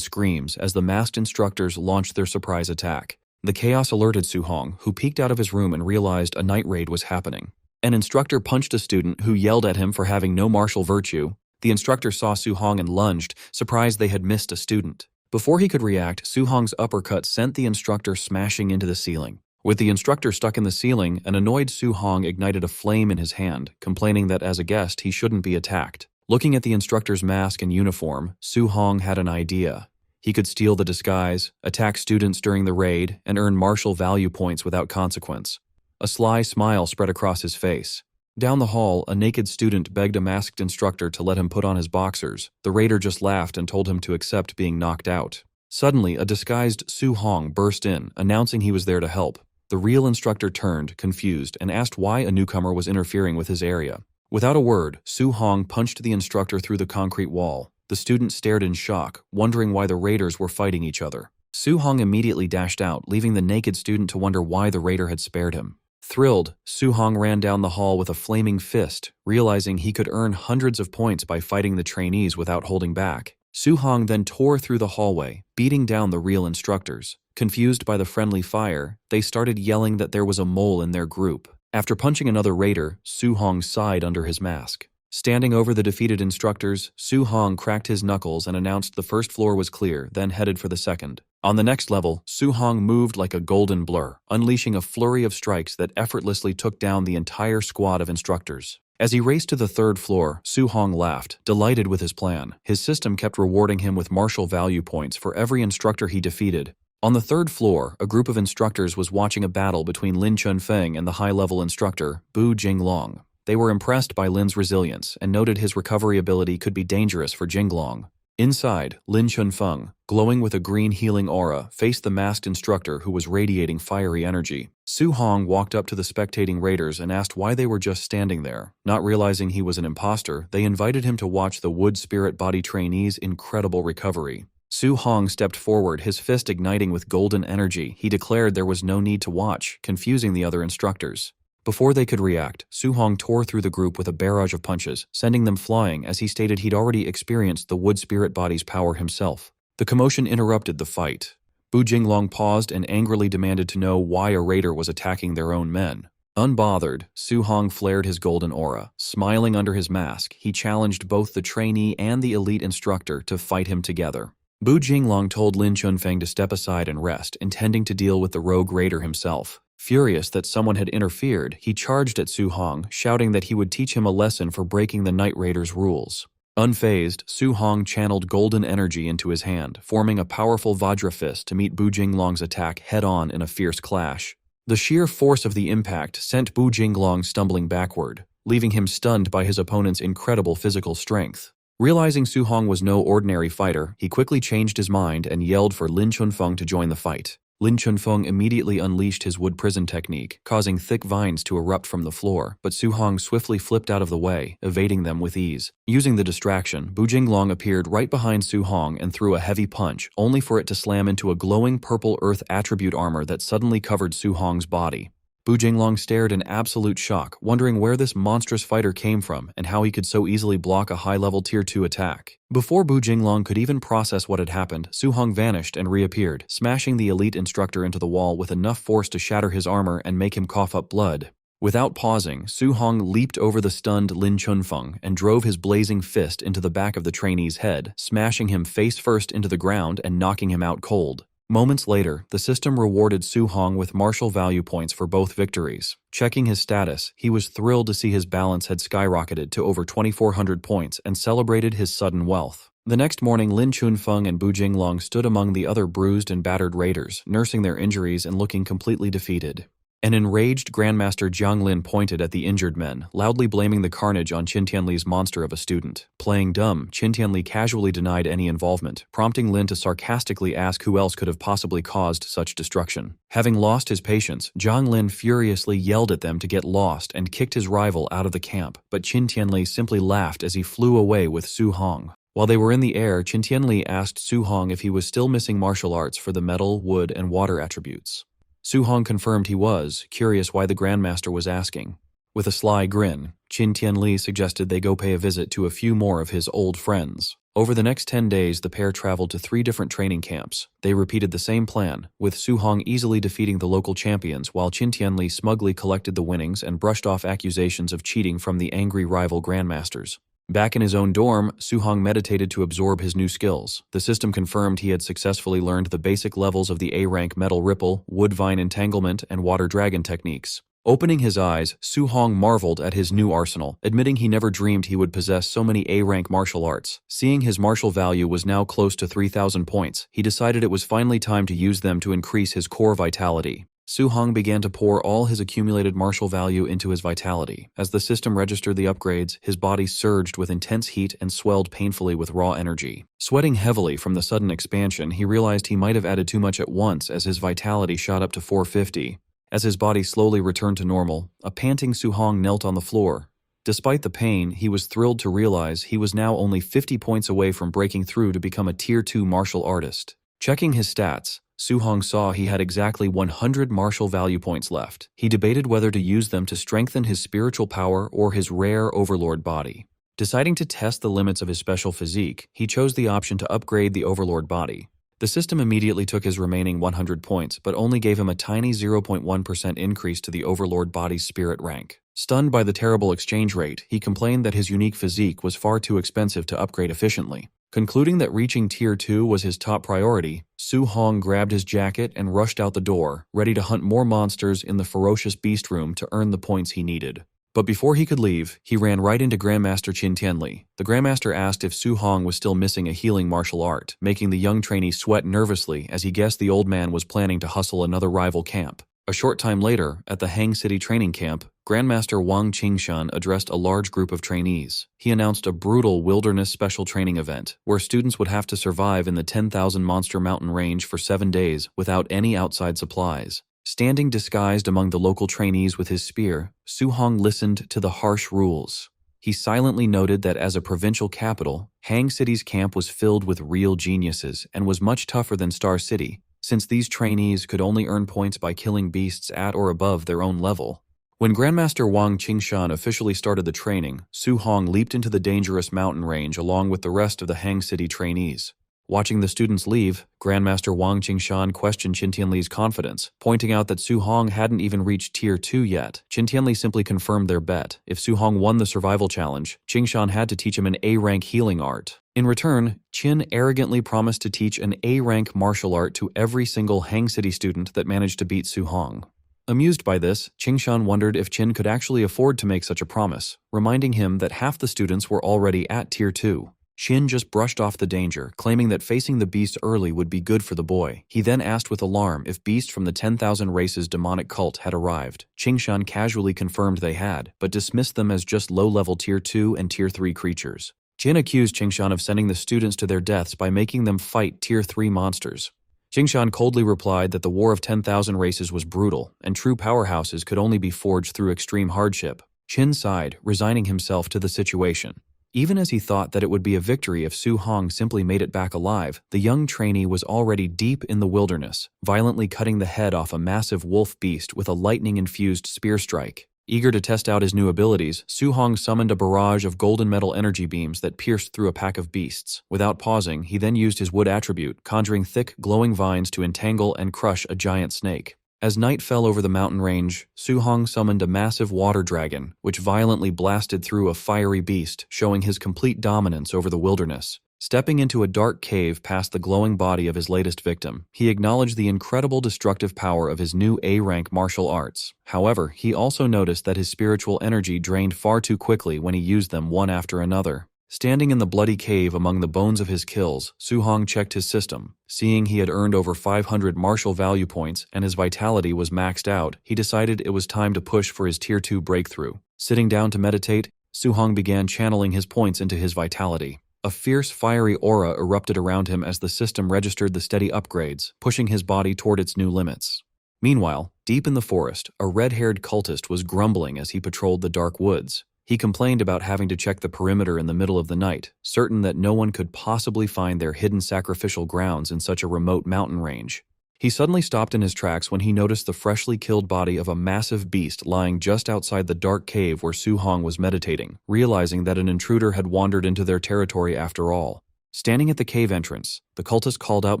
screams as the masked instructors launched their surprise attack. The chaos alerted Su Hong, who peeked out of his room and realized a night raid was happening. An instructor punched a student who yelled at him for having no martial virtue. The instructor saw Su Hong and lunged, surprised they had missed a student. Before he could react, Su Hong's uppercut sent the instructor smashing into the ceiling. With the instructor stuck in the ceiling, an annoyed Su Hong ignited a flame in his hand, complaining that as a guest he shouldn't be attacked. Looking at the instructor's mask and uniform, Su Hong had an idea. He could steal the disguise, attack students during the raid, and earn martial value points without consequence. A sly smile spread across his face. Down the hall, a naked student begged a masked instructor to let him put on his boxers. The raider just laughed and told him to accept being knocked out. Suddenly, a disguised Su Hong burst in, announcing he was there to help. The real instructor turned, confused, and asked why a newcomer was interfering with his area. Without a word, Su Hong punched the instructor through the concrete wall. The student stared in shock, wondering why the raiders were fighting each other. Su Hong immediately dashed out, leaving the naked student to wonder why the raider had spared him. Thrilled, Su Hong ran down the hall with a flaming fist, realizing he could earn hundreds of points by fighting the trainees without holding back. Su Hong then tore through the hallway, beating down the real instructors. Confused by the friendly fire, they started yelling that there was a mole in their group. After punching another raider, Su Hong sighed under his mask. Standing over the defeated instructors, Su Hong cracked his knuckles and announced the first floor was clear, then headed for the second. On the next level, Su Hong moved like a golden blur, unleashing a flurry of strikes that effortlessly took down the entire squad of instructors. As he raced to the third floor, Su Hong laughed, delighted with his plan. His system kept rewarding him with martial value points for every instructor he defeated. On the third floor, a group of instructors was watching a battle between Lin Chunfeng and the high-level instructor, Bu Jinglong. They were impressed by Lin's resilience and noted his recovery ability could be dangerous for Jinglong. Inside, Lin Chunfeng, glowing with a green healing aura, faced the masked instructor who was radiating fiery energy. Su Hong walked up to the spectating raiders and asked why they were just standing there. Not realizing he was an imposter, they invited him to watch the wood spirit body trainee's incredible recovery. Su Hong stepped forward, his fist igniting with golden energy. He declared there was no need to watch, confusing the other instructors. Before they could react, Su Hong tore through the group with a barrage of punches, sending them flying as he stated he'd already experienced the wood spirit body's power himself. The commotion interrupted the fight. Bu Jinglong paused and angrily demanded to know why a raider was attacking their own men. Unbothered, Su Hong flared his golden aura. Smiling under his mask, he challenged both the trainee and the elite instructor to fight him together. Bu Jinglong told Lin Chunfeng to step aside and rest, intending to deal with the rogue raider himself. Furious that someone had interfered, he charged at Su Hong, shouting that he would teach him a lesson for breaking the Night Raider's rules. Unfazed, Su Hong channeled golden energy into his hand, forming a powerful Vajra fist to meet Bu Jinglong's attack head-on in a fierce clash. The sheer force of the impact sent Bu Jinglong stumbling backward, leaving him stunned by his opponent's incredible physical strength. Realizing Su Hong was no ordinary fighter, he quickly changed his mind and yelled for Lin Chunfeng to join the fight. Lin Chunfeng immediately unleashed his wood prison technique, causing thick vines to erupt from the floor, but Su Hong swiftly flipped out of the way, evading them with ease. Using the distraction, Bu Jinglong appeared right behind Su Hong and threw a heavy punch, only for it to slam into a glowing purple earth attribute armor that suddenly covered Su Hong's body. Bu Jinglong stared in absolute shock, wondering where this monstrous fighter came from and how he could so easily block a high-level Tier 2 attack. Before Bu Jinglong could even process what had happened, Su Hong vanished and reappeared, smashing the elite instructor into the wall with enough force to shatter his armor and make him cough up blood. Without pausing, Su Hong leaped over the stunned Lin Chunfeng and drove his blazing fist into the back of the trainee's head, smashing him face-first into the ground and knocking him out cold. Moments later, the system rewarded Su Hong with martial value points for both victories. Checking his status, he was thrilled to see his balance had skyrocketed to over 2,400 points and celebrated his sudden wealth. The next morning, Lin Chunfeng and Bu Jinglong stood among the other bruised and battered raiders, nursing their injuries and looking completely defeated. An enraged Grandmaster Jiang Lin pointed at the injured men, loudly blaming the carnage on Qin Tianli's monster of a student. Playing dumb, Qin Tianli casually denied any involvement, prompting Lin to sarcastically ask who else could have possibly caused such destruction. Having lost his patience, Jiang Lin furiously yelled at them to get lost and kicked his rival out of the camp, but Qin Tianli simply laughed as he flew away with Su Hong. While they were in the air, Qin Tianli asked Su Hong if he was still missing martial arts for the metal, wood, and water attributes. Su Hong confirmed he was, curious why the Grandmaster was asking. With a sly grin, Qin Tianli suggested they go pay a visit to a few more of his old friends. Over the next 10 days, the pair traveled to 3 different training camps. They repeated the same plan, with Su Hong easily defeating the local champions while Qin Tianli smugly collected the winnings and brushed off accusations of cheating from the angry rival Grandmasters. Back in his own dorm, Su Hong meditated to absorb his new skills. The system confirmed he had successfully learned the basic levels of the A-rank metal ripple, wood vine entanglement, and water dragon techniques. Opening his eyes, Su Hong marveled at his new arsenal, admitting he never dreamed he would possess so many A-rank martial arts. Seeing his martial value was now close to 3,000 points, he decided it was finally time to use them to increase his core vitality. Su Hong began to pour all his accumulated martial value into his vitality. As the system registered the upgrades, his body surged with intense heat and swelled painfully with raw energy. Sweating heavily from the sudden expansion, he realized he might have added too much at once as his vitality shot up to 450. As his body slowly returned to normal, a panting Su Hong knelt on the floor. Despite the pain, he was thrilled to realize he was now only 50 points away from breaking through to become a Tier 2 martial artist. Checking his stats, Su Hong saw he had exactly 100 martial value points left. He debated whether to use them to strengthen his spiritual power or his rare overlord body. Deciding to test the limits of his special physique, he chose the option to upgrade the overlord body. The system immediately took his remaining 100 points, but only gave him a tiny 0.1% increase to the overlord body's spirit rank. Stunned by the terrible exchange rate, he complained that his unique physique was far too expensive to upgrade efficiently. Concluding that reaching Tier 2 was his top priority, Su Hong grabbed his jacket and rushed out the door, ready to hunt more monsters in the ferocious beast room to earn the points he needed. But before he could leave, he ran right into Grandmaster Qin Tianli. The Grandmaster asked if Su Hong was still missing a healing martial art, making the young trainee sweat nervously as he guessed the old man was planning to hustle another rival camp. A short time later, at the Hang City training camp, Grandmaster Wang Qingshan addressed a large group of trainees. He announced a brutal wilderness special training event, where students would have to survive in the 10,000 monster mountain range for 7 days without any outside supplies. Standing disguised among the local trainees with his spear, Su Hong listened to the harsh rules. He silently noted that as a provincial capital, Hang City's camp was filled with real geniuses and was much tougher than Star City, since these trainees could only earn points by killing beasts at or above their own level. When Grandmaster Wang Qingshan officially started the training, Su Hong leaped into the dangerous mountain range along with the rest of the Hang City trainees. Watching the students leave, Grandmaster Wang Qingshan questioned Qin Tianli's confidence, pointing out that Su Hong hadn't even reached Tier 2 yet. Qin Tianli simply confirmed their bet. If Su Hong won the survival challenge, Qingshan had to teach him an A-rank healing art. In return, Qin arrogantly promised to teach an A-rank martial art to every single Hang City student that managed to beat Su Hong. Amused by this, Qingshan wondered if Qin could actually afford to make such a promise, reminding him that half the students were already at Tier 2. Qin just brushed off the danger, claiming that facing the beast early would be good for the boy. He then asked with alarm if beasts from the 10,000 Races demonic cult had arrived. Qingshan casually confirmed they had, but dismissed them as just low-level Tier 2 and Tier 3 creatures. Qin accused Qingshan of sending the students to their deaths by making them fight Tier 3 monsters. Qingshan coldly replied that the War of 10,000 Races was brutal, and true powerhouses could only be forged through extreme hardship. Qin sighed, resigning himself to the situation. Even as he thought that it would be a victory if Su Hong simply made it back alive, the young trainee was already deep in the wilderness, violently cutting the head off a massive wolf beast with a lightning-infused spear strike. Eager to test out his new abilities, Su Hong summoned a barrage of golden metal energy beams that pierced through a pack of beasts. Without pausing, he then used his wood attribute, conjuring thick, glowing vines to entangle and crush a giant snake. As night fell over the mountain range, Su Hong summoned a massive water dragon, which violently blasted through a fiery beast, showing his complete dominance over the wilderness. Stepping into a dark cave past the glowing body of his latest victim, he acknowledged the incredible destructive power of his new A-rank martial arts. However, he also noticed that his spiritual energy drained far too quickly when he used them one after another. Standing in the bloody cave among the bones of his kills, Su Hong checked his system. Seeing he had earned over 500 martial value points and his vitality was maxed out, he decided it was time to push for his Tier 2 breakthrough. Sitting down to meditate, Su Hong began channeling his points into his vitality. A fierce, fiery aura erupted around him as the system registered the steady upgrades, pushing his body toward its new limits. Meanwhile, deep in the forest, a red-haired cultist was grumbling as he patrolled the dark woods. He complained about having to check the perimeter in the middle of the night, certain that no one could possibly find their hidden sacrificial grounds in such a remote mountain range. He suddenly stopped in his tracks when he noticed the freshly killed body of a massive beast lying just outside the dark cave where Su Hong was meditating, realizing that an intruder had wandered into their territory after all. Standing at the cave entrance, the cultist called out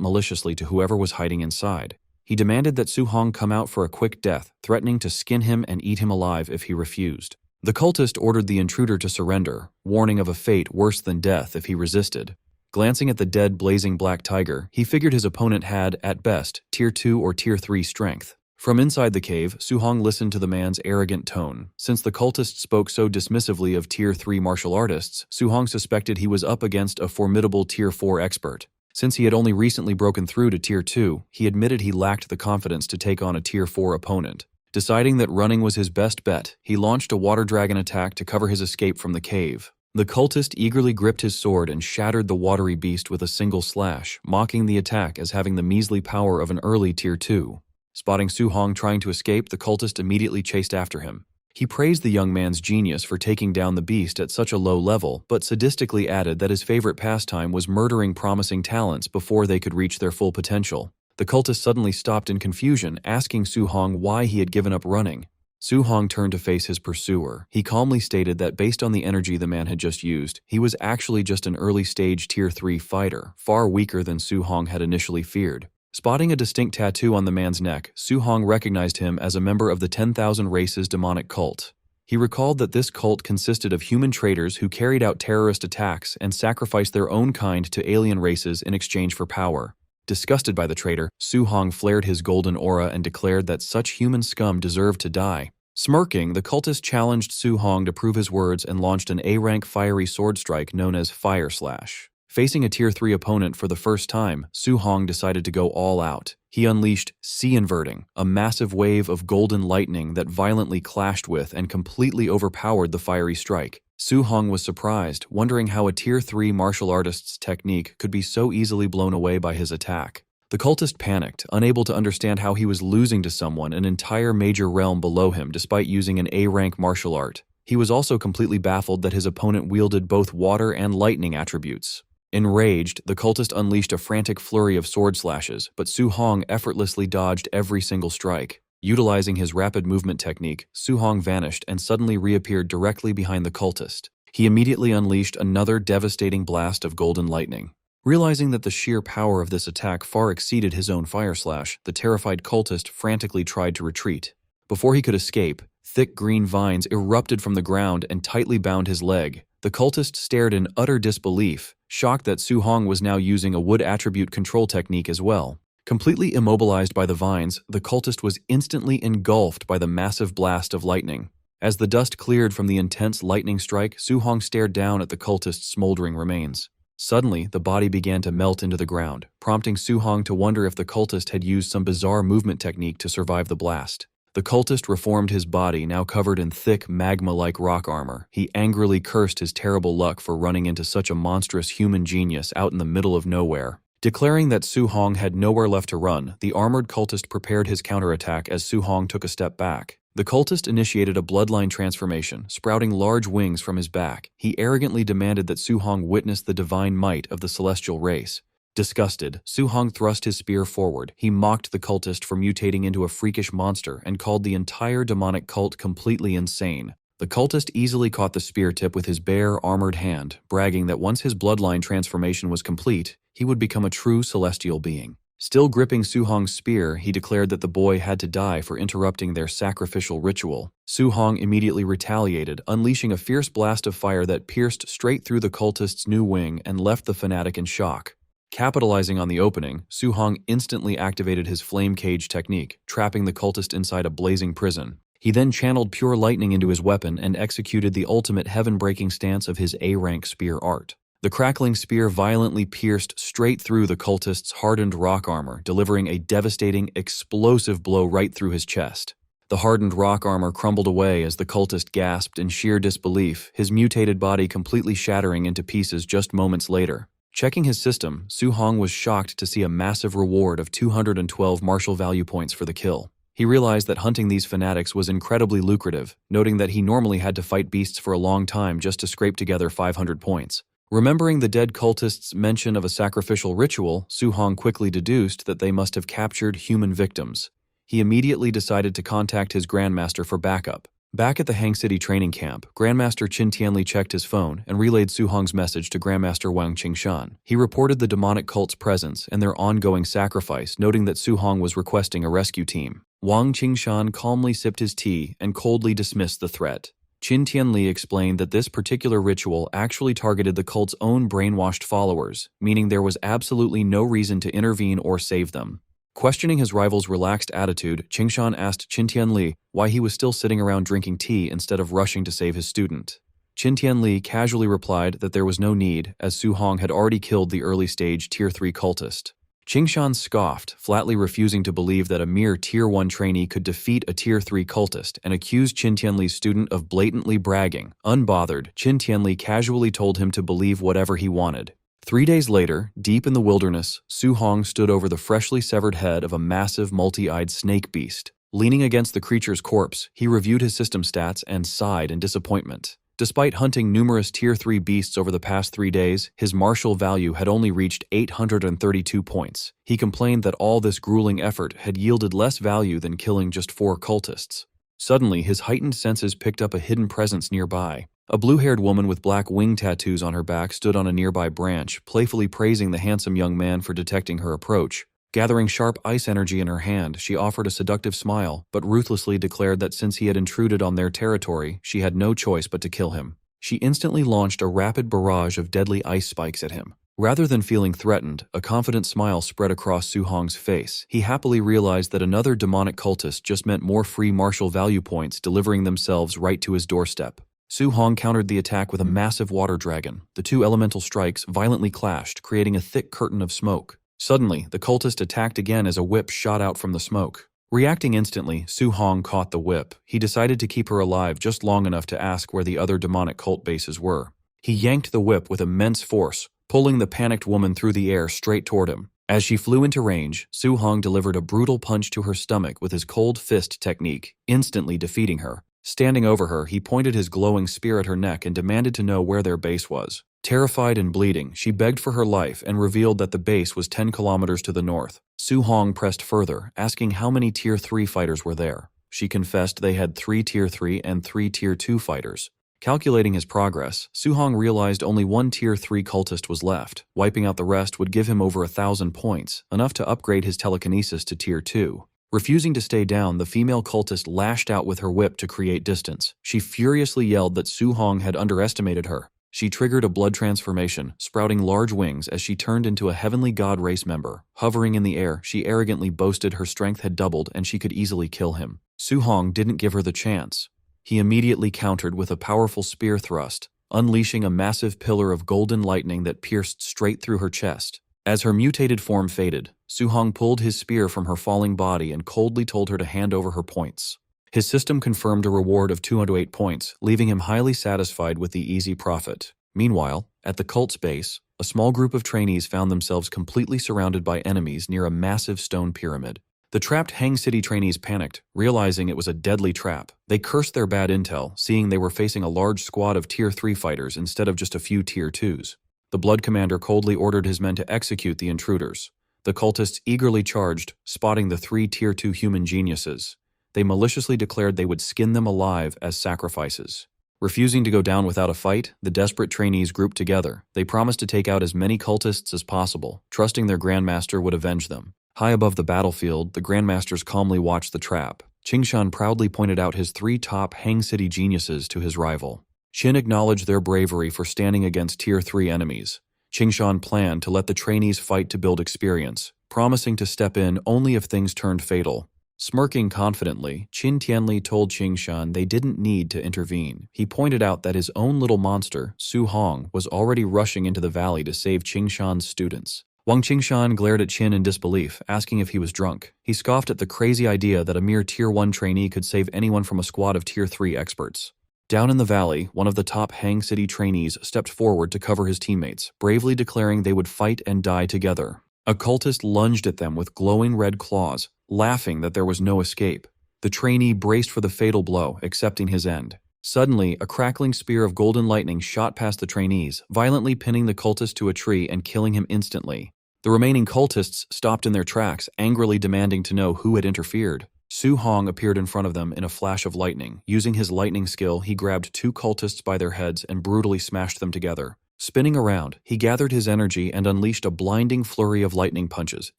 maliciously to whoever was hiding inside. He demanded that Su Hong come out for a quick death, threatening to skin him and eat him alive if he refused. The cultist ordered the intruder to surrender, warning of a fate worse than death if he resisted. Glancing at the dead blazing black tiger, he figured his opponent had, at best, Tier 2 or Tier 3 strength. From inside the cave, Su Hong listened to the man's arrogant tone. Since the cultist spoke so dismissively of Tier 3 martial artists, Su Hong suspected he was up against a formidable Tier 4 expert. Since he had only recently broken through to Tier 2, he admitted he lacked the confidence to take on a Tier 4 opponent. Deciding that running was his best bet, he launched a water dragon attack to cover his escape from the cave. The cultist eagerly gripped his sword and shattered the watery beast with a single slash, mocking the attack as having the measly power of an early Tier 2. Spotting Su Hong trying to escape, the cultist immediately chased after him. He praised the young man's genius for taking down the beast at such a low level, but sadistically added that his favorite pastime was murdering promising talents before they could reach their full potential. The cultist suddenly stopped in confusion, asking Su Hong why he had given up running. Su Hong turned to face his pursuer. He calmly stated that based on the energy the man had just used, he was actually just an early-stage Tier 3 fighter, far weaker than Su Hong had initially feared. Spotting a distinct tattoo on the man's neck, Su Hong recognized him as a member of the 10,000 Races demonic cult. He recalled that this cult consisted of human traitors who carried out terrorist attacks and sacrificed their own kind to alien races in exchange for power. Disgusted by the traitor, Su Hong flared his golden aura and declared that such human scum deserved to die. Smirking, the cultist challenged Su Hong to prove his words and launched an A-rank fiery sword strike known as Fire Slash. Facing a Tier 3 opponent for the first time, Su Hong decided to go all out. He unleashed Sea Inverting, a massive wave of golden lightning that violently clashed with and completely overpowered the fiery strike. Su Hong was surprised, wondering how a Tier 3 martial artist's technique could be so easily blown away by his attack. The cultist panicked, unable to understand how he was losing to someone an entire major realm below him despite using an A-rank martial art. He was also completely baffled that his opponent wielded both water and lightning attributes. Enraged, the cultist unleashed a frantic flurry of sword slashes, but Su Hong effortlessly dodged every single strike. Utilizing his rapid movement technique, Su Hong vanished and suddenly reappeared directly behind the cultist. He immediately unleashed another devastating blast of golden lightning. Realizing that the sheer power of this attack far exceeded his own fire slash, the terrified cultist frantically tried to retreat. Before he could escape, thick green vines erupted from the ground and tightly bound his leg. The cultist stared in utter disbelief, shocked that Su Hong was now using a wood attribute control technique as well. Completely immobilized by the vines, the cultist was instantly engulfed by the massive blast of lightning. As the dust cleared from the intense lightning strike, Su Hong stared down at the cultist's smoldering remains. Suddenly, the body began to melt into the ground, prompting Su Hong to wonder if the cultist had used some bizarre movement technique to survive the blast. The cultist reformed his body, now covered in thick, magma-like rock armor. He angrily cursed his terrible luck for running into such a monstrous human genius out in the middle of nowhere. Declaring that Su Hong had nowhere left to run, the armored cultist prepared his counterattack as Su Hong took a step back. The cultist initiated a bloodline transformation, sprouting large wings from his back. He arrogantly demanded that Su Hong witness the divine might of the celestial race. Disgusted, Su Hong thrust his spear forward. He mocked the cultist for mutating into a freakish monster and called the entire demonic cult completely insane. The cultist easily caught the spear tip with his bare, armored hand, bragging that once his bloodline transformation was complete, he would become a true celestial being. Still gripping Su Hong's spear, he declared that the boy had to die for interrupting their sacrificial ritual. Su Hong immediately retaliated, unleashing a fierce blast of fire that pierced straight through the cultist's new wing and left the fanatic in shock. Capitalizing on the opening, Su Hong instantly activated his flame cage technique, trapping the cultist inside a blazing prison. He then channeled pure lightning into his weapon and executed the ultimate heaven-breaking stance of his A-rank spear art. The crackling spear violently pierced straight through the cultist's hardened rock armor, delivering a devastating, explosive blow right through his chest. The hardened rock armor crumbled away as the cultist gasped in sheer disbelief, his mutated body completely shattering into pieces just moments later. Checking his system, Su Hong was shocked to see a massive reward of 212 martial value points for the kill. He realized that hunting these fanatics was incredibly lucrative, noting that he normally had to fight beasts for a long time just to scrape together 500 points. Remembering the dead cultists' mention of a sacrificial ritual, Su Hong quickly deduced that they must have captured human victims. He immediately decided to contact his grandmaster for backup. Back at the Hang City training camp, Grandmaster Qin Tianli checked his phone and relayed Su Hong's message to Grandmaster Wang Qingshan. He reported the demonic cult's presence and their ongoing sacrifice, noting that Su Hong was requesting a rescue team. Wang Qingshan calmly sipped his tea and coldly dismissed the threat. Qin Tianli explained that this particular ritual actually targeted the cult's own brainwashed followers, meaning there was absolutely no reason to intervene or save them. Questioning his rival's relaxed attitude, Qingshan asked Qin Tianli why he was still sitting around drinking tea instead of rushing to save his student. Qin Tianli casually replied that there was no need, as Su Hong had already killed the early-stage Tier 3 cultist. Qingshan scoffed, flatly refusing to believe that a mere Tier 1 trainee could defeat a Tier 3 cultist, and accused Qin Tianli's student of blatantly bragging. Unbothered, Qin Tianli casually told him to believe whatever he wanted. 3 days later, deep in the wilderness, Su Hong stood over the freshly severed head of a massive multi-eyed snake beast. Leaning against the creature's corpse, he reviewed his system stats and sighed in disappointment. Despite hunting numerous Tier 3 beasts over the past 3 days, his martial value had only reached 832 points. He complained that all this grueling effort had yielded less value than killing just 4 cultists. Suddenly, his heightened senses picked up a hidden presence nearby. A blue-haired woman with black wing tattoos on her back stood on a nearby branch, playfully praising the handsome young man for detecting her approach. Gathering sharp ice energy in her hand, she offered a seductive smile, but ruthlessly declared that since he had intruded on their territory, she had no choice but to kill him. She instantly launched a rapid barrage of deadly ice spikes at him. Rather than feeling threatened, a confident smile spread across Su Hong's face. He happily realized that another demonic cultist just meant more free martial value points delivering themselves right to his doorstep. Su Hong countered the attack with a massive water dragon. The 2 elemental strikes violently clashed, creating a thick curtain of smoke. Suddenly, the cultist attacked again as a whip shot out from the smoke. Reacting instantly, Su Hong caught the whip. He decided to keep her alive just long enough to ask where the other demonic cult bases were. He yanked the whip with immense force, pulling the panicked woman through the air straight toward him. As she flew into range, Su Hong delivered a brutal punch to her stomach with his cold fist technique, instantly defeating her. Standing over her, he pointed his glowing spear at her neck and demanded to know where their base was. Terrified and bleeding, she begged for her life and revealed that the base was 10 kilometers to the north. Su Hong pressed further, asking how many Tier 3 fighters were there. She confessed they had 3 Tier 3 and 3 Tier 2 fighters. Calculating his progress, Su Hong realized only 1 Tier 3 cultist was left. Wiping out the rest would give him over 1,000 points, enough to upgrade his telekinesis to Tier 2. Refusing to stay down, the female cultist lashed out with her whip to create distance. She furiously yelled that Su Hong had underestimated her. She triggered a blood transformation, sprouting large wings as she turned into a heavenly god race member. Hovering in the air, she arrogantly boasted her strength had doubled and she could easily kill him. Su Hong didn't give her the chance. He immediately countered with a powerful spear thrust, unleashing a massive pillar of golden lightning that pierced straight through her chest. As her mutated form faded, Su Hong pulled his spear from her falling body and coldly told her to hand over her points. His system confirmed a reward of 208 points, leaving him highly satisfied with the easy profit. Meanwhile, at the cult's base, a small group of trainees found themselves completely surrounded by enemies near a massive stone pyramid. The trapped Hang City trainees panicked, realizing it was a deadly trap. They cursed their bad intel, seeing they were facing a large squad of Tier 3 fighters instead of just a few Tier 2s. The Blood Commander coldly ordered his men to execute the intruders. The cultists eagerly charged, spotting the 3 Tier 2 human geniuses. They maliciously declared they would skin them alive as sacrifices. Refusing to go down without a fight, the desperate trainees grouped together. They promised to take out as many cultists as possible, trusting their Grandmaster would avenge them. High above the battlefield, the Grandmasters calmly watched the trap. Qingshan proudly pointed out his 3 top Hang City geniuses to his rival. Qin acknowledged their bravery for standing against Tier 3 enemies. Qingshan planned to let the trainees fight to build experience, promising to step in only if things turned fatal. Smirking confidently, Qin Tianli told Qingshan they didn't need to intervene. He pointed out that his own little monster, Su Hong, was already rushing into the valley to save Qingshan's students. Wang Qingshan glared at Qin in disbelief, asking if he was drunk. He scoffed at the crazy idea that a mere Tier 1 trainee could save anyone from a squad of Tier 3 experts. Down in the valley, one of the top Hang City trainees stepped forward to cover his teammates, bravely declaring they would fight and die together. A cultist lunged at them with glowing red claws, laughing that there was no escape. The trainee braced for the fatal blow, accepting his end. Suddenly, a crackling spear of golden lightning shot past the trainees, violently pinning the cultist to a tree and killing him instantly. The remaining cultists stopped in their tracks, angrily demanding to know who had interfered. Su Hong appeared in front of them in a flash of lightning. Using his lightning skill, he grabbed 2 cultists by their heads and brutally smashed them together. Spinning around, he gathered his energy and unleashed a blinding flurry of lightning punches,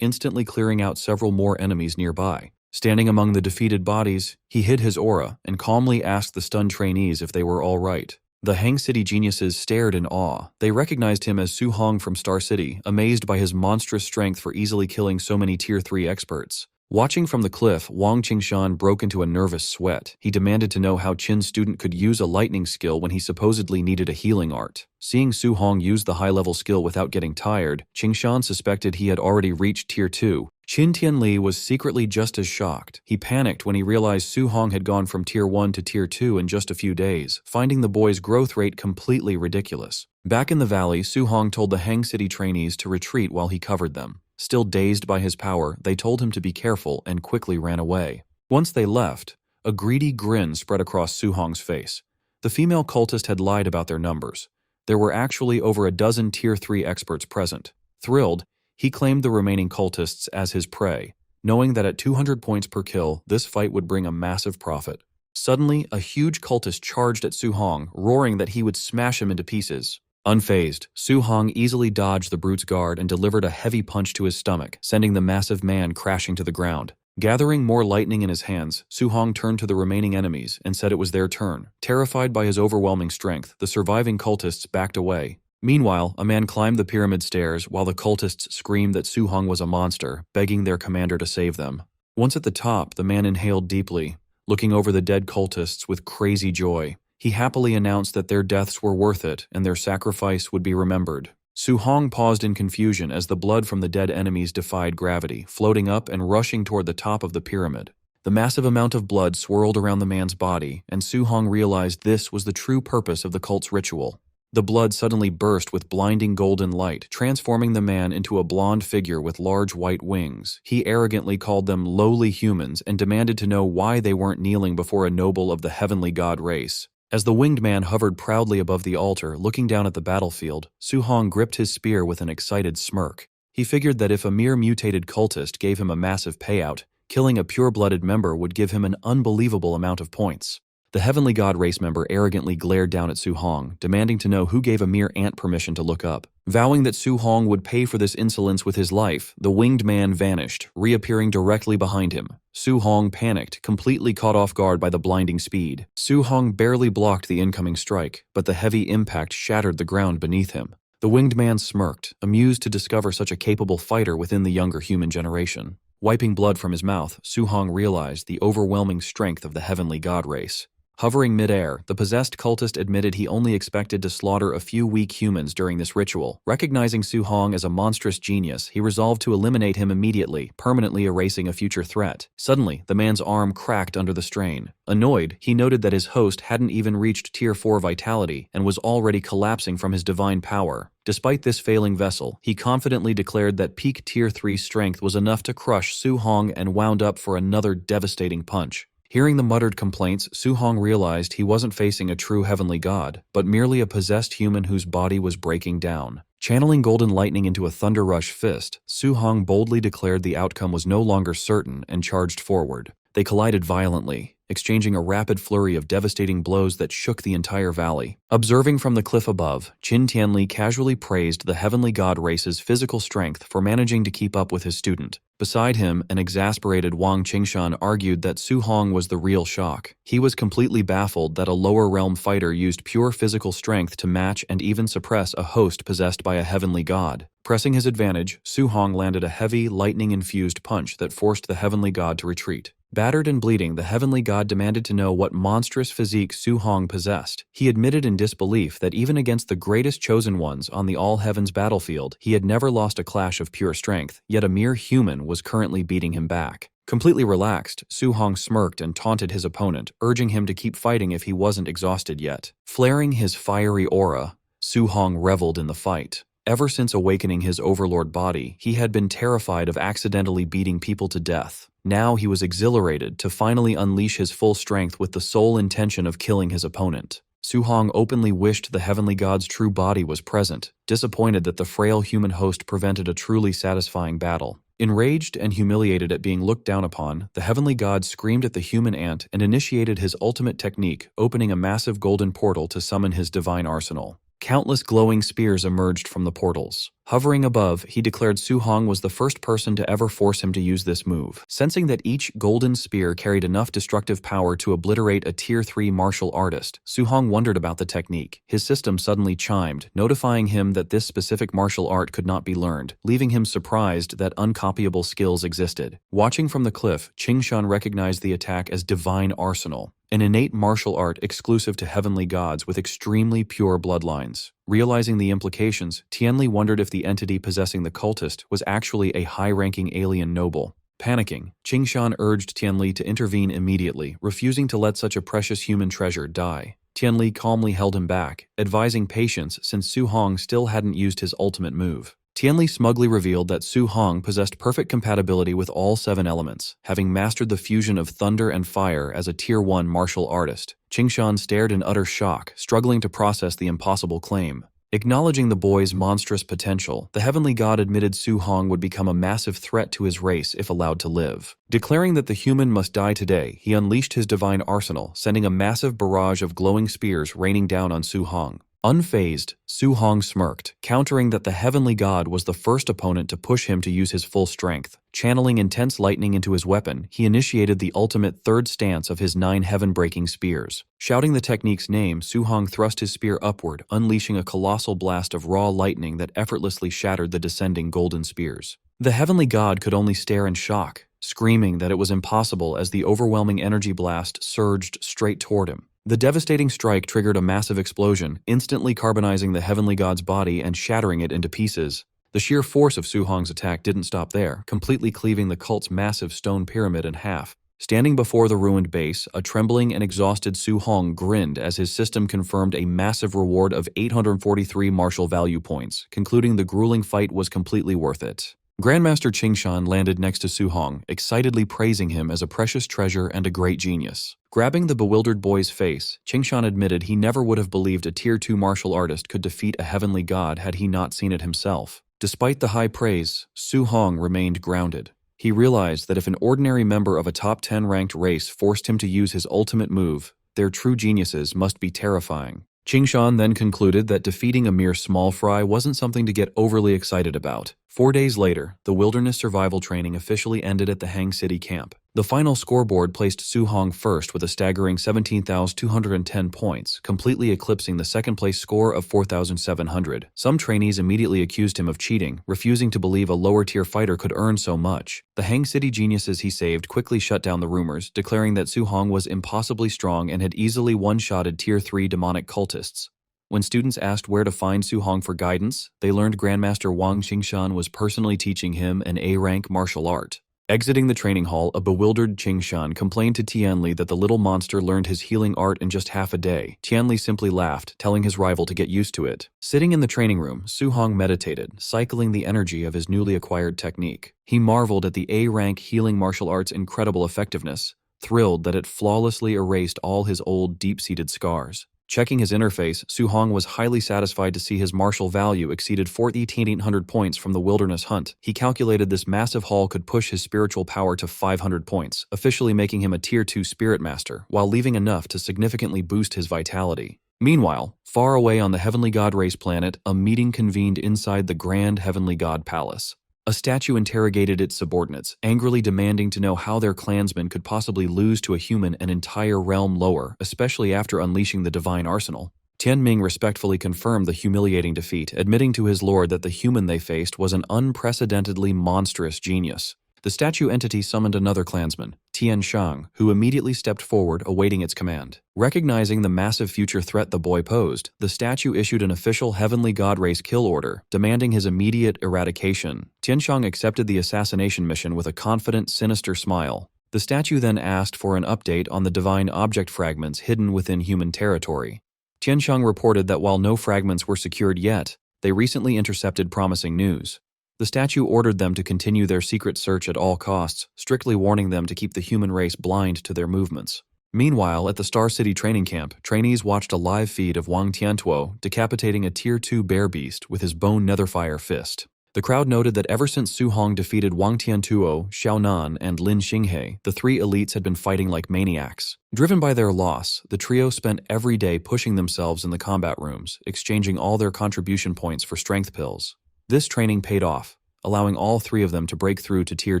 instantly clearing out several more enemies nearby. Standing among the defeated bodies, he hid his aura and calmly asked the stunned trainees if they were all right. The Hang City geniuses stared in awe. They recognized him as Su Hong from Star City, amazed by his monstrous strength for easily killing so many Tier 3 experts. Watching from the cliff, Wang Qingshan broke into a nervous sweat. He demanded to know how Qin's student could use a lightning skill when he supposedly needed a healing art. Seeing Su Hong use the high-level skill without getting tired, Qingshan suspected he had already reached Tier 2. Qin Tianli was secretly just as shocked. He panicked when he realized Su Hong had gone from Tier 1 to Tier 2 in just a few days, finding the boy's growth rate completely ridiculous. Back in the valley, Su Hong told the Hang City trainees to retreat while he covered them. Still dazed by his power, they told him to be careful and quickly ran away. Once they left, a greedy grin spread across Su Hong's face. The female cultist had lied about their numbers. There were actually over a dozen Tier 3 experts present. Thrilled, he claimed the remaining cultists as his prey, knowing that at 200 points per kill, this fight would bring a massive profit. Suddenly, a huge cultist charged at Su Hong, roaring that he would smash him into pieces. Unfazed, Su Hong easily dodged the brute's guard and delivered a heavy punch to his stomach, sending the massive man crashing to the ground. Gathering more lightning in his hands, Su Hong turned to the remaining enemies and said it was their turn. Terrified by his overwhelming strength, the surviving cultists backed away. Meanwhile, a man climbed the pyramid stairs while the cultists screamed that Su Hong was a monster, begging their commander to save them. Once at the top, the man inhaled deeply, looking over the dead cultists with crazy joy. He happily announced that their deaths were worth it and their sacrifice would be remembered. Su Hong paused in confusion as the blood from the dead enemies defied gravity, floating up and rushing toward the top of the pyramid. The massive amount of blood swirled around the man's body, and Su Hong realized this was the true purpose of the cult's ritual. The blood suddenly burst with blinding golden light, transforming the man into a blonde figure with large white wings. He arrogantly called them lowly humans and demanded to know why they weren't kneeling before a noble of the heavenly god race. As the winged man hovered proudly above the altar, looking down at the battlefield, Su Hong gripped his spear with an excited smirk. He figured that if a mere mutated cultist gave him a massive payout, killing a pure-blooded member would give him an unbelievable amount of points. The Heavenly God race member arrogantly glared down at Su Hong, demanding to know who gave a mere ant permission to look up. Vowing that Su Hong would pay for this insolence with his life, the winged man vanished, reappearing directly behind him. Su Hong panicked, completely caught off guard by the blinding speed. Su Hong barely blocked the incoming strike, but the heavy impact shattered the ground beneath him. The winged man smirked, amused to discover such a capable fighter within the younger human generation. Wiping blood from his mouth, Su Hong realized the overwhelming strength of the Heavenly God race. Hovering midair, the possessed cultist admitted he only expected to slaughter a few weak humans during this ritual. Recognizing Su Hong as a monstrous genius, he resolved to eliminate him immediately, permanently erasing a future threat. Suddenly, the man's arm cracked under the strain. Annoyed, he noted that his host hadn't even reached Tier 4 vitality and was already collapsing from his divine power. Despite this failing vessel, he confidently declared that peak Tier 3 strength was enough to crush Su Hong and wound up for another devastating punch. Hearing the muttered complaints, Su Hong realized he wasn't facing a true heavenly god, but merely a possessed human whose body was breaking down. Channeling golden lightning into a thunder rush fist, Su Hong boldly declared the outcome was no longer certain and charged forward. They collided violently, exchanging a rapid flurry of devastating blows that shook the entire valley. Observing from the cliff above, Qin Tianli casually praised the heavenly god race's physical strength for managing to keep up with his student. Beside him, an exasperated Wang Qingshan argued that Su Hong was the real shock. He was completely baffled that a lower realm fighter used pure physical strength to match and even suppress a host possessed by a heavenly god. Pressing his advantage, Su Hong landed a heavy, lightning-infused punch that forced the heavenly god to retreat. Battered and bleeding, the heavenly god demanded to know what monstrous physique Su Hong possessed. He admitted in disbelief that even against the greatest chosen ones on the all-heavens battlefield, he had never lost a clash of pure strength, yet a mere human was currently beating him back. Completely relaxed, Su Hong smirked and taunted his opponent, urging him to keep fighting if he wasn't exhausted yet. Flaring his fiery aura, Su Hong reveled in the fight. Ever since awakening his overlord body, he had been terrified of accidentally beating people to death. Now he was exhilarated to finally unleash his full strength with the sole intention of killing his opponent. Su Hong openly wished the heavenly god's true body was present, disappointed that the frail human host prevented a truly satisfying battle. Enraged and humiliated at being looked down upon, the heavenly god screamed at the human ant and initiated his ultimate technique, opening a massive golden portal to summon his divine arsenal. Countless glowing spears emerged from the portals. Hovering above, he declared Su Hong was the first person to ever force him to use this move. Sensing that each golden spear carried enough destructive power to obliterate a Tier 3 martial artist, Su Hong wondered about the technique. His system suddenly chimed, notifying him that this specific martial art could not be learned, leaving him surprised that uncopyable skills existed. Watching from the cliff, Qingshan recognized the attack as Divine Arsenal, an innate martial art exclusive to heavenly gods with extremely pure bloodlines. Realizing the implications, Tianli wondered if the entity possessing the cultist was actually a high-ranking alien noble. Panicking, Qingshan urged Tianli to intervene immediately, refusing to let such a precious human treasure die. Tianli calmly held him back, advising patience since Su Hong still hadn't used his ultimate move. Tianli smugly revealed that Su Hong possessed perfect compatibility with all 7 elements, having mastered the fusion of thunder and fire as a Tier 1 martial artist. Qingshan stared in utter shock, struggling to process the impossible claim. Acknowledging the boy's monstrous potential, the heavenly god admitted Su Hong would become a massive threat to his race if allowed to live. Declaring that the human must die today, he unleashed his divine arsenal, sending a massive barrage of glowing spears raining down on Su Hong. Unfazed, Su Hong smirked, countering that the heavenly god was the first opponent to push him to use his full strength. Channeling intense lightning into his weapon, he initiated the ultimate third stance of his 9 heaven-breaking spears. Shouting the technique's name, Su Hong thrust his spear upward, unleashing a colossal blast of raw lightning that effortlessly shattered the descending golden spears. The heavenly god could only stare in shock, screaming that it was impossible as the overwhelming energy blast surged straight toward him. The devastating strike triggered a massive explosion, instantly carbonizing the heavenly god's body and shattering it into pieces. The sheer force of Su Hong's attack didn't stop there, completely cleaving the cult's massive stone pyramid in half. Standing before the ruined base, a trembling and exhausted Su Hong grinned as his system confirmed a massive reward of 843 martial value points, concluding the grueling fight was completely worth it. Grandmaster Qingshan landed next to Su Hong, excitedly praising him as a precious treasure and a great genius. Grabbing the bewildered boy's face, Qingshan admitted he never would have believed a Tier 2 martial artist could defeat a heavenly god had he not seen it himself. Despite the high praise, Su Hong remained grounded. He realized that if an ordinary member of a top 10 ranked race forced him to use his ultimate move, Their true geniuses must be terrifying. Qingshan then concluded that defeating a mere small fry wasn't something to get overly excited about. 4 days later, the wilderness survival training officially ended at the Hang City camp. The final scoreboard placed Su Hong first with a staggering 17,210 points, completely eclipsing the second-place score of 4,700. Some trainees immediately accused him of cheating, refusing to believe a lower-tier fighter could earn so much. The Hang City geniuses he saved quickly shut down the rumors, declaring that Su Hong was impossibly strong and had easily one-shotted Tier 3 demonic cultists. When students asked where to find Su Hong for guidance, they learned Grandmaster Wang Qingshan was personally teaching him an A-rank martial art. Exiting the training hall, a bewildered Qingshan complained to Tianli that the little monster learned his healing art in just half a day. Tianli simply laughed, telling his rival to get used to it. Sitting in the training room, Su Hong meditated, cycling the energy of his newly acquired technique. He marveled at the A-rank healing martial art's incredible effectiveness, thrilled that it flawlessly erased all his old, deep-seated scars. Checking his interface, Su Hong was highly satisfied to see his martial value exceeded 4,800 points from the wilderness hunt. He calculated this massive haul could push his spiritual power to 500 points, officially making him a Tier 2 Spirit Master, while leaving enough to significantly boost his vitality. Meanwhile, far away on the Heavenly God race planet, a meeting convened inside the Grand Heavenly God Palace. A statue interrogated its subordinates, angrily demanding to know how their clansmen could possibly lose to a human an entire realm lower, especially after unleashing the divine arsenal. Tianming respectfully confirmed the humiliating defeat, admitting to his lord that the human they faced was an unprecedentedly monstrous genius. The statue entity summoned another clansman, Tian Shang, who immediately stepped forward, awaiting its command. Recognizing the massive future threat the boy posed, the statue issued an official Heavenly God Race kill order, demanding his immediate eradication. Tian Shang accepted the assassination mission with a confident, sinister smile. The statue then asked for an update on the divine object fragments hidden within human territory. Tian Shang reported that while no fragments were secured yet, they recently intercepted promising news. The statue ordered them to continue their secret search at all costs, strictly warning them to keep the human race blind to their movements. Meanwhile, at the Star City training camp, trainees watched a live feed of Wang Tiantuo decapitating a Tier 2 bear beast with his bone netherfire fist. The crowd noted that ever since Su Hong defeated Wang Tiantuo, Xiao Nan, and Lin Xinghe, the three elites had been fighting like maniacs. Driven by their loss, the trio spent every day pushing themselves in the combat rooms, exchanging all their contribution points for strength pills. This training paid off, allowing all three of them to break through to Tier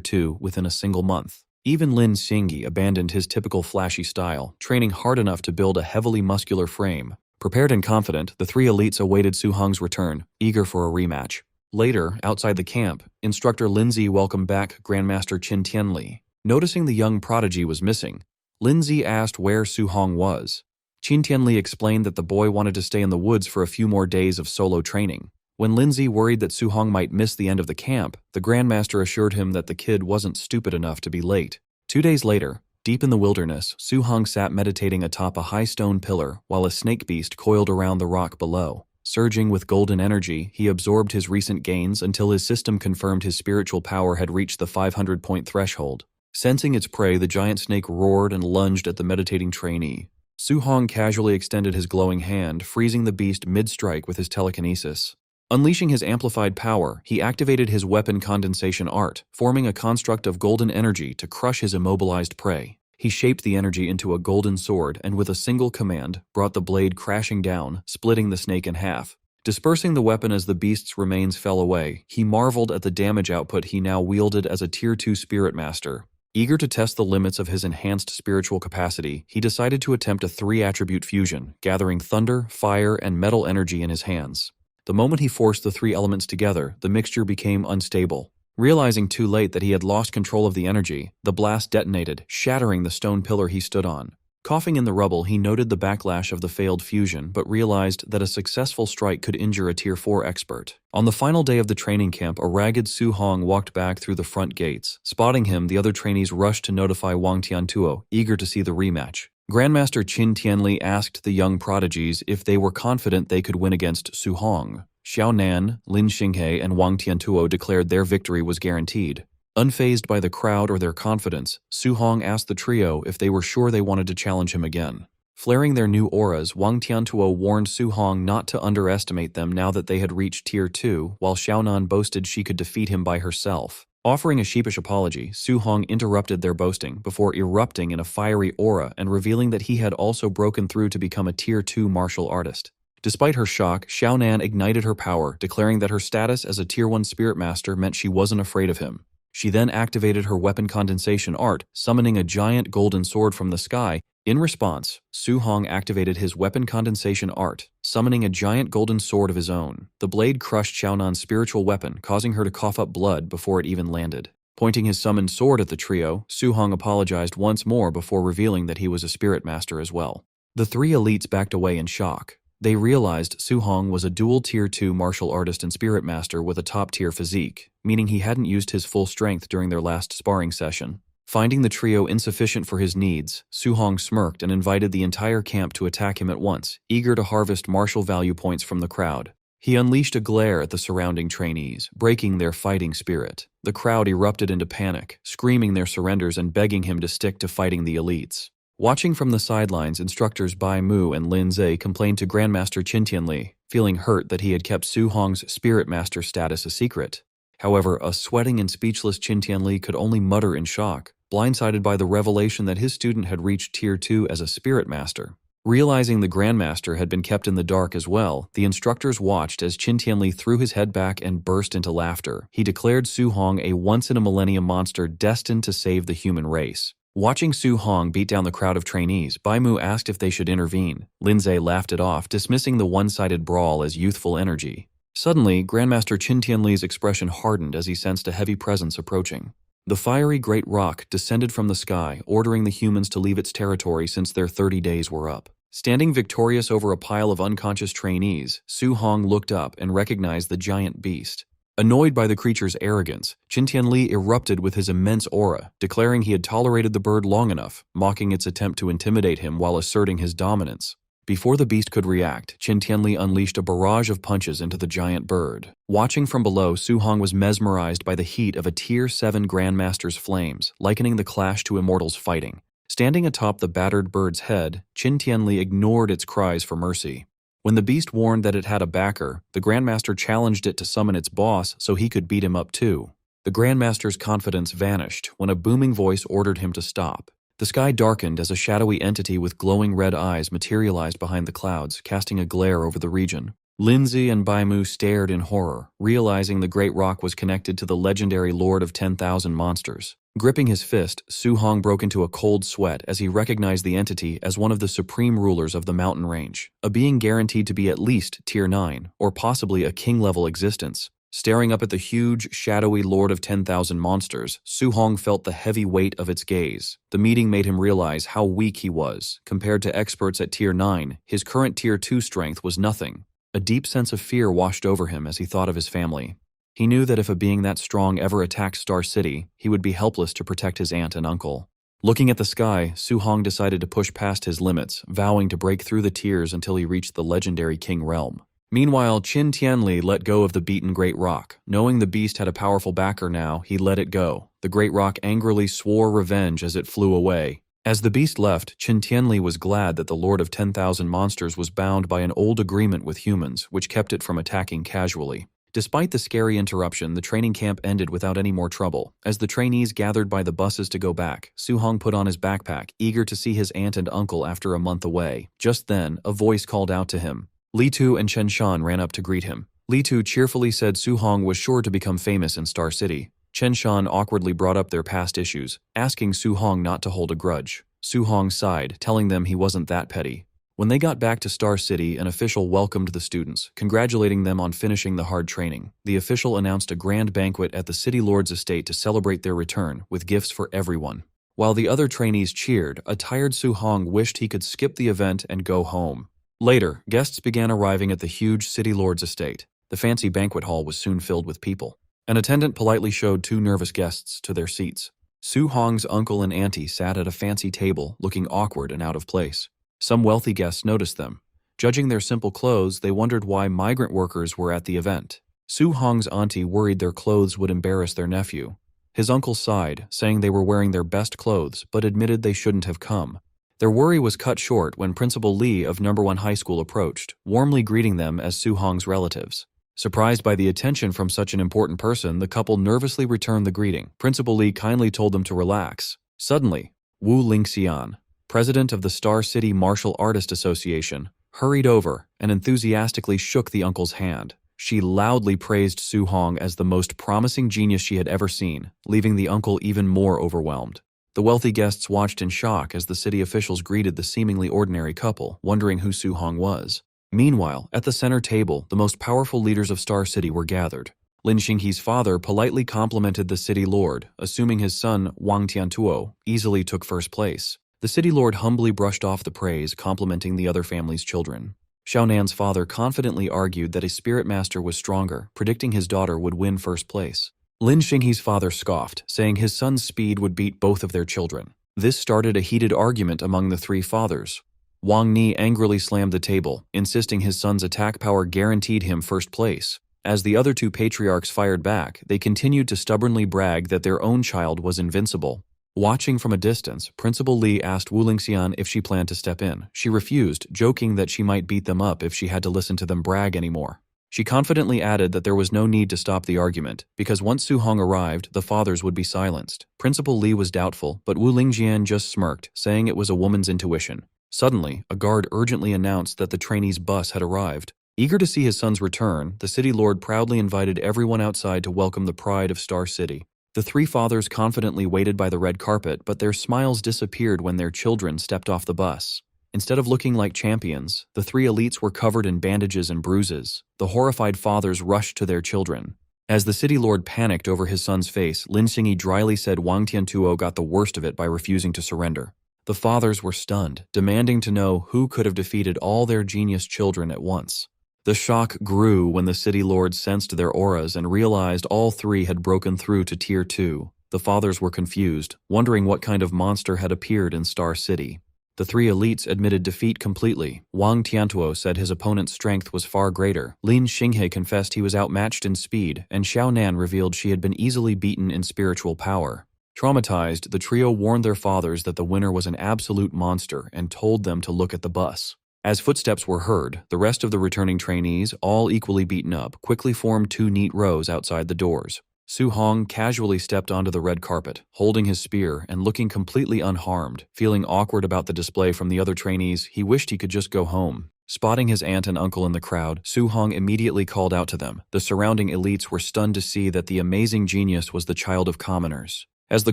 2 within a single month. Even Lin Xinghe abandoned his typical flashy style, training hard enough to build a heavily muscular frame. Prepared and confident, the three elites awaited Su Hong's return, eager for a rematch. Later, outside the camp, instructor Lindsay welcomed back Grandmaster Qin Tianli. Noticing the young prodigy was missing, Lindsay asked where Su Hong was. Qin Tianli explained that the boy wanted to stay in the woods for a few more days of solo training. When Lindsay worried that Su Hong might miss the end of the camp, the Grandmaster assured him that the kid wasn't stupid enough to be late. 2 days later, deep in the wilderness, Su Hong sat meditating atop a high stone pillar while a snake beast coiled around the rock below. Surging with golden energy, he absorbed his recent gains until his system confirmed his spiritual power had reached the 500-point threshold. Sensing its prey, the giant snake roared and lunged at the meditating trainee. Su Hong casually extended his glowing hand, freezing the beast mid-strike with his telekinesis. Unleashing his amplified power, he activated his weapon condensation art, forming a construct of golden energy to crush his immobilized prey. He shaped the energy into a golden sword and with a single command, brought the blade crashing down, splitting the snake in half. Dispersing the weapon as the beast's remains fell away, he marveled at the damage output he now wielded as a Tier 2 Spirit Master. Eager to test the limits of his enhanced spiritual capacity, he decided to attempt a 3-attribute fusion, gathering thunder, fire, and metal energy in his hands. The moment he forced the 3 elements together, the mixture became unstable. Realizing too late that he had lost control of the energy, the blast detonated, shattering the stone pillar he stood on. Coughing in the rubble, he noted the backlash of the failed fusion, but realized that a successful strike could injure a Tier 4 expert. On the final day of the training camp, a ragged Su Hong walked back through the front gates. Spotting him, the other trainees rushed to notify Wang Tiantuo, eager to see the rematch. Grandmaster Qin Tianli asked the young prodigies if they were confident they could win against Su Hong. Xiao Nan, Lin Xinghe, and Wang Tiantuo declared their victory was guaranteed. Unfazed by the crowd or their confidence, Su Hong asked the trio if they were sure they wanted to challenge him again. Flaring their new auras, Wang Tiantuo warned Su Hong not to underestimate them now that they had reached Tier 2, while Xiao Nan boasted she could defeat him by herself. Offering a sheepish apology, Su Hong interrupted their boasting before erupting in a fiery aura and revealing that he had also broken through to become a Tier 2 martial artist. Despite her shock, Xiaonan ignited her power, declaring that her status as a Tier 1 Spirit Master meant she wasn't afraid of him. She then activated her weapon condensation art, summoning a giant golden sword from the sky. In response, Su Hong activated his weapon condensation art, summoning a giant golden sword of his own. The blade crushed Xiaonan's spiritual weapon, causing her to cough up blood before it even landed. Pointing his summoned sword at the trio, Su Hong apologized once more before revealing that he was a spirit master as well. The three elites backed away in shock. They realized Su Hong was a dual Tier 2 martial artist and spirit master with a top-tier physique, meaning he hadn't used his full strength during their last sparring session. Finding the trio insufficient for his needs, Su Hong smirked and invited the entire camp to attack him at once, eager to harvest martial value points from the crowd. He unleashed a glare at the surrounding trainees, breaking their fighting spirit. The crowd erupted into panic, screaming their surrenders and begging him to stick to fighting the elites. Watching from the sidelines, instructors Bai Mu and Lin Zhe complained to Grandmaster Qin Tianli, feeling hurt that he had kept Su Hong's Spirit Master status a secret. However, a sweating and speechless Qin Tianli could only mutter in shock, blindsided by the revelation that his student had reached Tier 2 as a Spirit Master. Realizing the Grandmaster had been kept in the dark as well, the instructors watched as Qin Tianli threw his head back and burst into laughter. He declared Su Hong a once-in-a-millennium monster destined to save the human race. Watching Su Hong beat down the crowd of trainees, Bai Mu asked if they should intervene. Lin Zhe laughed it off, dismissing the one-sided brawl as youthful energy. Suddenly, Grandmaster Qin Tianli's expression hardened as he sensed a heavy presence approaching. The fiery great rock descended from the sky, ordering the humans to leave its territory since their 30 days were up. Standing victorious over a pile of unconscious trainees, Su Hong looked up and recognized the giant beast. Annoyed by the creature's arrogance, Qin Tianli erupted with his immense aura, declaring he had tolerated the bird long enough, mocking its attempt to intimidate him while asserting his dominance. Before the beast could react, Qin Tianli unleashed a barrage of punches into the giant bird. Watching from below, Su Hong was mesmerized by the heat of a Tier 7 Grandmaster's flames, likening the clash to immortals fighting. Standing atop the battered bird's head, Qin Tianli ignored its cries for mercy. When the beast warned that it had a backer, the Grandmaster challenged it to summon its boss so he could beat him up too. The Grandmaster's confidence vanished when a booming voice ordered him to stop. The sky darkened as a shadowy entity with glowing red eyes materialized behind the clouds, casting a glare over the region. Lin Zhe and Bai Mu stared in horror, realizing the great rock was connected to the legendary Lord of 10,000 Monsters. Gripping his fist, Su Hong broke into a cold sweat as he recognized the entity as one of the supreme rulers of the mountain range, a being guaranteed to be at least Tier 9, or possibly a king-level existence. Staring up at the huge, shadowy Lord of 10,000 Monsters, Su Hong felt the heavy weight of its gaze. The meeting made him realize how weak he was. Compared to experts at Tier 9, his current Tier 2 strength was nothing. A deep sense of fear washed over him as he thought of his family. He knew that if a being that strong ever attacked Star City, he would be helpless to protect his aunt and uncle. Looking at the sky, Su Hong decided to push past his limits, vowing to break through the tiers until he reached the legendary King Realm. Meanwhile, Qin Tianli let go of the beaten Great Rock. Knowing the beast had a powerful backer now, he let it go. The Great Rock angrily swore revenge as it flew away. As the beast left, Qin Tianli was glad that the Lord of 10,000 Monsters was bound by an old agreement with humans, which kept it from attacking casually. Despite the scary interruption, the training camp ended without any more trouble. As the trainees gathered by the buses to go back, Su Hong put on his backpack, eager to see his aunt and uncle after a month away. Just then, a voice called out to him. Li Tu and Chen Shan ran up to greet him. Li Tu cheerfully said Su Hong was sure to become famous in Star City. Chen Shan awkwardly brought up their past issues, asking Su Hong not to hold a grudge. Su Hong sighed, telling them he wasn't that petty. When they got back to Star City, an official welcomed the students, congratulating them on finishing the hard training. The official announced a grand banquet at the City Lord's estate to celebrate their return, with gifts for everyone. While the other trainees cheered, a tired Su Hong wished he could skip the event and go home. Later, guests began arriving at the huge City Lord's estate. The fancy banquet hall was soon filled with people. An attendant politely showed two nervous guests to their seats. Su Hong's uncle and auntie sat at a fancy table, looking awkward and out of place. Some wealthy guests noticed them. Judging their simple clothes, they wondered why migrant workers were at the event. Su Hong's auntie worried their clothes would embarrass their nephew. His uncle sighed, saying they were wearing their best clothes, but admitted they shouldn't have come. Their worry was cut short when Principal Lee of No. 1 High School approached, warmly greeting them as Su Hong's relatives. Surprised by the attention from such an important person, the couple nervously returned the greeting. Principal Lee kindly told them to relax. Suddenly, Wu Lingxian, president of the Star City Martial Artist Association, hurried over and enthusiastically shook the uncle's hand. She loudly praised Su Hong as the most promising genius she had ever seen, leaving the uncle even more overwhelmed. The wealthy guests watched in shock as the city officials greeted the seemingly ordinary couple, wondering who Su Hong was. Meanwhile, at the center table, the most powerful leaders of Star City were gathered. Lin Xinghe's father politely complimented the city lord, assuming his son, Wang Tiantuo, easily took first place. The city lord humbly brushed off the praise, complimenting the other family's children. Xiaonan's father confidently argued that his spirit master was stronger, predicting his daughter would win first place. Lin Xinghe's father scoffed, saying his son's speed would beat both of their children. This started a heated argument among the three fathers. Wang Ni angrily slammed the table, insisting his son's attack power guaranteed him first place. As the other two patriarchs fired back, they continued to stubbornly brag that their own child was invincible. Watching from a distance, Principal Li asked Wu Lingxian if she planned to step in. She refused, joking that she might beat them up if she had to listen to them brag anymore. She confidently added that there was no need to stop the argument, because once Su Hong arrived, the fathers would be silenced. Principal Li was doubtful, but Wu Lingxian just smirked, saying it was a woman's intuition. Suddenly, a guard urgently announced that the trainee's bus had arrived. Eager to see his son's return, the city lord proudly invited everyone outside to welcome the pride of Star City. The three fathers confidently waited by the red carpet, but their smiles disappeared when their children stepped off the bus. Instead of looking like champions, the three elites were covered in bandages and bruises. The horrified fathers rushed to their children. As the city lord panicked over his son's face, Lin Xinghe dryly said Wang Tiantuo got the worst of it by refusing to surrender. The fathers were stunned, demanding to know who could have defeated all their genius children at once. The shock grew when the city lord sensed their auras and realized all three had broken through to Tier 2. The fathers were confused, wondering what kind of monster had appeared in Star City. The three elites admitted defeat completely. Wang Tiantuo said his opponent's strength was far greater. Lin Xinghe confessed he was outmatched in speed, and Xiaonan revealed she had been easily beaten in spiritual power. Traumatized, the trio warned their fathers that the winner was an absolute monster and told them to look at the bus. As footsteps were heard, the rest of the returning trainees, all equally beaten up, quickly formed two neat rows outside the doors. Su Hong casually stepped onto the red carpet, holding his spear and looking completely unharmed. Feeling awkward about the display from the other trainees, he wished he could just go home. Spotting his aunt and uncle in the crowd, Su Hong immediately called out to them. The surrounding elites were stunned to see that the amazing genius was the child of commoners. As the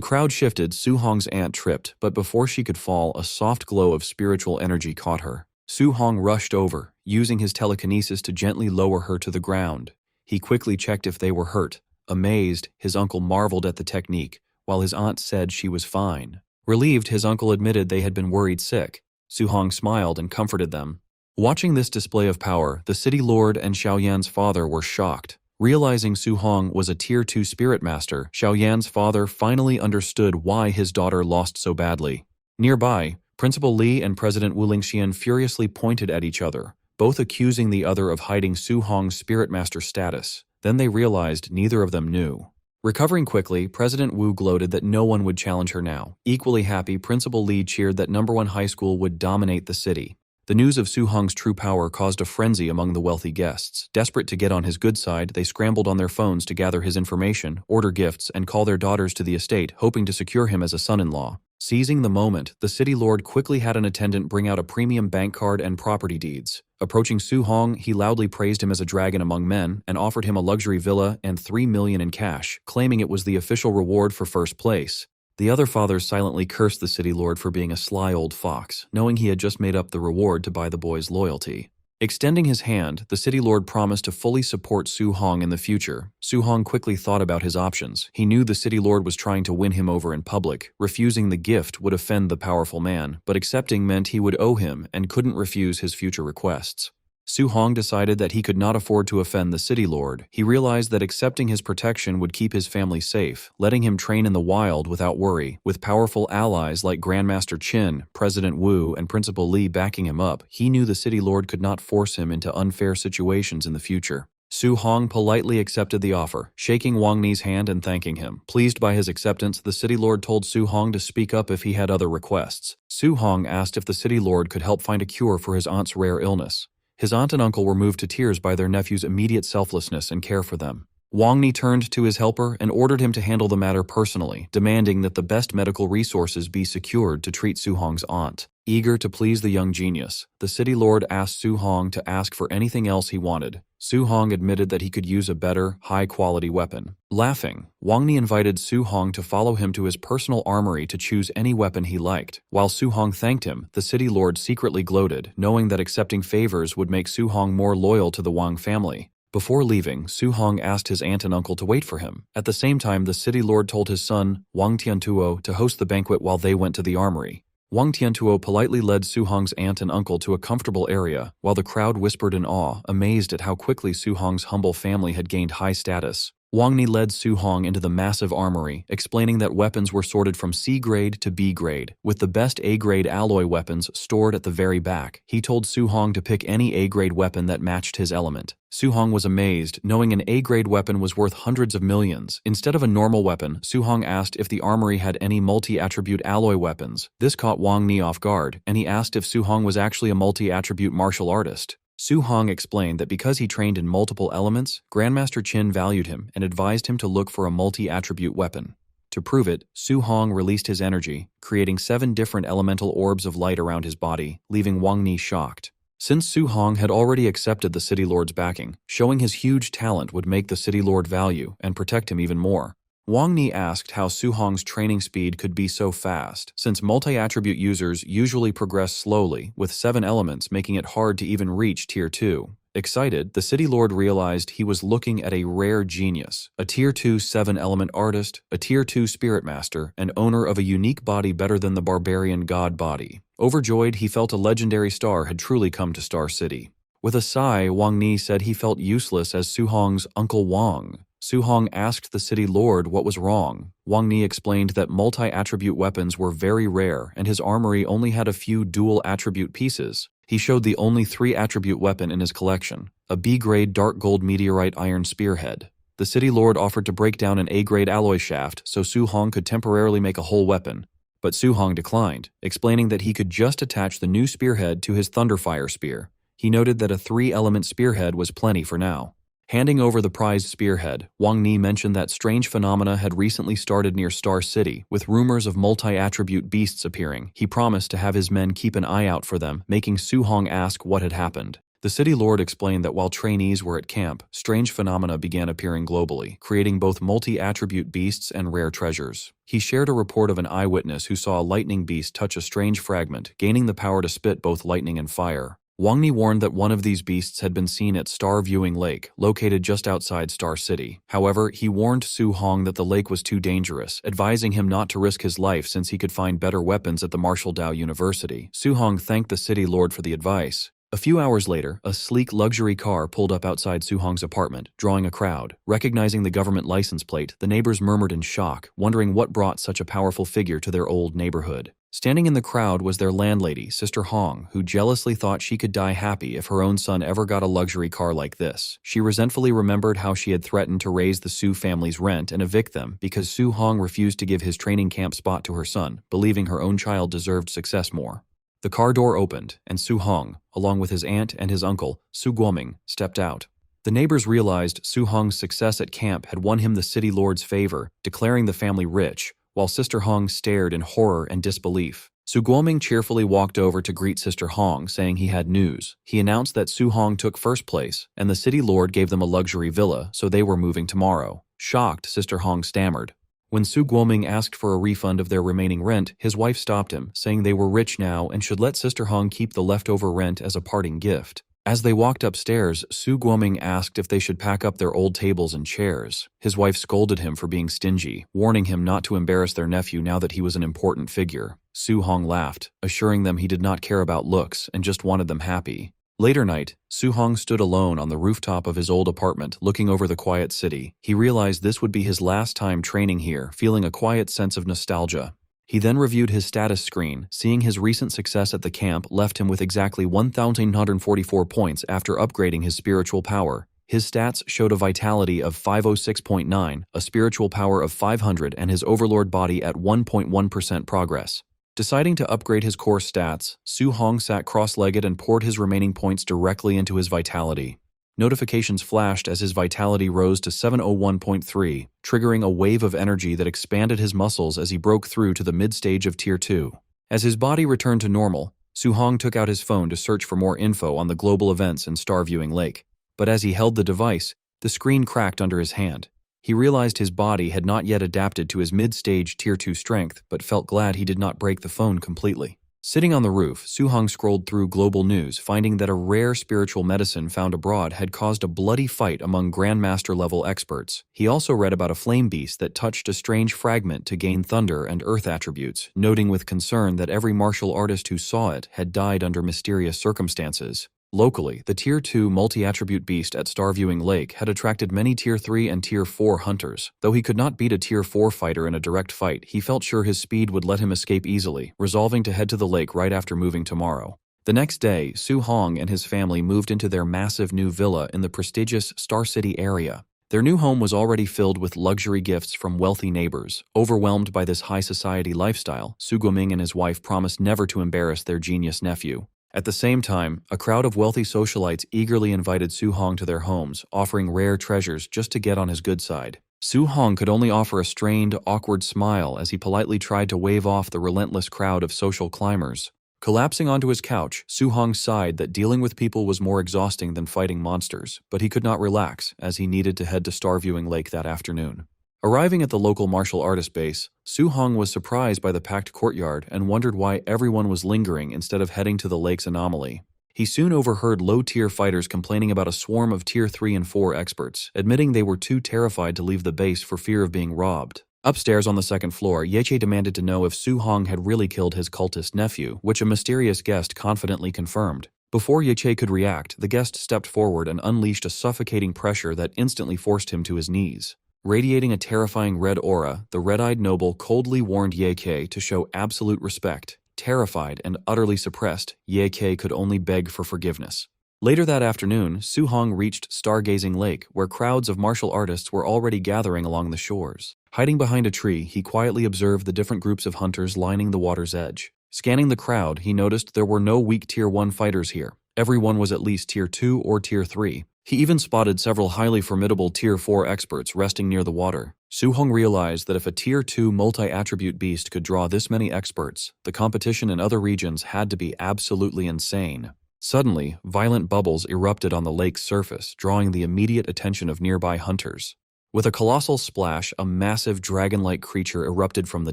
crowd shifted, Su Hong's aunt tripped, but before she could fall, a soft glow of spiritual energy caught her. Su Hong rushed over, using his telekinesis to gently lower her to the ground. He quickly checked if they were hurt. Amazed, his uncle marveled at the technique, while his aunt said she was fine. Relieved, his uncle admitted they had been worried sick. Su Hong smiled and comforted them. Watching this display of power, the city lord and Xiaoyan's father were shocked. Realizing Su Hong was a Tier 2 spirit master, Xiaoyan's father finally understood why his daughter lost so badly. Nearby, Principal Li and President Wu Lingxian furiously pointed at each other, both accusing the other of hiding Su Hong's spirit master status. Then they realized neither of them knew. Recovering quickly, President Wu gloated that no one would challenge her now. Equally happy, Principal Li cheered that No. 1 high school would dominate the city. The news of Su Hong's true power caused a frenzy among the wealthy guests. Desperate to get on his good side, they scrambled on their phones to gather his information, order gifts, and call their daughters to the estate, hoping to secure him as a son-in-law. Seizing the moment, the city lord quickly had an attendant bring out a premium bank card and property deeds. Approaching Su Hong, he loudly praised him as a dragon among men and offered him a luxury villa and $3 million in cash, claiming it was the official reward for first place. The other fathers silently cursed the city lord for being a sly old fox, knowing he had just made up the reward to buy the boy's loyalty. Extending his hand, the city lord promised to fully support Su Hong in the future. Su Hong quickly thought about his options. He knew the city lord was trying to win him over in public. Refusing the gift would offend the powerful man, but accepting meant he would owe him and couldn't refuse his future requests. Su Hong decided that he could not afford to offend the city lord. He realized that accepting his protection would keep his family safe, letting him train in the wild without worry. With powerful allies like Grandmaster Qin, President Wu, and Principal Li backing him up, he knew the city lord could not force him into unfair situations in the future. Su Hong politely accepted the offer, shaking Wang Ni's hand and thanking him. Pleased by his acceptance, the city lord told Su Hong to speak up if he had other requests. Su Hong asked if the city lord could help find a cure for his aunt's rare illness. His aunt and uncle were moved to tears by their nephew's immediate selflessness and care for them. Wang Ni turned to his helper and ordered him to handle the matter personally, demanding that the best medical resources be secured to treat Su Hong's aunt. Eager to please the young genius, the city lord asked Su Hong to ask for anything else he wanted. Su Hong admitted that he could use a better, high-quality weapon. Laughing, Wang Ni invited Su Hong to follow him to his personal armory to choose any weapon he liked. While Su Hong thanked him, the city lord secretly gloated, knowing that accepting favors would make Su Hong more loyal to the Wang family. Before leaving, Su Hong asked his aunt and uncle to wait for him. At the same time, the city lord told his son, Wang Tiantuo, to host the banquet while they went to the armory. Wang Tiantuo politely led Su Hong's aunt and uncle to a comfortable area, while the crowd whispered in awe, amazed at how quickly Su Hong's humble family had gained high status. Wang Ni led Su Hong into the massive armory, explaining that weapons were sorted from C grade to B grade, with the best A-grade alloy weapons stored at the very back. He told Su Hong to pick any A-grade weapon that matched his element. Su Hong was amazed, knowing an A-grade weapon was worth hundreds of millions. Instead of a normal weapon, Su Hong asked if the armory had any multi-attribute alloy weapons. This caught Wang Ni off guard, and he asked if Su Hong was actually a multi-attribute martial artist. Su Hong explained that because he trained in multiple elements, Grandmaster Qin valued him and advised him to look for a multi-attribute weapon. To prove it, Su Hong released his energy, creating 7 different elemental orbs of light around his body, leaving Wang Ni shocked. Since Su Hong had already accepted the city lord's backing, showing his huge talent would make the city lord value and protect him even more. Wang Ni asked how Su Hong's training speed could be so fast, since multi-attribute users usually progress slowly, with 7 elements making it hard to even reach Tier 2. Excited, the city lord realized he was looking at a rare genius, a Tier 2 7-element artist, a Tier 2 spirit master, and owner of a unique body better than the barbarian god body. Overjoyed, he felt a legendary star had truly come to Star City. With a sigh, Wang Ni said he felt useless as Su Hong's Uncle Wang. Su Hong asked the city lord what was wrong. Wang Ni explained that multi-attribute weapons were very rare and his armory only had a few dual-attribute pieces. He showed the only 3-attribute weapon in his collection, a B-grade dark gold meteorite iron spearhead. The city lord offered to break down an A-grade alloy shaft so Su Hong could temporarily make a whole weapon, but Su Hong declined, explaining that he could just attach the new spearhead to his Thunderfire spear. He noted that a 3-element spearhead was plenty for now. Handing over the prized spearhead, Wang Ni mentioned that strange phenomena had recently started near Star City, with rumors of multi-attribute beasts appearing. He promised to have his men keep an eye out for them, making Su Hong ask what had happened. The city lord explained that while trainees were at camp, strange phenomena began appearing globally, creating both multi-attribute beasts and rare treasures. He shared a report of an eyewitness who saw a lightning beast touch a strange fragment, gaining the power to spit both lightning and fire. Wang Ni warned that one of these beasts had been seen at Star Viewing Lake, located just outside Star City. However, he warned Su Hong that the lake was too dangerous, advising him not to risk his life since he could find better weapons at the Martial Dao University. Su Hong thanked the city lord for the advice. A few hours later, a sleek luxury car pulled up outside Su Hong's apartment, drawing a crowd. Recognizing the government license plate, the neighbors murmured in shock, wondering what brought such a powerful figure to their old neighborhood. Standing in the crowd was their landlady, Sister Hong, who jealously thought she could die happy if her own son ever got a luxury car like this. She resentfully remembered how she had threatened to raise the Su family's rent and evict them because Su Hong refused to give his training camp spot to her son, believing her own child deserved success more. The car door opened, and Su Hong, along with his aunt and his uncle, Su Guoming, stepped out. The neighbors realized Su Hong's success at camp had won him the city lord's favor, declaring the family rich, while Sister Hong stared in horror and disbelief. Su Guoming cheerfully walked over to greet Sister Hong, saying he had news. He announced that Su Hong took first place, and the city lord gave them a luxury villa, so they were moving tomorrow. Shocked, Sister Hong stammered. When Su Guoming asked for a refund of their remaining rent, his wife stopped him, saying they were rich now and should let Sister Hong keep the leftover rent as a parting gift. As they walked upstairs, Su Guoming asked if they should pack up their old tables and chairs. His wife scolded him for being stingy, warning him not to embarrass their nephew now that he was an important figure. Su Hong laughed, assuring them he did not care about looks and just wanted them happy. Later night, Su Hong stood alone on the rooftop of his old apartment, looking over the quiet city. He realized this would be his last time training here, feeling a quiet sense of nostalgia. He then reviewed his status screen, seeing his recent success at the camp left him with exactly 1,944 points after upgrading his spiritual power. His stats showed a vitality of 506.9, a spiritual power of 500, and his overlord body at 1.1% progress. Deciding to upgrade his core stats, Su Hong sat cross-legged and poured his remaining points directly into his vitality. Notifications flashed as his vitality rose to 701.3, triggering a wave of energy that expanded his muscles as he broke through to the mid-stage of Tier 2. As his body returned to normal, Su Hong took out his phone to search for more info on the global events in Star Viewing Lake. But as he held the device, the screen cracked under his hand. He realized his body had not yet adapted to his mid-stage Tier 2 strength, but felt glad he did not break the phone completely. Sitting on the roof, Su Hong scrolled through global news, finding that a rare spiritual medicine found abroad had caused a bloody fight among Grandmaster-level experts. He also read about a flame beast that touched a strange fragment to gain thunder and earth attributes, noting with concern that every martial artist who saw it had died under mysterious circumstances. Locally, the Tier 2 multi-attribute beast at Star Viewing Lake had attracted many Tier 3 and Tier 4 hunters. Though he could not beat a Tier 4 fighter in a direct fight, he felt sure his speed would let him escape easily, resolving to head to the lake right after moving tomorrow. The next day, Su Hong and his family moved into their massive new villa in the prestigious Star City area. Their new home was already filled with luxury gifts from wealthy neighbors. Overwhelmed by this high society lifestyle, Su Guoming and his wife promised never to embarrass their genius nephew. At the same time, a crowd of wealthy socialites eagerly invited Su Hong to their homes, offering rare treasures just to get on his good side. Su Hong could only offer a strained, awkward smile as he politely tried to wave off the relentless crowd of social climbers. Collapsing onto his couch, Su Hong sighed that dealing with people was more exhausting than fighting monsters, but he could not relax as he needed to head to Star Viewing Lake that afternoon. Arriving at the local martial artist base, Su Hong was surprised by the packed courtyard and wondered why everyone was lingering instead of heading to the lake's anomaly. He soon overheard low-tier fighters complaining about a swarm of Tier 3 and 4 experts, admitting they were too terrified to leave the base for fear of being robbed. Upstairs on the second floor, Yeche demanded to know if Su Hong had really killed his cultist nephew, which a mysterious guest confidently confirmed. Before Yeche could react, the guest stepped forward and unleashed a suffocating pressure that instantly forced him to his knees. Radiating a terrifying red aura, the red-eyed noble coldly warned Ye Ke to show absolute respect. Terrified and utterly suppressed, Ye Ke could only beg for forgiveness. Later that afternoon, Su Hong reached Stargazing Lake, where crowds of martial artists were already gathering along the shores. Hiding behind a tree, he quietly observed the different groups of hunters lining the water's edge. Scanning the crowd, he noticed there were no weak Tier 1 fighters here. Everyone was at least Tier 2 or Tier 3. He even spotted several highly formidable Tier 4 experts resting near the water. Su Hong realized that if a Tier 2 multi-attribute beast could draw this many experts, the competition in other regions had to be absolutely insane. Suddenly, violent bubbles erupted on the lake's surface, drawing the immediate attention of nearby hunters. With a colossal splash, a massive dragon-like creature erupted from the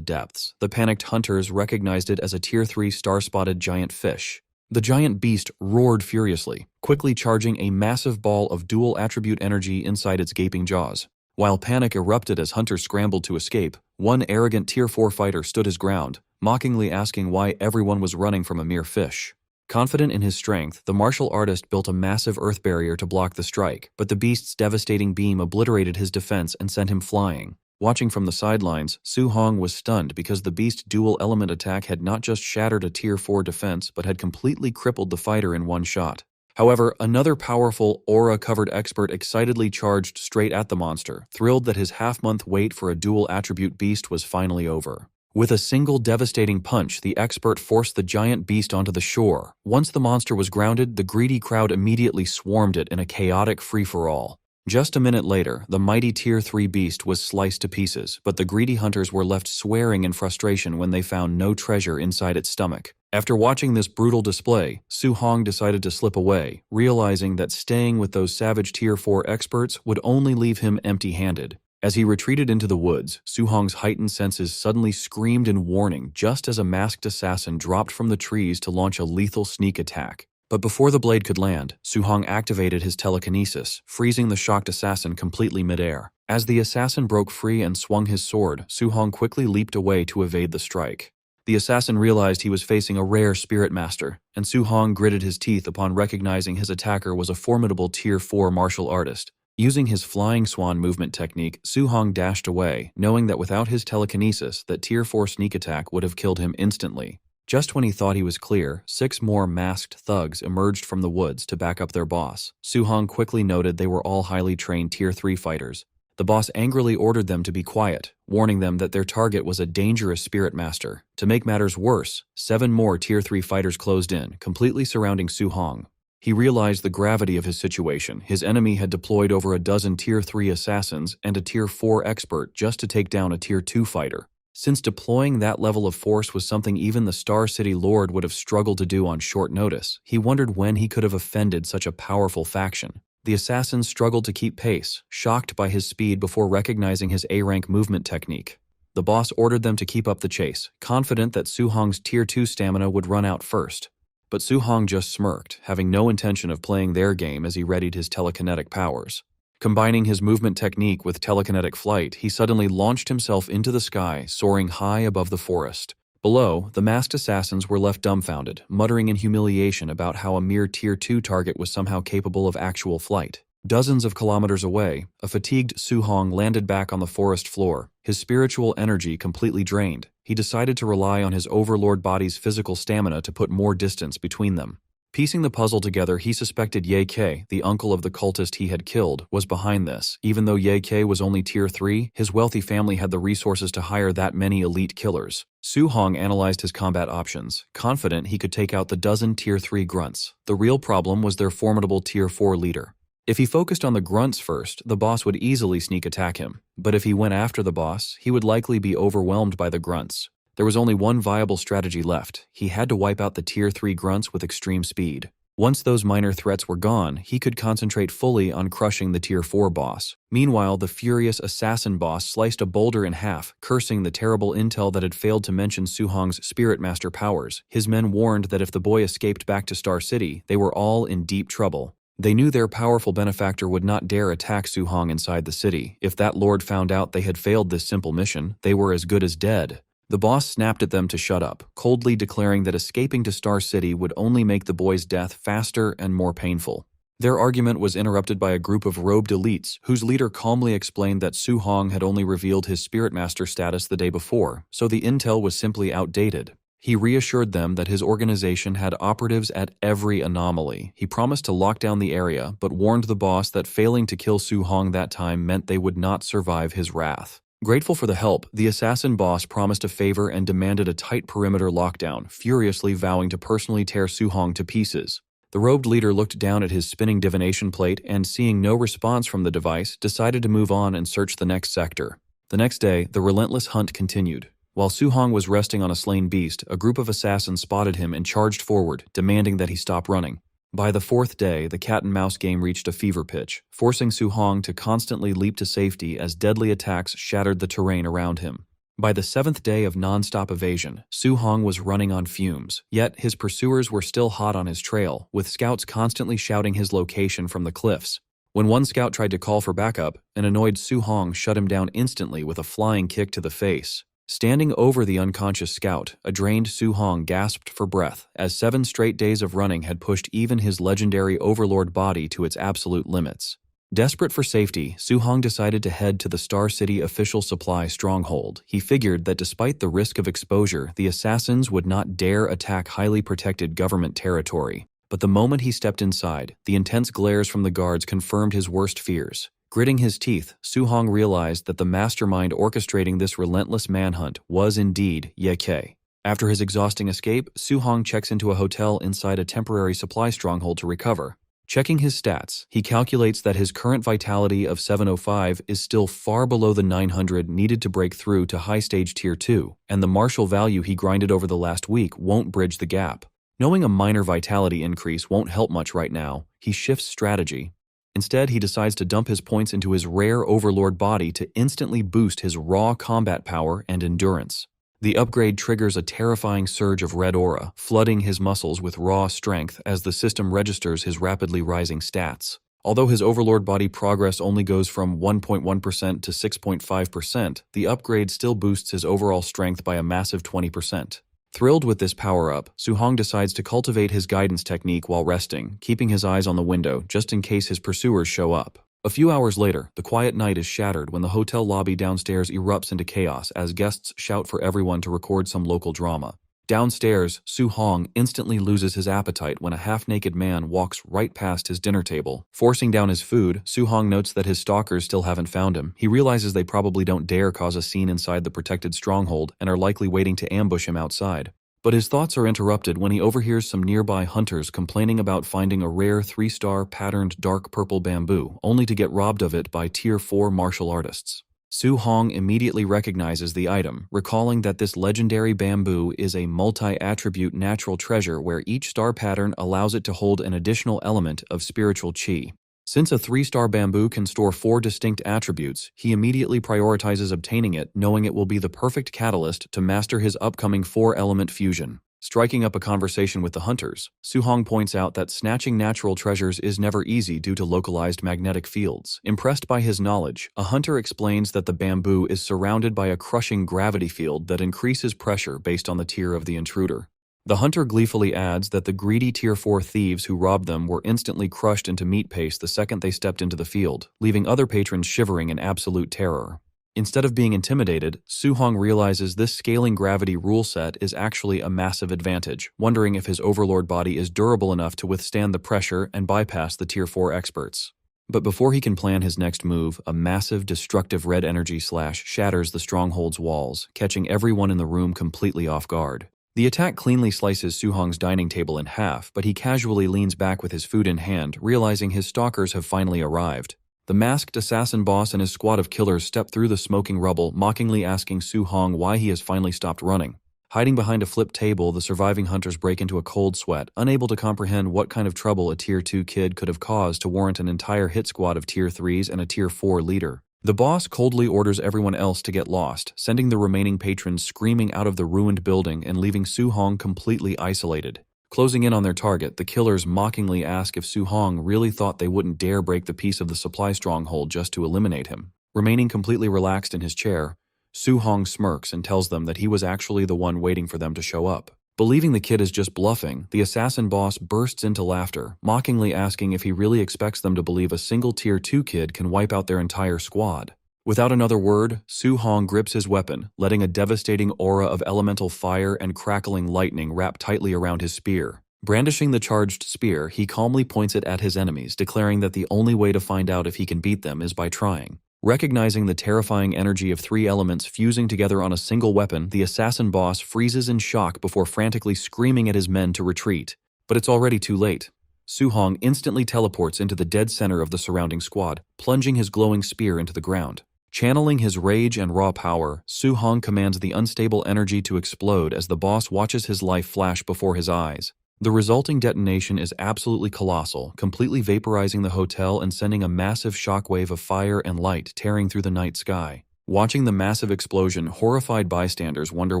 depths. The panicked hunters recognized it as a Tier 3 star-spotted giant fish. The giant beast roared furiously, quickly charging a massive ball of dual-attribute energy inside its gaping jaws. While panic erupted as hunters scrambled to escape, one arrogant Tier 4 fighter stood his ground, mockingly asking why everyone was running from a mere fish. Confident in his strength, the martial artist built a massive earth barrier to block the strike, but the beast's devastating beam obliterated his defense and sent him flying. Watching from the sidelines, Su Hong was stunned because the beast's dual-element attack had not just shattered a Tier 4 defense but had completely crippled the fighter in one shot. However, another powerful, aura-covered expert excitedly charged straight at the monster, thrilled that his half-month wait for a dual-attribute beast was finally over. With a single devastating punch, the expert forced the giant beast onto the shore. Once the monster was grounded, the greedy crowd immediately swarmed it in a chaotic free-for-all. Just a minute later, the mighty Tier 3 beast was sliced to pieces, but the greedy hunters were left swearing in frustration when they found no treasure inside its stomach. After watching this brutal display, Su Hong decided to slip away, realizing that staying with those savage Tier 4 experts would only leave him empty-handed. As he retreated into the woods, Su Hong's heightened senses suddenly screamed in warning just as a masked assassin dropped from the trees to launch a lethal sneak attack. But before the blade could land, Su Hong activated his telekinesis, freezing the shocked assassin completely midair. As the assassin broke free and swung his sword, Su Hong quickly leaped away to evade the strike. The assassin realized he was facing a rare spirit master, and Su Hong gritted his teeth upon recognizing his attacker was a formidable Tier 4 martial artist. Using his flying swan movement technique, Su Hong dashed away, knowing that without his telekinesis, that Tier 4 sneak attack would have killed him instantly. Just when he thought he was clear, 6 more masked thugs emerged from the woods to back up their boss. Su Hong quickly noted they were all highly trained Tier 3 fighters. The boss angrily ordered them to be quiet, warning them that their target was a dangerous spirit master. To make matters worse, 7 more Tier 3 fighters closed in, completely surrounding Su Hong. He realized the gravity of his situation. His enemy had deployed over a dozen Tier 3 assassins and a Tier 4 expert just to take down a Tier 2 fighter. Since deploying that level of force was something even the Star City Lord would have struggled to do on short notice, he wondered when he could have offended such a powerful faction. The assassins struggled to keep pace, shocked by his speed before recognizing his A-rank movement technique. The boss ordered them to keep up the chase, confident that Su Hong's Tier 2 stamina would run out first. But Su Hong just smirked, having no intention of playing their game as he readied his telekinetic powers. Combining his movement technique with telekinetic flight, he suddenly launched himself into the sky, soaring high above the forest. Below, the masked assassins were left dumbfounded, muttering in humiliation about how a mere Tier 2 target was somehow capable of actual flight. Dozens of kilometers away, a fatigued Su Hong landed back on the forest floor, his spiritual energy completely drained. He decided to rely on his overlord body's physical stamina to put more distance between them. Piecing the puzzle together, he suspected Ye Kei, the uncle of the cultist he had killed, was behind this. Even though Ye Kei was only Tier 3, his wealthy family had the resources to hire that many elite killers. Su Hong analyzed his combat options, confident he could take out the dozen Tier 3 grunts. The real problem was their formidable Tier 4 leader. If he focused on the grunts first, the boss would easily sneak attack him. But if he went after the boss, he would likely be overwhelmed by the grunts. There was only one viable strategy left. He had to wipe out the Tier 3 grunts with extreme speed. Once those minor threats were gone, he could concentrate fully on crushing the Tier 4 boss. Meanwhile, the furious assassin boss sliced a boulder in half, cursing the terrible intel that had failed to mention Su Hong's Spirit Master powers. His men warned that if the boy escaped back to Star City, they were all in deep trouble. They knew their powerful benefactor would not dare attack Su Hong inside the city. If that lord found out they had failed this simple mission, they were as good as dead. The boss snapped at them to shut up, coldly declaring that escaping to Star City would only make the boy's death faster and more painful. Their argument was interrupted by a group of robed elites, whose leader calmly explained that Su Hong had only revealed his Spirit Master status the day before, so the intel was simply outdated. He reassured them that his organization had operatives at every anomaly. He promised to lock down the area, but warned the boss that failing to kill Su Hong that time meant they would not survive his wrath. Grateful for the help, the assassin boss promised a favor and demanded a tight perimeter lockdown, furiously vowing to personally tear Su Hong to pieces. The robed leader looked down at his spinning divination plate and, seeing no response from the device, decided to move on and search the next sector. The next day, the relentless hunt continued. While Su Hong was resting on a slain beast, a group of assassins spotted him and charged forward, demanding that he stop running. By the 4th day, the cat-and-mouse game reached a fever pitch, forcing Su Hong to constantly leap to safety as deadly attacks shattered the terrain around him. By the 7th day of non-stop evasion, Su Hong was running on fumes, yet his pursuers were still hot on his trail, with scouts constantly shouting his location from the cliffs. When one scout tried to call for backup, an annoyed Su Hong shut him down instantly with a flying kick to the face. Standing over the unconscious scout, a drained Su Hong gasped for breath, as 7 straight days of running had pushed even his legendary overlord body to its absolute limits. Desperate for safety, Su Hong decided to head to the Star City official supply stronghold. He figured that despite the risk of exposure, the assassins would not dare attack highly protected government territory. But the moment he stepped inside, the intense glares from the guards confirmed his worst fears. Gritting his teeth, Su Hong realized that the mastermind orchestrating this relentless manhunt was indeed Ye Kei. After his exhausting escape, Su Hong checks into a hotel inside a temporary supply stronghold to recover. Checking his stats, he calculates that his current vitality of 705 is still far below the 900 needed to break through to high stage Tier 2, and the martial value he grinded over the last week won't bridge the gap. Knowing a minor vitality increase won't help much right now, he shifts strategy. Instead, he decides to dump his points into his rare overlord body to instantly boost his raw combat power and endurance. The upgrade triggers a terrifying surge of red aura, flooding his muscles with raw strength as the system registers his rapidly rising stats. Although his overlord body progress only goes from 1.1% to 6.5%, the upgrade still boosts his overall strength by a massive 20%. Thrilled with this power-up, Su Hong decides to cultivate his guidance technique while resting, keeping his eyes on the window just in case his pursuers show up. A few hours later, the quiet night is shattered when the hotel lobby downstairs erupts into chaos as guests shout for everyone to record some local drama. Downstairs, Su Hong instantly loses his appetite when a half-naked man walks right past his dinner table. Forcing down his food, Su Hong notes that his stalkers still haven't found him. He realizes they probably don't dare cause a scene inside the protected stronghold and are likely waiting to ambush him outside. But his thoughts are interrupted when he overhears some nearby hunters complaining about finding a rare 3-star patterned dark purple bamboo, only to get robbed of it by Tier 4 martial artists. Su Hong immediately recognizes the item, recalling that this legendary bamboo is a multi-attribute natural treasure where each star pattern allows it to hold an additional element of spiritual qi. Since a 3-star bamboo can store 4 distinct attributes, he immediately prioritizes obtaining it, knowing it will be the perfect catalyst to master his upcoming 4-element fusion. Striking up a conversation with the hunters, Su Hong points out that snatching natural treasures is never easy due to localized magnetic fields. Impressed by his knowledge, a hunter explains that the bamboo is surrounded by a crushing gravity field that increases pressure based on the tier of the intruder. The hunter gleefully adds that the greedy Tier 4 thieves who robbed them were instantly crushed into meat paste the second they stepped into the field, leaving other patrons shivering in absolute terror. Instead of being intimidated, Su Hong realizes this scaling gravity rule set is actually a massive advantage, wondering if his overlord body is durable enough to withstand the pressure and bypass the Tier 4 experts. But before he can plan his next move, a massive destructive red energy slash shatters the stronghold's walls, catching everyone in the room completely off guard. The attack cleanly slices Su Hong's dining table in half, but he casually leans back with his food in hand, realizing his stalkers have finally arrived. The masked assassin boss and his squad of killers step through the smoking rubble, mockingly asking Su Hong why he has finally stopped running. Hiding behind a flipped table, the surviving hunters break into a cold sweat, unable to comprehend what kind of trouble a Tier 2 kid could have caused to warrant an entire hit squad of Tier 3s and a Tier 4 leader. The boss coldly orders everyone else to get lost, sending the remaining patrons screaming out of the ruined building and leaving Su Hong completely isolated. Closing in on their target, the killers mockingly ask if Su Hong really thought they wouldn't dare break the piece of the supply stronghold just to eliminate him. Remaining completely relaxed in his chair, Su Hong smirks and tells them that he was actually the one waiting for them to show up. Believing the kid is just bluffing, the assassin boss bursts into laughter, mockingly asking if he really expects them to believe a single Tier 2 kid can wipe out their entire squad. Without another word, Su Hong grips his weapon, letting a devastating aura of elemental fire and crackling lightning wrap tightly around his spear. Brandishing the charged spear, he calmly points it at his enemies, declaring that the only way to find out if he can beat them is by trying. Recognizing the terrifying energy of 3 elements fusing together on a single weapon, the assassin boss freezes in shock before frantically screaming at his men to retreat. But it's already too late. Su Hong instantly teleports into the dead center of the surrounding squad, plunging his glowing spear into the ground. Channeling his rage and raw power, Su Hong commands the unstable energy to explode as the boss watches his life flash before his eyes. The resulting detonation is absolutely colossal, completely vaporizing the hotel and sending a massive shockwave of fire and light tearing through the night sky. Watching the massive explosion, horrified bystanders wonder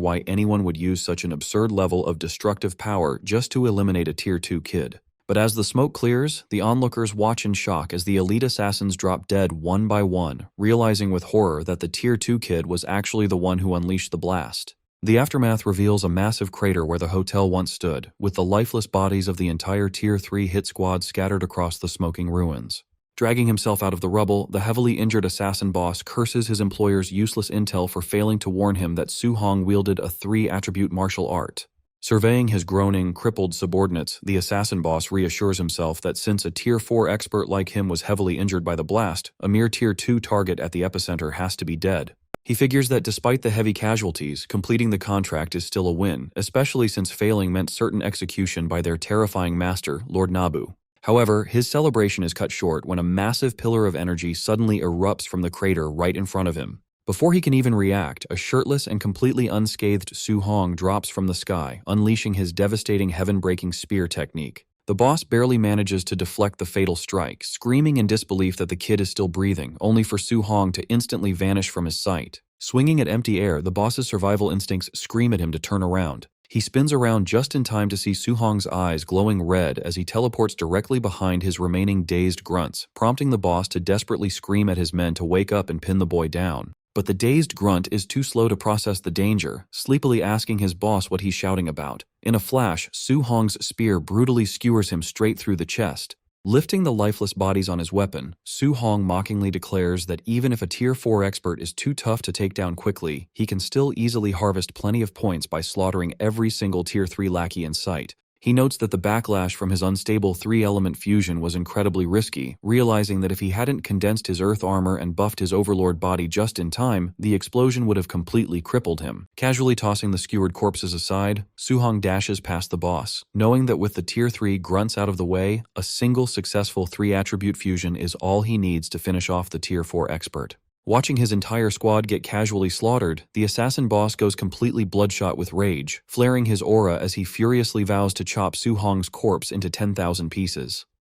why anyone would use such an absurd level of destructive power just to eliminate a Tier 2 kid. But as the smoke clears, the onlookers watch in shock as the elite assassins drop dead one by one, realizing with horror that the Tier 2 kid was actually the one who unleashed the blast. The aftermath reveals a massive crater where the hotel once stood, with the lifeless bodies of the entire Tier 3 hit squad scattered across the smoking ruins. Dragging himself out of the rubble, the heavily injured assassin boss curses his employer's useless intel for failing to warn him that Su Hong wielded a 3-attribute martial art. Surveying his groaning, crippled subordinates, the assassin boss reassures himself that since a Tier 4 expert like him was heavily injured by the blast, a mere Tier 2 target at the epicenter has to be dead. He figures that despite the heavy casualties, completing the contract is still a win, especially since failing meant certain execution by their terrifying master, Lord Nabu. However, his celebration is cut short when a massive pillar of energy suddenly erupts from the crater right in front of him. Before he can even react, a shirtless and completely unscathed Su Hong drops from the sky, unleashing his devastating heaven-breaking spear technique. The boss barely manages to deflect the fatal strike, screaming in disbelief that the kid is still breathing, only for Su Hong to instantly vanish from his sight. Swinging at empty air, the boss's survival instincts scream at him to turn around. He spins around just in time to see Su Hong's eyes glowing red as he teleports directly behind his remaining dazed grunts, prompting the boss to desperately scream at his men to wake up and pin the boy down. But the dazed grunt is too slow to process the danger, sleepily asking his boss what he's shouting about. In a flash, Su Hong's spear brutally skewers him straight through the chest. Lifting the lifeless bodies on his weapon, Su Hong mockingly declares that even if a Tier 4 expert is too tough to take down quickly, he can still easily harvest plenty of points by slaughtering every single Tier 3 lackey in sight. He notes that the backlash from his unstable 3-element fusion was incredibly risky, realizing that if he hadn't condensed his earth armor and buffed his overlord body just in time, the explosion would have completely crippled him. Casually tossing the skewered corpses aside, Su Hong dashes past the boss, knowing that with the Tier 3 grunts out of the way, a single successful 3-attribute fusion is all he needs to finish off the Tier 4 expert. Watching his entire squad get casually slaughtered, the assassin boss goes completely bloodshot with rage, flaring his aura as he furiously vows to chop Su Hong's corpse into 10,000 pieces.